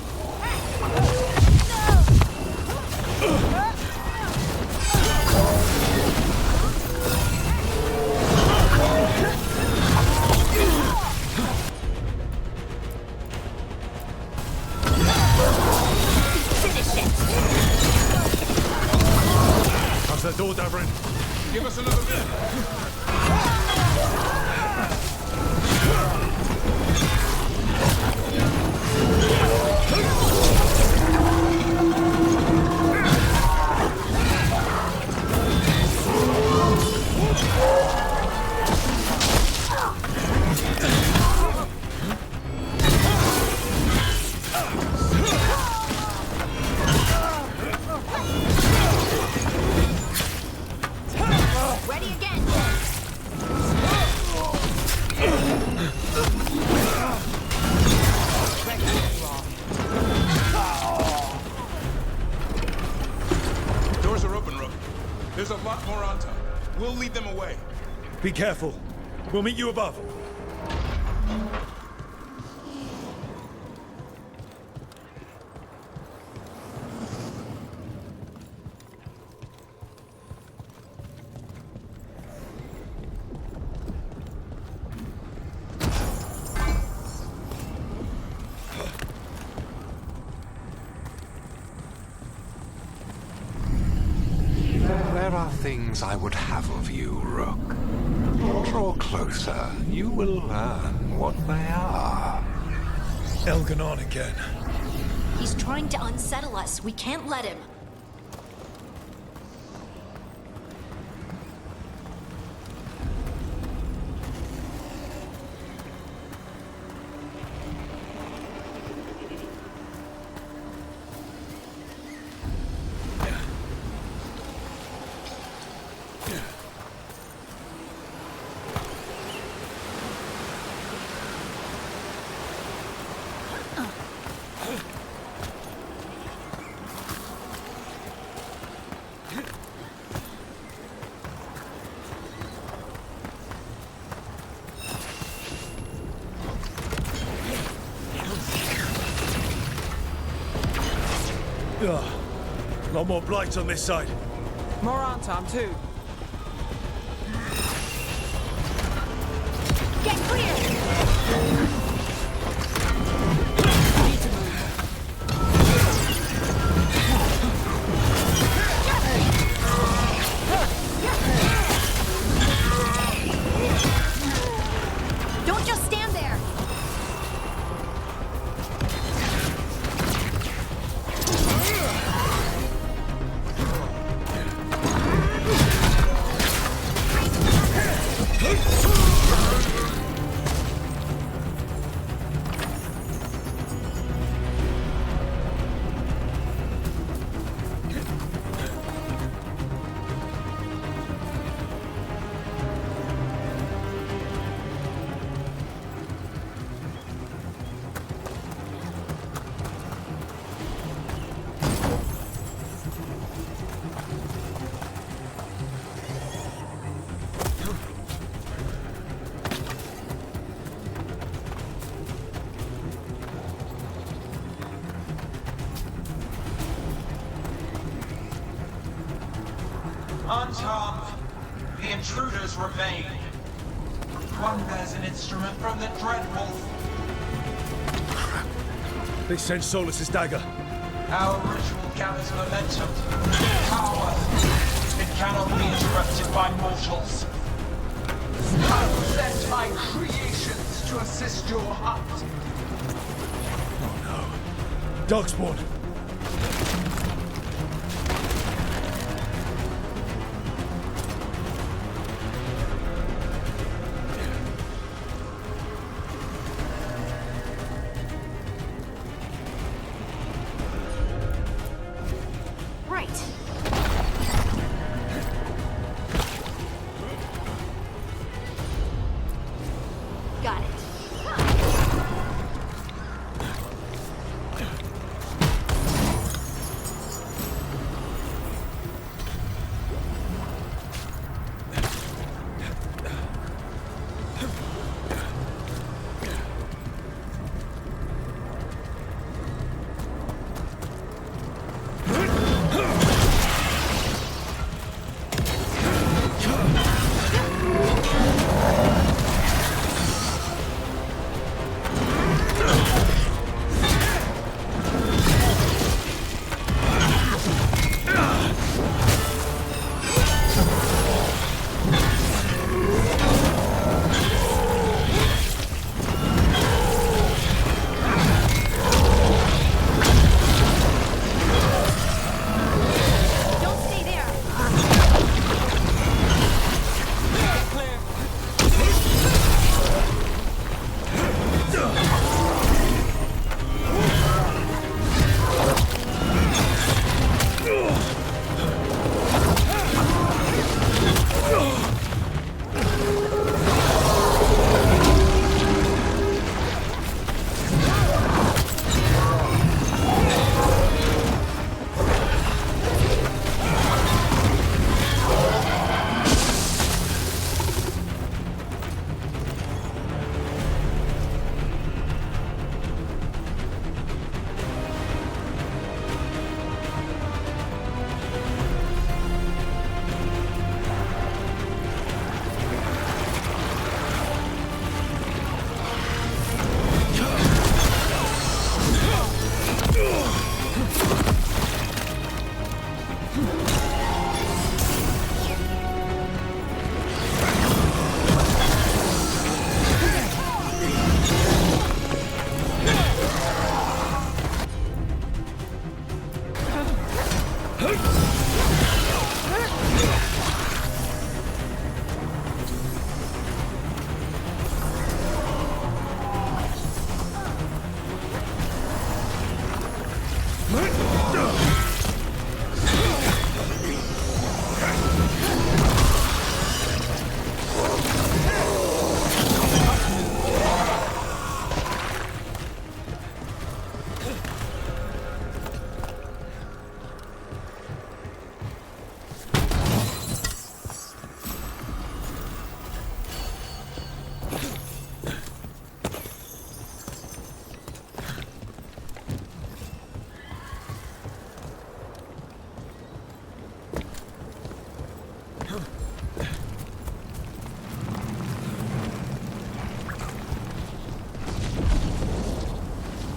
How's that door, Davrin? Give us another minute. Ready again. Doors are open, Rook. There's a lot more Antam. We'll lead them away. Be careful. We'll meet you above. There are things I would have of you, Rook. Draw closer. You will learn what they are. Elganon again. He's trying to unsettle us. We can't let him. A lot more blights on this side. More Antam, too. Get clear. Don't just stand there. Antam, The intruders remain. One bears an instrument from the Dreadwolf. They sent Solus's dagger. Our ritual gathers momentum. Power. It cannot be interrupted by mortals. I will send my creations to assist your hunt. Darkspawn. Right. Got it.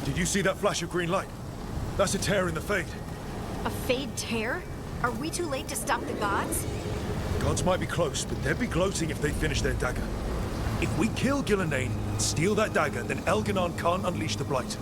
Did you see that flash of green light? That's a tear in the Fade. A Fade tear? Are we too late to stop the gods? The gods might be close, but they'd be gloating if they finish their dagger. If we kill Gillenane and steal that dagger, then Elganon can't unleash the Blight.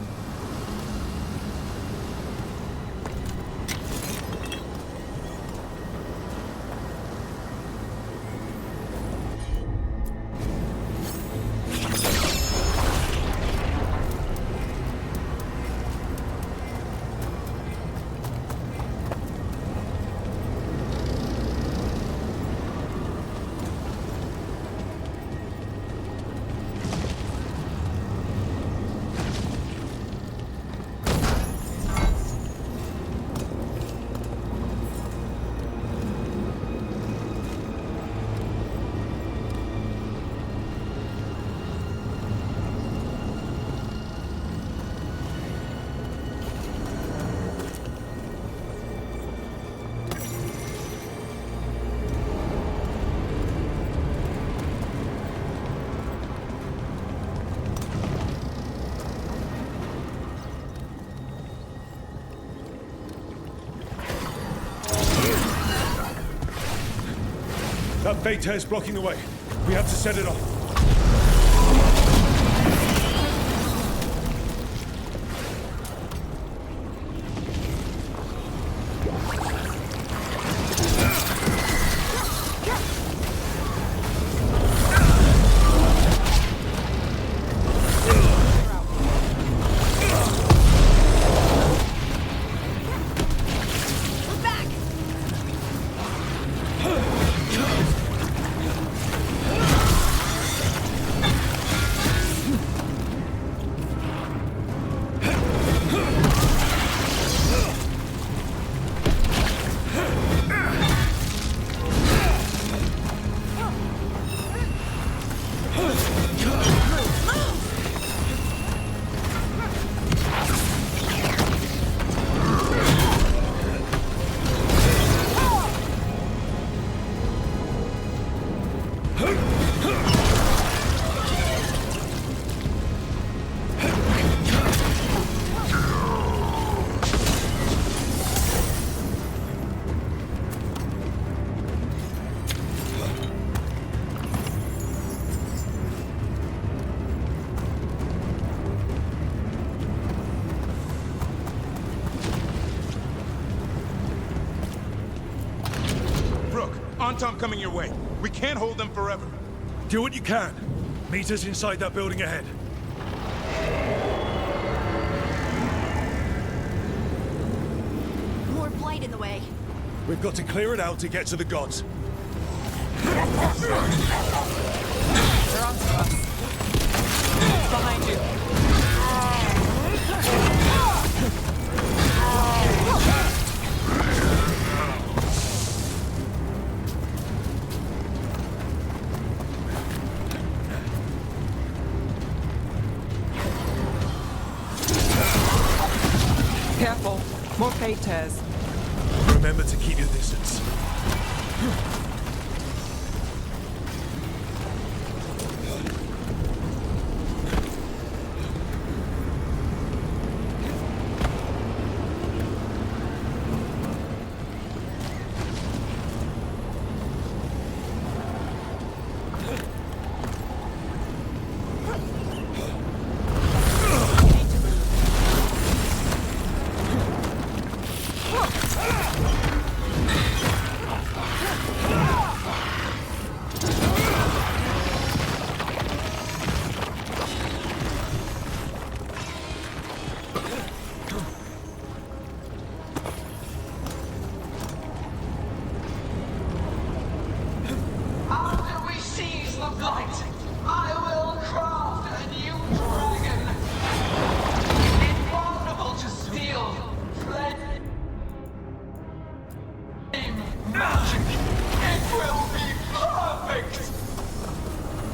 That fate tear's blocking the way. We have to set it off. Tom coming your way. We can't hold them forever. Do what you can. Meet us inside that building ahead. More blight in the way. We've got to clear it out to get to the gods. They're onto us. Behind you. Careful. More fate tears. Remember to keep your distance.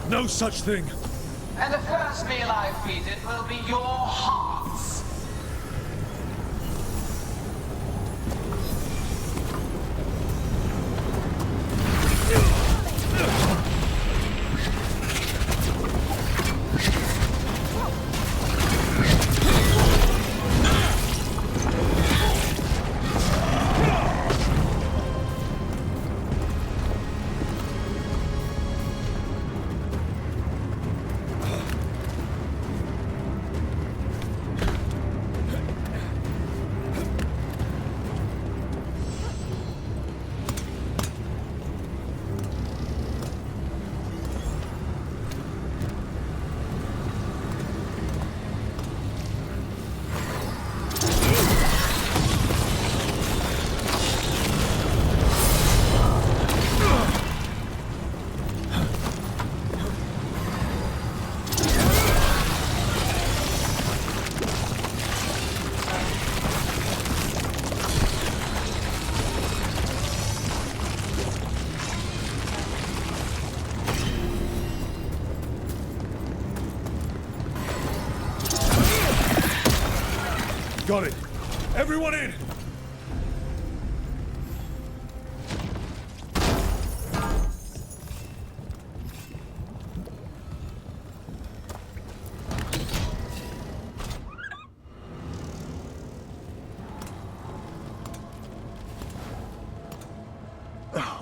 No such thing. And the first meal I feed it will be your hearts. Got it. Everyone in!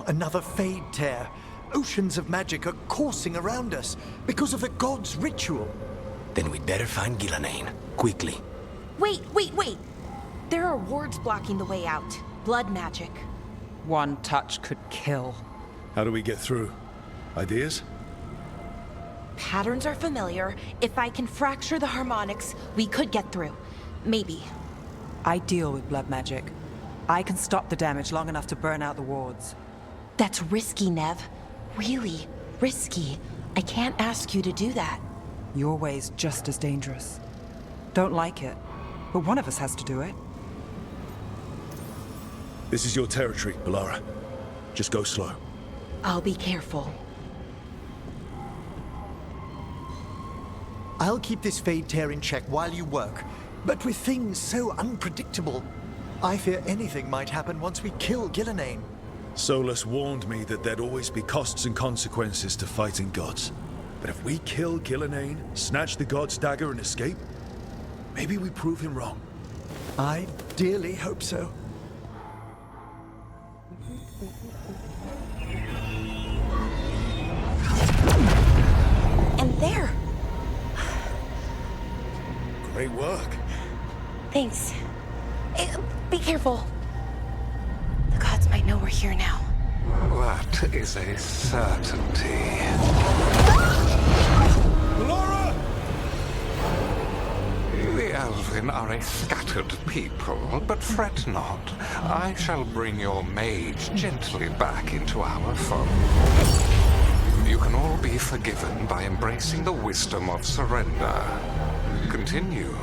Another fade tear. oceans of magic are coursing around us because of the god's ritual. Then we'd better find Gillenane, quickly. Wait! There are wards blocking the way out. Blood magic. One touch could kill. How do we get through? Ideas? Patterns are familiar. If I can fracture the harmonics, we could get through. Maybe. I deal with blood magic. I can stop the damage long enough to burn out the wards. That's risky, Nev. Really risky. I can't ask you to do that. Your way's just as dangerous. Don't like it, but one of us has to do it. This is your territory, Balara. Just go slow. I'll be careful. I'll keep this Fade Tear in check while you work, but with things so unpredictable, I fear anything might happen once we kill Gillenane. Solus warned me that there'd always be costs and consequences to fighting gods. But if we kill Gillenane, snatch the god's dagger and escape, maybe we prove him wrong. I dearly hope so. And there! Great work. Thanks. Be careful. The gods might know we're here now. That is a certainty. Laura! The Elven are a scattered people, but fret not. I shall bring your mage gently back into our fold. You can all be forgiven by embracing the wisdom of surrender. Continue,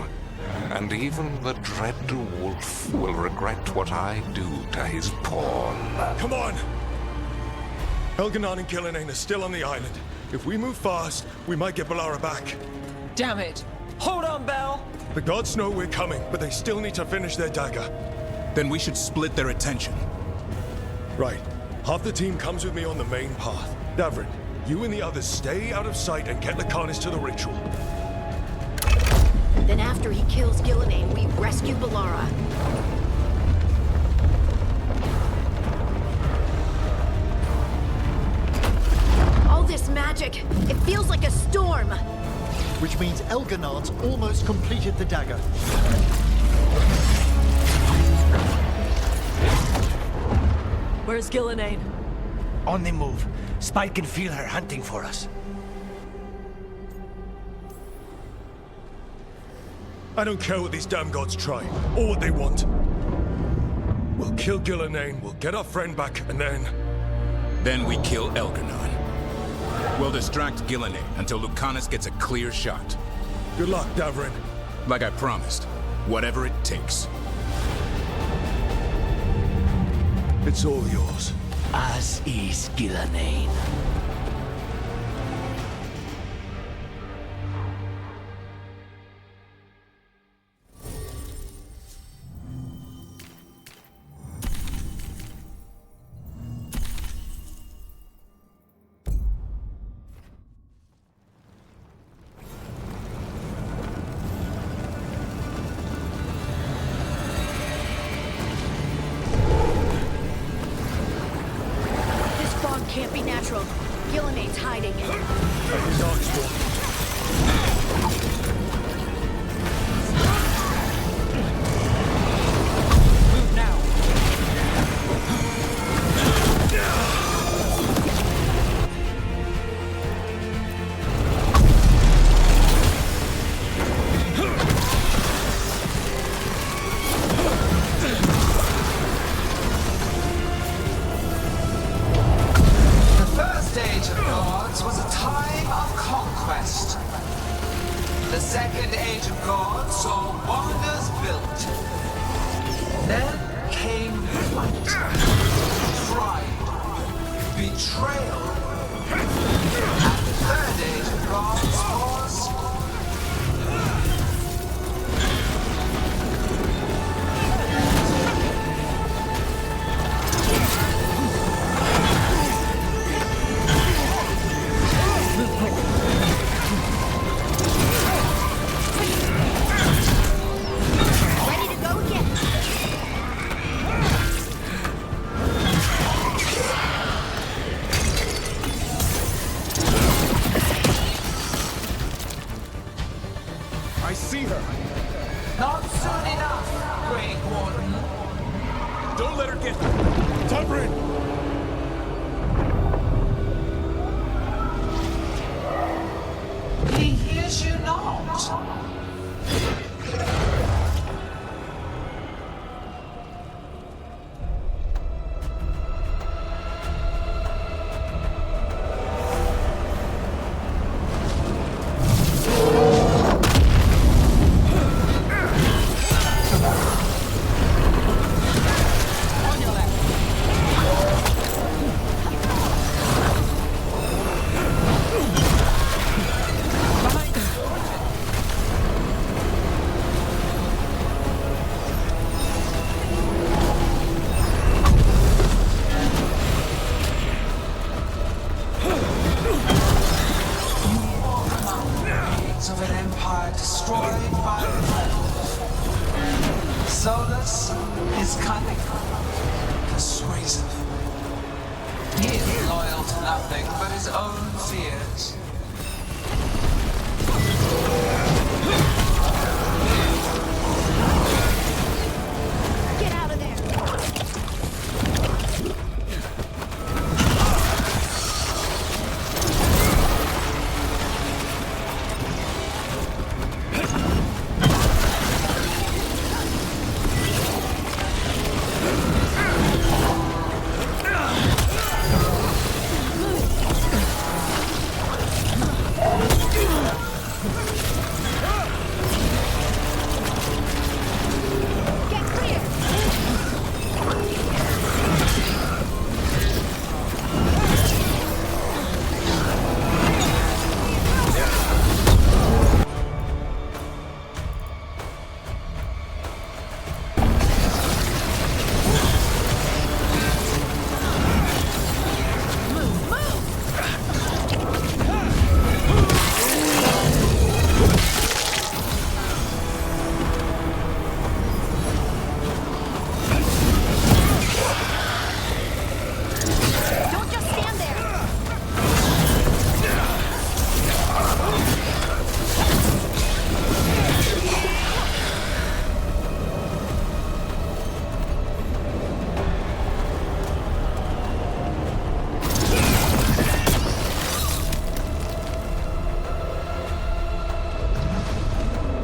and even the dread wolf will regret what I do to his pawn. Come on! Elganon and Gillenane are still on the island. If we move fast, we might get Balara back. Damn it! Hold on, Belle! The gods know we're coming, but they still need to finish their dagger. Then we should split their attention. Right. Half the team comes with me on the main path. Davrin, you and the others stay out of sight and get Lakanis to the ritual. Then after he kills Gillenane, we rescue Balara. All this magic, it feels like a storm. Which means Elganon's almost completed the dagger. Where's Gillenane? On the move. Spike can feel her hunting for us. I don't care what these damn gods try, or what they want. We'll kill Gillenane, we'll get our friend back, and then... Then we kill Elganon. We'll distract Gillenane until Lucanus gets a clear shot. Good luck, Davrin. Like I promised, whatever it takes. It's all yours. As is Gillenane. Can't be natural. Gillenane's hiding. Move now. Age of Gods was a time of conquest. see her. Not soon enough, Grey Warden. Don't let her get... Tubrin! He hears you not. Of an empire destroyed by love. Solus is cunning, persuasive. He is loyal to nothing but his own fears. Get out of there!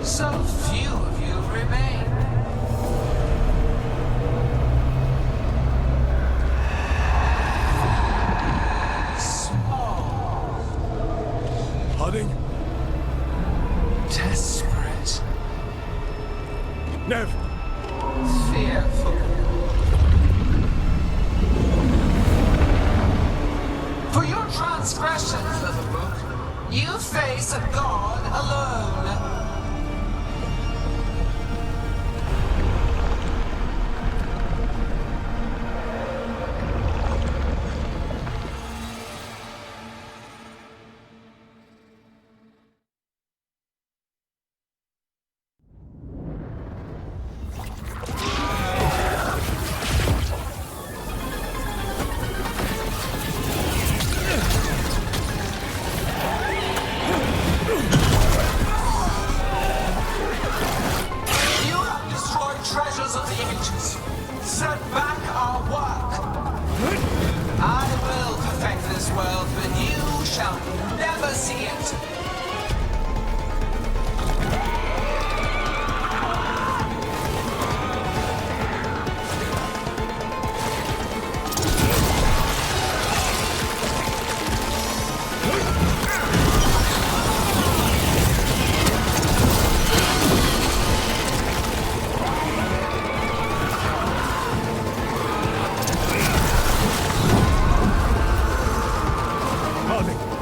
So few of you remain. Small. Harding? Desperate. Nev! Fearful. For your transgressions, little book, you face a god alone. Set back our work. I will perfect this world, but you shall never see it.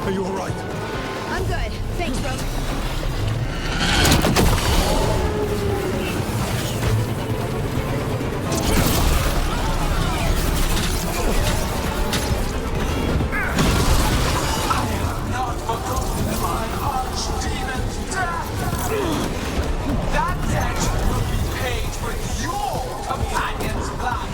Are you alright? I'm good. Thanks, Rogue. Not forgotten my archdemon death. That debt will be paid with your companion's blood.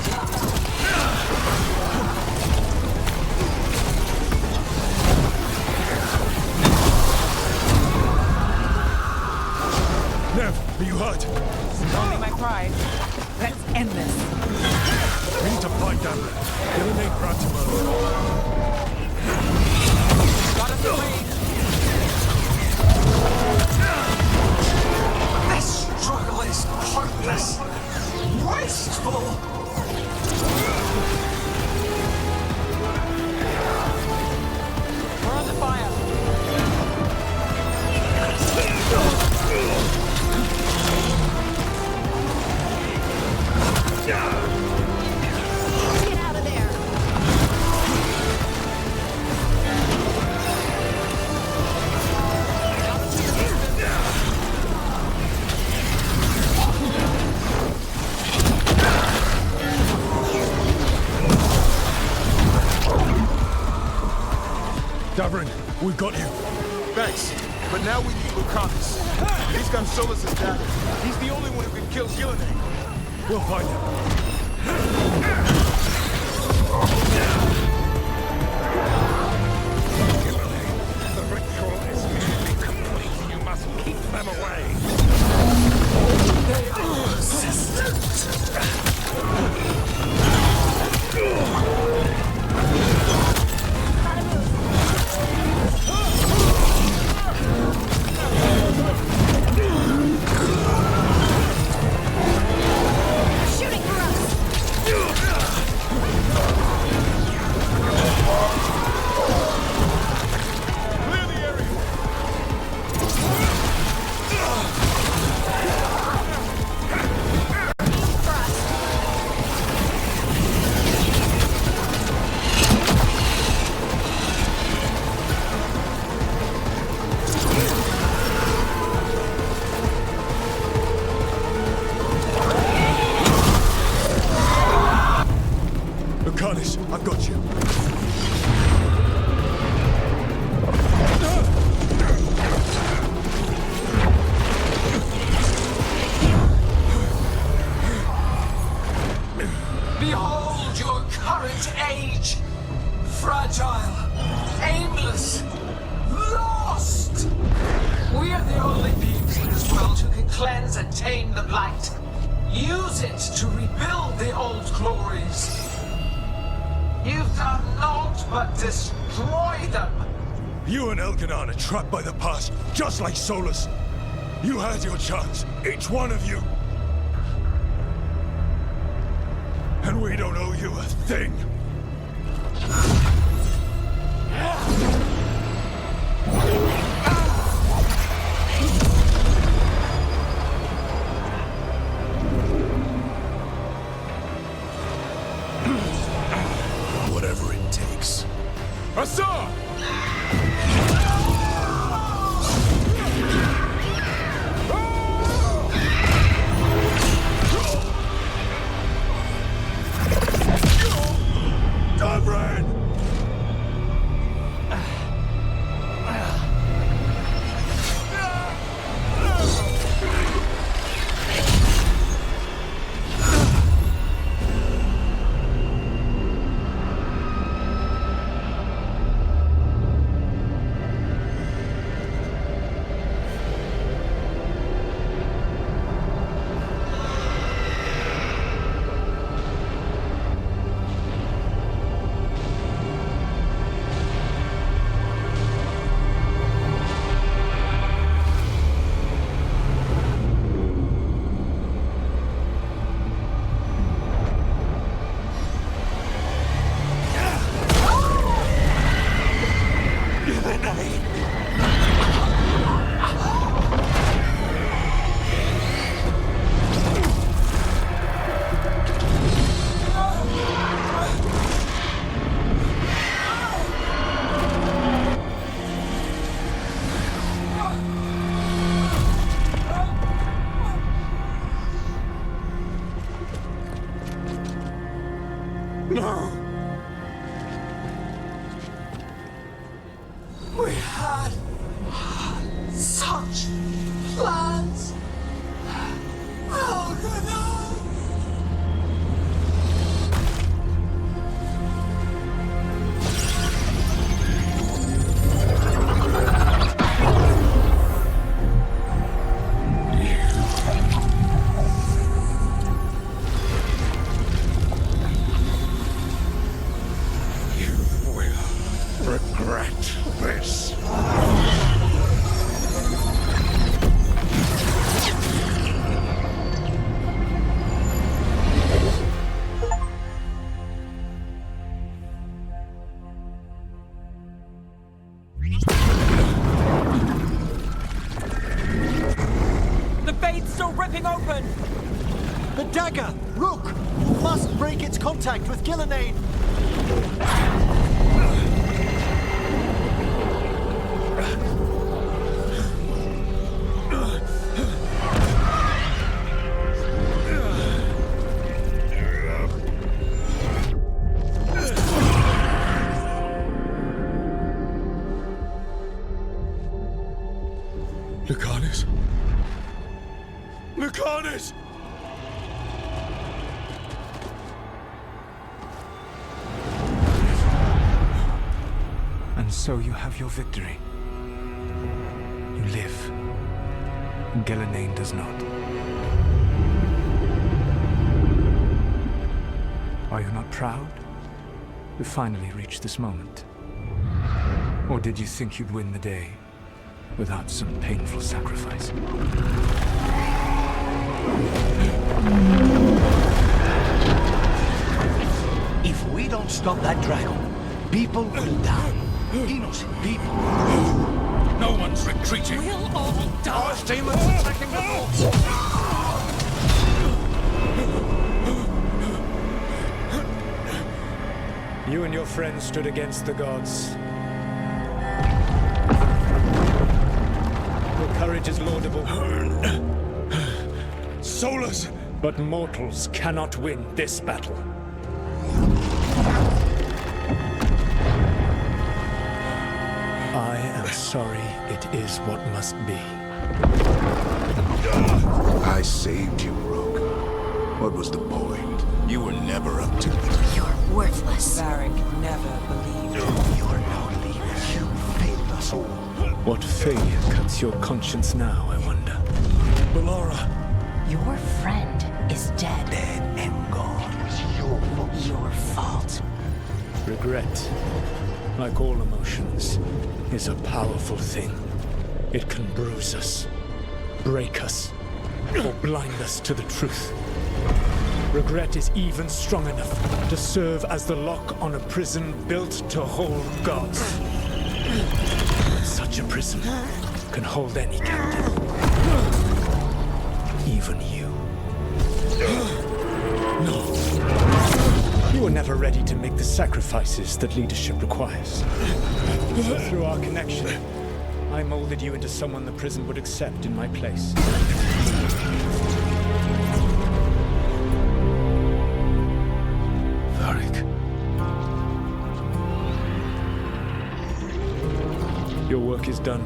blood. Only my pride. Let's end this. We need to find them. Gillenane Pratimur. Got us away. This struggle is pointless. Wasteful. We're on the fire. Get out of there! Davrin, we've got you. Thanks. But now we need Lucanus. He's got Solus' dagger. He's the only one who can kill Gillenane. We'll find him. The ritual is nearly complete. You must keep them away. They are resistant. Shooting for us! Clear the area! Lucanus, I've got you. Behold your current age. Fragile, aimless, lost. We are the only beings in this world who can cleanse and tame the blight. Use it to rebuild the old glories. You've done naught but destroy them. You and Elganon are trapped by the past, just like Solus. You had your chance, each one of you. And we don't owe you a thing. Whatever it takes. Assad! Davrin! No. We had such plans. Elganon. regret this. The Fate's still ripping open! The dagger! Rook! You must break its contact with Gillenane! Lucanus? Lucanus! And so you have your victory. You live. Gillenane does not. Are you not proud? You finally reached this moment. Or did you think you'd win the day without some painful sacrifice? If we don't stop that dragon, people will die. Innocent people. No one's retreating. We'll all die. Our demons attacking the vault. You and your friends stood against the gods. Your courage is laudable. Solus! But mortals cannot win this battle. I am sorry it is what must be. I saved you, Rogue. What was the point? You were never up to it. You're worthless. Varric never believed. You're no leader. You failed us all. What failure cuts your conscience now, I wonder? Bellara. Your friend is dead. Dead and gone. It was your fault. Your fault. Regret, like all emotions, is a powerful thing. It can bruise us, break us, or blind us to the truth. Regret is even strong enough to serve as the lock on a prison built to hold gods. Such a prison can hold any captive. Even you. No. You were never ready to make the sacrifices that leadership requires. Through our connection, I molded you into someone the prison would accept in my place. Varric. Your work is done.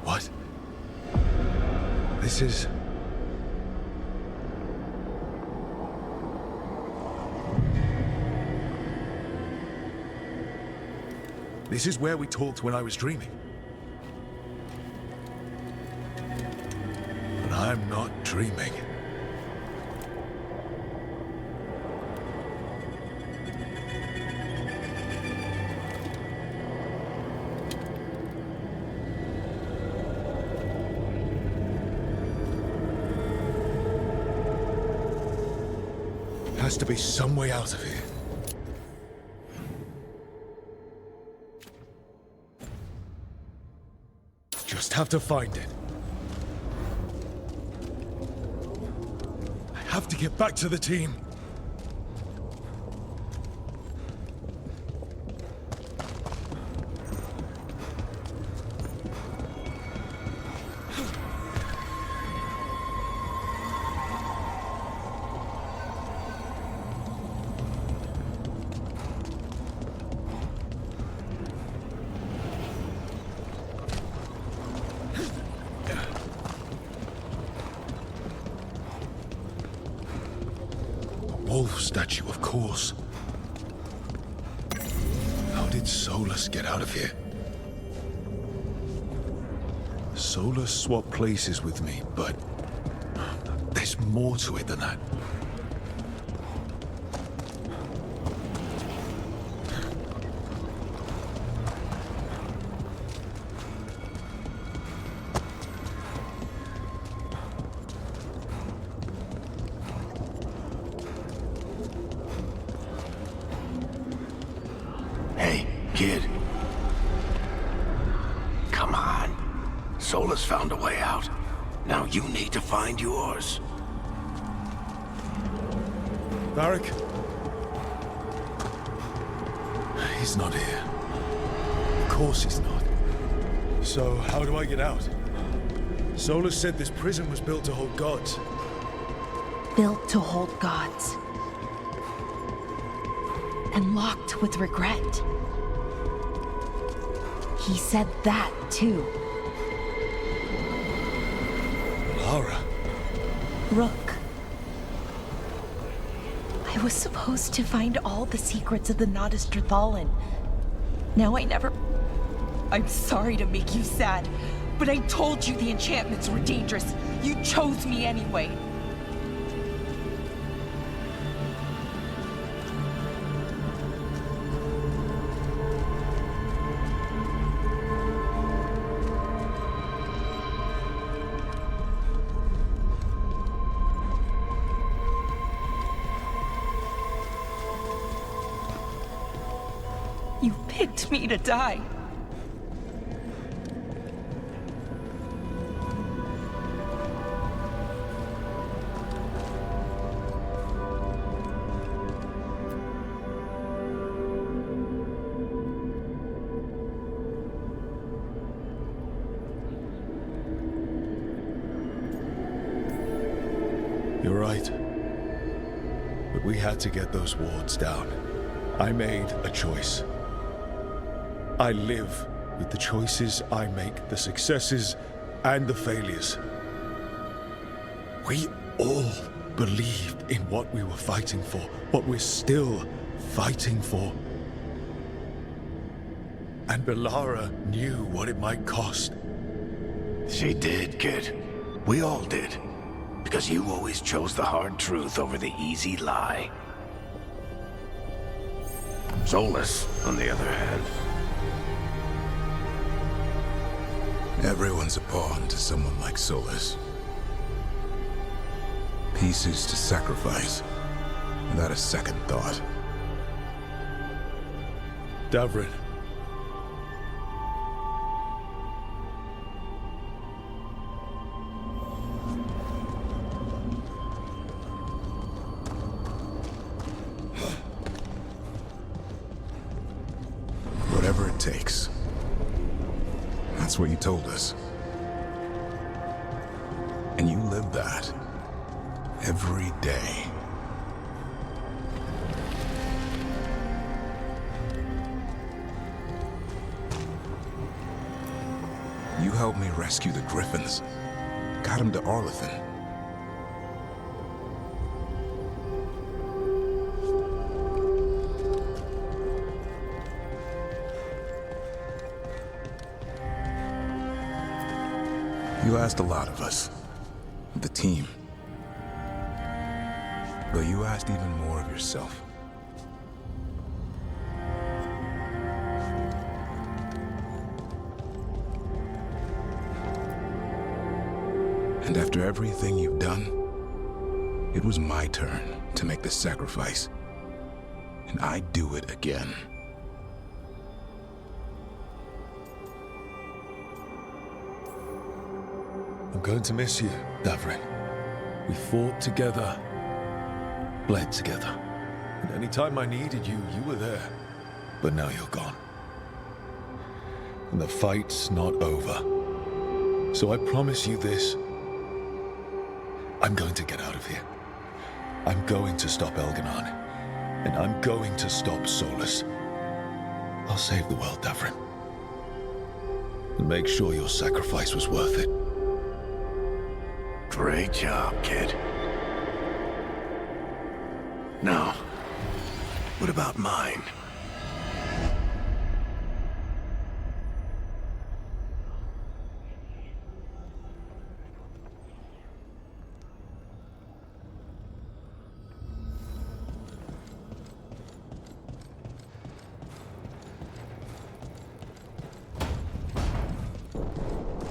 What? This is... This is where we talked when I was dreaming. But I'm not dreaming. Has to be some way out of here. Just have to find it. I have to get back to the team. wolf statue, of course. How did Solus get out of here? Solus swapped places with me, but there's more to it than that. Hey, kid. Come on. Solus found a way out. Now you need to find yours. Varric? He's not here. Of course he's not. So, how do I get out? Solus said this prison was built to hold gods. Built to hold gods. And locked with regret. He said that, too. Lara. Rook. I was supposed to find all the secrets of the Nodus Trithallan. Now I never... I'm sorry to make you sad, but I told you the enchantments were dangerous. You chose me anyway. You picked me to die. You're right. But we had to get those wards down. I made a choice. I live with the choices I make, the successes and the failures. We all believed in what we were fighting for, what we're still fighting for. And Belara knew what it might cost. She did, kid. We all did. Because you always chose the hard truth over the easy lie. Solus, on the other hand. Everyone's a pawn to someone like Solus. Pieces to sacrifice, without a second thought. Davrin. Whatever it takes. That's what you told us. And you live that every day. You helped me rescue the Griffins. Got him to Arlathan. You asked a lot of us, the team. But you asked even more of yourself. And after everything you've done, it was my turn to make the sacrifice. And I'd do it again. I'm going to miss you, Davrin. We fought together, bled together. And any time I needed you, you were there. But now you're gone. And the fight's not over. So I promise you this. I'm going to get out of here. I'm going to stop Elganon. And I'm going to stop Solus. I'll save the world, Davrin. And make sure your sacrifice was worth it. Great job, kid. Now, what about mine?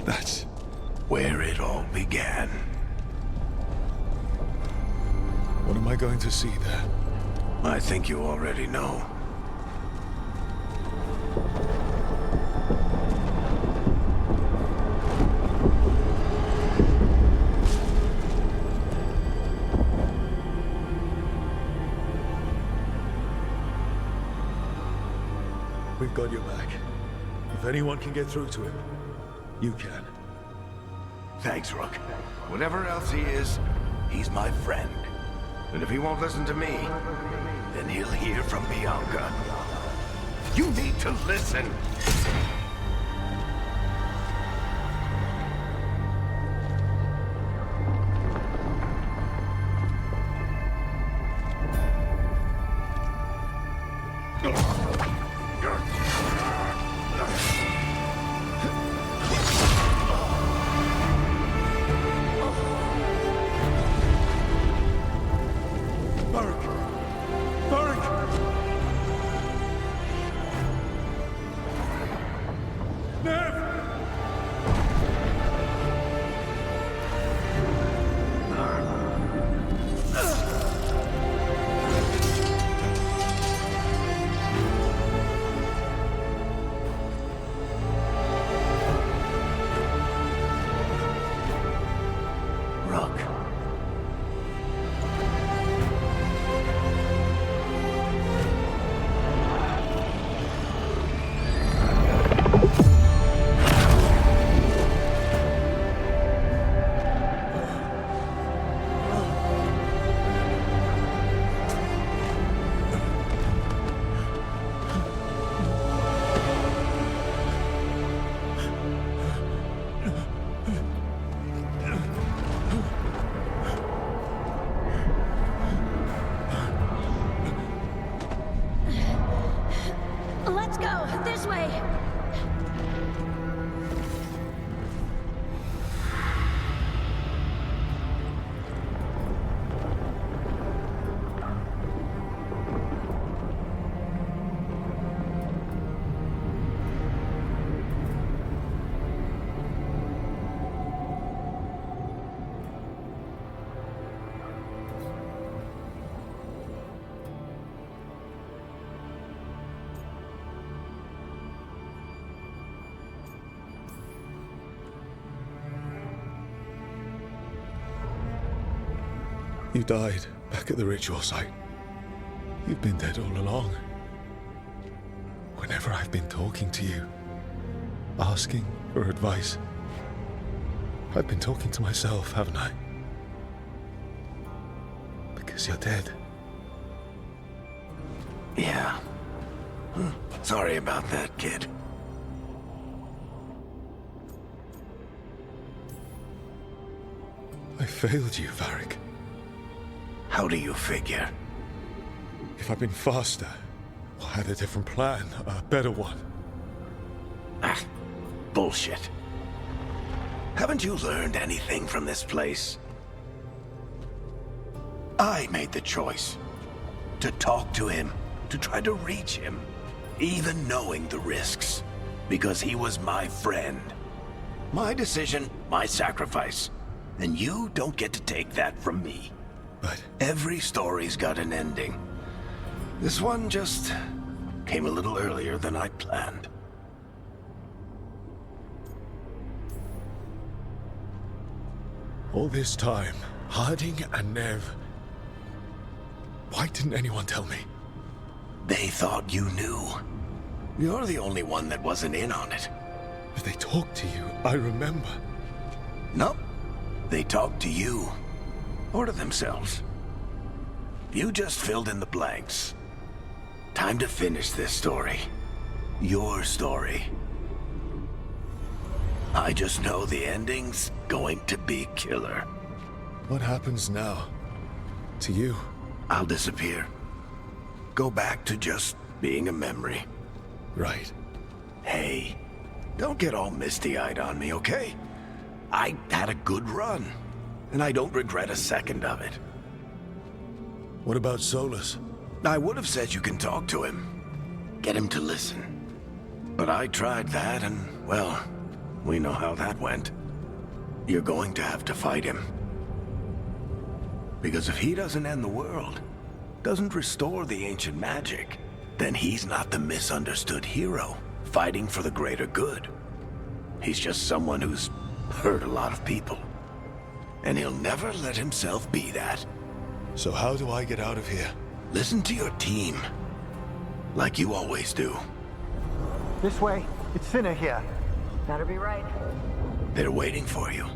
That's where it all began. What am I going to see there? I think you already know. We've got your back. If anyone can get through to him, you can. Thanks, Rook. Whatever else he is, he's my friend. And if he won't listen to me, then he'll hear from Bianca. You need to listen! Let's go! This way! You died back at the ritual site. You've been dead all along. Whenever I've been talking to you, asking for advice, I've been talking to myself, haven't I? Because you're dead. Yeah. Sorry about that, kid. I failed you, Varric. How do you figure? If I'd been faster, or had a different plan, a better one. Ah, bullshit. Haven't you learned anything from this place? I made the choice to talk to him, to try to reach him, even knowing the risks, because he was my friend. My decision, my sacrifice, and you don't get to take that from me. But every story's got an ending. This one just came a little earlier than I planned. All this time, Harding and Nev, why didn't anyone tell me? They thought you knew. You're the only one that wasn't in on it. But they talked to you, I remember. Nope. They talked to you. Or to themselves. You just filled in the blanks. Time to finish this story. Your story. I just know the ending's going to be killer. What happens now? To you? I'll disappear. Go back to just being a memory. Right. Hey, don't get all misty-eyed on me, okay? I had a good run, and I don't regret a second of it. What about Solus? I would have said you can talk to him. Get him to listen. But I tried that, and, well, we know how that went. You're going to have to fight him. Because if he doesn't end the world, doesn't restore the ancient magic, then he's not the misunderstood hero fighting for the greater good. He's just someone who's hurt a lot of people. And he'll never let himself be that. So how do I get out of here? Listen to your team. Like you always do. This way. It's thinner here. Better be right. They're waiting for you.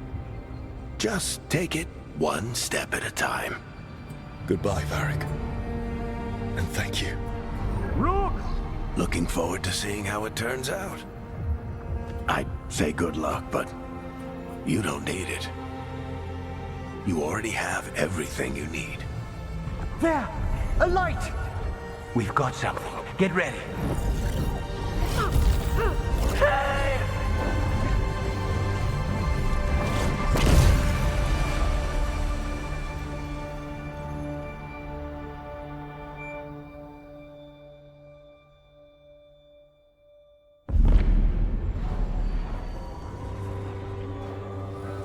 Just take it one step at a time. Goodbye, Varric. And thank you. Rook! Looking forward to seeing how it turns out. I'd say good luck, but you don't need it. You already have everything you need. There! A light! We've got something. Get ready.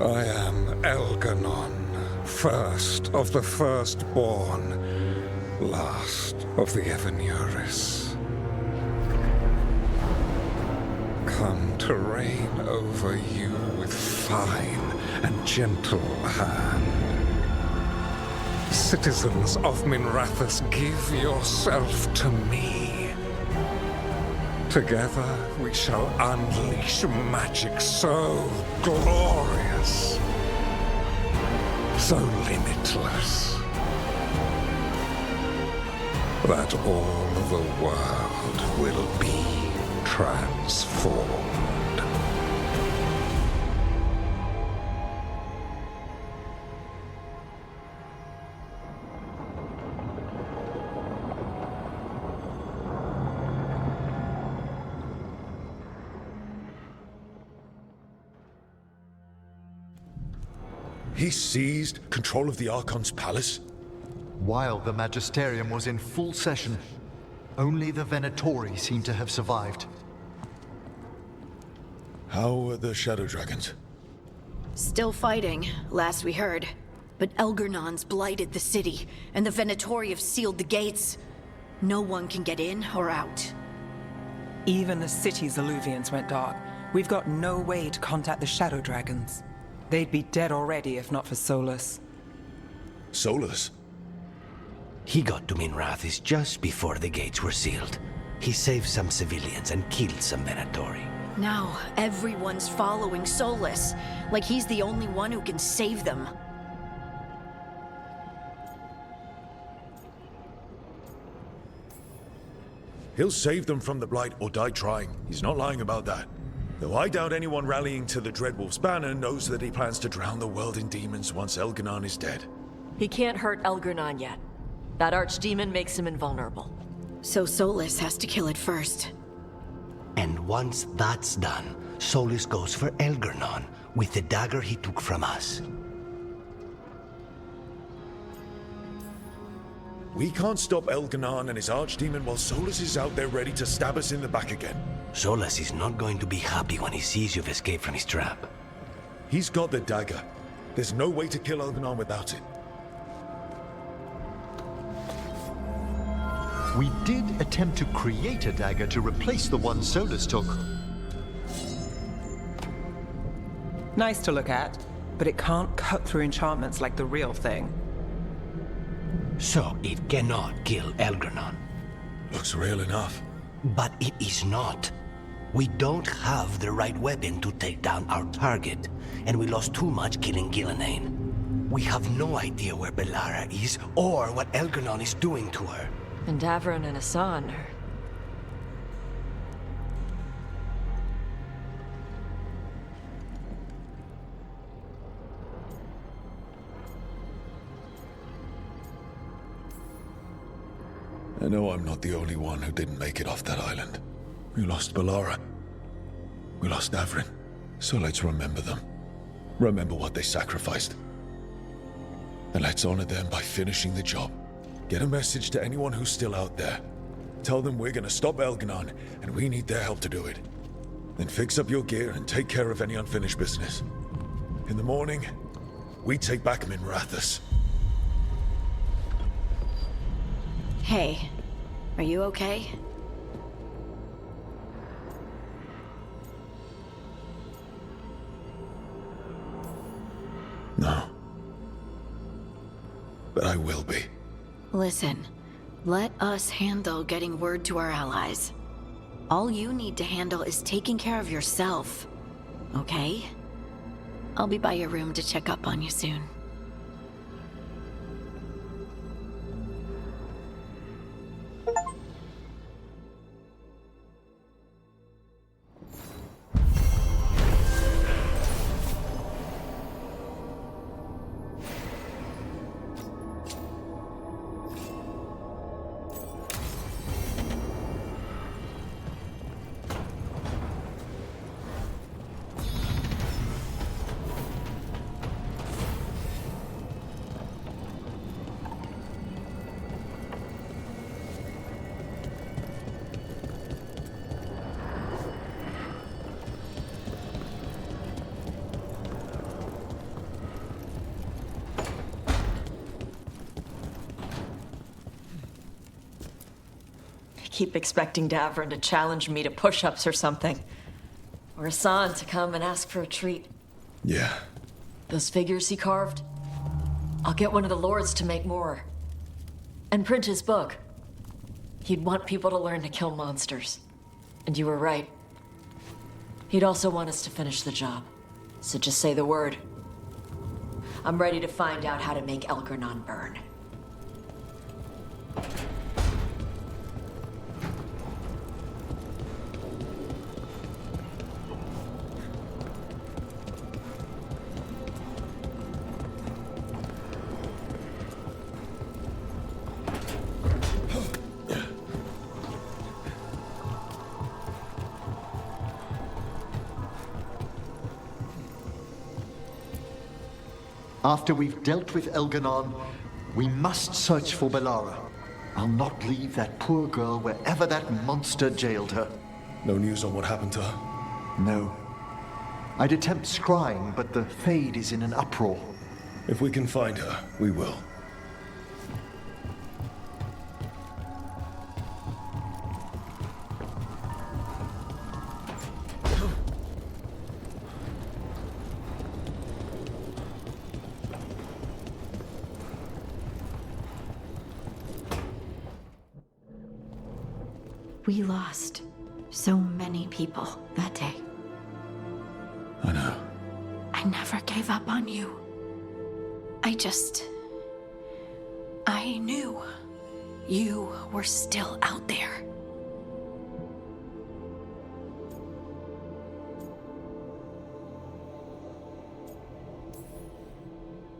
I am Elganon, first of the firstborn, last of the Evanuris. Come to reign over you with fine and gentle hand. Citizens of Minrathous, give yourself to me. Together we shall unleash magic so glorious, so limitless, that all the world will be transformed. He seized control of the Archon's palace? While the Magisterium was in full session, only the Venatori seem to have survived. How are the Shadow Dragons? Still fighting, last we heard. But Elgernon's blighted the city, and the Venatori have sealed the gates. No one can get in or out. Even the city's Illuvians went dark. We've got no way to contact the Shadow Dragons. They'd be dead already if not for Solus. Solus? He got to Minrathous just before the gates were sealed. He saved some civilians and killed some Venatori. Now, everyone's following Solus, like he's the only one who can save them. He'll save them from the Blight or die trying. He's not lying about that. Though I doubt anyone rallying to the Dreadwolf's banner knows that he plans to drown the world in demons once Elganon is dead. He can't hurt Elgernon yet. That archdemon makes him invulnerable. So Solus has to kill it first. And once that's done, Solus goes for Elgernon with the dagger he took from us. We can't stop Elganon and his archdemon while Solus is out there ready to stab us in the back again. Solus is not going to be happy when he sees you've escaped from his trap. He's got the dagger. There's no way to kill Elganon without it. We did attempt to create a dagger to replace the one Solus took. Nice to look at, but it can't cut through enchantments like the real thing. So it cannot kill Elgernon. Looks real enough. But it is not. We don't have the right weapon to take down our target, and we lost too much killing Gillenane. We have no idea where Bellara is, or what Elgernon is doing to her. And Davron and Asan are... I know I'm not the only one who didn't make it off that island. We lost Bellara. We lost Avrin. So let's remember them. Remember what they sacrificed. And let's honor them by finishing the job. Get a message to anyone who's still out there. Tell them we're gonna stop Elganon, and we need their help to do it. Then fix up your gear and take care of any unfinished business. In the morning, we take back Minrathous. Hey, are you okay? No. But I will be. Listen, let us handle getting word to our allies. All you need to handle is taking care of yourself, okay? I'll be by your room to check up on you soon. Keep expecting Davrin to challenge me to push-ups or something. Or Hassan to come and ask for a treat. Yeah. Those figures he carved? I'll get one of the lords to make more. And print his book. He'd want people to learn to kill monsters. And you were right. He'd also want us to finish the job. So just say the word. I'm ready to find out how to make Elganon burn. After we've dealt with Elganon, we must search for Bellara. I'll not leave that poor girl wherever that monster jailed her. No news on what happened to her? No. I'd attempt scrying, but the Fade is in an uproar. If we can find her, we will. We lost so many people that day. I know. I never gave up on you. I knew you were still out there.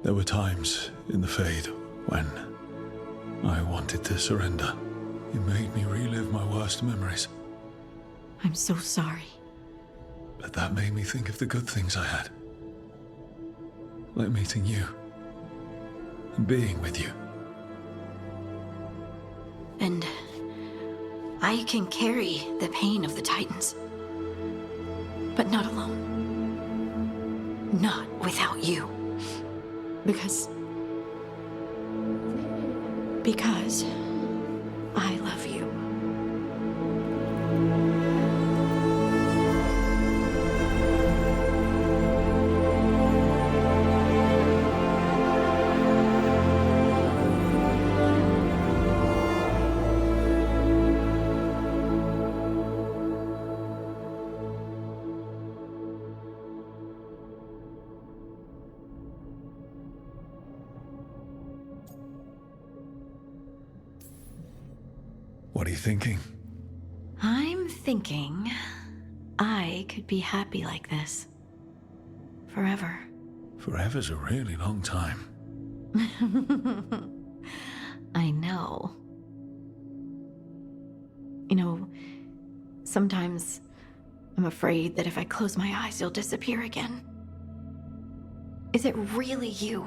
There were times in the Fade when I wanted to surrender. You made me relive my worst memories. I'm so sorry. But that made me think of the good things I had. Like meeting you. And being with you. And I can carry the pain of the Titans. But not alone. Not without you. Because I love you. What are you thinking? I'm thinking I could be happy like this. Forever. Forever's a really long time. I know. You know, sometimes I'm afraid that if I close my eyes, you'll disappear again. Is it really you?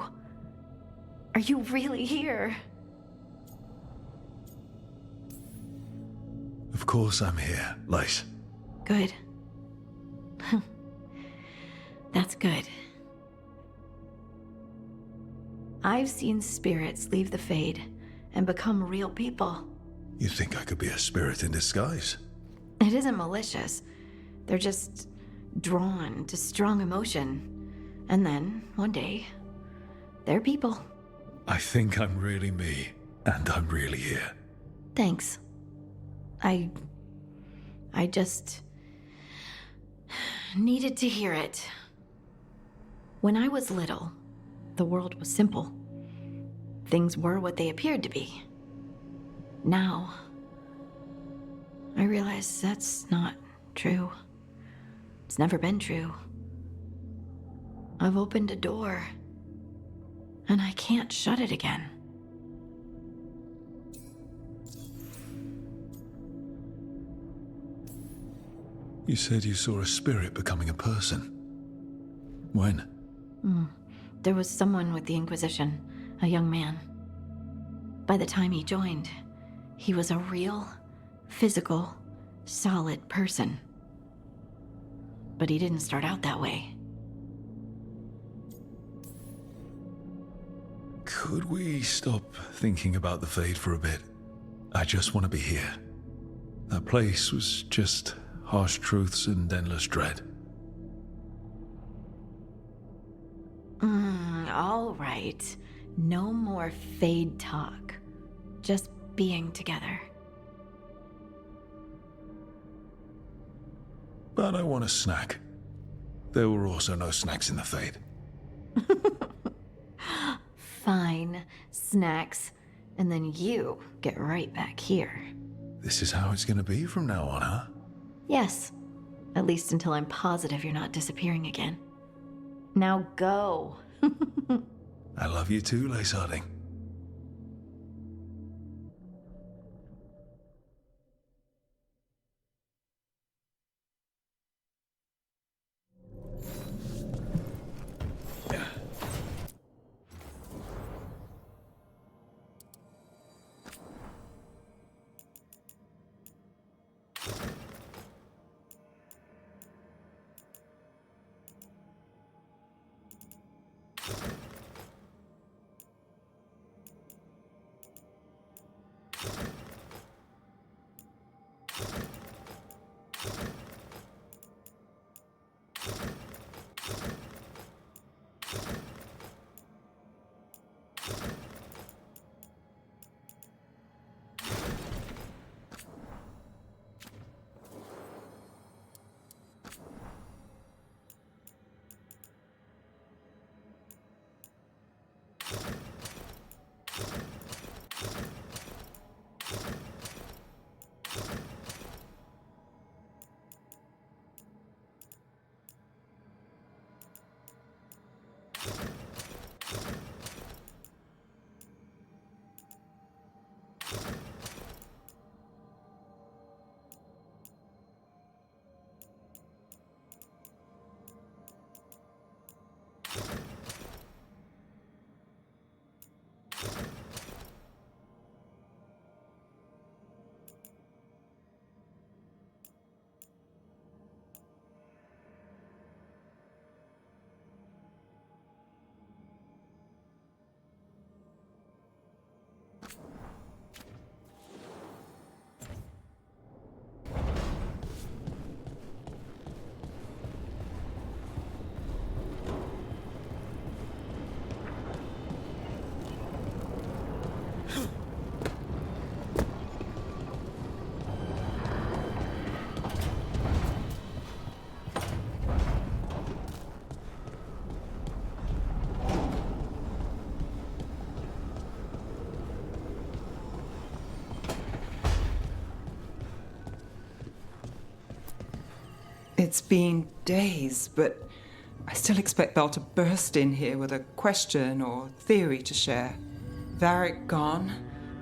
Are you really here? Of course I'm here, Lace. Good. That's good. I've seen spirits leave the Fade and become real people. You think I could be a spirit in disguise? It isn't malicious. They're just drawn to strong emotion. And then, one day, they're people. I think I'm really me, and I'm really here. Thanks. I just needed to hear it. When I was little, the world was simple. Things were what they appeared to be. Now, I realize that's not true. It's never been true. I've opened a door, and I can't shut it again. You said you saw a spirit becoming a person. When? There was someone with the Inquisition, a young man. By the time he joined, he was a real, physical, solid person. But he didn't start out that way. Could we stop thinking about the Fade for a bit? I just want to be here. That place was just harsh truths and endless dread. All right. No more Fade talk. Just being together. But I want a snack. There were also no snacks in the Fade. Fine. Snacks. And then you get right back here. This is how it's gonna be from now on, huh? Yes. At least until I'm positive you're not disappearing again. Now go. I love you too, Lace Harding. It's been days, but I still expect Belle to burst in here with a question or theory to share. Varric gone,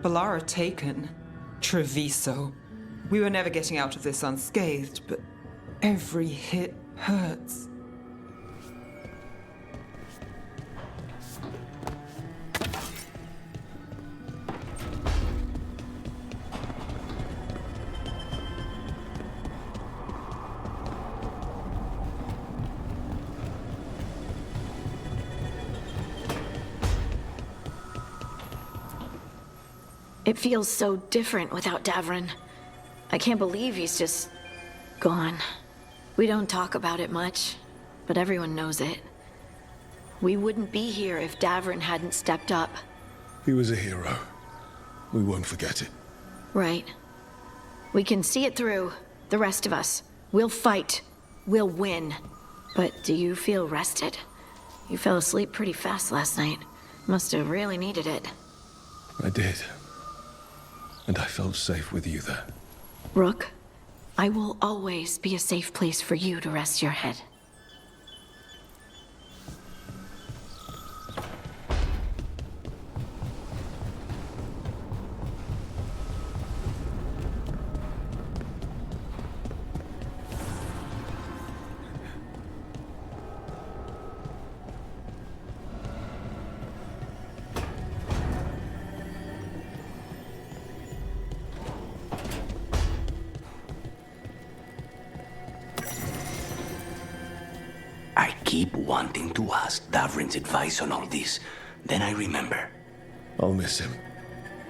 Bellara taken, Treviso. We were never getting out of this unscathed, but every hit hurts. It feels so different without Davrin. I can't believe he's just gone. We don't talk about it much, but everyone knows it. We wouldn't be here if Davrin hadn't stepped up. He was a hero. We won't forget it. Right. We can see it through, the rest of us. We'll fight. We'll win. But do you feel rested? You fell asleep pretty fast last night. Must have really needed it. I did. And I felt safe with you there. Rook, I will always be a safe place for you to rest your head. I keep wanting to ask Davrin's advice on all this. Then I remember. I'll miss him.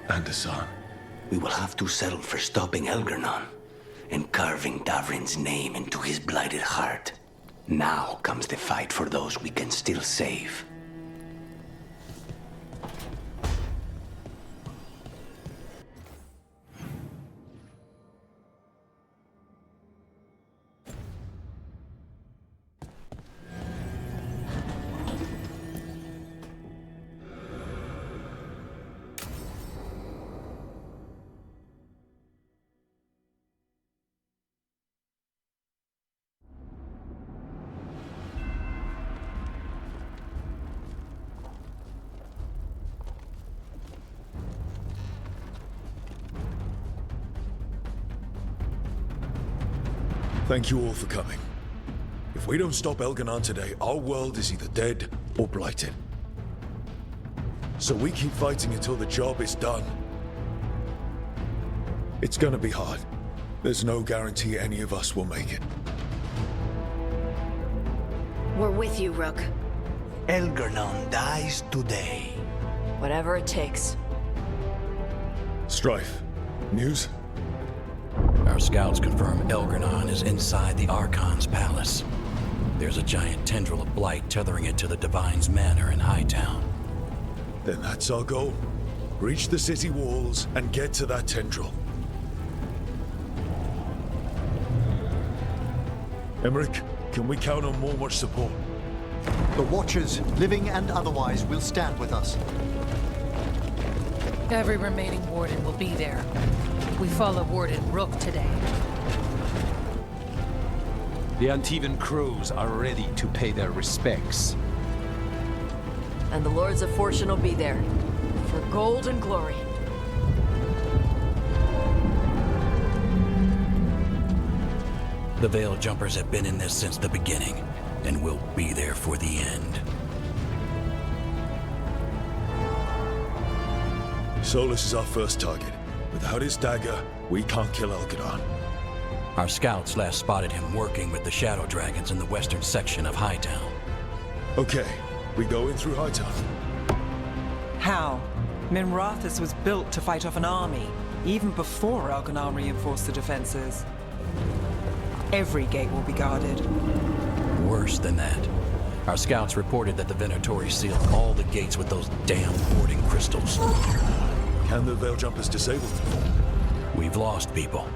And Hassan. We will have to settle for stopping Elgernon and carving Davrin's name into his blighted heart. Now comes the fight for those we can still save. Thank you all for coming. If we don't stop Elganon today, our world is either dead or blighted. So we keep fighting until the job is done. It's gonna be hard. There's no guarantee any of us will make it. We're with you, Rook. Elgernon dies today. Whatever it takes. Strife. News? Our scouts confirm Elgernon is inside the Archon's palace. There's a giant tendril of blight tethering it to the Divine's manor in Hightown. Then that's our goal. Reach the city walls and get to that tendril. Emmerich, can we count on Mormor's support? The Watchers, living and otherwise, will stand with us. Every remaining Warden will be there. We follow Warden Rook today. The Antivan crews are ready to pay their respects. And the Lords of Fortune will be there. For gold and glory. The Veil Jumpers have been in this since the beginning, and will be there for the end. Solus is our first target. Without his dagger, we can't kill Elganon. Our scouts last spotted him working with the Shadow Dragons in the western section of Hightown. Okay, we go in through Hightown. How? Minrathous was built to fight off an army, even before Elganon reinforced the defenses. Every gate will be guarded. Worse than that. Our scouts reported that the Venatori sealed all the gates with those damn warding crystals. Can the Veil Jumpers disable them? We've lost people,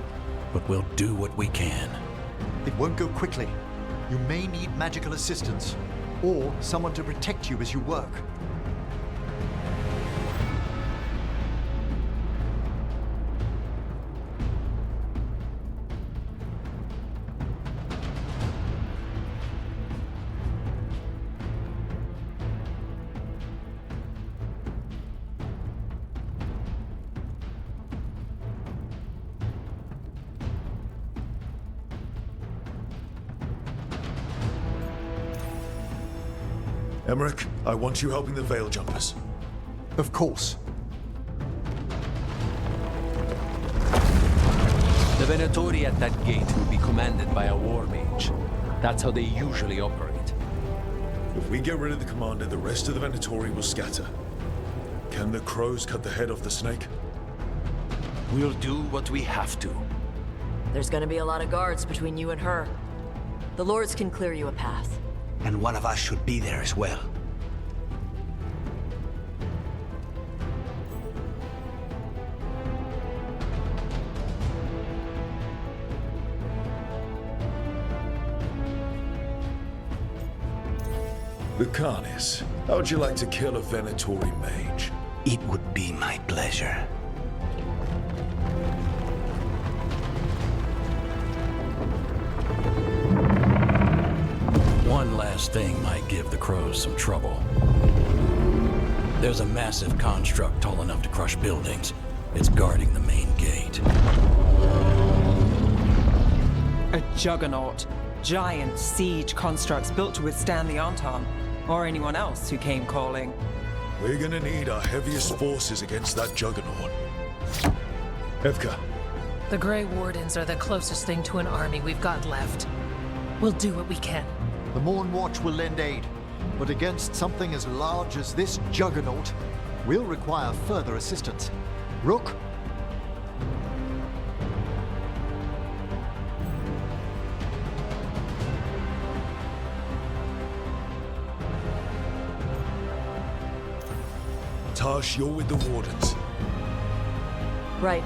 but we'll do what we can. It won't go quickly. You may need magical assistance, or someone to protect you as you work. Emmerich, I want you helping the Veil Jumpers. Of course. The Venatori at that gate will be commanded by a war mage. That's how they usually operate. If we get rid of the commander, the rest of the Venatori will scatter. Can the crows cut the head off the snake? We'll do what we have to. There's gonna be a lot of guards between you and her. The Lords can clear you a path. And one of us should be there as well. Lucanis, how would you like to kill a Venatori mage? It would be my pleasure. One last thing might give the crows some trouble. There's a massive construct tall enough to crush buildings. It's guarding the main gate. A juggernaut. Giant siege constructs built to withstand the Anton, or anyone else who came calling. We're gonna need our heaviest forces against that juggernaut. Evka. The Grey Wardens are the closest thing to an army we've got left. We'll do what we can. The Morn Watch will lend aid, but against something as large as this juggernaut, we'll require further assistance. Rook? Tash, you're with the Wardens. Right.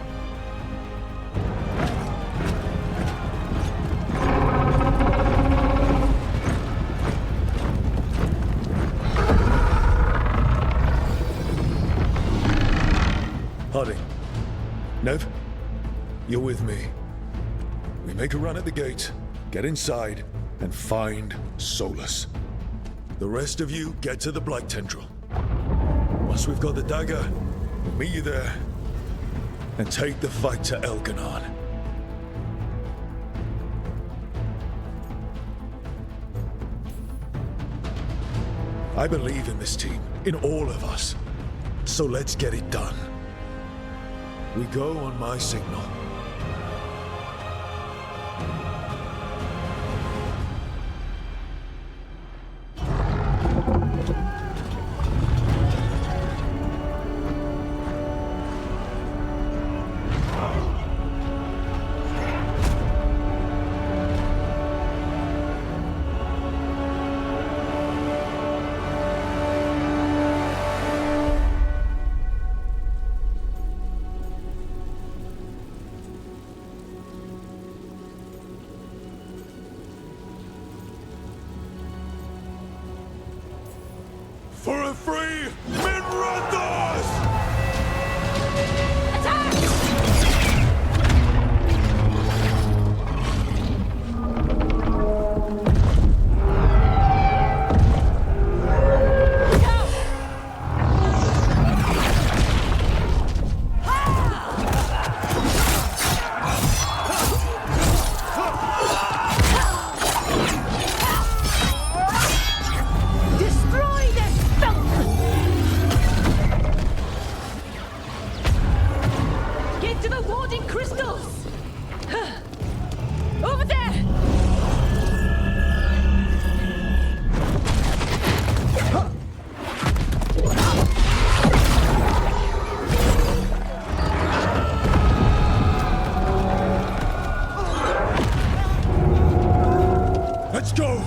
Harding. Nev, you're with me. We make a run at the gate, get inside, and find Solus. The rest of you get to the Blight Tendril. Once we've got the dagger, we'll meet you there and take the fight to Elganon. I believe in this team, in all of us. So let's get it done. We go on my signal. For a free Minrathos! Destroy this filth! Get to the warding crystals! Over there! Let's go!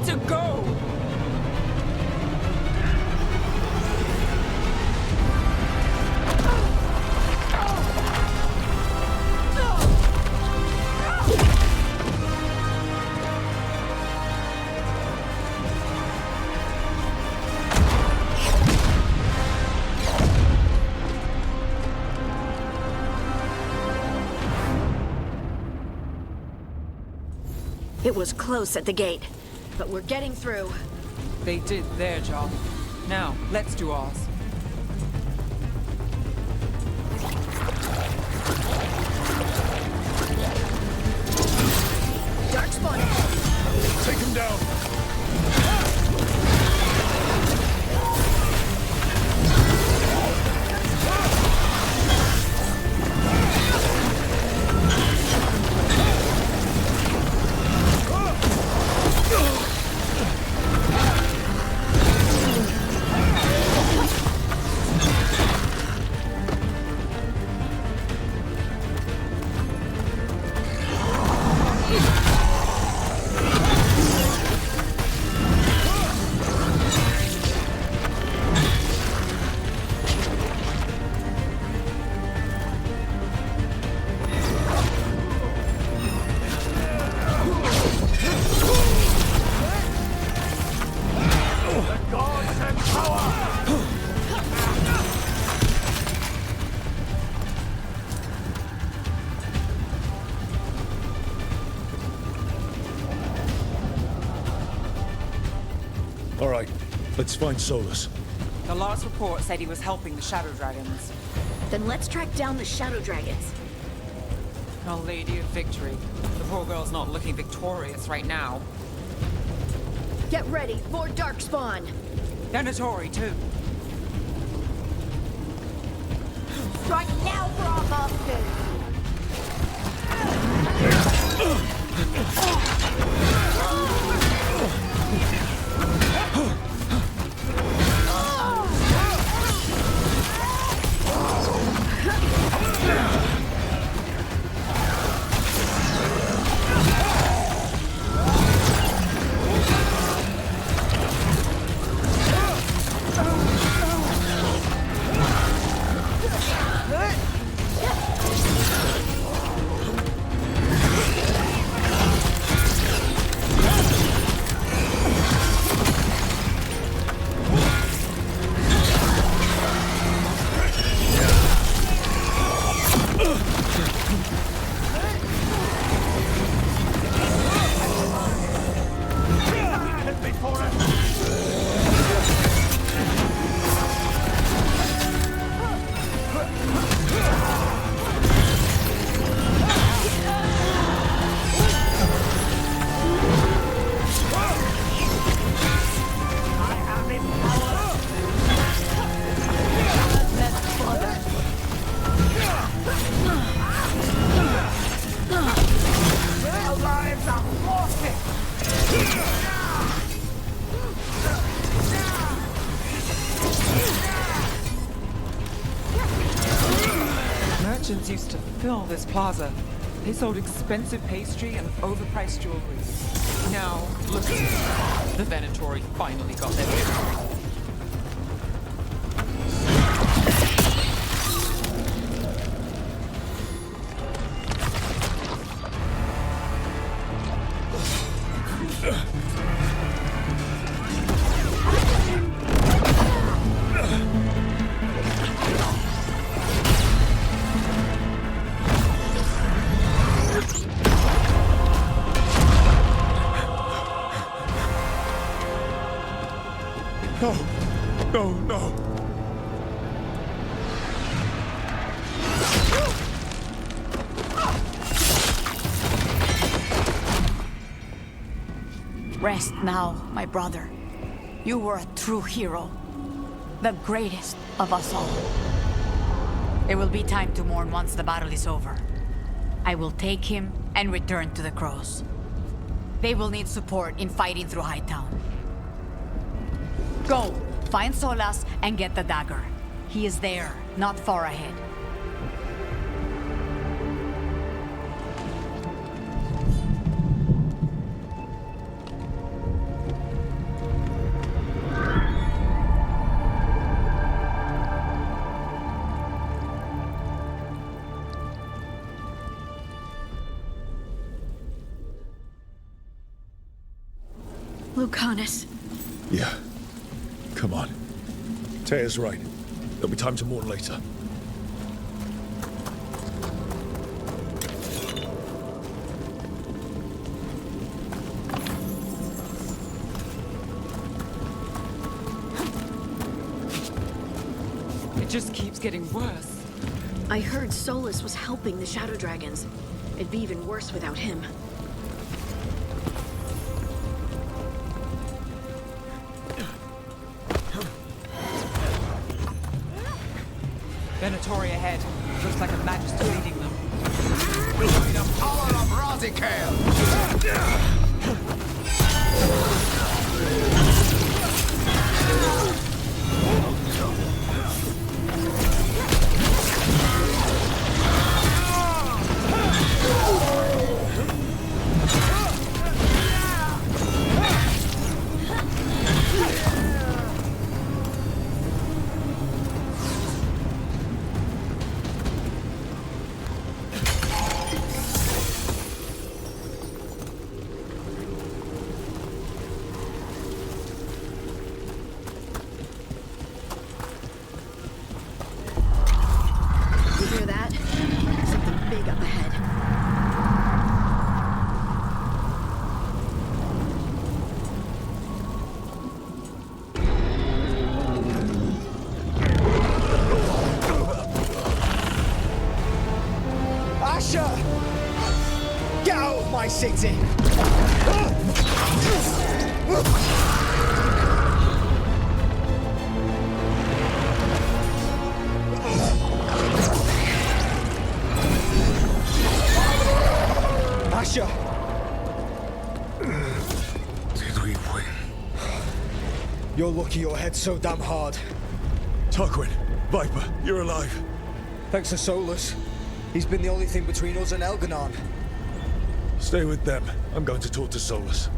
to go! It was close at the gate, but we're getting through. They did their job. Now, let's do ours. Darkspawn! Take him down! All right, let's find Solus. The last report said he was helping the Shadow Dragons. Then let's track down the Shadow Dragons. Our Lady of Victory. The poor girl's not looking victorious right now. Get ready for Darkspawn! Venatori, too. Strike now for our masters! Merchants used to fill this plaza. They sold expensive pastry and overpriced jewelry. Now, look at it. The Venatori finally got their way. No! No, no! Rest now, my brother. You were a true hero. The greatest of us all. There will be time to mourn once the battle is over. I will take him and return to the Crows. They will need support in fighting through Hightown. Go, find Solas and get the dagger. He is there, not far ahead. Lucanus. Yeah. Come on. Taya's right. There'll be time to mourn later. It just keeps getting worse. I heard Solus was helping the Shadow Dragons. It'd be even worse without him. Venatori ahead. Looks like a Magister leading them. The power of Razikale! Get out of my city! Asher! Did we win? You're lucky your head's so damn hard. Tarquin, Viper, you're alive. Thanks to Solus. He's been the only thing between us and Elganon. Stay with them. I'm going to talk to Solus.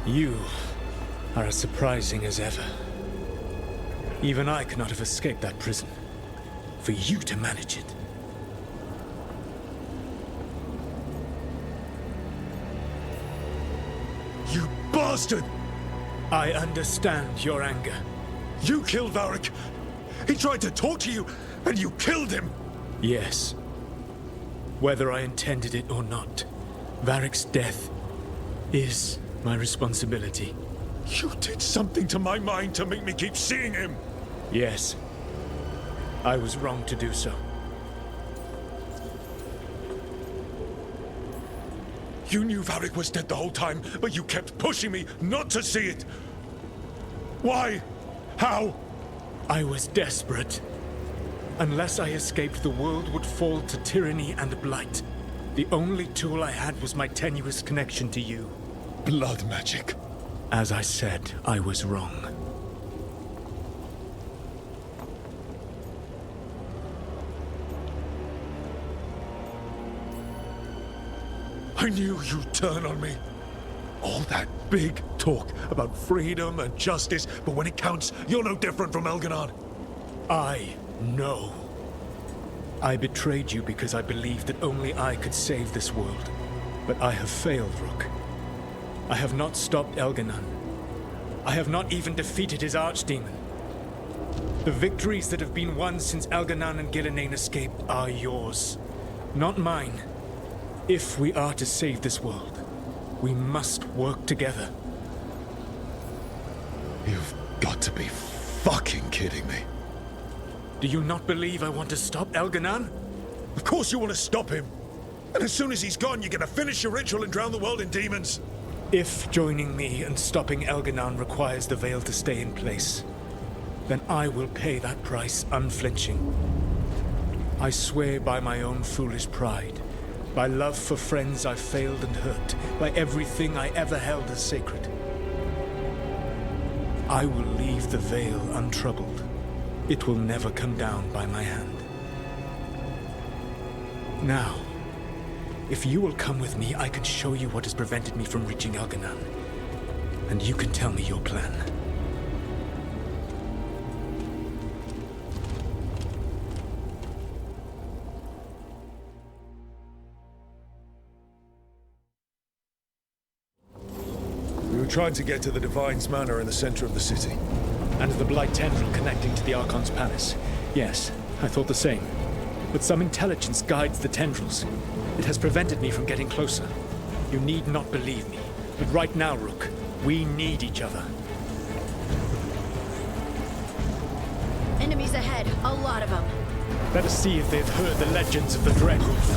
You are as surprising as ever. Even I could not have escaped that prison. For you to manage it. You bastard! I understand your anger. You killed Varric! He tried to talk to you, and you killed him! Yes. Whether I intended it or not, Varric's death is my responsibility. You did something to my mind to make me keep seeing him! Yes. I was wrong to do so. You knew Varric was dead the whole time, but you kept pushing me not to see it! Why? How? I was desperate. Unless I escaped, the world would fall to tyranny and blight. The only tool I had was my tenuous connection to you. Blood magic. As I said, I was wrong. I knew you'd turn on me. All that big talk about freedom and justice, but when it counts, you're no different from Elganon. I know. I betrayed you because I believed that only I could save this world. But I have failed, Rook. I have not stopped Elganon. I have not even defeated his archdemon. The victories that have been won since Elganon and Gillenane escaped are yours, not mine. If we are to save this world, we must work together. You've got to be fucking kidding me. Do you not believe I want to stop Elganon? Of course you want to stop him. And as soon as he's gone, you're gonna finish your ritual and drown the world in demons. If joining me and stopping Elganon requires the Veil to stay in place, then I will pay that price unflinching. I swear by my own foolish pride, by love for friends I failed and hurt, by everything I ever held as sacred. I will leave the Veil untroubled. It will never come down by my hand. Now, if you will come with me, I can show you what has prevented me from reaching Elganon. And you can tell me your plan. We were trying to get to the Divine's Manor in the center of the city. And the Blight Tendril connecting to the Archon's Palace. Yes, I thought the same. But some intelligence guides the tendrils. It has prevented me from getting closer. You need not believe me. But right now, Rook, we need each other. Enemies ahead, a lot of them. Let us see if they've heard the legends of the Dreadwolf.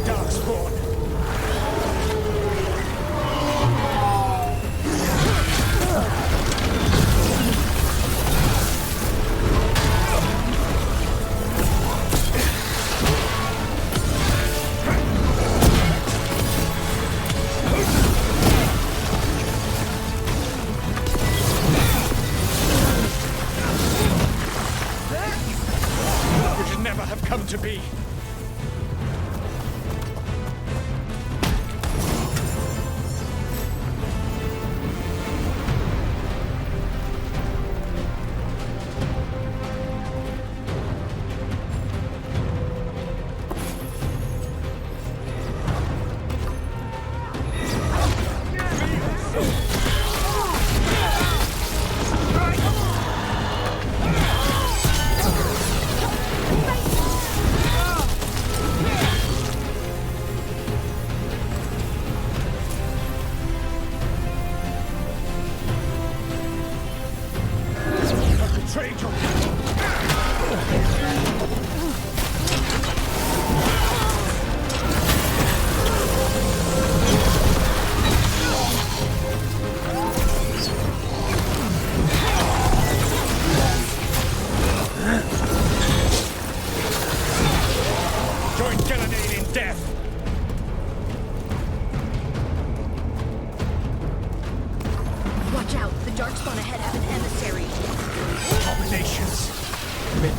Darkspawn. To be.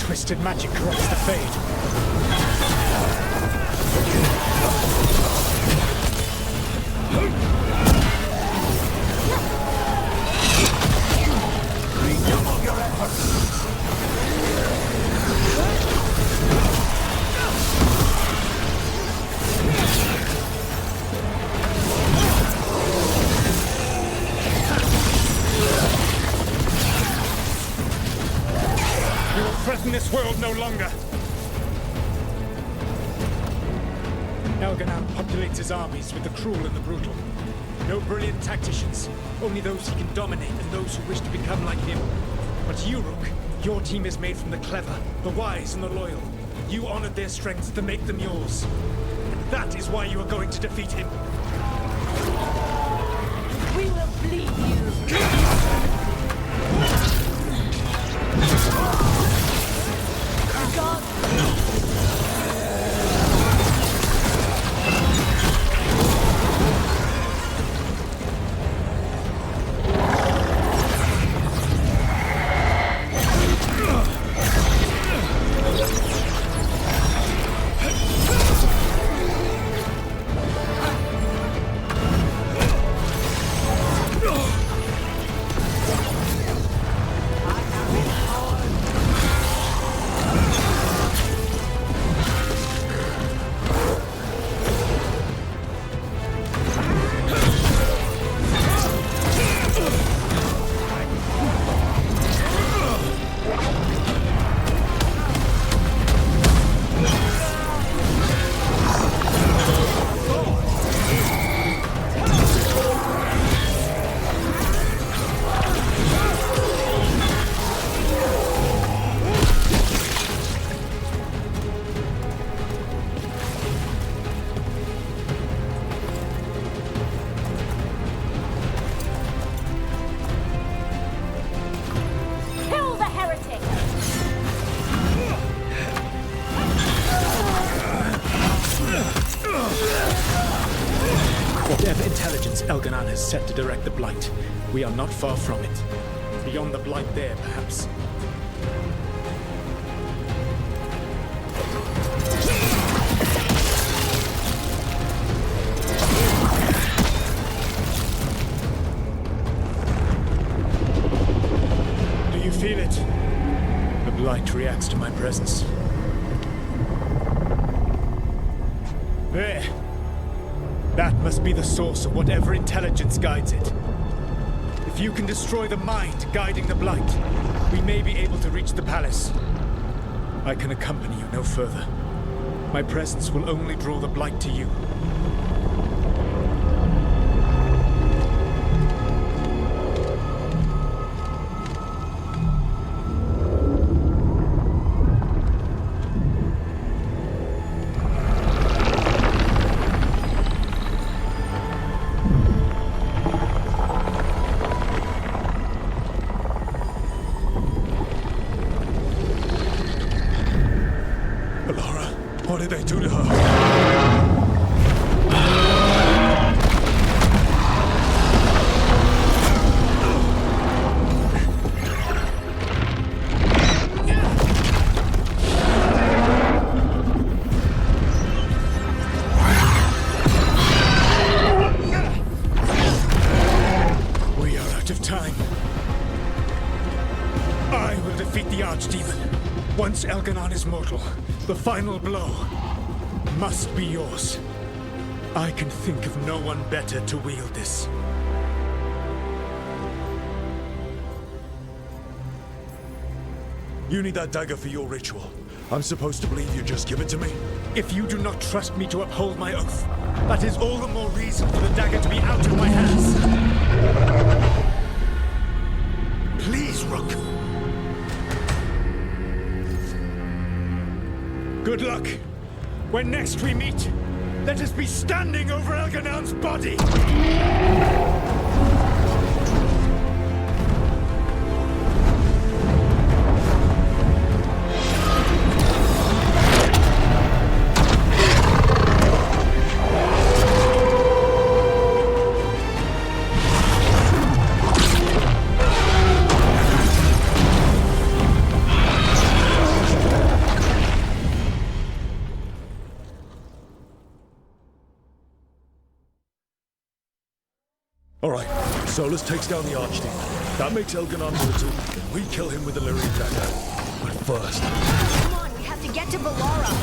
Twisted magic corrupts the Fade. Redouble your efforts. Threaten this world no longer. Elganon populates his armies with the cruel and the brutal. No brilliant tacticians, only those he can dominate and those who wish to become like him. But you, Rook, your team is made from the clever, the wise, and the loyal. You honored their strengths to make them yours. And that is why you are going to defeat him. We will bleed you. God. Whatever intelligence Elganon has set to direct the Blight, we are not far from it. Beyond the Blight there, perhaps. Do you feel it? The Blight reacts to my presence. There. That must be the source of whatever intelligence guides it. If you can destroy the mind guiding the Blight, we may be able to reach the palace. I can accompany you no further. My presence will only draw the Blight to you. What did they do to her? We are out of time. I will defeat the Archdemon. Once Elganon is mortal, the final blow must be yours. I can think of no one better to wield this. You need that dagger for your ritual. I'm supposed to believe you just give it to me? If you do not trust me to uphold my oath, that is all the more reason for the dagger to be out of my hands. Please, Rook. Good luck. When next we meet, let us be standing over Elganon's body! All right, Solus takes down the Archdemon. That makes Elganon mortal, and we kill him with the Lyrian dagger. But first... Come on, we have to get to Valara.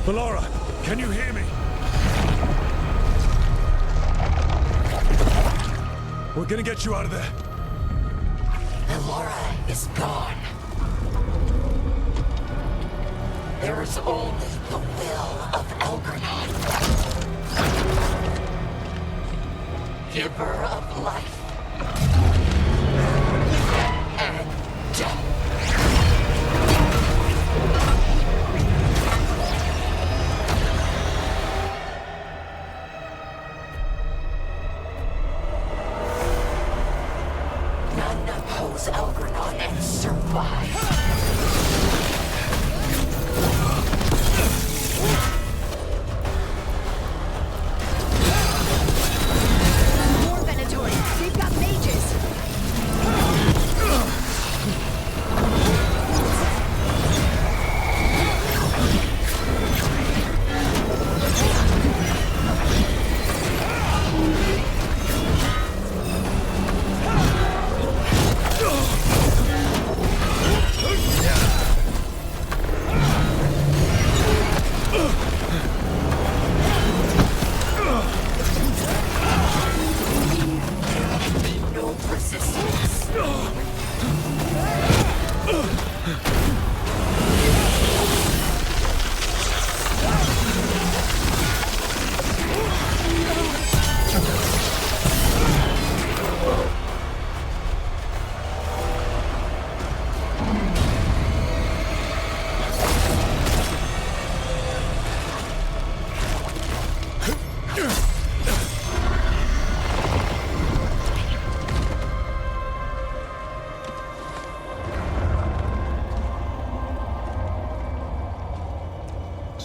Valara, can you hear me? We're gonna get you out of there. Valara is gone. There is only the will of Elgranon. Giver of life and death. Elgranon and survive. More Venatori! They've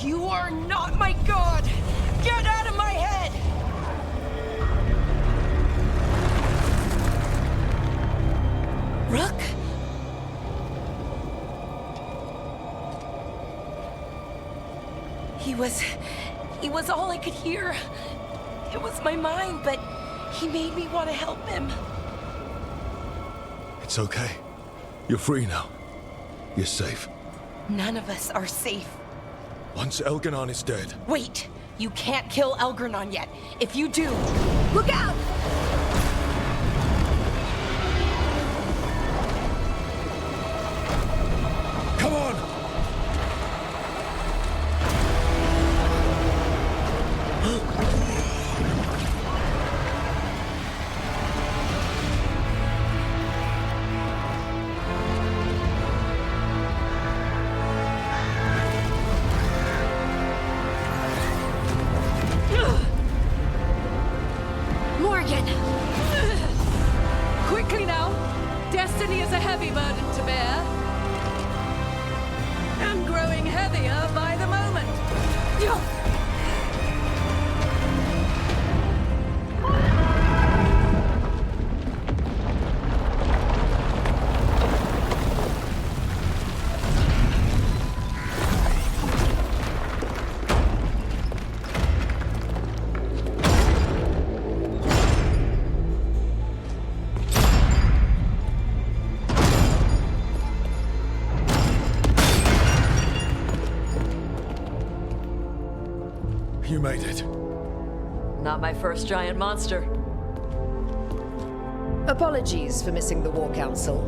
You are not my god! Get out of my head! Rook? He was all I could hear. It was my mind, but he made me want to help him. It's okay. You're free now. You're safe. None of us are safe. Once Elganon is dead... Wait! You can't kill Elgranon yet. If you do, look out! Come on! Morgan! Quickly now! Destiny is a heavy burden to bear. And growing heavier by the moment. You made it. Not my first giant monster. Apologies for missing the War Council.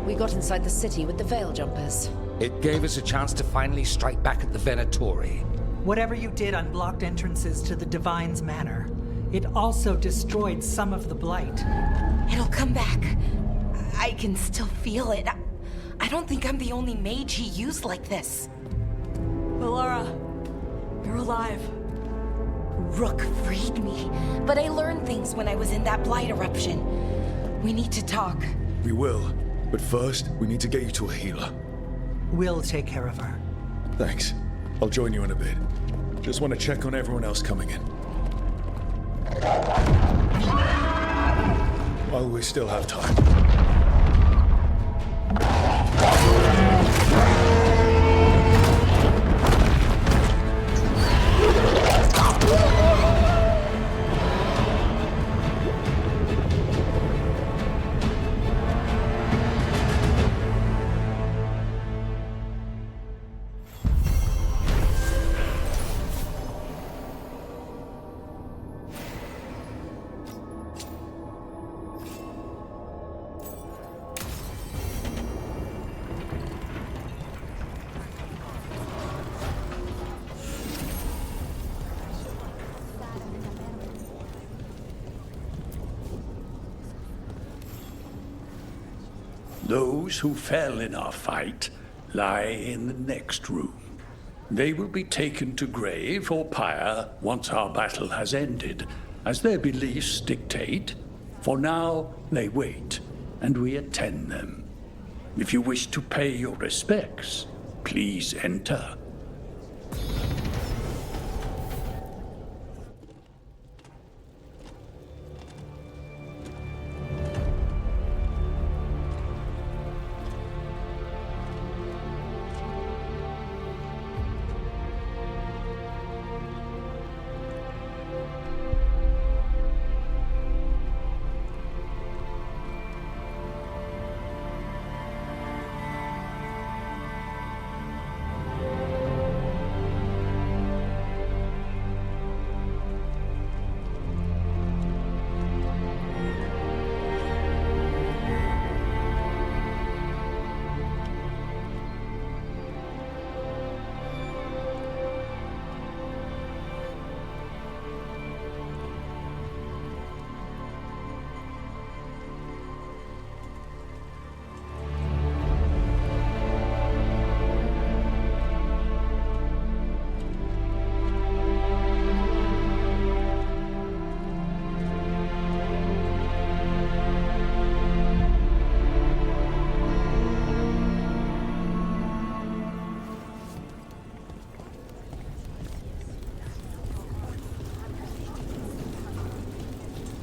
We got inside the city with the Veil Jumpers. It gave us a chance to finally strike back at the Venatori. Whatever you did unblocked entrances to the Divine's Manor. It also destroyed some of the Blight. It'll come back. I can still feel it. I don't think I'm the only mage he used like this. Belara, you're alive. Rook freed me, but I learned things when I was in that Blight eruption. We need to talk. We will. But first, we need to get you to a healer. We'll take care of her. Thanks. I'll join you in a bit. Just want to check on everyone else coming in. While we still have time. Those who fell in our fight lie in the next room. They will be taken to grave or pyre once our battle has ended, as their beliefs dictate. For now, they wait, and we attend them. If you wish to pay your respects, please enter.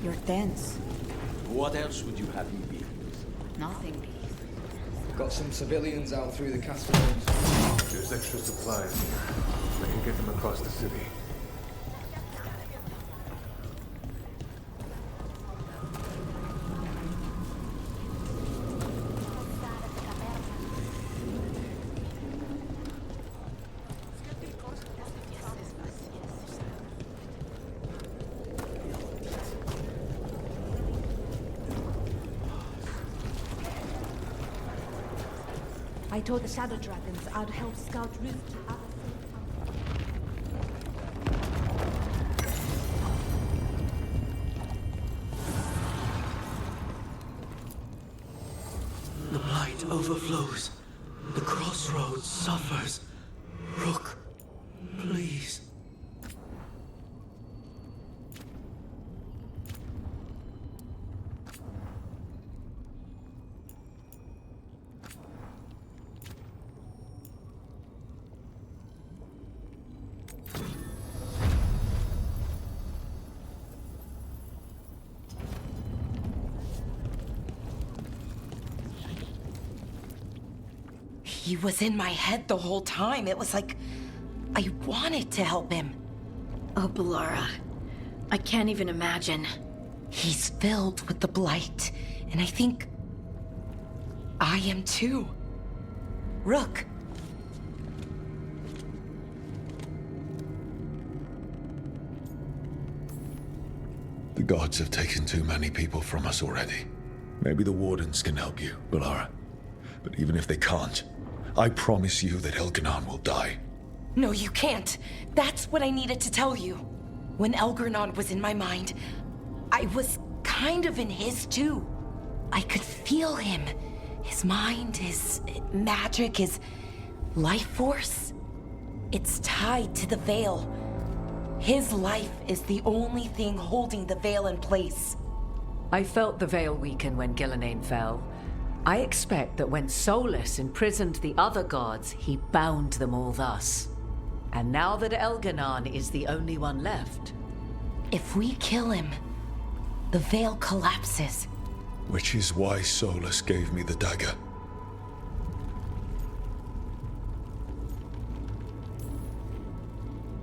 You're tense. What else would you have me be? Nothing. Got some civilians out through the castaways. There's extra supplies. I can get them across the city. I told the Shadow Dragons I'd help scout routes to other The blight overflows. The crossroads suffers. Rook, please. He was in my head the whole time. It was like I wanted to help him. Oh, Bellara. I can't even imagine. He's filled with the blight, and I think I am too. Rook. The gods have taken too many people from us already. Maybe the Wardens can help you, Bellara. But even if they can't, I promise you that Elganon will die. No, you can't. That's what I needed to tell you. When Elganon was in my mind, I was kind of in his too. I could feel him. His mind, his magic, his life force. It's tied to the Veil. His life is the only thing holding the Veil in place. I felt the Veil weaken when Gillenane fell. I expect that when Solus imprisoned the other gods, he bound them all thus. And now that Elganon is the only one left... If we kill him, the Veil collapses. Which is why Solus gave me the dagger.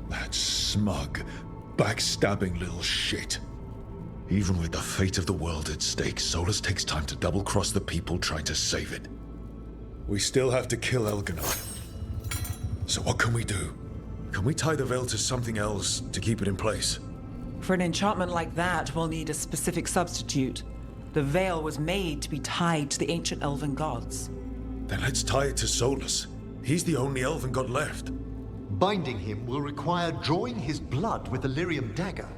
That smug, backstabbing little shit. Even with the fate of the world at stake, Solus takes time to double-cross the people trying to save it. We still have to kill Elganon. So what can we do? Can we tie the Veil to something else to keep it in place? For an enchantment like that, we'll need a specific substitute. The Veil was made to be tied to the ancient elven gods. Then let's tie it to Solus. He's the only elven god left. Binding him will require drawing his blood with the lyrium dagger.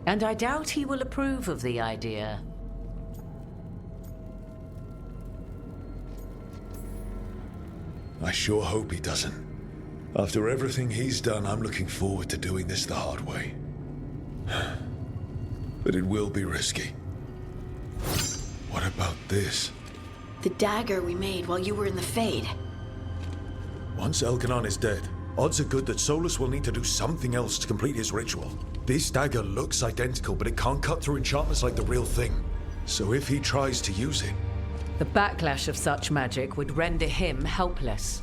And I doubt he will approve of the idea. I sure hope he doesn't. After everything he's done, I'm looking forward to doing this the hard way. But it will be risky. What about this? The dagger we made while you were in the Fade. Once Elganon is dead, odds are good that Solus will need to do something else to complete his ritual. This dagger looks identical, but it can't cut through enchantments like the real thing. So if he tries to use it... The backlash of such magic would render him helpless.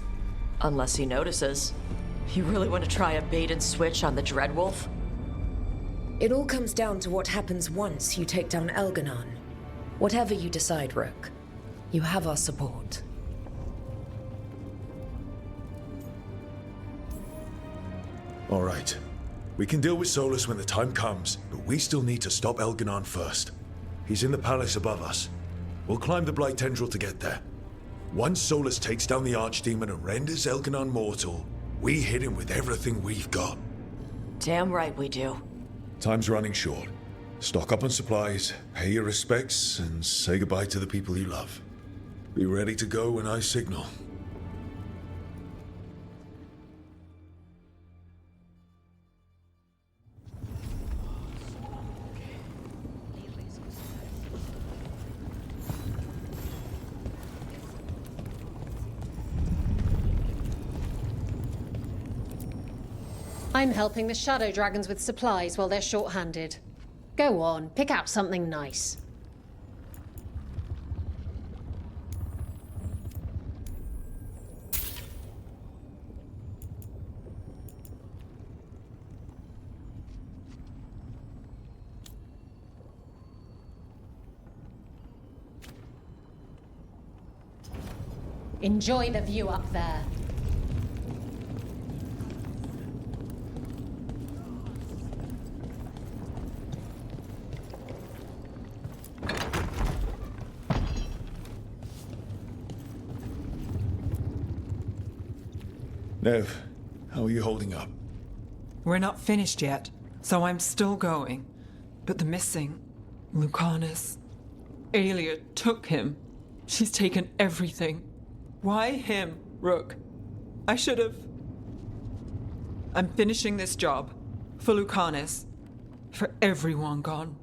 Unless he notices. You really want to try a bait and switch on the Dreadwolf? It all comes down to what happens once you take down Elganon. Whatever you decide, Rook, you have our support. All right. We can deal with Solus when the time comes, but we still need to stop Elganon first. He's in the palace above us. We'll climb the Blight Tendril to get there. Once Solus takes down the Archdemon and renders Elganon mortal, we hit him with everything we've got. Damn right we do. Time's running short. Stock up on supplies, pay your respects, and say goodbye to the people you love. Be ready to go when I signal. I'm helping the Shadow Dragons with supplies while they're short-handed. Go on, pick out something nice. Enjoy the view up there. Nev, how are you holding up? We're not finished yet, so I'm still going. But the missing, Lucanus, Aelia took him. She's taken everything. Why him, Rook? I should have... I'm finishing this job. For Lucanus. For everyone gone.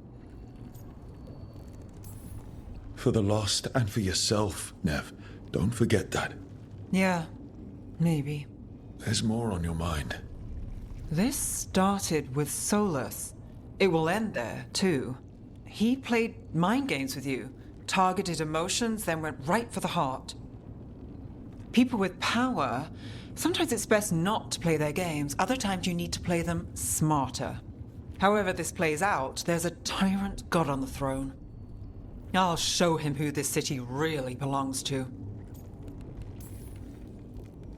For the lost and for yourself, Nev. Don't forget that. Yeah, maybe. There's more on your mind. This started with Solus. It will end there, too. He played mind games with you, targeted emotions, then went right for the heart. People with power, sometimes it's best not to play their games. Other times you need to play them smarter. However this plays out, there's a tyrant god on the throne. I'll show him who this city really belongs to.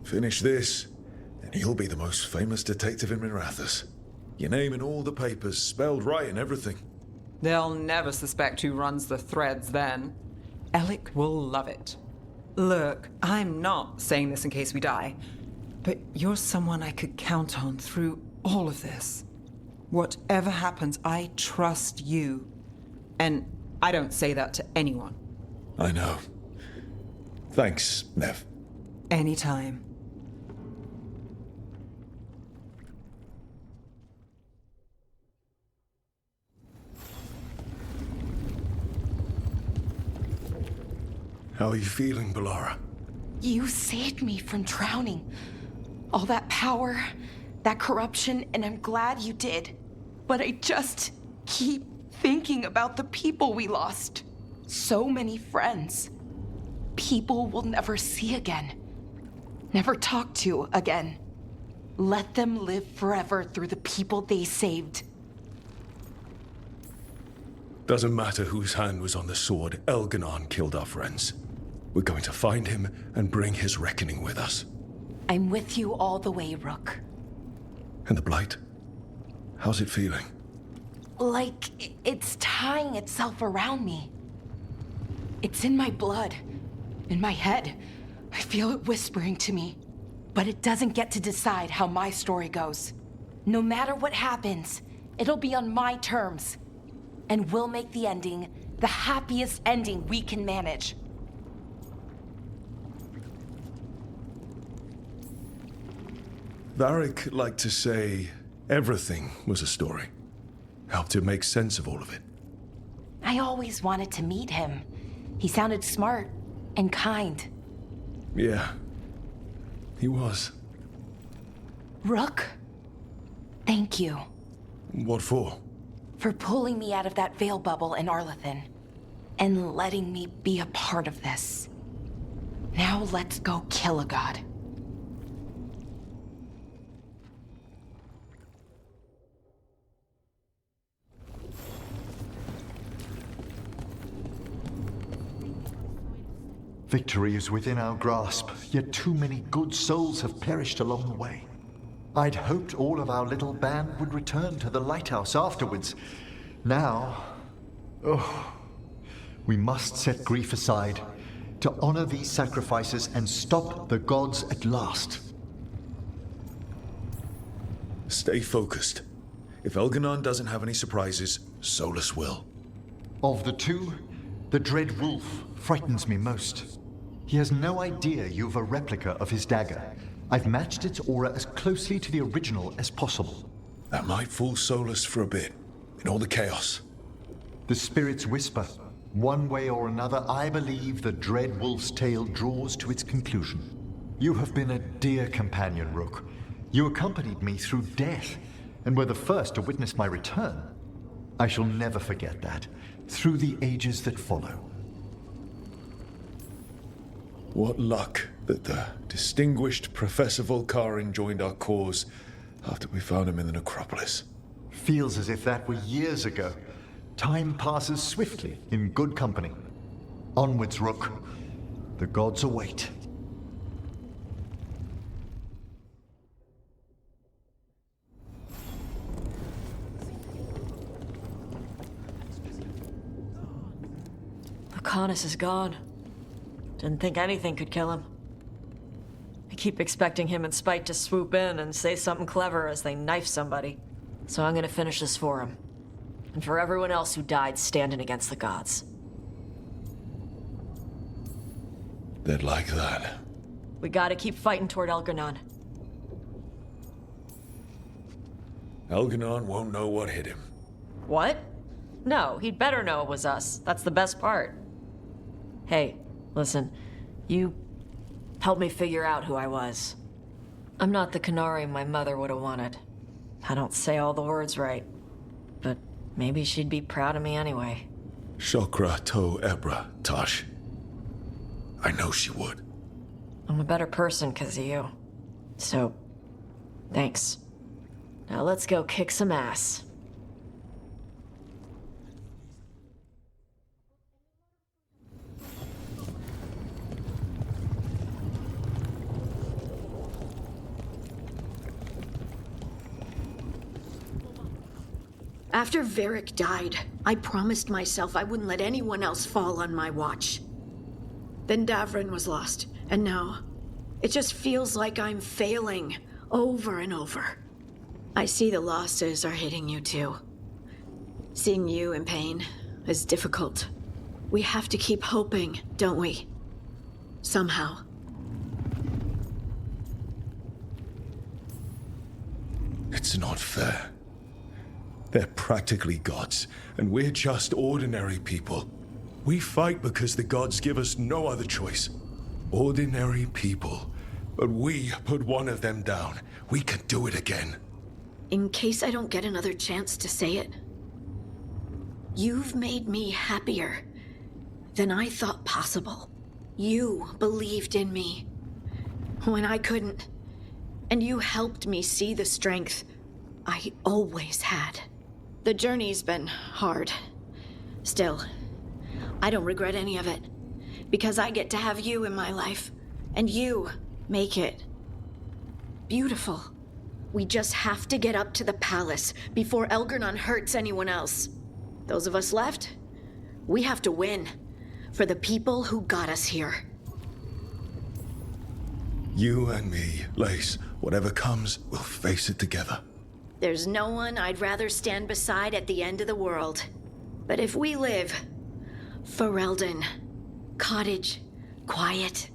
Finish this, and you'll be the most famous detective in Mirathus. Your name in all the papers, spelled right and everything. They'll never suspect who runs the threads then. Alec will love it. Look, I'm not saying this in case we die, but you're someone I could count on through all of this. Whatever happens, I trust you. And I don't say that to anyone. I know. Thanks, Nev. Anytime. How are you feeling, Bellara? You saved me from drowning. All that power, that corruption, and I'm glad you did. But I just keep thinking about the people we lost. So many friends. People we'll never see again. Never talk to again. Let them live forever through the people they saved. Doesn't matter whose hand was on the sword, Elganon killed our friends. We're going to find him and bring his reckoning with us. I'm with you all the way, Rook. And the Blight? How's it feeling? Like it's tying itself around me. It's in my blood, in my head. I feel it whispering to me. But it doesn't get to decide how my story goes. No matter what happens, it'll be on my terms. And we'll make the ending the happiest ending we can manage. Varric liked to say everything was a story. Helped to make sense of all of it. I always wanted to meet him. He sounded smart and kind. Yeah, he was. Rook, thank you. What for? For pulling me out of that veil bubble in Arlethan. And letting me be a part of this. Now let's go kill a god. Victory is within our grasp, yet too many good souls have perished along the way. I'd hoped all of our little band would return to the lighthouse afterwards. Now... we must set grief aside to honor these sacrifices and stop the gods at last. Stay focused. If Elganon doesn't have any surprises, Solus will. Of the two, the Dread Wolf frightens me most. He has no idea you've a replica of his dagger. I've matched its aura as closely to the original as possible. That might fool Solus for a bit, in all the chaos. The spirits whisper. One way or another, I believe the Dread Wolf's tale draws to its conclusion. You have been a dear companion, Rook. You accompanied me through death, and were the first to witness my return. I shall never forget that, through the ages that follow. What luck that the distinguished Professor Volkarin joined our cause after we found him in the necropolis. Feels as if that were years ago. Time passes swiftly in good company. Onwards, Rook. The gods await. Arcanus is gone. Didn't think anything could kill him. I keep expecting him and Spike to swoop in and say something clever as they knife somebody. So I'm gonna finish this for him. And for everyone else who died standing against the gods. They'd like that. We gotta keep fighting toward Elganon. Elganon won't know what hit him. What? No, he'd better know it was us. That's the best part. Hey, listen. You helped me figure out who I was. I'm not the Canary my mother would have wanted. I don't say all the words right. But maybe she'd be proud of me anyway. Shokra to Ebra, Tosh. I know she would. I'm a better person because of you. So, thanks. Now let's go kick some ass. After Varric died, I promised myself I wouldn't let anyone else fall on my watch. Then Davrin was lost, and now it just feels like I'm failing over and over. I see the losses are hitting you too. Seeing you in pain is difficult. We have to keep hoping, don't we? Somehow. It's not fair. They're practically gods, and we're just ordinary people. We fight because the gods give us no other choice. Ordinary people. But we put one of them down. We can do it again. In case I don't get another chance to say it, you've made me happier than I thought possible. You believed in me when I couldn't, and you helped me see the strength I always had. The journey's been hard. Still, I don't regret any of it, because I get to have you in my life, and you make it beautiful. We just have to get up to the palace before Elganon hurts anyone else. Those of us left, we have to win for the people who got us here. You and me, Lace, whatever comes, we'll face it together. There's no one I'd rather stand beside at the end of the world. But if we live, Ferelden, cottage, quiet,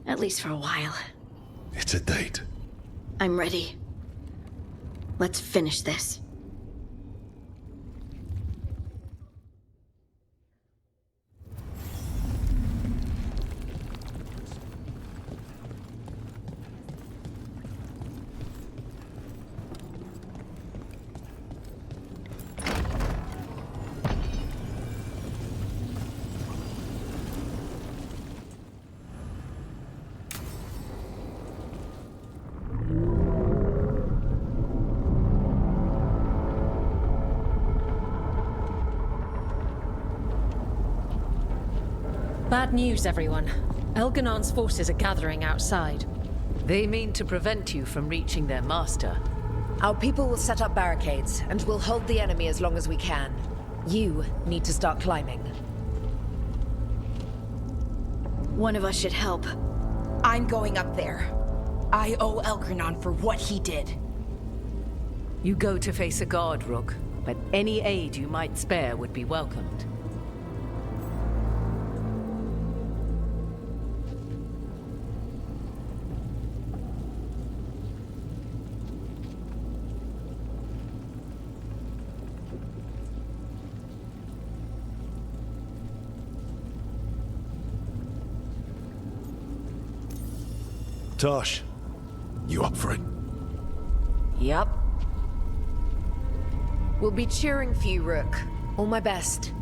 at least for a while. It's a date. I'm ready. Let's finish this. Bad news, everyone. Elganon's forces are gathering outside. They mean to prevent you from reaching their master. Our people will set up barricades, and we'll hold the enemy as long as we can. You need to start climbing. One of us should help. I'm going up there. I owe Elganon for what he did. You go to face a guard, Rook, but any aid you might spare would be welcomed. Tosh, you up for it? Yup. We'll be cheering for you, Rook. All my best.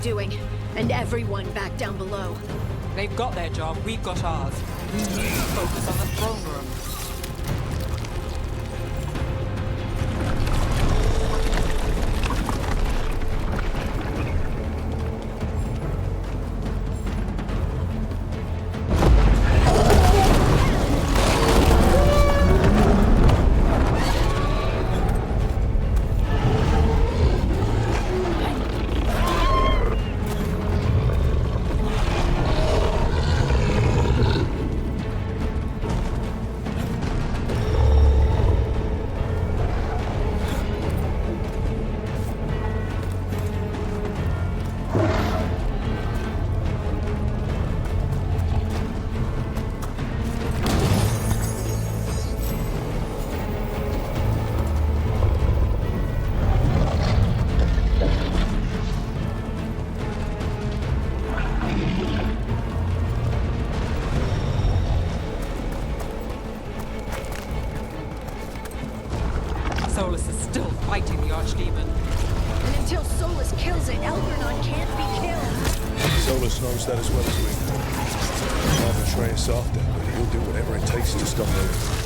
doing? And everyone back down below. They've got their job, we've got ours. We need to focus on the throne room. Solus is still fighting the Archdemon. And until Solus kills it, Elgernon can't be killed. Solus knows that as well as we do. I'll betray us after, but he'll do whatever it takes to stop it.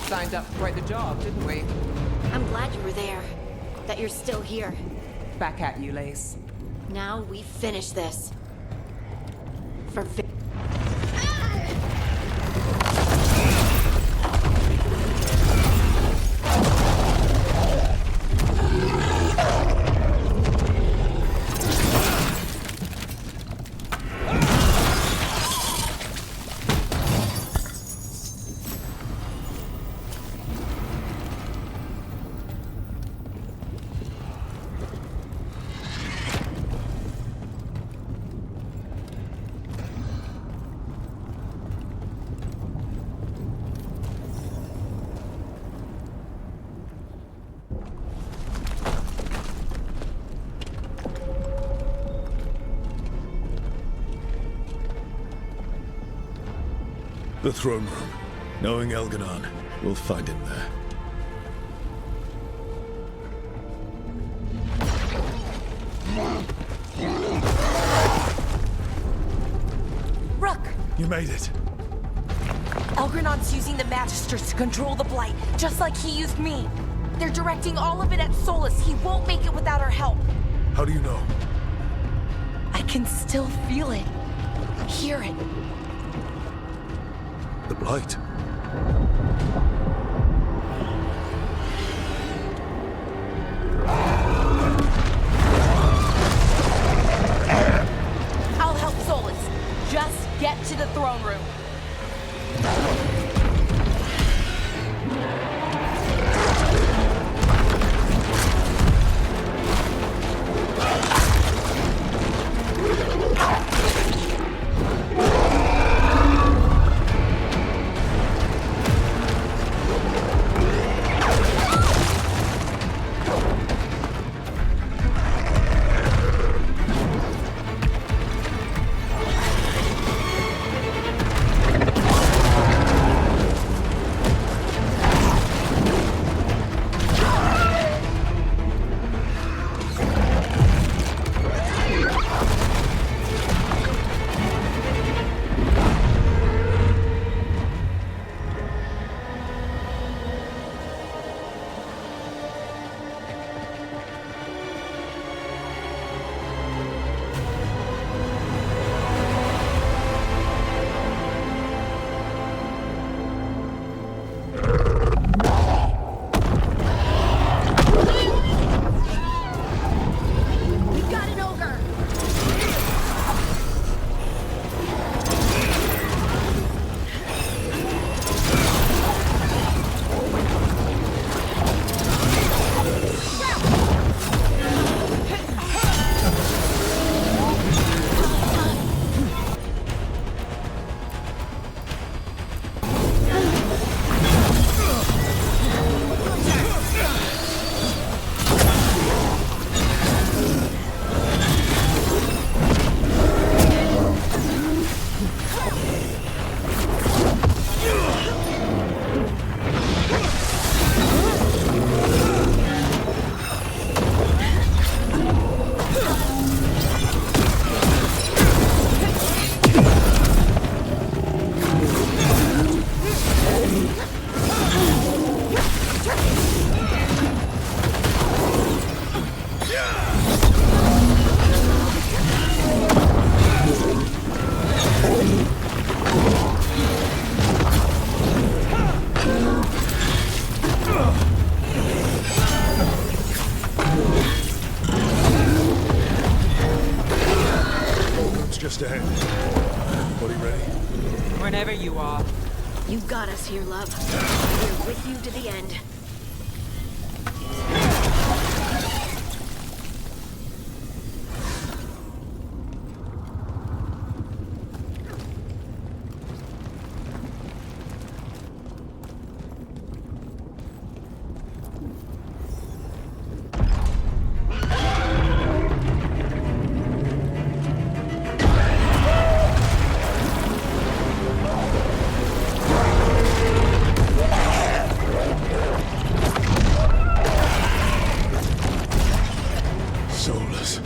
Signed up for quite the job, didn't we? I'm glad you were there. That you're still here. Back at you, Lace. Now we finish this. For The throne room. Knowing Elganon, we'll find him there. Rook! You made it. Elgranon's using the Magisters to control the Blight, just like he used me. They're directing all of it at Solus. He won't make it without our help. How do you know? I can still feel it. Hear it. The Blight. I'll help Solus. Just get to the throne room. Just ahead. Buddy ready? Whenever you are. You've got us here, love. We're with you to the end. Solus.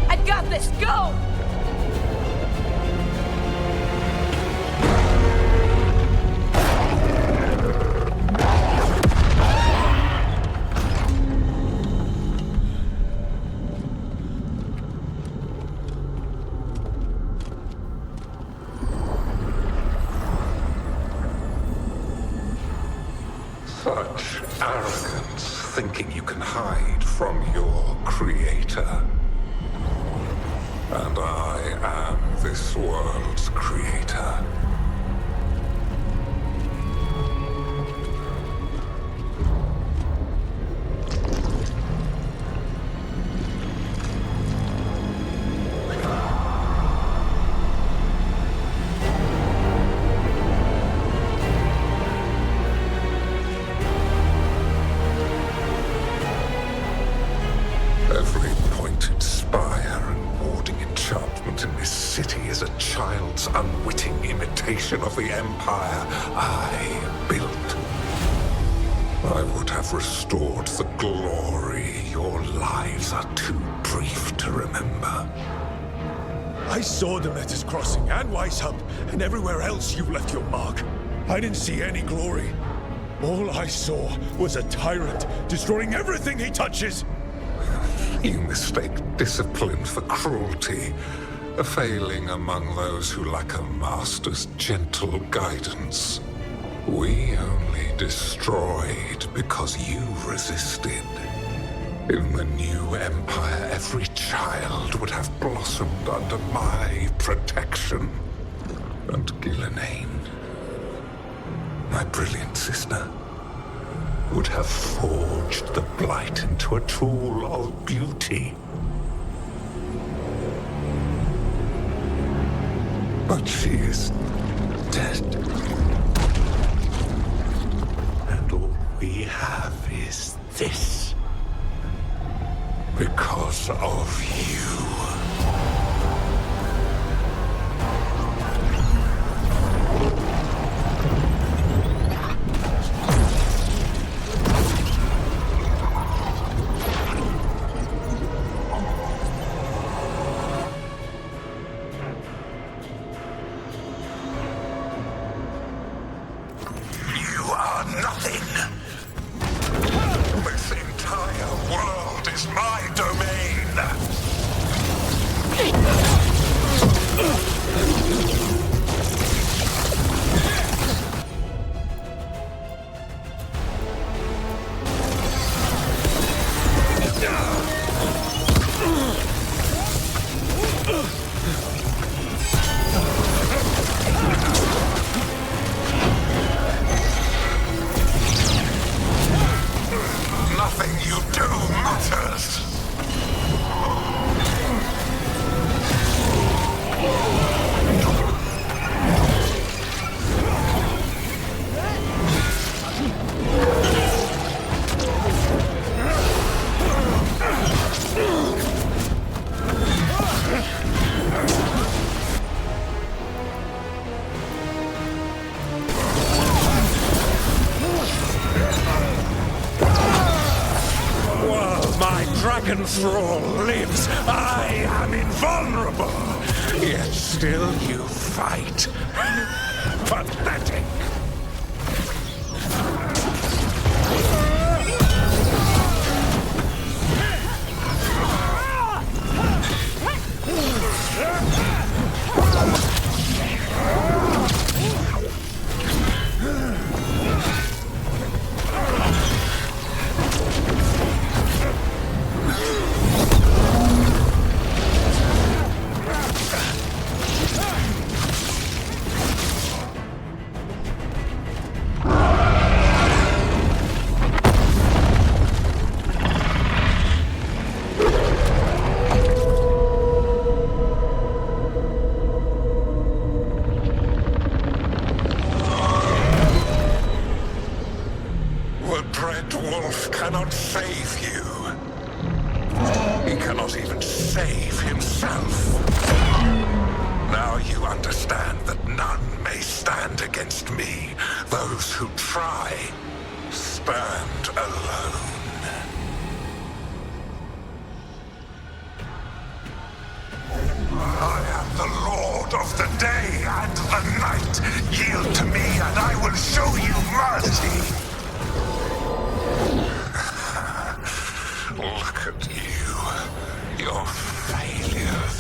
I've got this! Go! Such arrogance, thinking you can hide from your creator. And I am this world's creator. city is a child's unwitting imitation of the empire I built. I would have restored the glory. Your lives are too brief to remember. I saw Demeter's Crossing and Weishaupt, and everywhere else you left your mark. I didn't see any glory. All I saw was a tyrant destroying everything he touches. You mistake discipline for cruelty, a failing among those who lack a master's gentle guidance. We only destroyed because you resisted. In the new empire, every child would have blossomed under my protection. And Gillenane, my brilliant sister, would have forged the Blight into a tool of beauty. But she is dead. And all we have is this. Because of you. You are nothing. This entire world is my domain. Nothing you do matters. While my dragon thrall lives, I am invulnerable. Yet still you fight. Pathetic. The Dread Wolf cannot save you. He cannot even save himself. Now you understand that none may stand against me. Those who try stand alone. I am the Lord of the day and the night. Yield to me and I will show you mercy. Look at you. Your failures.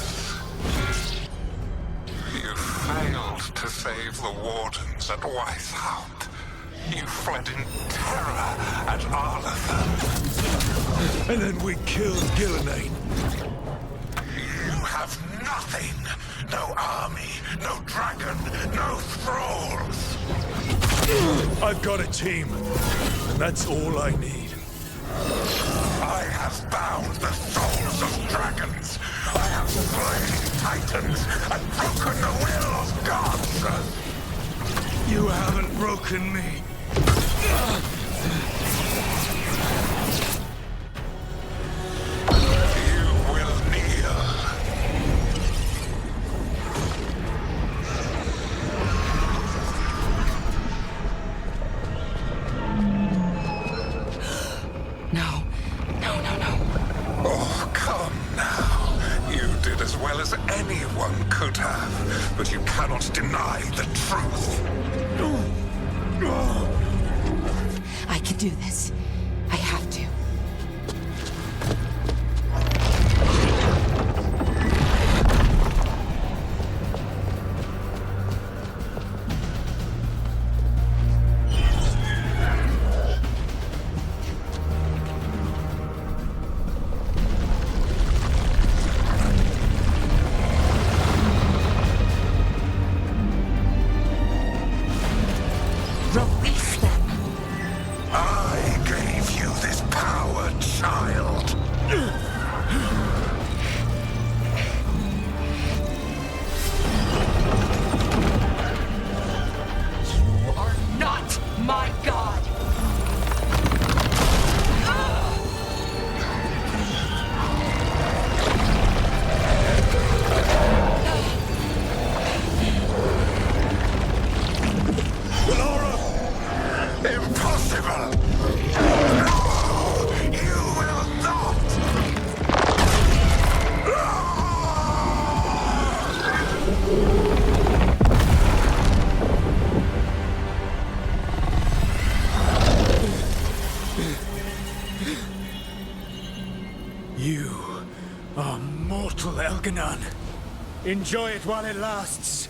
You failed to save the wardens at Weishaupt. You fled in terror at Arlathan. And then we killed Gillenane. You have nothing. No army, no dragon, no thralls. I've got a team, and that's all I need. I have bound the souls of dragons. I have slain titans and broken the will of gods. You haven't broken me. You will kneel. Anyone could have, but you cannot deny the truth. I can do this. I have to. Release them. I gave you this power, child. You are not my god! Impossible! No! You will not! You are mortal, Elganon. Enjoy it while it lasts.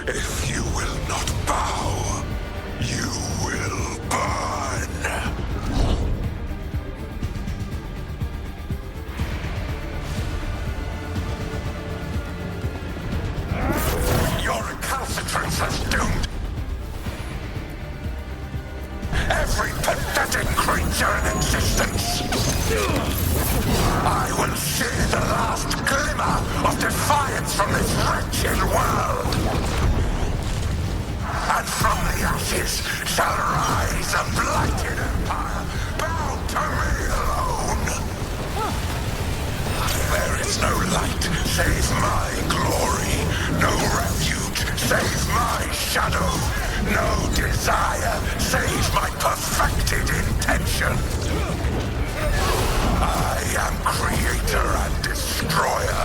If you will not bow, you will burn. Your recalcitrance has doomed every pathetic creature in existence. I will see the last glimmer of defiance from this wretched world. And from the ashes shall rise a blighted empire, bound to me alone. There is no light save my glory, no refuge save my shadow, no desire save my perfected intention. I am creator and destroyer.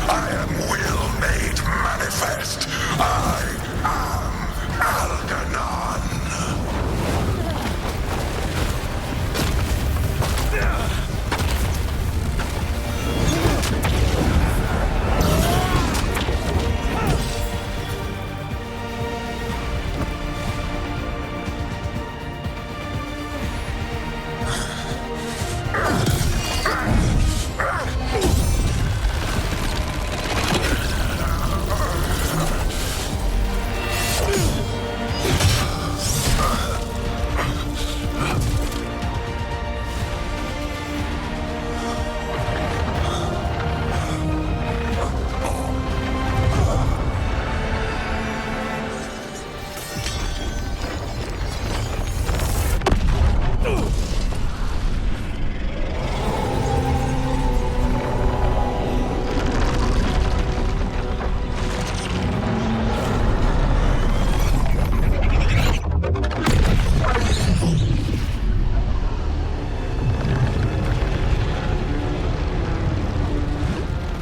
I am will made manifest. I am Algernon.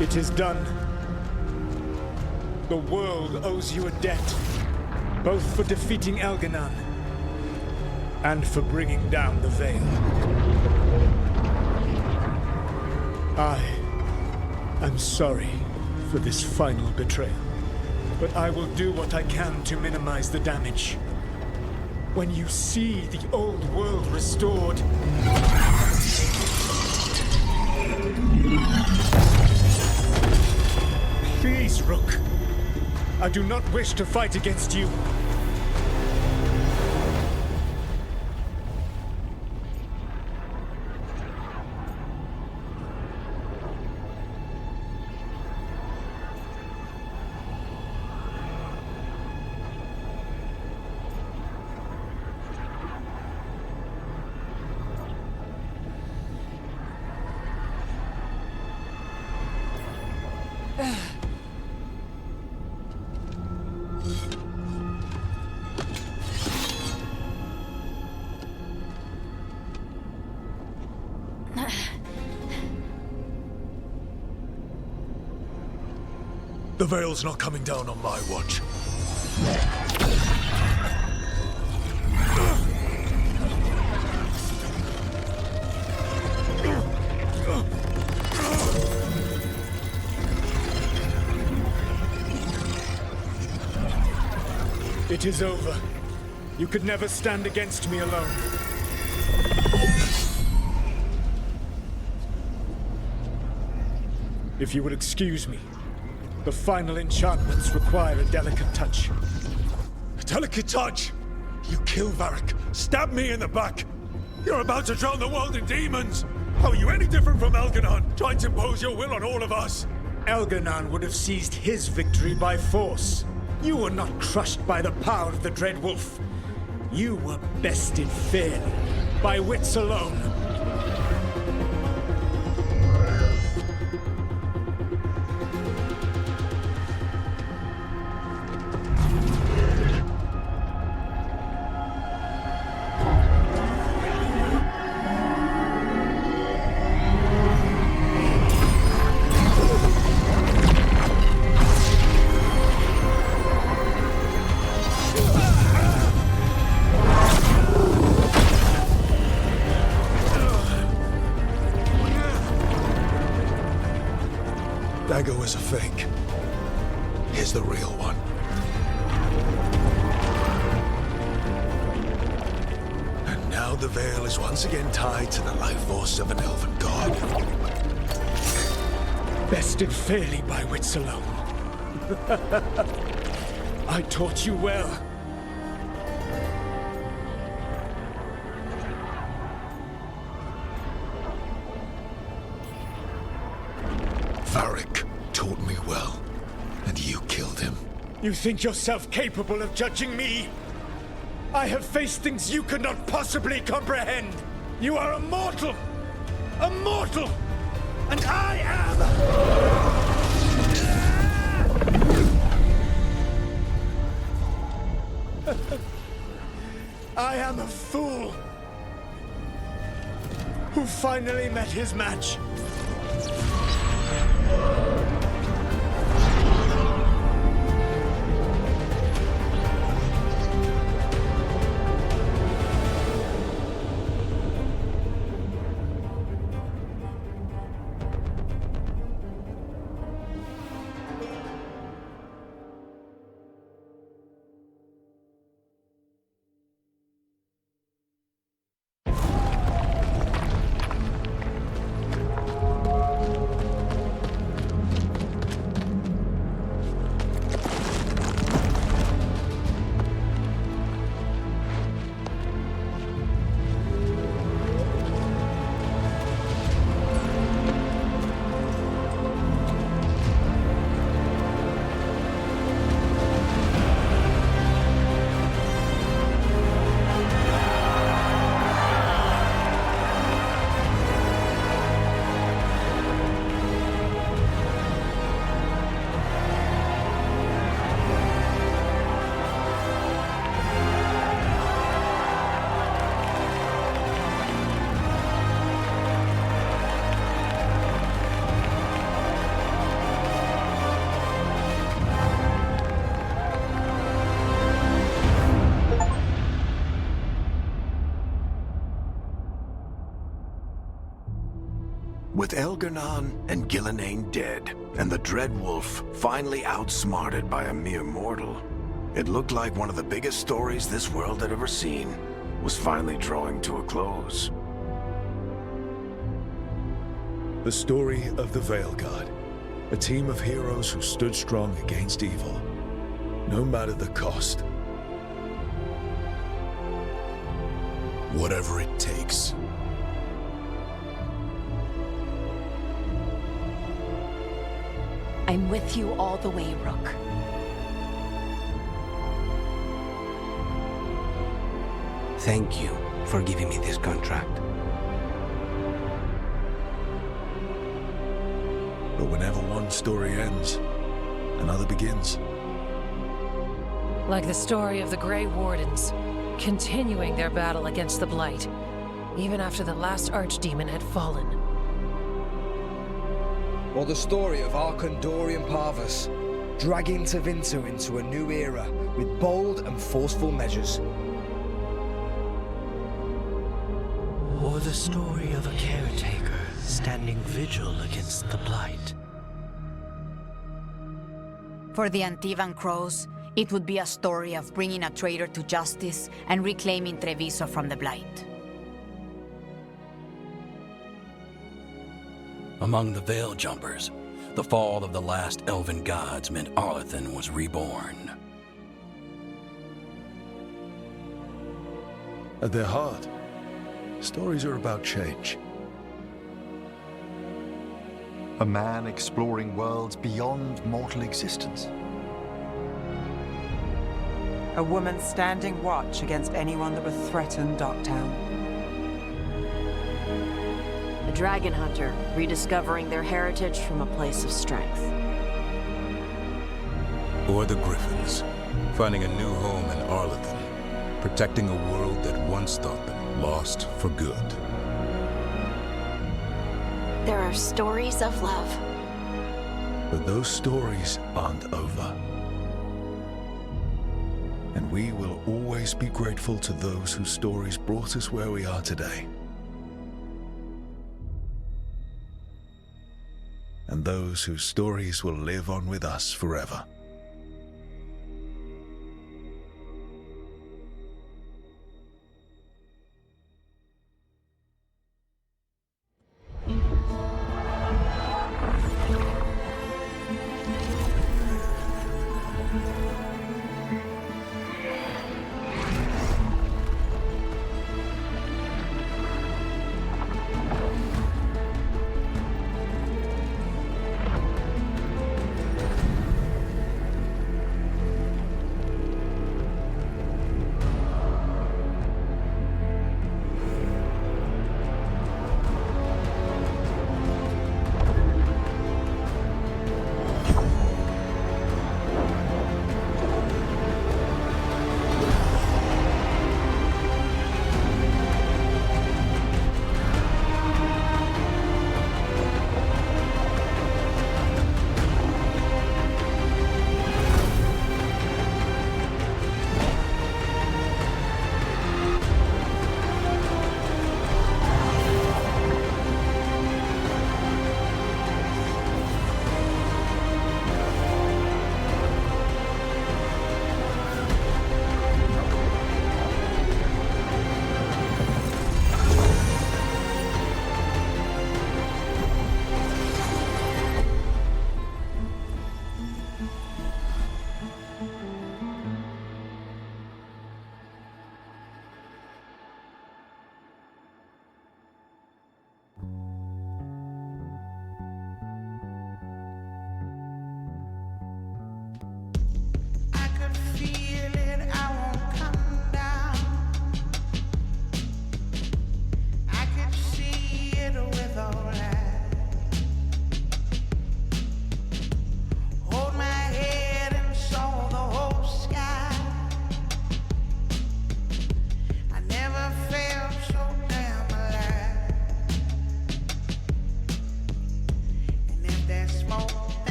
It is done. The world owes you a debt, both for defeating Elganon and for bringing down the Veil. I'm sorry for this final betrayal, but I will do what I can to minimize the damage. When you see the old world restored, please, Rook. I do not wish to fight against you. The Veil's not coming down on my watch. It is over. You could never stand against me alone. If you would excuse me, the final enchantments require a delicate touch. A delicate touch? You kill Varric, stab me in the back. You're about to drown the world in demons. How are you any different from Elganon, trying to impose your will on all of us? Elganon would have seized his victory by force. You were not crushed by the power of the Dread Wolf. You were bested fairly, by wits alone. Dagger was a fake. Here's the real one. And now the Veil is once again tied to the life force of an elven god. Bested fairly by wits alone. I taught you well. Varric taught me well, and you killed him. You think yourself capable of judging me? I have faced things you could not possibly comprehend. You are a mortal! A mortal! And I am... I am a fool who finally met his match. With Elganon and Gillenane dead, and the Dread Wolf finally outsmarted by a mere mortal, it looked like one of the biggest stories this world had ever seen was finally drawing to a close. The story of the Veilguard, a team of heroes who stood strong against evil, no matter the cost. Whatever it takes. I'm with you all the way, Rook. Thank you for giving me this contract. But whenever one story ends, another begins. Like the story of the Grey Wardens, continuing their battle against the Blight, even after the last Archdemon had fallen. Or the story of Archon Dorian Parvus, dragging Tevinter into a new era with bold and forceful measures. Or the story of a caretaker standing vigil against the Blight. For the Antivan Crows, it would be a story of bringing a traitor to justice and reclaiming Treviso from the Blight. Among the Veil Jumpers, the fall of the last elven gods meant Arlethan was reborn. At their heart, stories are about change. A man exploring worlds beyond mortal existence. A woman standing watch against anyone that would threaten Docktown. A dragon hunter rediscovering their heritage from a place of strength. Or the Griffins, finding a new home in Arlethan, protecting a world that once thought them lost for good. There are stories of love. But those stories aren't over. And we will always be grateful to those whose stories brought us where we are today. And those whose stories will live on with us forever.